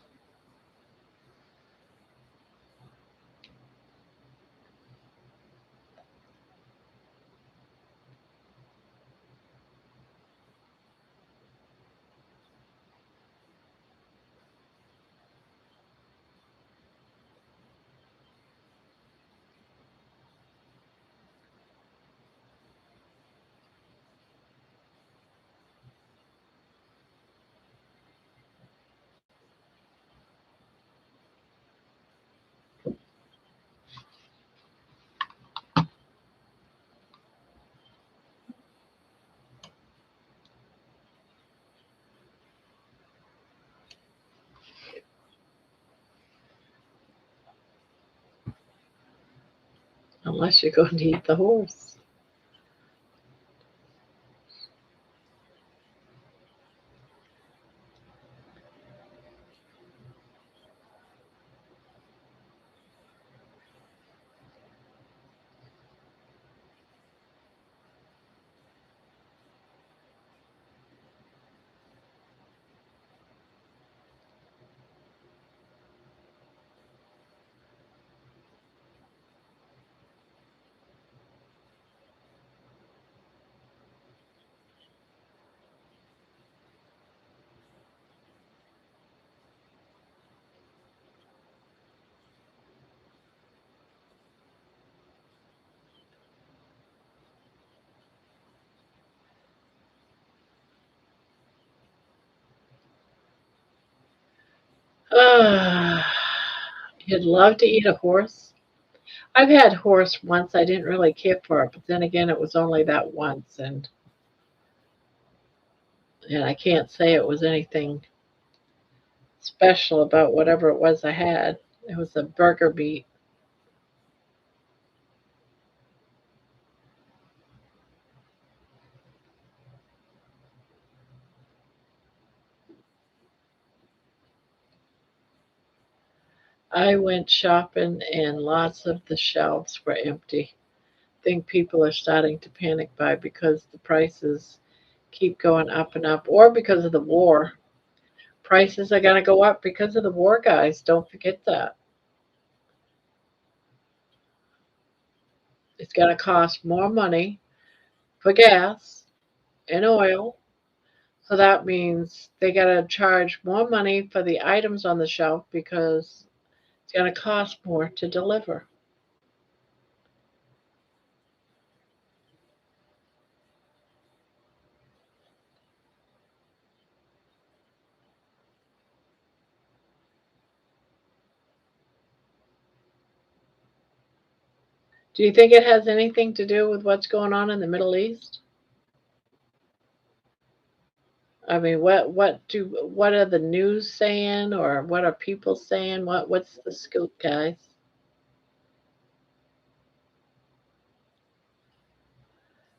Unless you're going to eat the horse. You'd love to eat a horse? I've had horse once. I didn't really care for it, but then again, it was only that once, and I can't say it was anything special about whatever it was I had. It was a burger meat. I went shopping and lots of the shelves were empty. I think people are starting to panic buy because the prices keep going up and up, or because of the war. Prices are going to go up because of the war, guys. Don't forget that. It's going to cost more money for gas and oil. So that means they got to charge more money for the items on the shelf because it's going to cost more to deliver. Do you think it has anything to do with what's going on in the Middle East? I mean, what are the news saying, or what are people saying? What's the scoop, guys?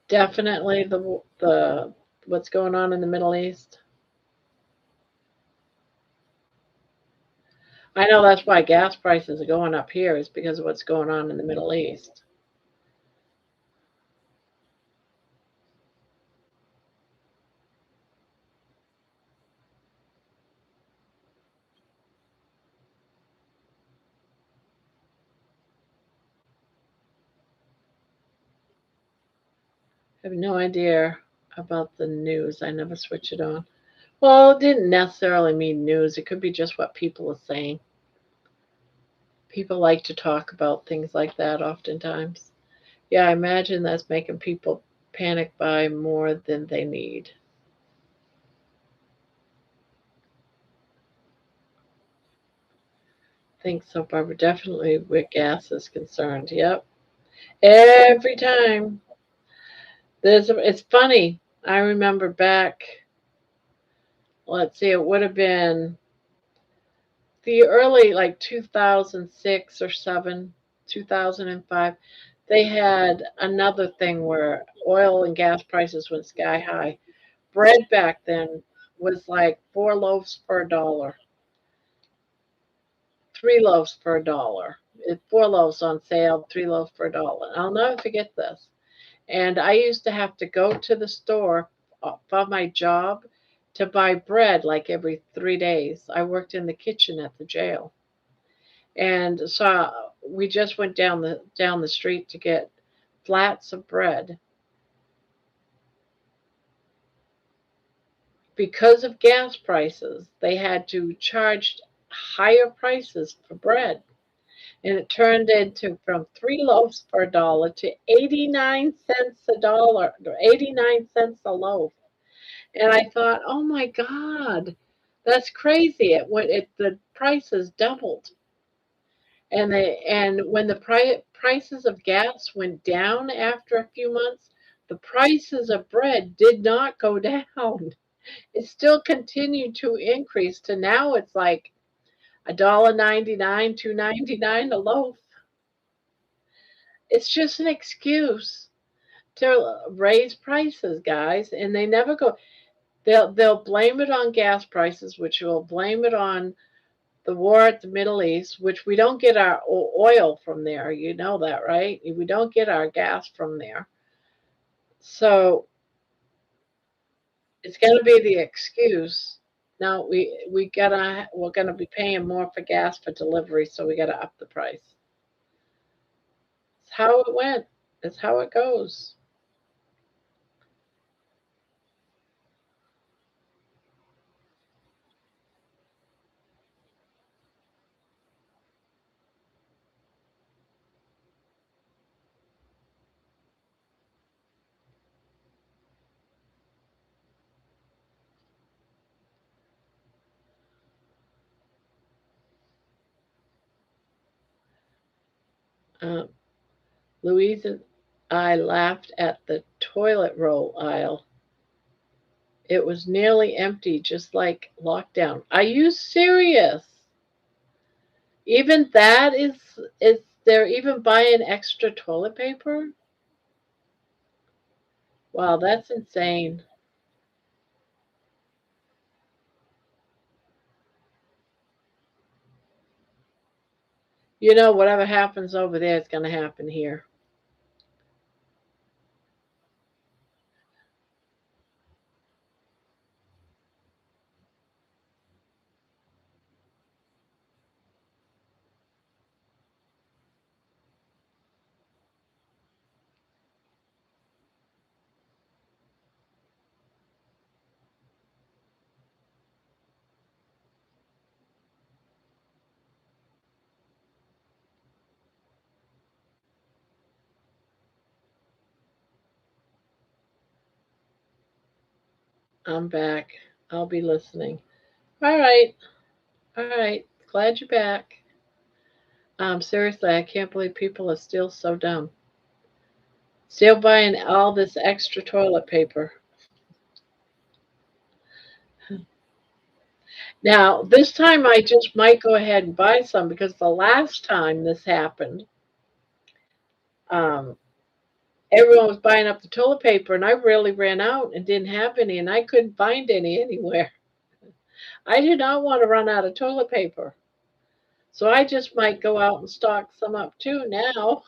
Definitely the what's going on in the Middle East. I know that's why gas prices are going up here is because of what's going on in the Middle East. I have no idea about the news. I never switch it on. Well, it didn't necessarily mean news. It could be just what people are saying. People like to talk about things like that oftentimes. Yeah, I imagine that's making people panic buy more than they need. I think so, Barbara. Definitely where gas is concerned. Yep. Every time. It's funny. I remember back, let's see, it would have been the early like 2006 or 7, 2005. They had another thing where oil and gas prices went sky high. Bread back then was like 4 loaves for a dollar, 3 loaves for a dollar. 4 loaves on sale, 3 loaves for a dollar. I'll never forget this. And I used to have to go to the store for my job to buy bread like every 3 days. I worked in the kitchen at the jail. And so we just went down the street to get flats of bread. Because of gas prices, they had to charge higher prices for bread. And it turned into from 3 loaves for a dollar to 89 cents a dollar, 89 cents a loaf. And I thought, oh my God, that's crazy. The prices doubled. And when the prices of gas went down after a few months, the prices of bread did not go down. It still continued to increase to now it's like $1.99, $2.99 a loaf. It's just an excuse to raise prices, guys, and they never go. They'll blame it on gas prices, which will blame it on the war at the Middle East, which we don't get our oil from there. You know that, right? We don't get our gas from there. So it's going to be the excuse. Now we're gonna be paying more for gas for delivery, so we gotta up the price. It's how it went. It's how it goes. Um, Louise and I laughed at the toilet roll aisle. It was nearly empty, just like lockdown. Are you serious? Even that is they're even buying extra toilet paper? Wow, that's insane. You know, whatever happens over there is gonna happen here. I'm back. I'll be listening. All right. All right. Glad you're back. Seriously, I can't believe people are still so dumb. Still buying all this extra toilet paper. Now, this time I just might go ahead and buy some because the last time this happened, um, everyone was buying up the toilet paper and I really ran out and didn't have any and I couldn't find any anywhere. I did not want to run out of toilet paper. So I just might go out and stock some up too now.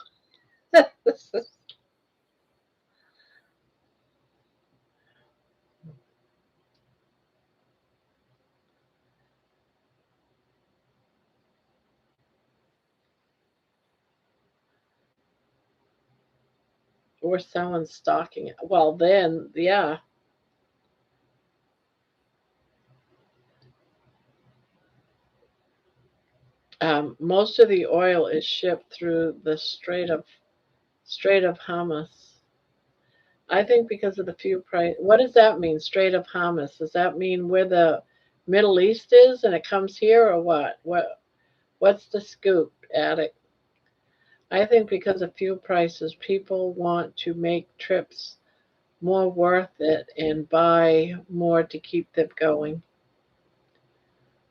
Or someone's stocking it. Well, then, yeah. Most of the oil is shipped through the Strait of Hamas. I think because of the fuel price. What does that mean, Strait of Hamas? Does that mean where the Middle East is and it comes here, or what? What's the scoop, Attic? I think because of fuel prices, people want to make trips more worth it and buy more to keep them going.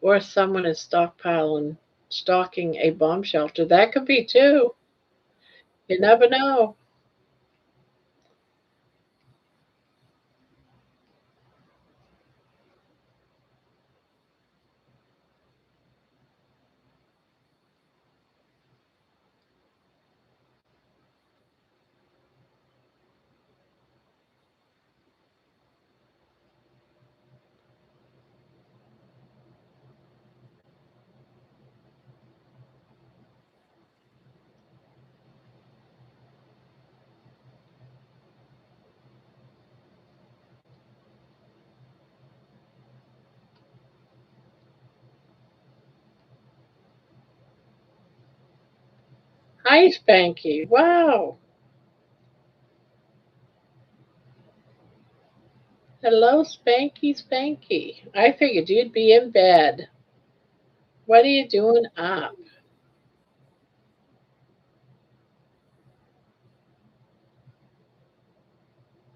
Or someone is stalking a bomb shelter. That could be too. You never know. Hi, Spanky. Wow. Hello, Spanky, Spanky. I figured you'd be in bed. What are you doing up?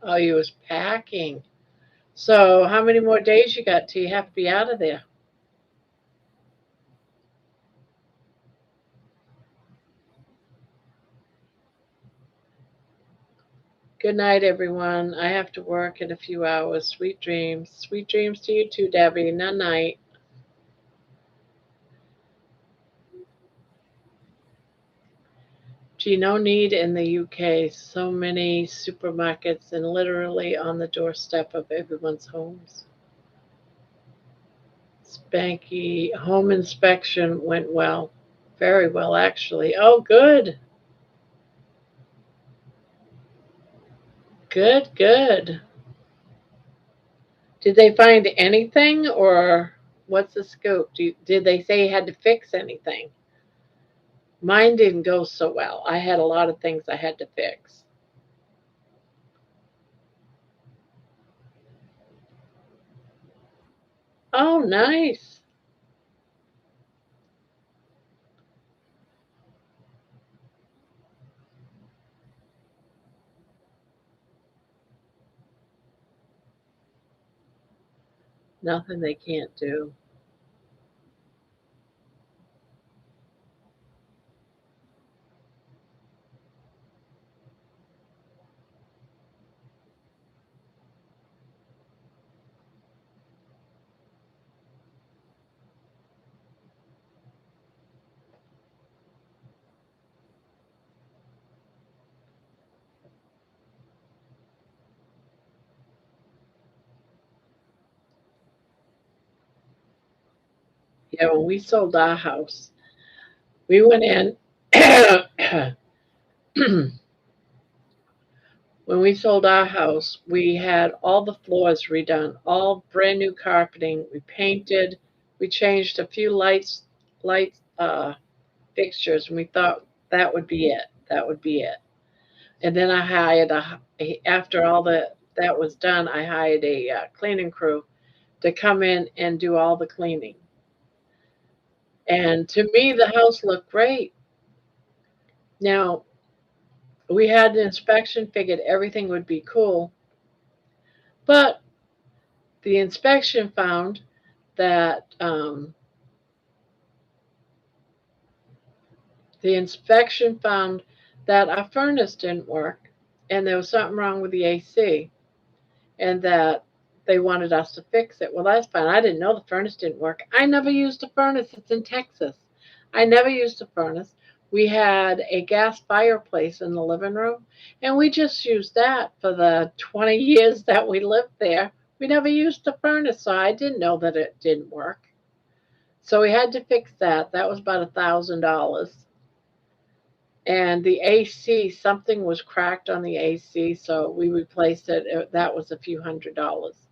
Oh, you was packing. So, how many more days you got till you have to be out of there? Good night, everyone. I have to work in a few hours. Sweet dreams. Sweet dreams to you too, Debbie. Night night. Gee, no need in the UK. So many supermarkets and literally on the doorstep of everyone's homes. Spanky, home inspection went well. Very well, actually. Oh, good. Good, good. Did they find anything or what's the scoop? Did they say you had to fix anything? Mine didn't go so well. I had a lot of things I had to fix. Oh, nice. Nothing they can't do. Yeah, when we sold our house, we went in. When we sold our house, we had all the floors redone, all brand new carpeting. We painted, we changed a few light fixtures, and we thought that would be it. That would be it. And then I hired after all that was done, I hired a cleaning crew to come in and do all the cleaning. And to me, the house looked great. Now, we had an inspection, figured everything would be cool, but the inspection found that the inspection found that our furnace didn't work and there was something wrong with the AC and that they wanted us to fix it. Well, that's fine. I didn't know the furnace didn't work. I never used a furnace. It's in Texas. I never used a furnace. We had a gas fireplace in the living room, and we just used that for the 20 years that we lived there. We never used a furnace, so I didn't know that it didn't work. So we had to fix that. That was about $1,000. And the AC, something was cracked on the AC, so we replaced it. That was a few $100s.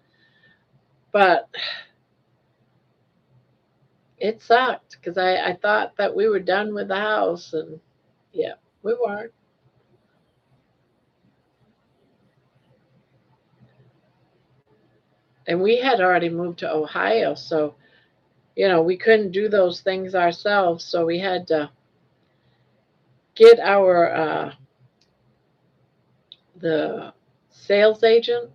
But it sucked because I thought that we were done with the house, and yeah, we weren't. And we had already moved to Ohio, so we couldn't do those things ourselves. So we had to get our the sales agent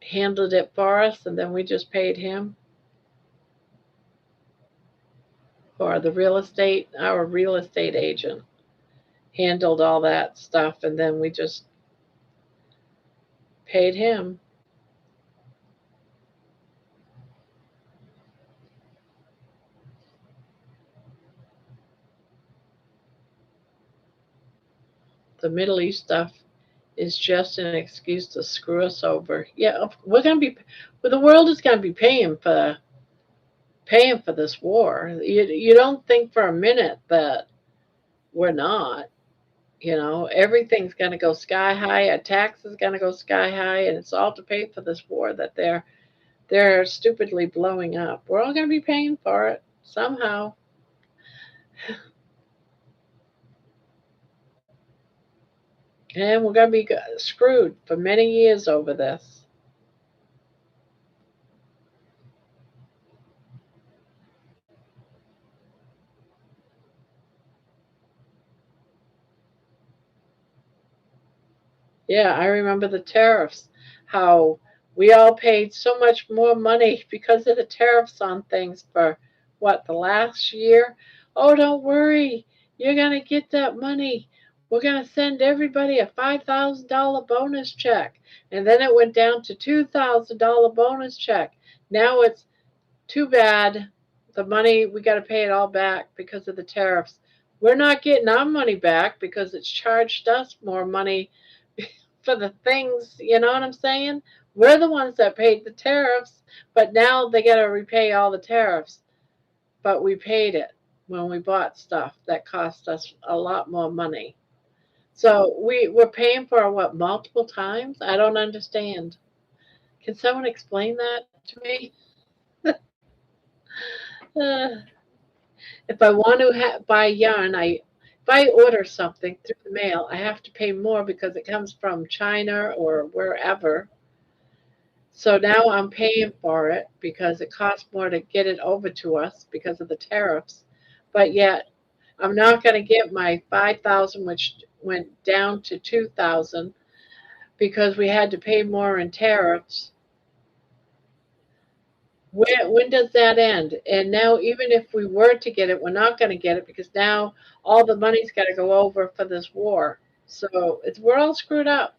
handled it for us, and then we just paid him for the real estate. Our real estate agent handled all that stuff, and then we just paid him. The Middle East stuff is just an excuse to screw us over. Yeah, we're gonna be. Well, the world is gonna be paying for this war. You don't think for a minute that we're not. Everything's gonna go sky high. A tax is gonna go sky high, and it's all to pay for this war that they're stupidly blowing up. We're all gonna be paying for it somehow. And we're going to be screwed for many years over this. Yeah, I remember the tariffs, how we all paid so much more money because of the tariffs on things for what, the last year? Oh, don't worry, you're going to get that money. We're going to send everybody a $5,000 bonus check. And then it went down to $2,000 bonus check. Now it's too bad. The money, we got to pay it all back because of the tariffs. We're not getting our money back because it's charged us more money for the things, you know what I'm saying? We're the ones that paid the tariffs, but now they got to repay all the tariffs. But we paid it when we bought stuff that cost us a lot more money. So we're paying for what, multiple times? I don't understand. Can someone explain that to me? Uh, if I want to buy yarn, if I order something through the mail, I have to pay more because it comes from China or wherever. So now I'm paying for it because it costs more to get it over to us because of the tariffs. But yet I'm not going to get my 5,000, which went down to 2,000 because we had to pay more in tariffs. When does that end? And now, even if we were to get it, we're not going to get it because now all the money's got to go over for this war. So we're all screwed up.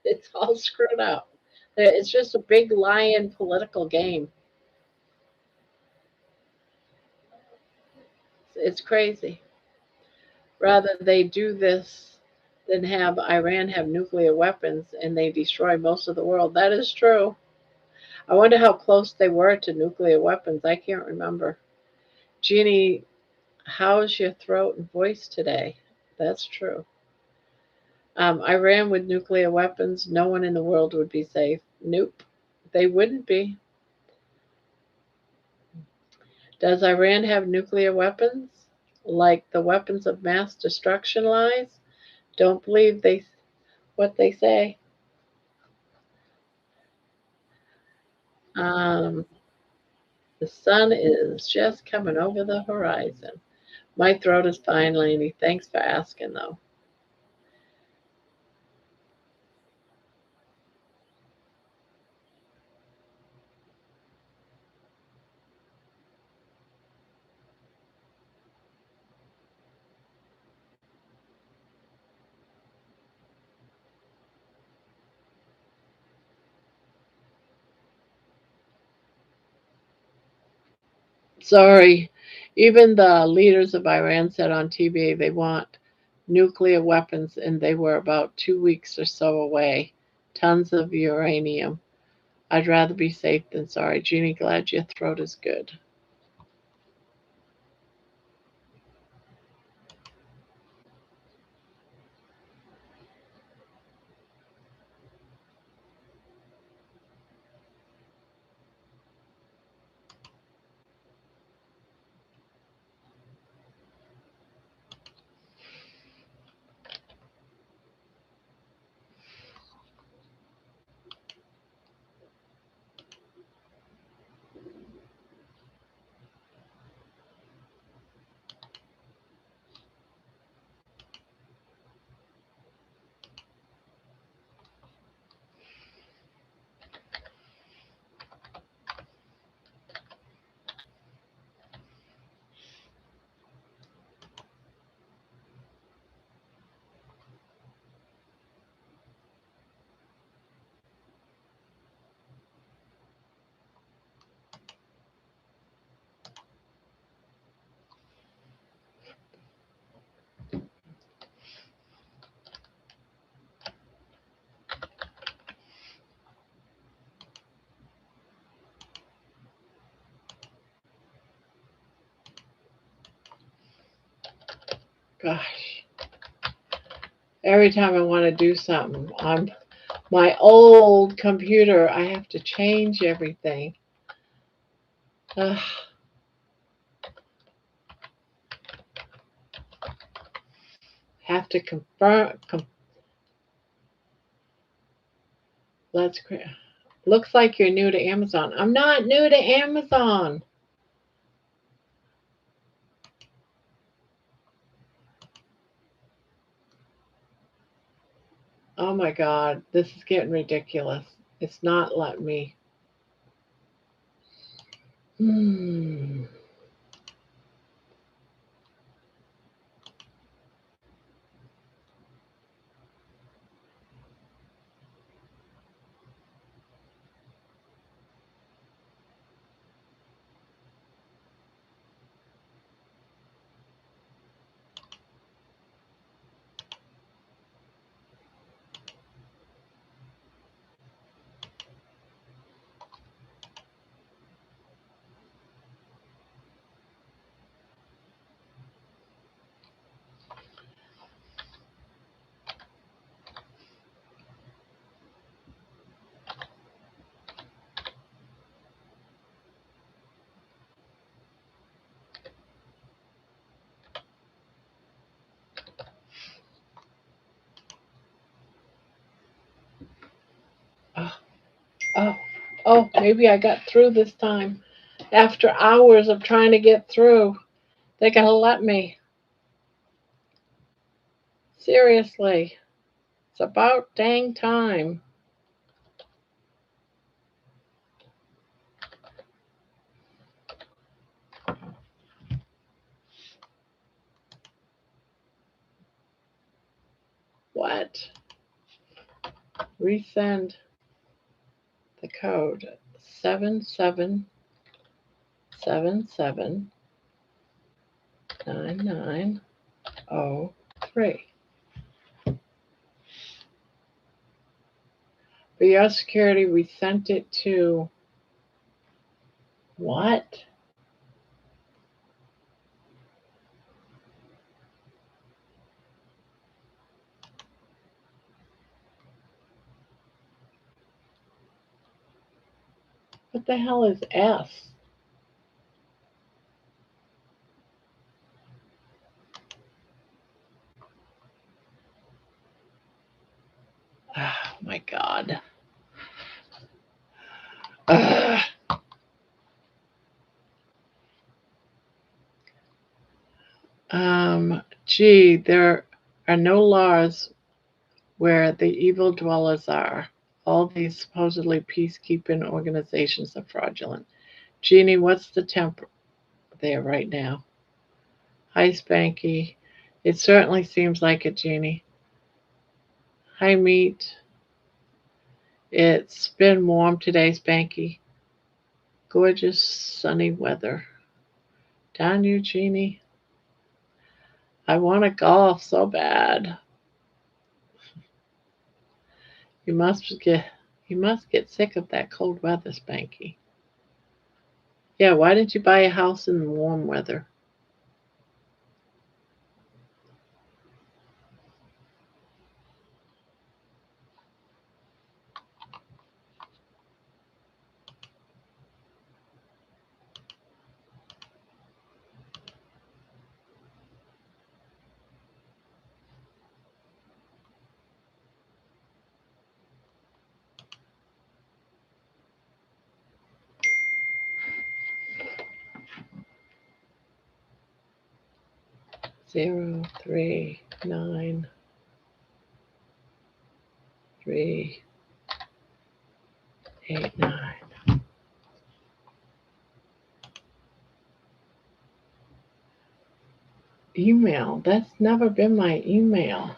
It's all screwed up. It's just a big lying political game. It's crazy. Rather they do this than have Iran have nuclear weapons and they destroy most of the world. That is true. I wonder how close they were to nuclear weapons. I can't remember. Jeannie, how's your throat and voice today? That's true. Iran with nuclear weapons, no one in the world would be safe. Nope, they wouldn't be. Does Iran have nuclear weapons? Like the weapons of mass destruction lies? Don't believe what they say. Um, the sun is just coming over the horizon. My throat is fine, Lainey. Thanks for asking, though. Sorry. Even the leaders of Iran said on TV they want nuclear weapons, and they were about 2 weeks or so away. Tons of uranium. I'd rather be safe than sorry. Jeannie, glad your throat is good. Gosh, every time I want to do something on my old computer, I have to change everything. Ugh. have to confirm. Let's create. Looks like you're new to Amazon. I'm not new to Amazon. Oh my God, this is getting ridiculous. It's not letting me. Oh, maybe I got through this time. After hours of trying to get through, they gotta let me. Seriously, it's about dang time. What? Resend the code 77779903. For your security, we sent it to what? What the hell is S? Oh my God. Ugh. Gee, there are no laws where the evil dwellers are. All these supposedly peacekeeping organizations are fraudulent. Jeannie, what's the temp there right now? Hi, Spanky. It certainly seems like it, Jeannie. Hi, Meat. It's been warm today, Spanky. Gorgeous sunny weather. Down you, Jeannie. I want to golf so bad. You must get sick of that cold weather, Spanky. Yeah, why didn't you buy a house in the warm weather? Zero 3 9 3 8 9. Email. That's never been my email.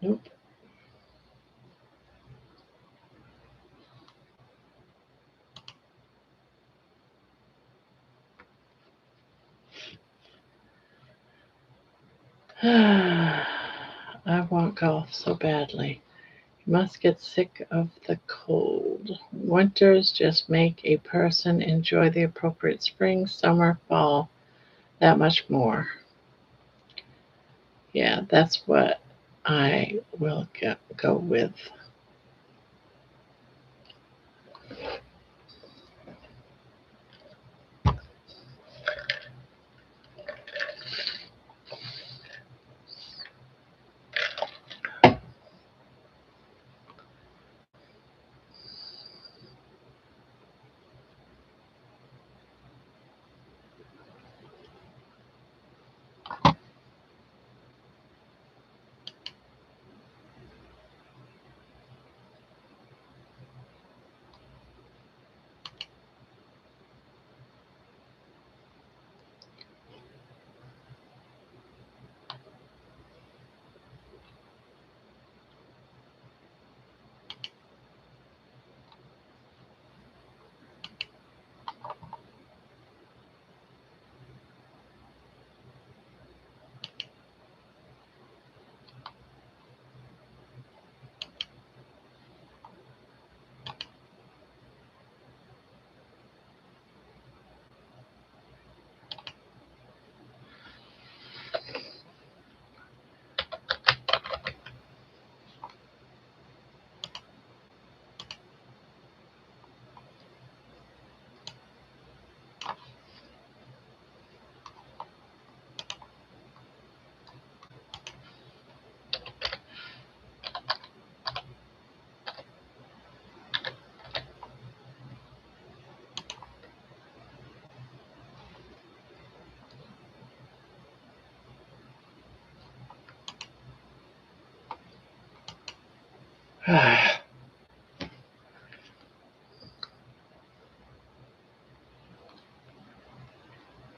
Nope. I want golf so badly. You must get sick of the cold. Winters just make a person enjoy the appropriate spring, summer, fall that much more. Yeah, that's what I will go with.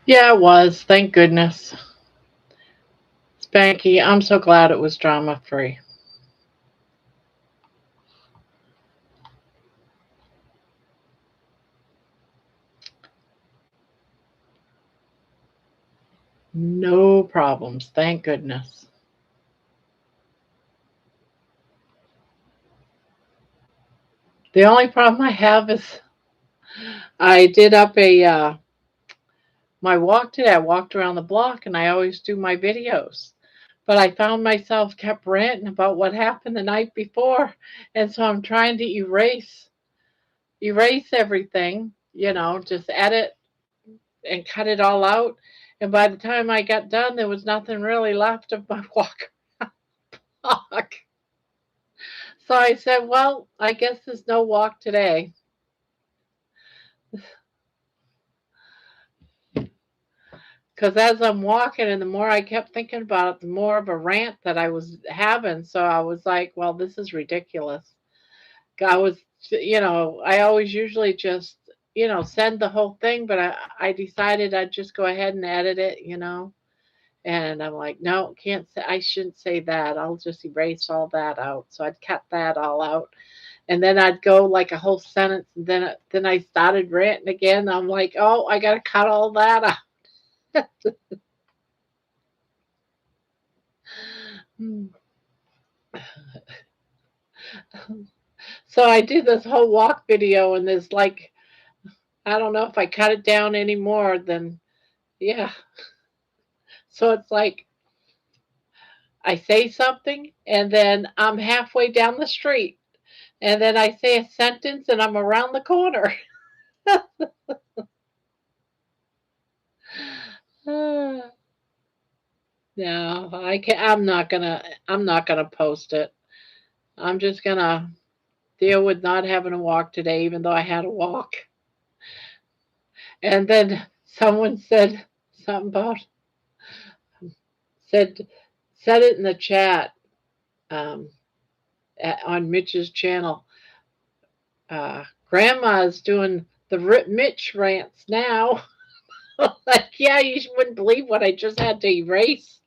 Yeah, it was. Thank goodness. Spanky, I'm so glad it was drama free. No problems. Thank goodness. The only problem I have is I did up my walk today. I walked around the block and I always do my videos. But I found myself kept ranting about what happened the night before. And so I'm trying to erase everything, just edit and cut it all out. And by the time I got done, there was nothing really left of my walk. So I said, well, I guess there's no walk today. Because as I'm walking, and the more I kept thinking about it, the more of a rant that I was having. So I was like, well, this is ridiculous. I was, I always usually just, send the whole thing, but I decided I'd just go ahead and edit it. And I'm like, no, can't say, I shouldn't say that. I'll just erase all that out. So I'd cut that all out. And then I'd go like a whole sentence, and then I started ranting again. I'm like, oh, I got to cut all that out. So I did this whole walk video, and there's like, I don't know if I cut it down anymore, then yeah. So it's like I say something, and then I'm halfway down the street, and then I say a sentence, and I'm around the corner. No, I can not I'm not gonna post it. I'm just gonna deal with not having a walk today, even though I had a walk. And then someone something about said said it in the chat, um, on Mitch's channel. Grandma's doing the Mitch rants now. Like, yeah, you wouldn't believe what I just had to erase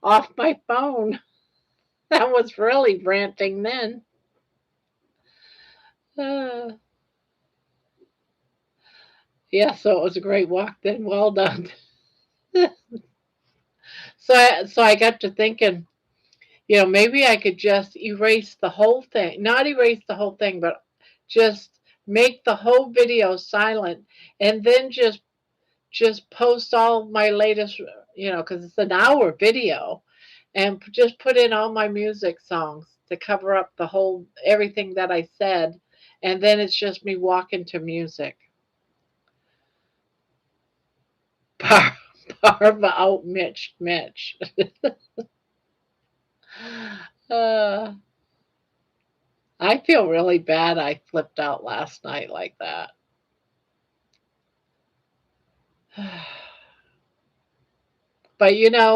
off my phone. That was really ranting then. Uh, yeah, so it was a great walk then. Well done. So I got to thinking, maybe I could just erase the whole thing. Not erase the whole thing, but just make the whole video silent, and then just post all my latest, because it's an hour video, and just put in all my music songs to cover up the whole everything that I said, and then it's just me walking to music. Bar- Barba out Mitch Mitch. uh, I feel really bad I flipped out last night like that. But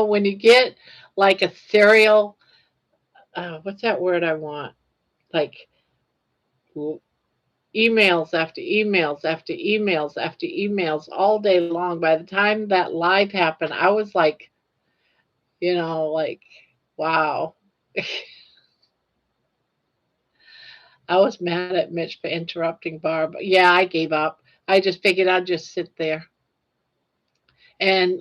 when you get like a serial, what's that word I want? Like emails after emails after emails after emails all day long. By the time that live happened, I was like, like, wow. I was mad at Mitch for interrupting Barb. Yeah, I gave up. I just figured I'd just sit there. And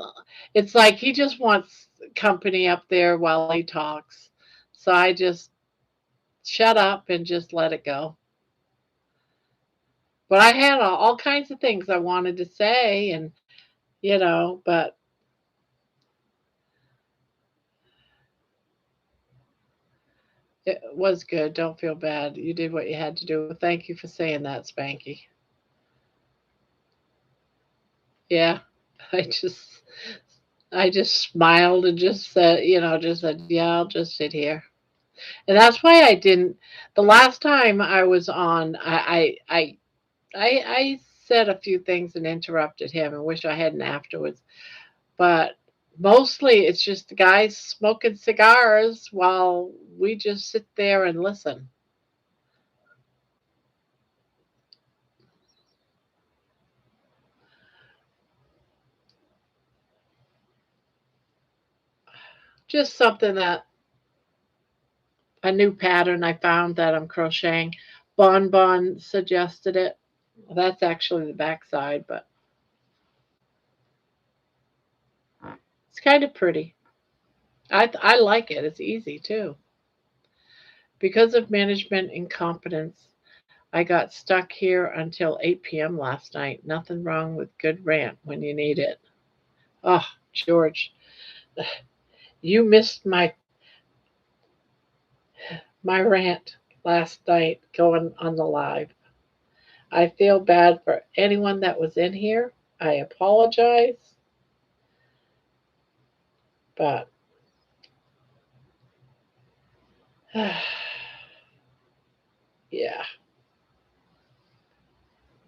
it's like he just wants company up there while he talks. So I just shut up and just let it go. But I had all kinds of things I wanted to say, and but it was good. Don't feel bad. You did what you had to do. Thank you for saying that, Spanky. Yeah, I just I just smiled and just said, yeah, I'll just sit here. And that's why I didn't. The last time I was on, I said a few things and interrupted him and wish I hadn't afterwards. But mostly it's just the guys smoking cigars while we just sit there and listen. Just something that a new pattern I found that I'm crocheting. Bon Bon suggested it. That's actually the backside, but it's kind of pretty. I like it. It's easy too. Because of management incompetence, I got stuck here until 8 p.m. last night. Nothing wrong with good rant when you need it. Oh, George, you missed my rant last night going on the live. I feel bad for anyone that was in here. I apologize, but yeah,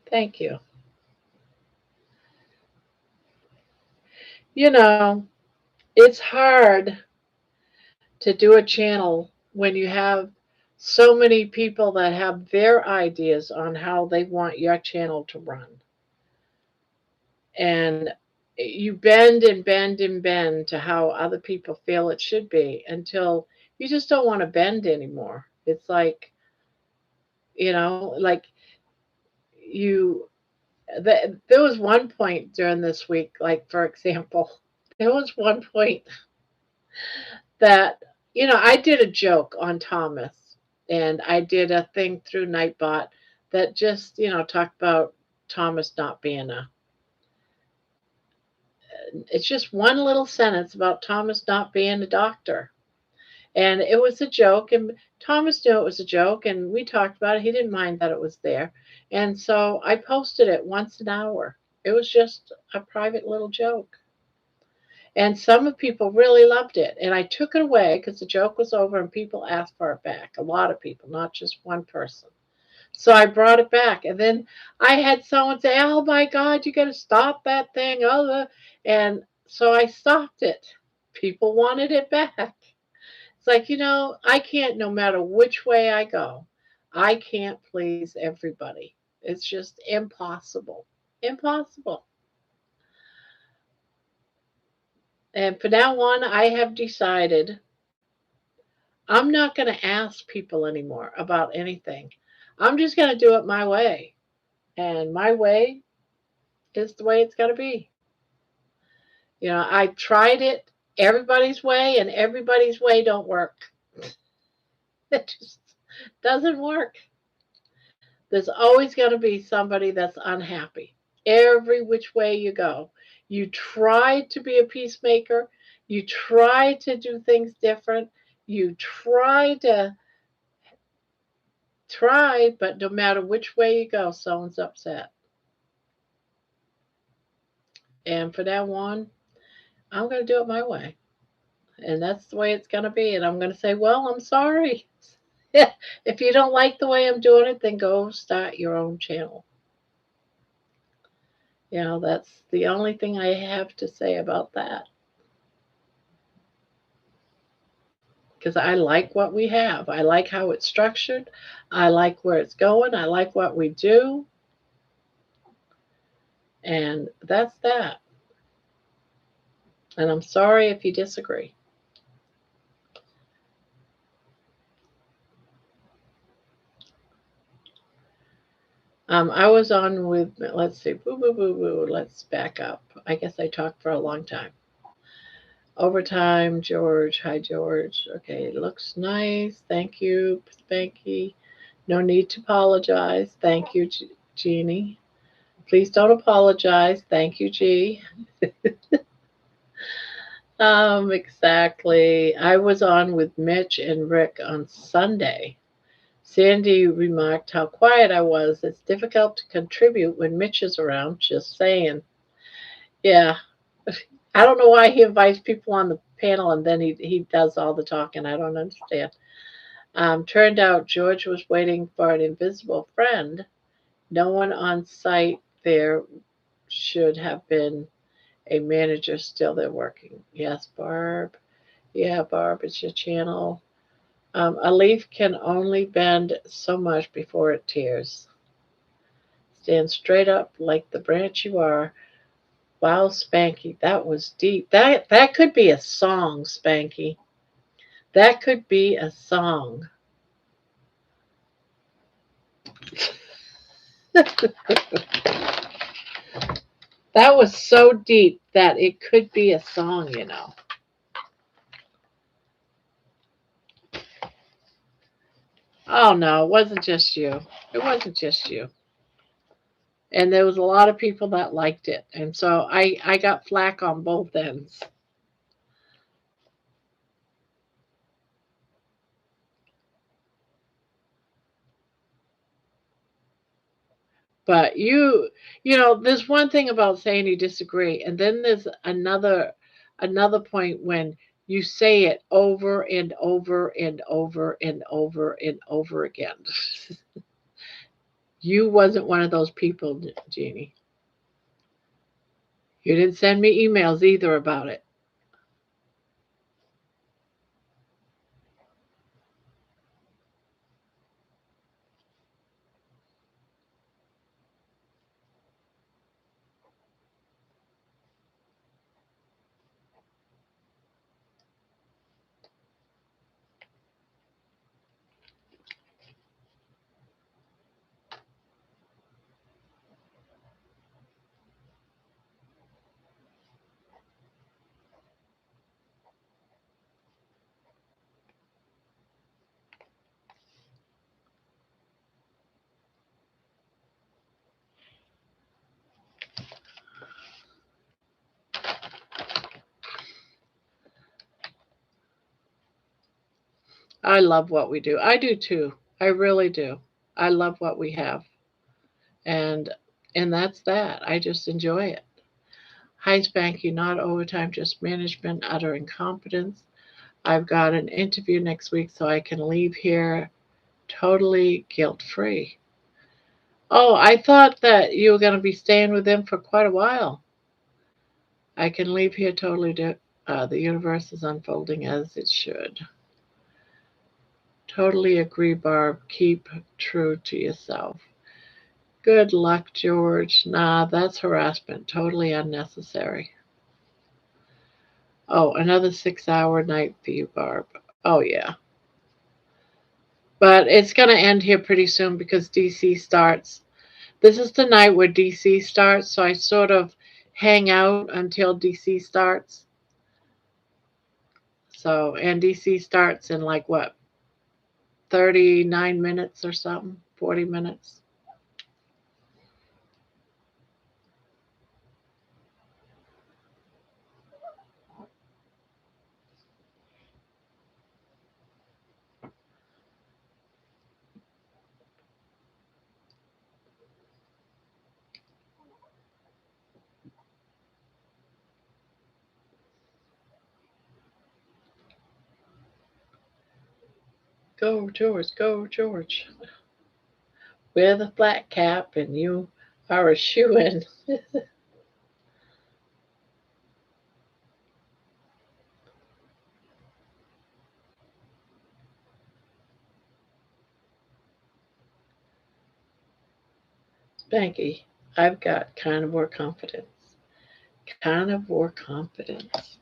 thank you. You know, it's hard to do a channel when you have so many people that have their ideas on how they want your channel to run. And you bend and bend and bend to how other people feel it should be until you just don't want to bend anymore. It's like you, there was one point during this week, like for example, there was one point that, I did a joke on Thomas and I did a thing through Nightbot that just, talked about Thomas not being it's just one little sentence about Thomas not being a doctor. And it was a joke, and Thomas knew it was a joke, and we talked about it. He didn't mind that it was there. And so I posted it once an hour. It was just a private little joke. And some of people really loved it. And I took it away because the joke was over and people asked for it back. A lot of people, not just one person. So I brought it back. And then I had someone say, oh my God, you got to stop that thing. And so I stopped it. People wanted it back. It's like, I can't, no matter which way I go, I can't please everybody. It's just impossible. Impossible. And from now on, I have decided I'm not going to ask people anymore about anything. I'm just going to do it my way. And my way is the way it's going to be. I tried it everybody's way, and everybody's way don't work. It just doesn't work. There's always going to be somebody that's unhappy. Every which way you go. You try to be a peacemaker, You try to do things different. You try, but no matter which way you go, someone's upset. And for that one, I'm going to do it my way. And that's the way it's going to be. And I'm going to say, well, I'm sorry. If you don't like the way I'm doing it, then go start your own channel. That's the only thing I have to say about that. Because I like what we have. I like how it's structured. I like where it's going. I like what we do. And that's that. And I'm sorry if you disagree. I was on with, let's see, boo, boo, boo, boo. Let's back up. I guess I talked for a long time. Overtime, George. Hi, George. Okay, looks nice. Thank you, Spanky. No need to apologize. Thank you, Jeannie. Please don't apologize. Thank you, G. Exactly. I was on with Mitch and Rick on Sunday. Sandy remarked how quiet I was. It's difficult to contribute when Mitch is around. Just saying. Yeah. I don't know why he invites people on the panel and then he does all the talking. I don't understand. Turned out George was waiting for an invisible friend. No one on site there should have been a manager still there working. Yes, Barb. Yeah, Barb, it's your channel. A leaf can only bend so much before it tears. Stand straight up like the branch you are. Wow, Spanky, that was deep. That could be a song, Spanky. That could be a song. That was so deep that it could be a song. Oh no, it wasn't just you. It wasn't just you. And there was a lot of people that liked it. And so I got flack on both ends. But there's one thing about saying you disagree, and then there's another point when you say it over and over and over and over and over again. You wasn't one of those people, Jeannie. You didn't send me emails either about it. I love what we do. I do too. I really do. I love what we have. And that's that. I just enjoy it. Hi, Spanky, not overtime, just management, utter incompetence. I've got an interview next week, so I can leave here totally guilt free. Oh, I thought that you were going to be staying with them for quite a while. I can leave here totally. The universe is unfolding as it should. Totally agree, Barb. Keep true to yourself. Good luck, George. Nah, that's harassment. Totally unnecessary. Oh, another 6-hour night for you, Barb. Oh, yeah. But it's going to end here pretty soon because DC starts. This is the night where DC starts, so I sort of hang out until DC starts. So, and DC starts in like what, 39 minutes or something, 40 minutes. Go, George, go, George. Wear the flat cap and you are a shoo-in. Spanky, I've got carnivore confidence. Carnivore confidence.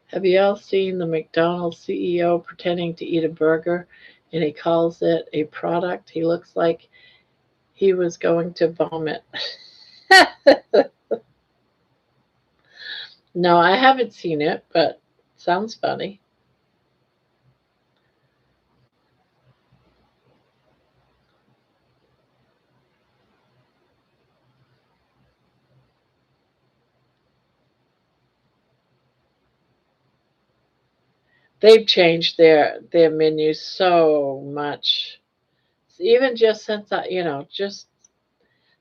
Have you all seen the McDonald's CEO pretending to eat a burger and he calls it a product? He looks like he was going to vomit. No, I haven't seen it, but sounds funny. They've changed their menus so much. Even just since just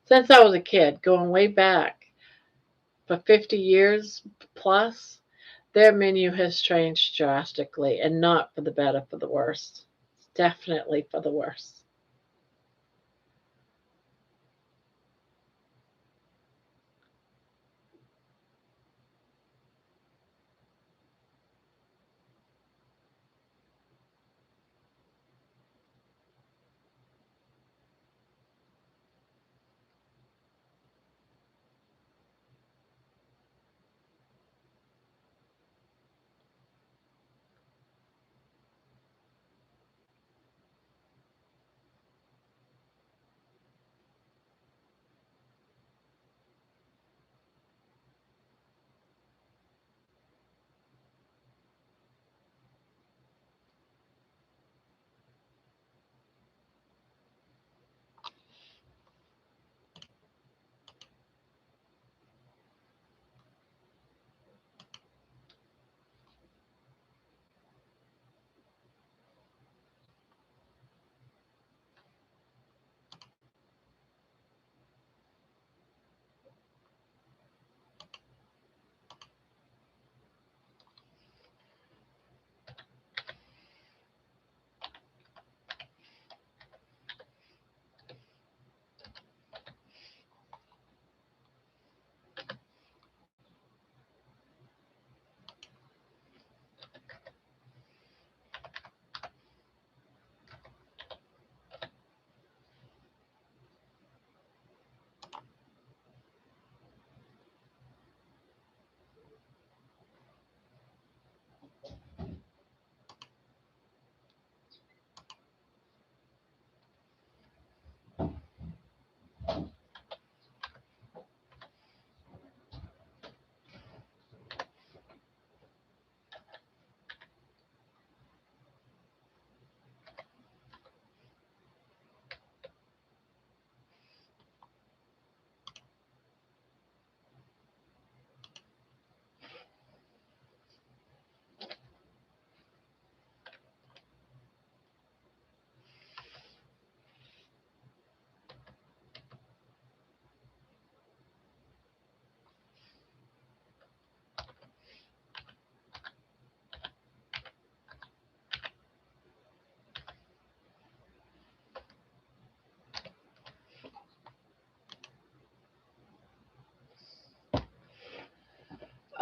since I was a kid, going way back for 50 years plus, their menu has changed drastically and not for the better, for the worse. Definitely for the worse.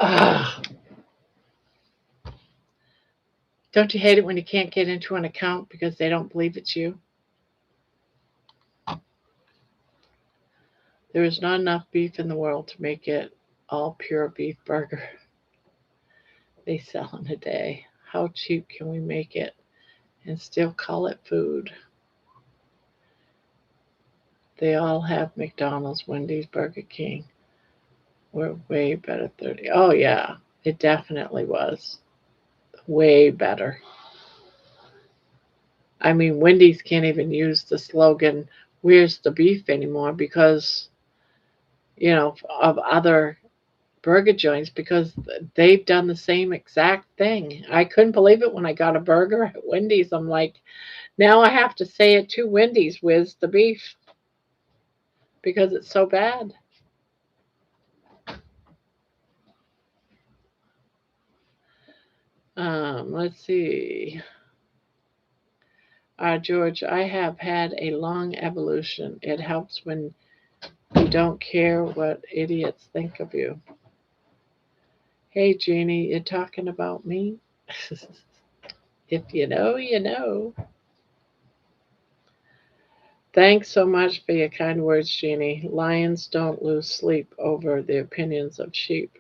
Ah, don't you hate it when you can't get into an account because they don't believe it's you? There is not enough beef in the world to make it all pure beef burger. they sell in a day? How cheap can we make it and still call it food? They all have McDonald's, Wendy's, Burger King. We're way better 30. Oh yeah, it definitely was. Way better. I mean, Wendy's can't even use the slogan, "Where's the beef?" anymore because, of other burger joints because they've done the same exact thing. I couldn't believe it when I got a burger at Wendy's. I'm like, now I have to say it to Wendy's, "Where's the beef?" because it's so bad. Let's see. George, I have had a long evolution. It helps when you don't care what idiots think of you. Hey, Jeannie, you talking about me? If you know, you know. Thanks so much for your kind words, Jeannie. Lions don't lose sleep over the opinions of sheep.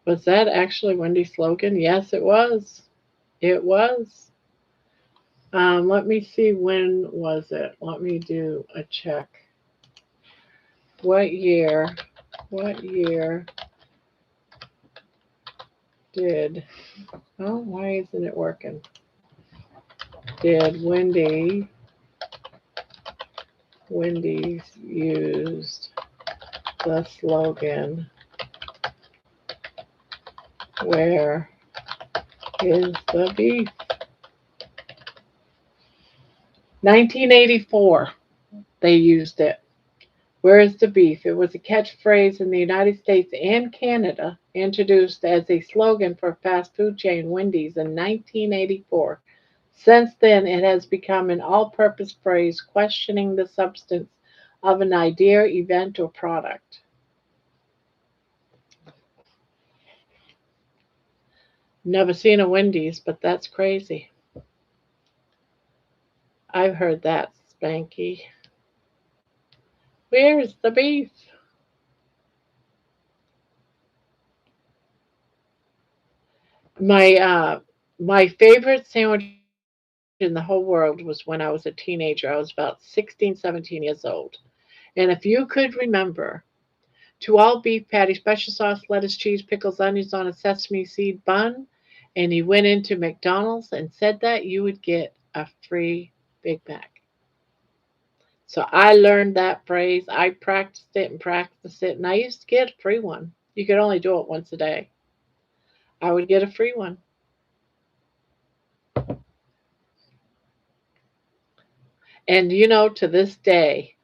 Was that actually Wendy's slogan? Yes, it was. It was. Let me see, when was it? Let me do a check. What year? What year did? Oh, why isn't it working? Did Wendy's used the slogan, "Where is the beef?" 1984, they used it. "Where is the beef?" It was a catchphrase in the United States and Canada, introduced as a slogan for fast food chain Wendy's in 1984. Since then, it has become an all purpose phrase questioning the substance of an idea, event, or product. Never seen a Wendy's, but that's crazy. I've heard that, Spanky. Where's the beef? My my favorite sandwich in the whole world was when I was a teenager. I was about 16, 17 years old. And if you could remember, to all beef patty, special sauce, lettuce, cheese, pickles, onions on a sesame seed bun, and you went into McDonald's and said that, you would get a free Big Mac. So I learned that phrase. I practiced it, and I used to get a free one. You could only do it once a day. I would get a free one. And to this day,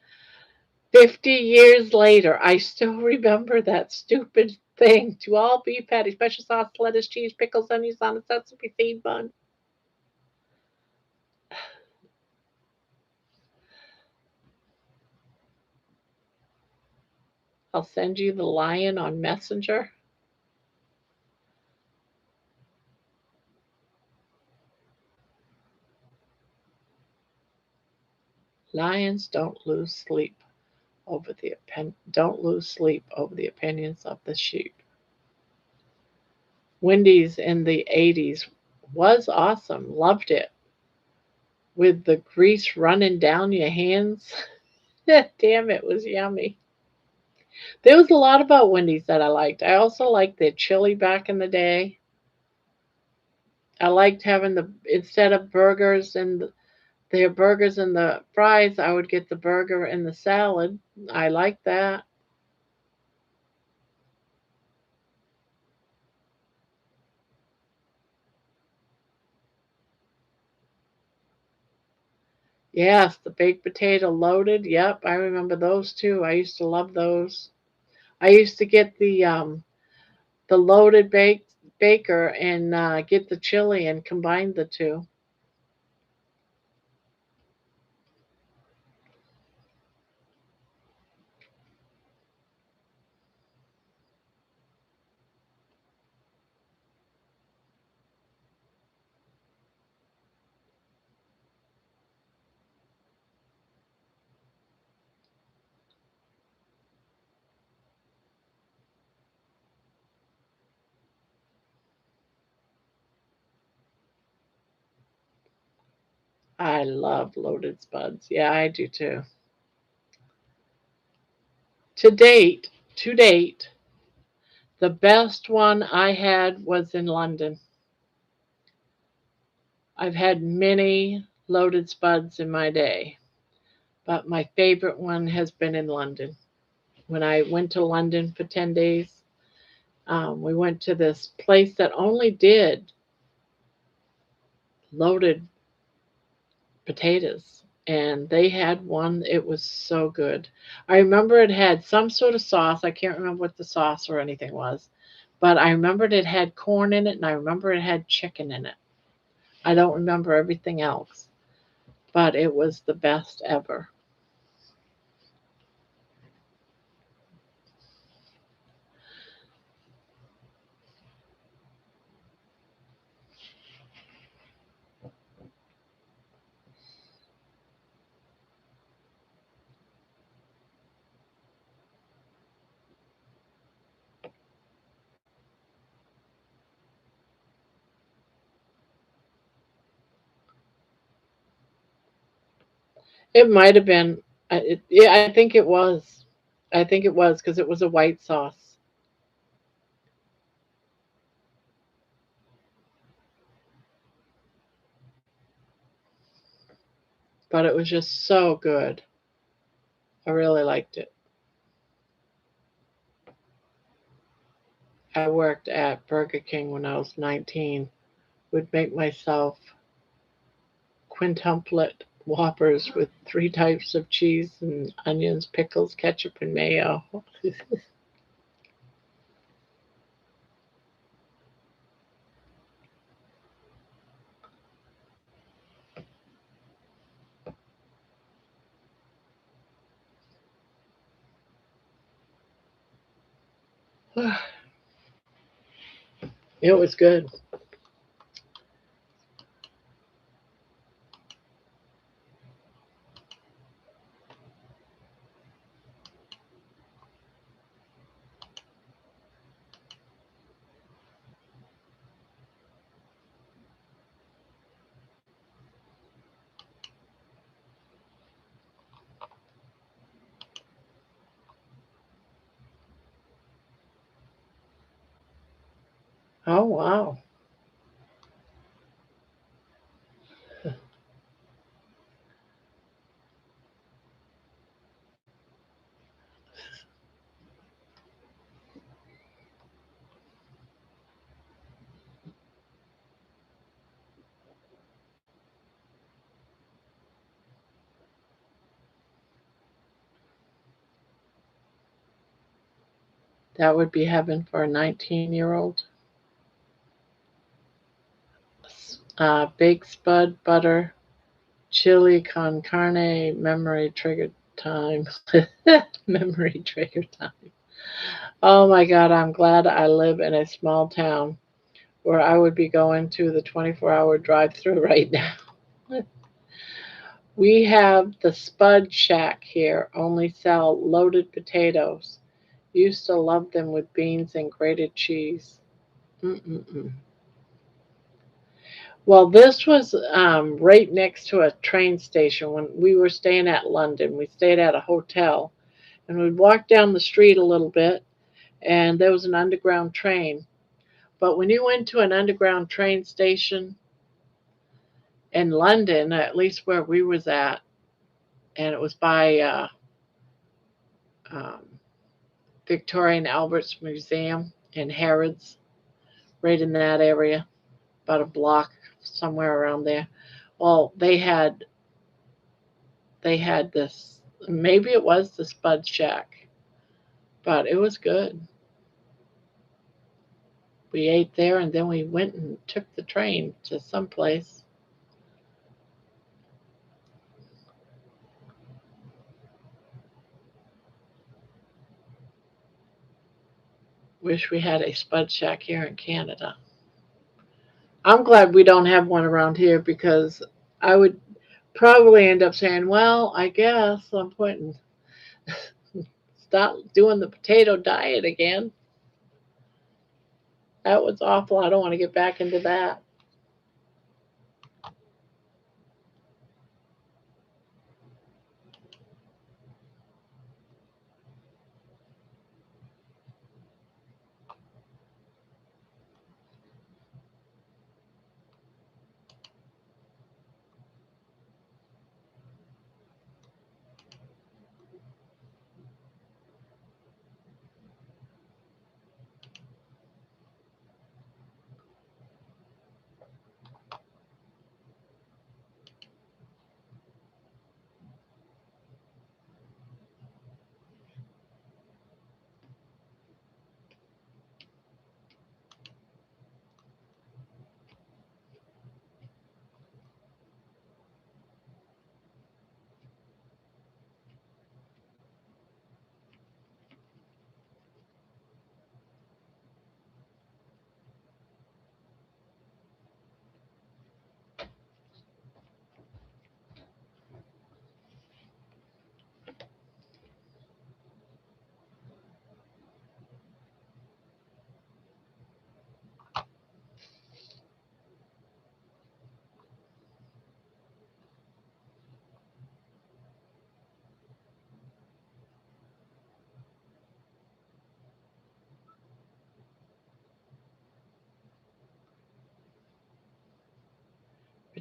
50 years later, I still remember that stupid thing. To all beef patty, special sauce, lettuce, cheese, pickles, onions on a sesame seed bun. I'll send you the lion on Messenger. Lions don't lose sleep over the opinions of the sheep. Wendy's in the 80s was awesome. Loved it. With the grease running down your hands. Damn, it was yummy. There was a lot about Wendy's that I liked. I also liked their chili back in the day. I liked having instead of their burgers and the fries, I would get the burger and the salad. I liked that. Yes, the baked potato loaded. Yep, I remember those too. I used to love those. I used to get the loaded baker and get the chili and combine the two. I love loaded spuds. Yeah, I do too. To date, the best one I had was in London. I've had many loaded spuds in my day, but my favorite one has been in London. When I went to London for 10 days, we went to this place that only did loaded potatoes. And they had one, it was so good. I remember it had some sort of sauce. I can't remember what the sauce or anything was, but I remembered it had corn in it and I remember it had chicken in it. I don't remember everything else, but it was the best ever. It might have been, yeah, I think it was. I think it was because it was a white sauce, but it was just so good. I really liked it. I worked at Burger King when I was 19. Would make myself quintuplet Whoppers with three types of cheese and onions, pickles, ketchup, and mayo. It was good. Oh, wow. That would be heaven for a 19-year-old. Baked spud butter, chili con carne, memory trigger time. Memory trigger time. Oh my God, I'm glad I live in a small town where I would be going to the 24-hour drive through right now. We have the Spud Shack here, only sell loaded potatoes. Used to love them with beans and grated cheese. Mm-mm-mm. Well, this was right next to a train station when we were staying at London. We stayed at a hotel and we'd walk down the street a little bit and there was an underground train. But when you went to an underground train station in London, at least where we was at, and it was by um, Victoria and Albert's Museum in Harrods, right in that area, about a block somewhere around there. Well, they had this. Maybe it was the Spud Shack, but it was good. We ate there, and then we went and took the train to someplace. Wish we had a Spud Shack here in Canada. I'm glad we don't have one around here because I would probably end up saying, "Well, I guess I'm putting stop doing the potato diet again." That was awful. I don't want to get back into that.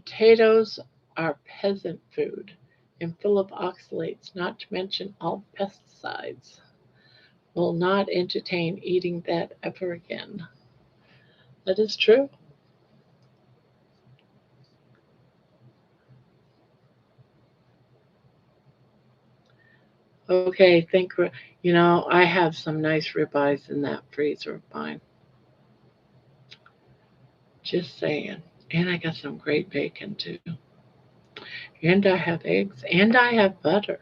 Potatoes are peasant food and full of oxalates, not to mention all pesticides. Will not entertain eating that ever again. That is true. Okay, I have some nice ribeyes in that freezer of mine. Just saying. And I got some great bacon too. And I have eggs and I have butter.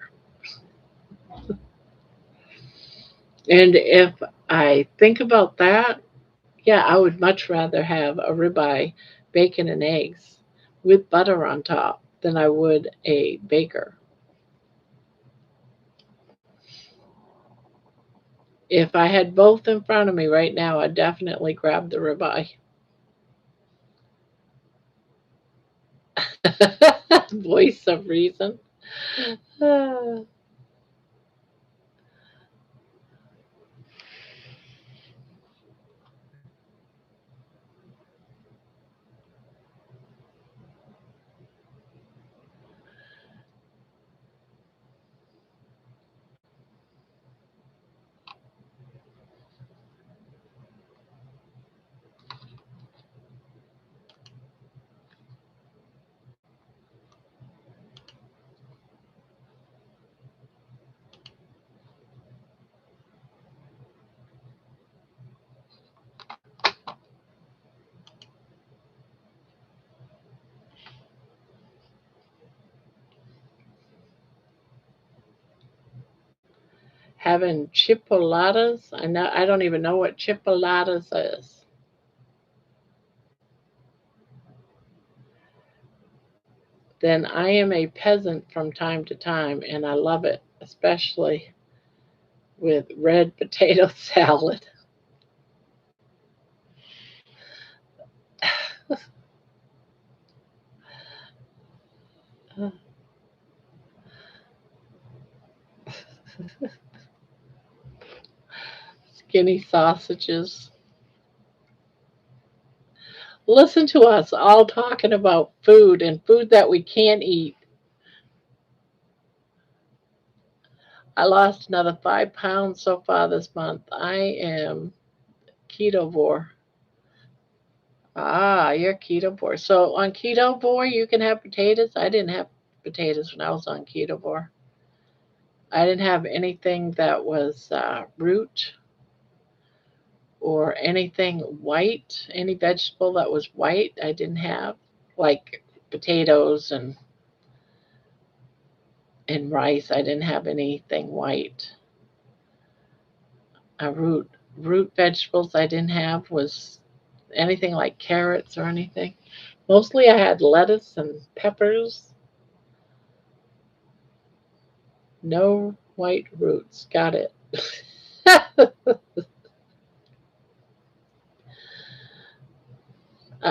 And if I think about that, yeah, I would much rather have a ribeye, bacon, and eggs with butter on top than I would a baker. If I had both in front of me right now, I'd definitely grab the ribeye. Voice of reason. Ah. Having chipolatas. I don't even know what chipolatas is. Then I am a peasant from time to time, and I love it, especially with red potato salad. Skinny sausages. Listen to us all talking about food and food that we can't eat. I lost another 5 pounds so far this month. I am ketovore. Ah, you're ketovore. So on ketovore, you can have potatoes. I didn't have potatoes when I was on ketovore. I didn't have anything that was root or anything white, any vegetable that was white. I didn't have like potatoes and rice. I didn't have anything white. Root vegetables I didn't have was anything like carrots or anything. Mostly I had lettuce and peppers. No white roots. Got it.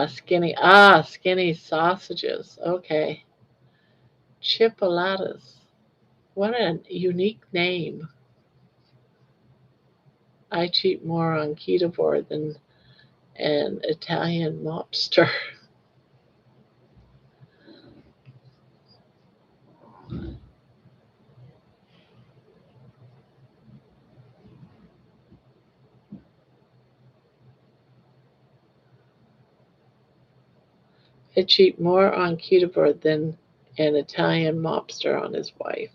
Skinny sausages. Okay. Chipolatas. What a unique name. I cheat more on ketovore than an Italian mobster. I cheat more on ketovore than an Italian mobster on his wife.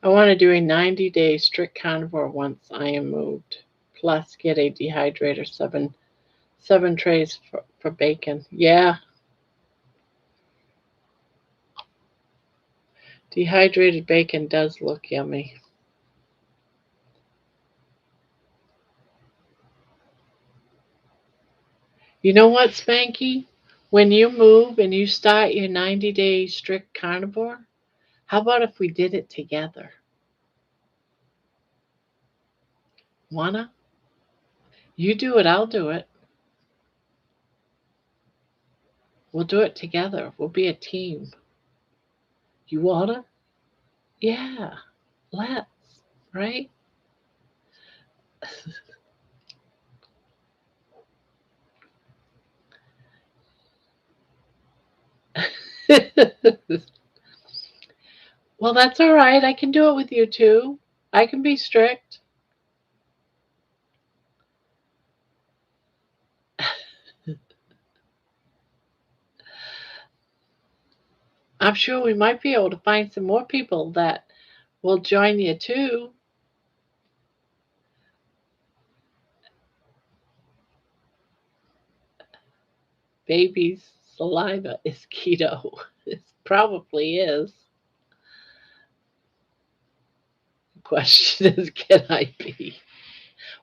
I want to do a 90-day strict carnivore once I am moved. Plus, get a dehydrator, seven trays for bacon. Yeah, dehydrated bacon does look yummy. You know what, Spanky? When you move and you start your 90-day strict carnivore, how about if we did it together? Wanna? You do it, I'll do it. We'll do it together. We'll be a team. You wanna? Yeah, let's, right? Well, that's all right. I can do it with you too. I can be strict. I'm sure we might be able to find some more people that will join you too. Baby's saliva is keto. It probably is. The question is, can I be?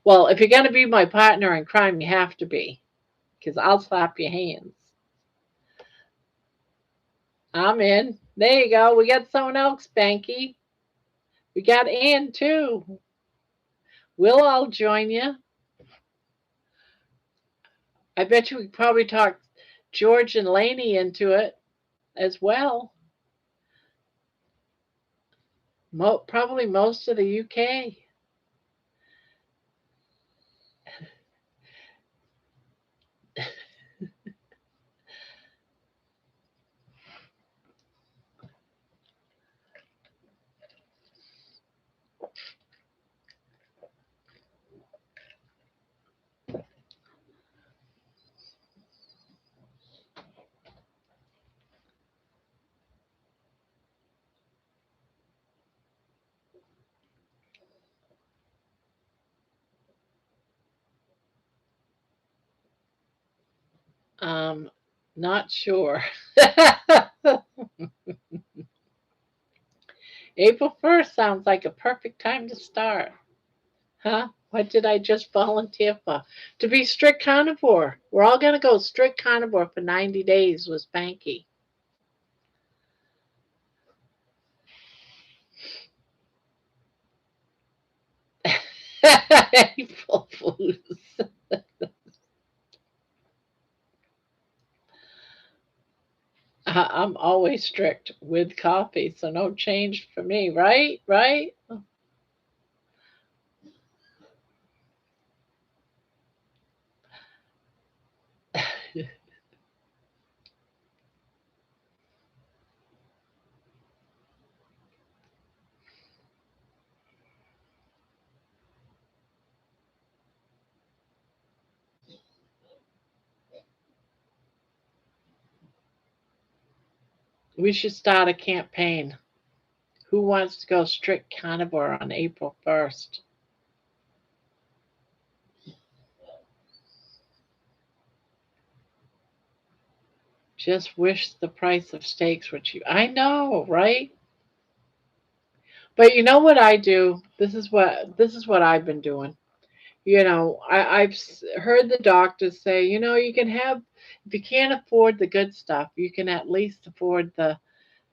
Well, if you're going to be my partner in crime, you have to be, because I'll slap your hands. I'm in. There you go. We got someone else, Spanky. We got Ann too. We'll all join you. I bet you we could probably talk George and Laney into it as well. Probably most of the UK. Um, Not sure. April 1st sounds like a perfect time to start. Huh? What did I just volunteer for? To be strict carnivore. We're all going to go strict carnivore for 90 days with Spanky. April Fools. I'm always strict with coffee, so no change for me, right? Right? We should start a campaign. Who wants to go strict carnivore on April 1st? Just wish the price of steaks were cheap. I know, right? But you know what I do? This is what I've been doing. I've heard the doctors say, you can have, if you can't afford the good stuff, you can at least afford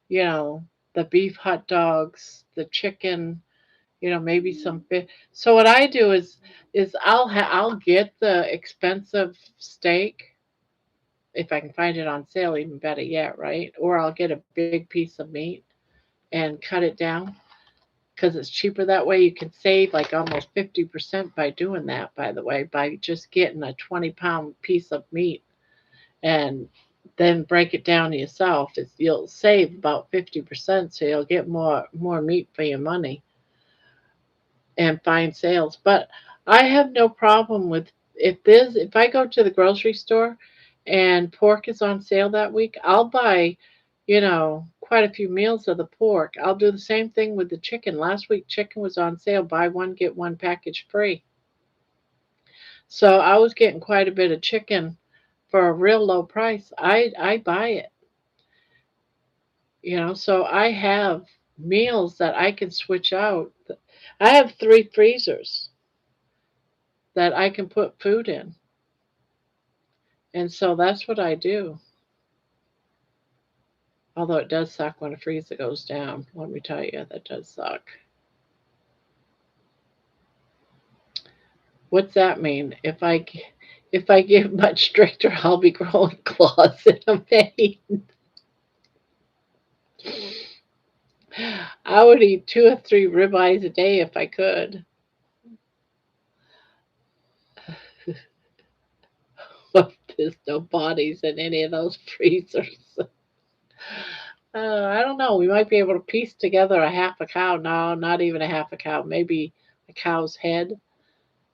you know, the beef hot dogs, the chicken, maybe some fish. So what I do is I'll get the expensive steak if I can find it on sale, even better yet, right? Or I'll get a big piece of meat and cut it down because it's cheaper that way. You can save like almost 50% by doing that, by the way, by just getting a 20-pound piece of meat and then break it down yourself. You'll save about 50%, so you'll get more meat for your money and find sales. But I have no problem with if I go to the grocery store and pork is on sale that week, I'll buy, quite a few meals of the pork. I'll do the same thing with the chicken. Last week, chicken was on sale. Buy one, get one package free. So I was getting quite a bit of chicken for a real low price. I buy it, so I have meals that I can switch out. I have 3 freezers that I can put food in. And so that's what I do. Although it does suck when a freezer goes down. Let me tell you, that does suck. What's that mean? If I get much stricter, I'll be growing claws in a vein. I would eat 2 or 3 ribeyes a day if I could. There's no bodies in any of those freezers. I don't know. We might be able to piece together a half a cow. No, not even a half a cow. Maybe a cow's head.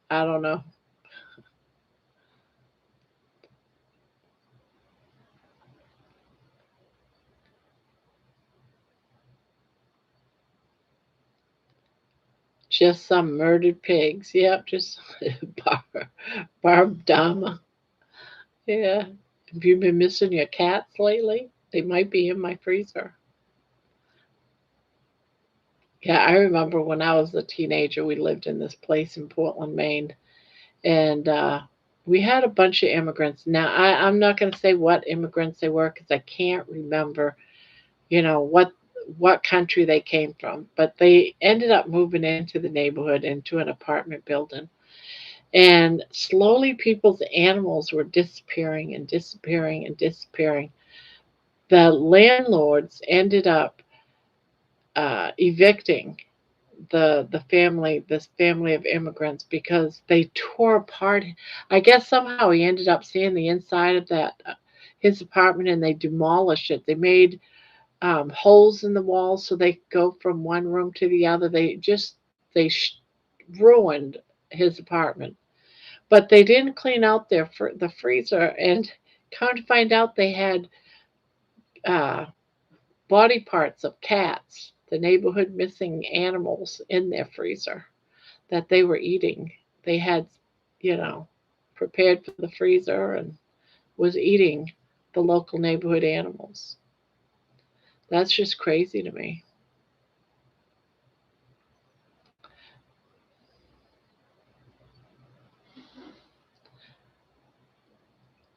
I don't know. Just some murdered pigs. Yep, just Barb Dama. Yeah. Have you been missing your cats lately? They might be in my freezer. Yeah, I remember when I was a teenager, we lived in this place in Portland, Maine, and we had a bunch of immigrants. Now, I'm not going to say what immigrants they were because I can't remember, what country they came from, but they ended up moving into the neighborhood into an apartment building. And slowly people's animals were disappearing and disappearing and disappearing. The landlords ended up evicting this family of immigrants because they tore apart. I guess somehow he ended up seeing the inside of that his apartment, and they demolished it. They made holes in the walls so they could go from one room to the other. They ruined his apartment, but they didn't clean out the freezer, and come to find out they had uh, body parts of cats, the neighborhood missing animals in their freezer that they were eating. They had, you know, prepared for the freezer and was eating the local neighborhood animals. That's just crazy to me.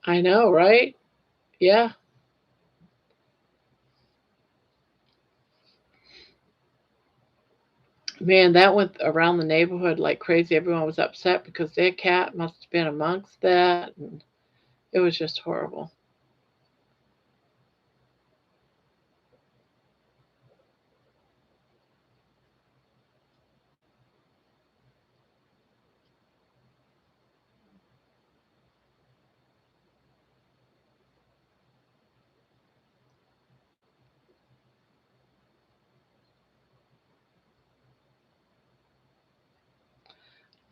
I know, right? Yeah. Man, that went around the neighborhood like crazy. Everyone was upset because their cat must have been amongst that. And it was just horrible.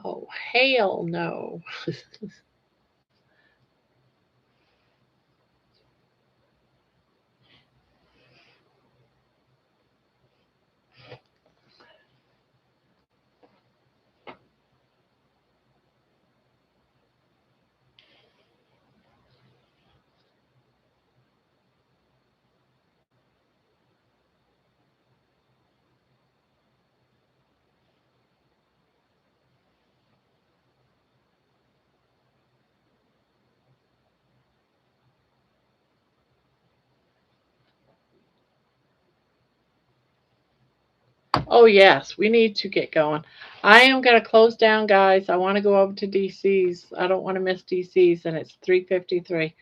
Oh, hell no. Oh, yes, we need to get going. I am going to close down, guys. I want to go over to DC's. I don't want to miss DC's, and it's 3:53.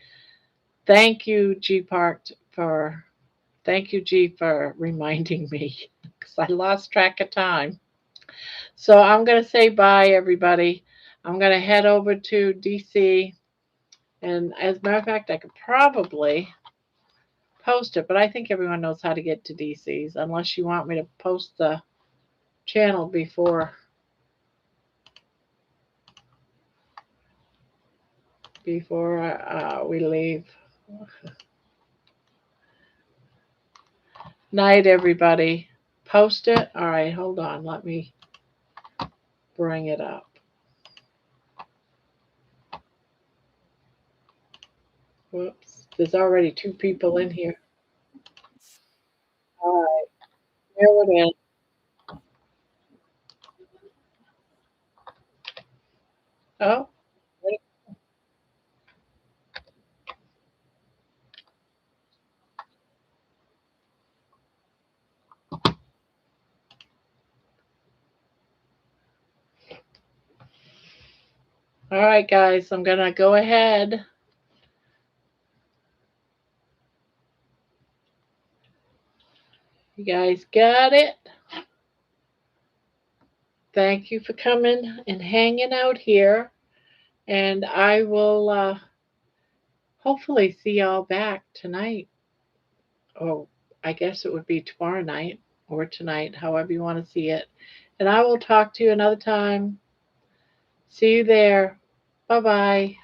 Thank you, G Parked, for thank you, G, for reminding me because I lost track of time. So I'm going to say bye, everybody. I'm going to head over to DC, and as a matter of fact, I could probably post it, but I think everyone knows how to get to DC's unless you want me to post the channel before we leave. Night, everybody. Post it. All right, hold on. Let me bring it up. Whoops. There's already 2 people in here. All right, there it is. Oh, all right, guys. I'm going to go ahead. You guys got it? Thank you for coming and hanging out here. And I will hopefully see y'all back tonight. Oh, I guess it would be tomorrow night or tonight, however you want to see it. And I will talk to you another time. See you there. Bye bye.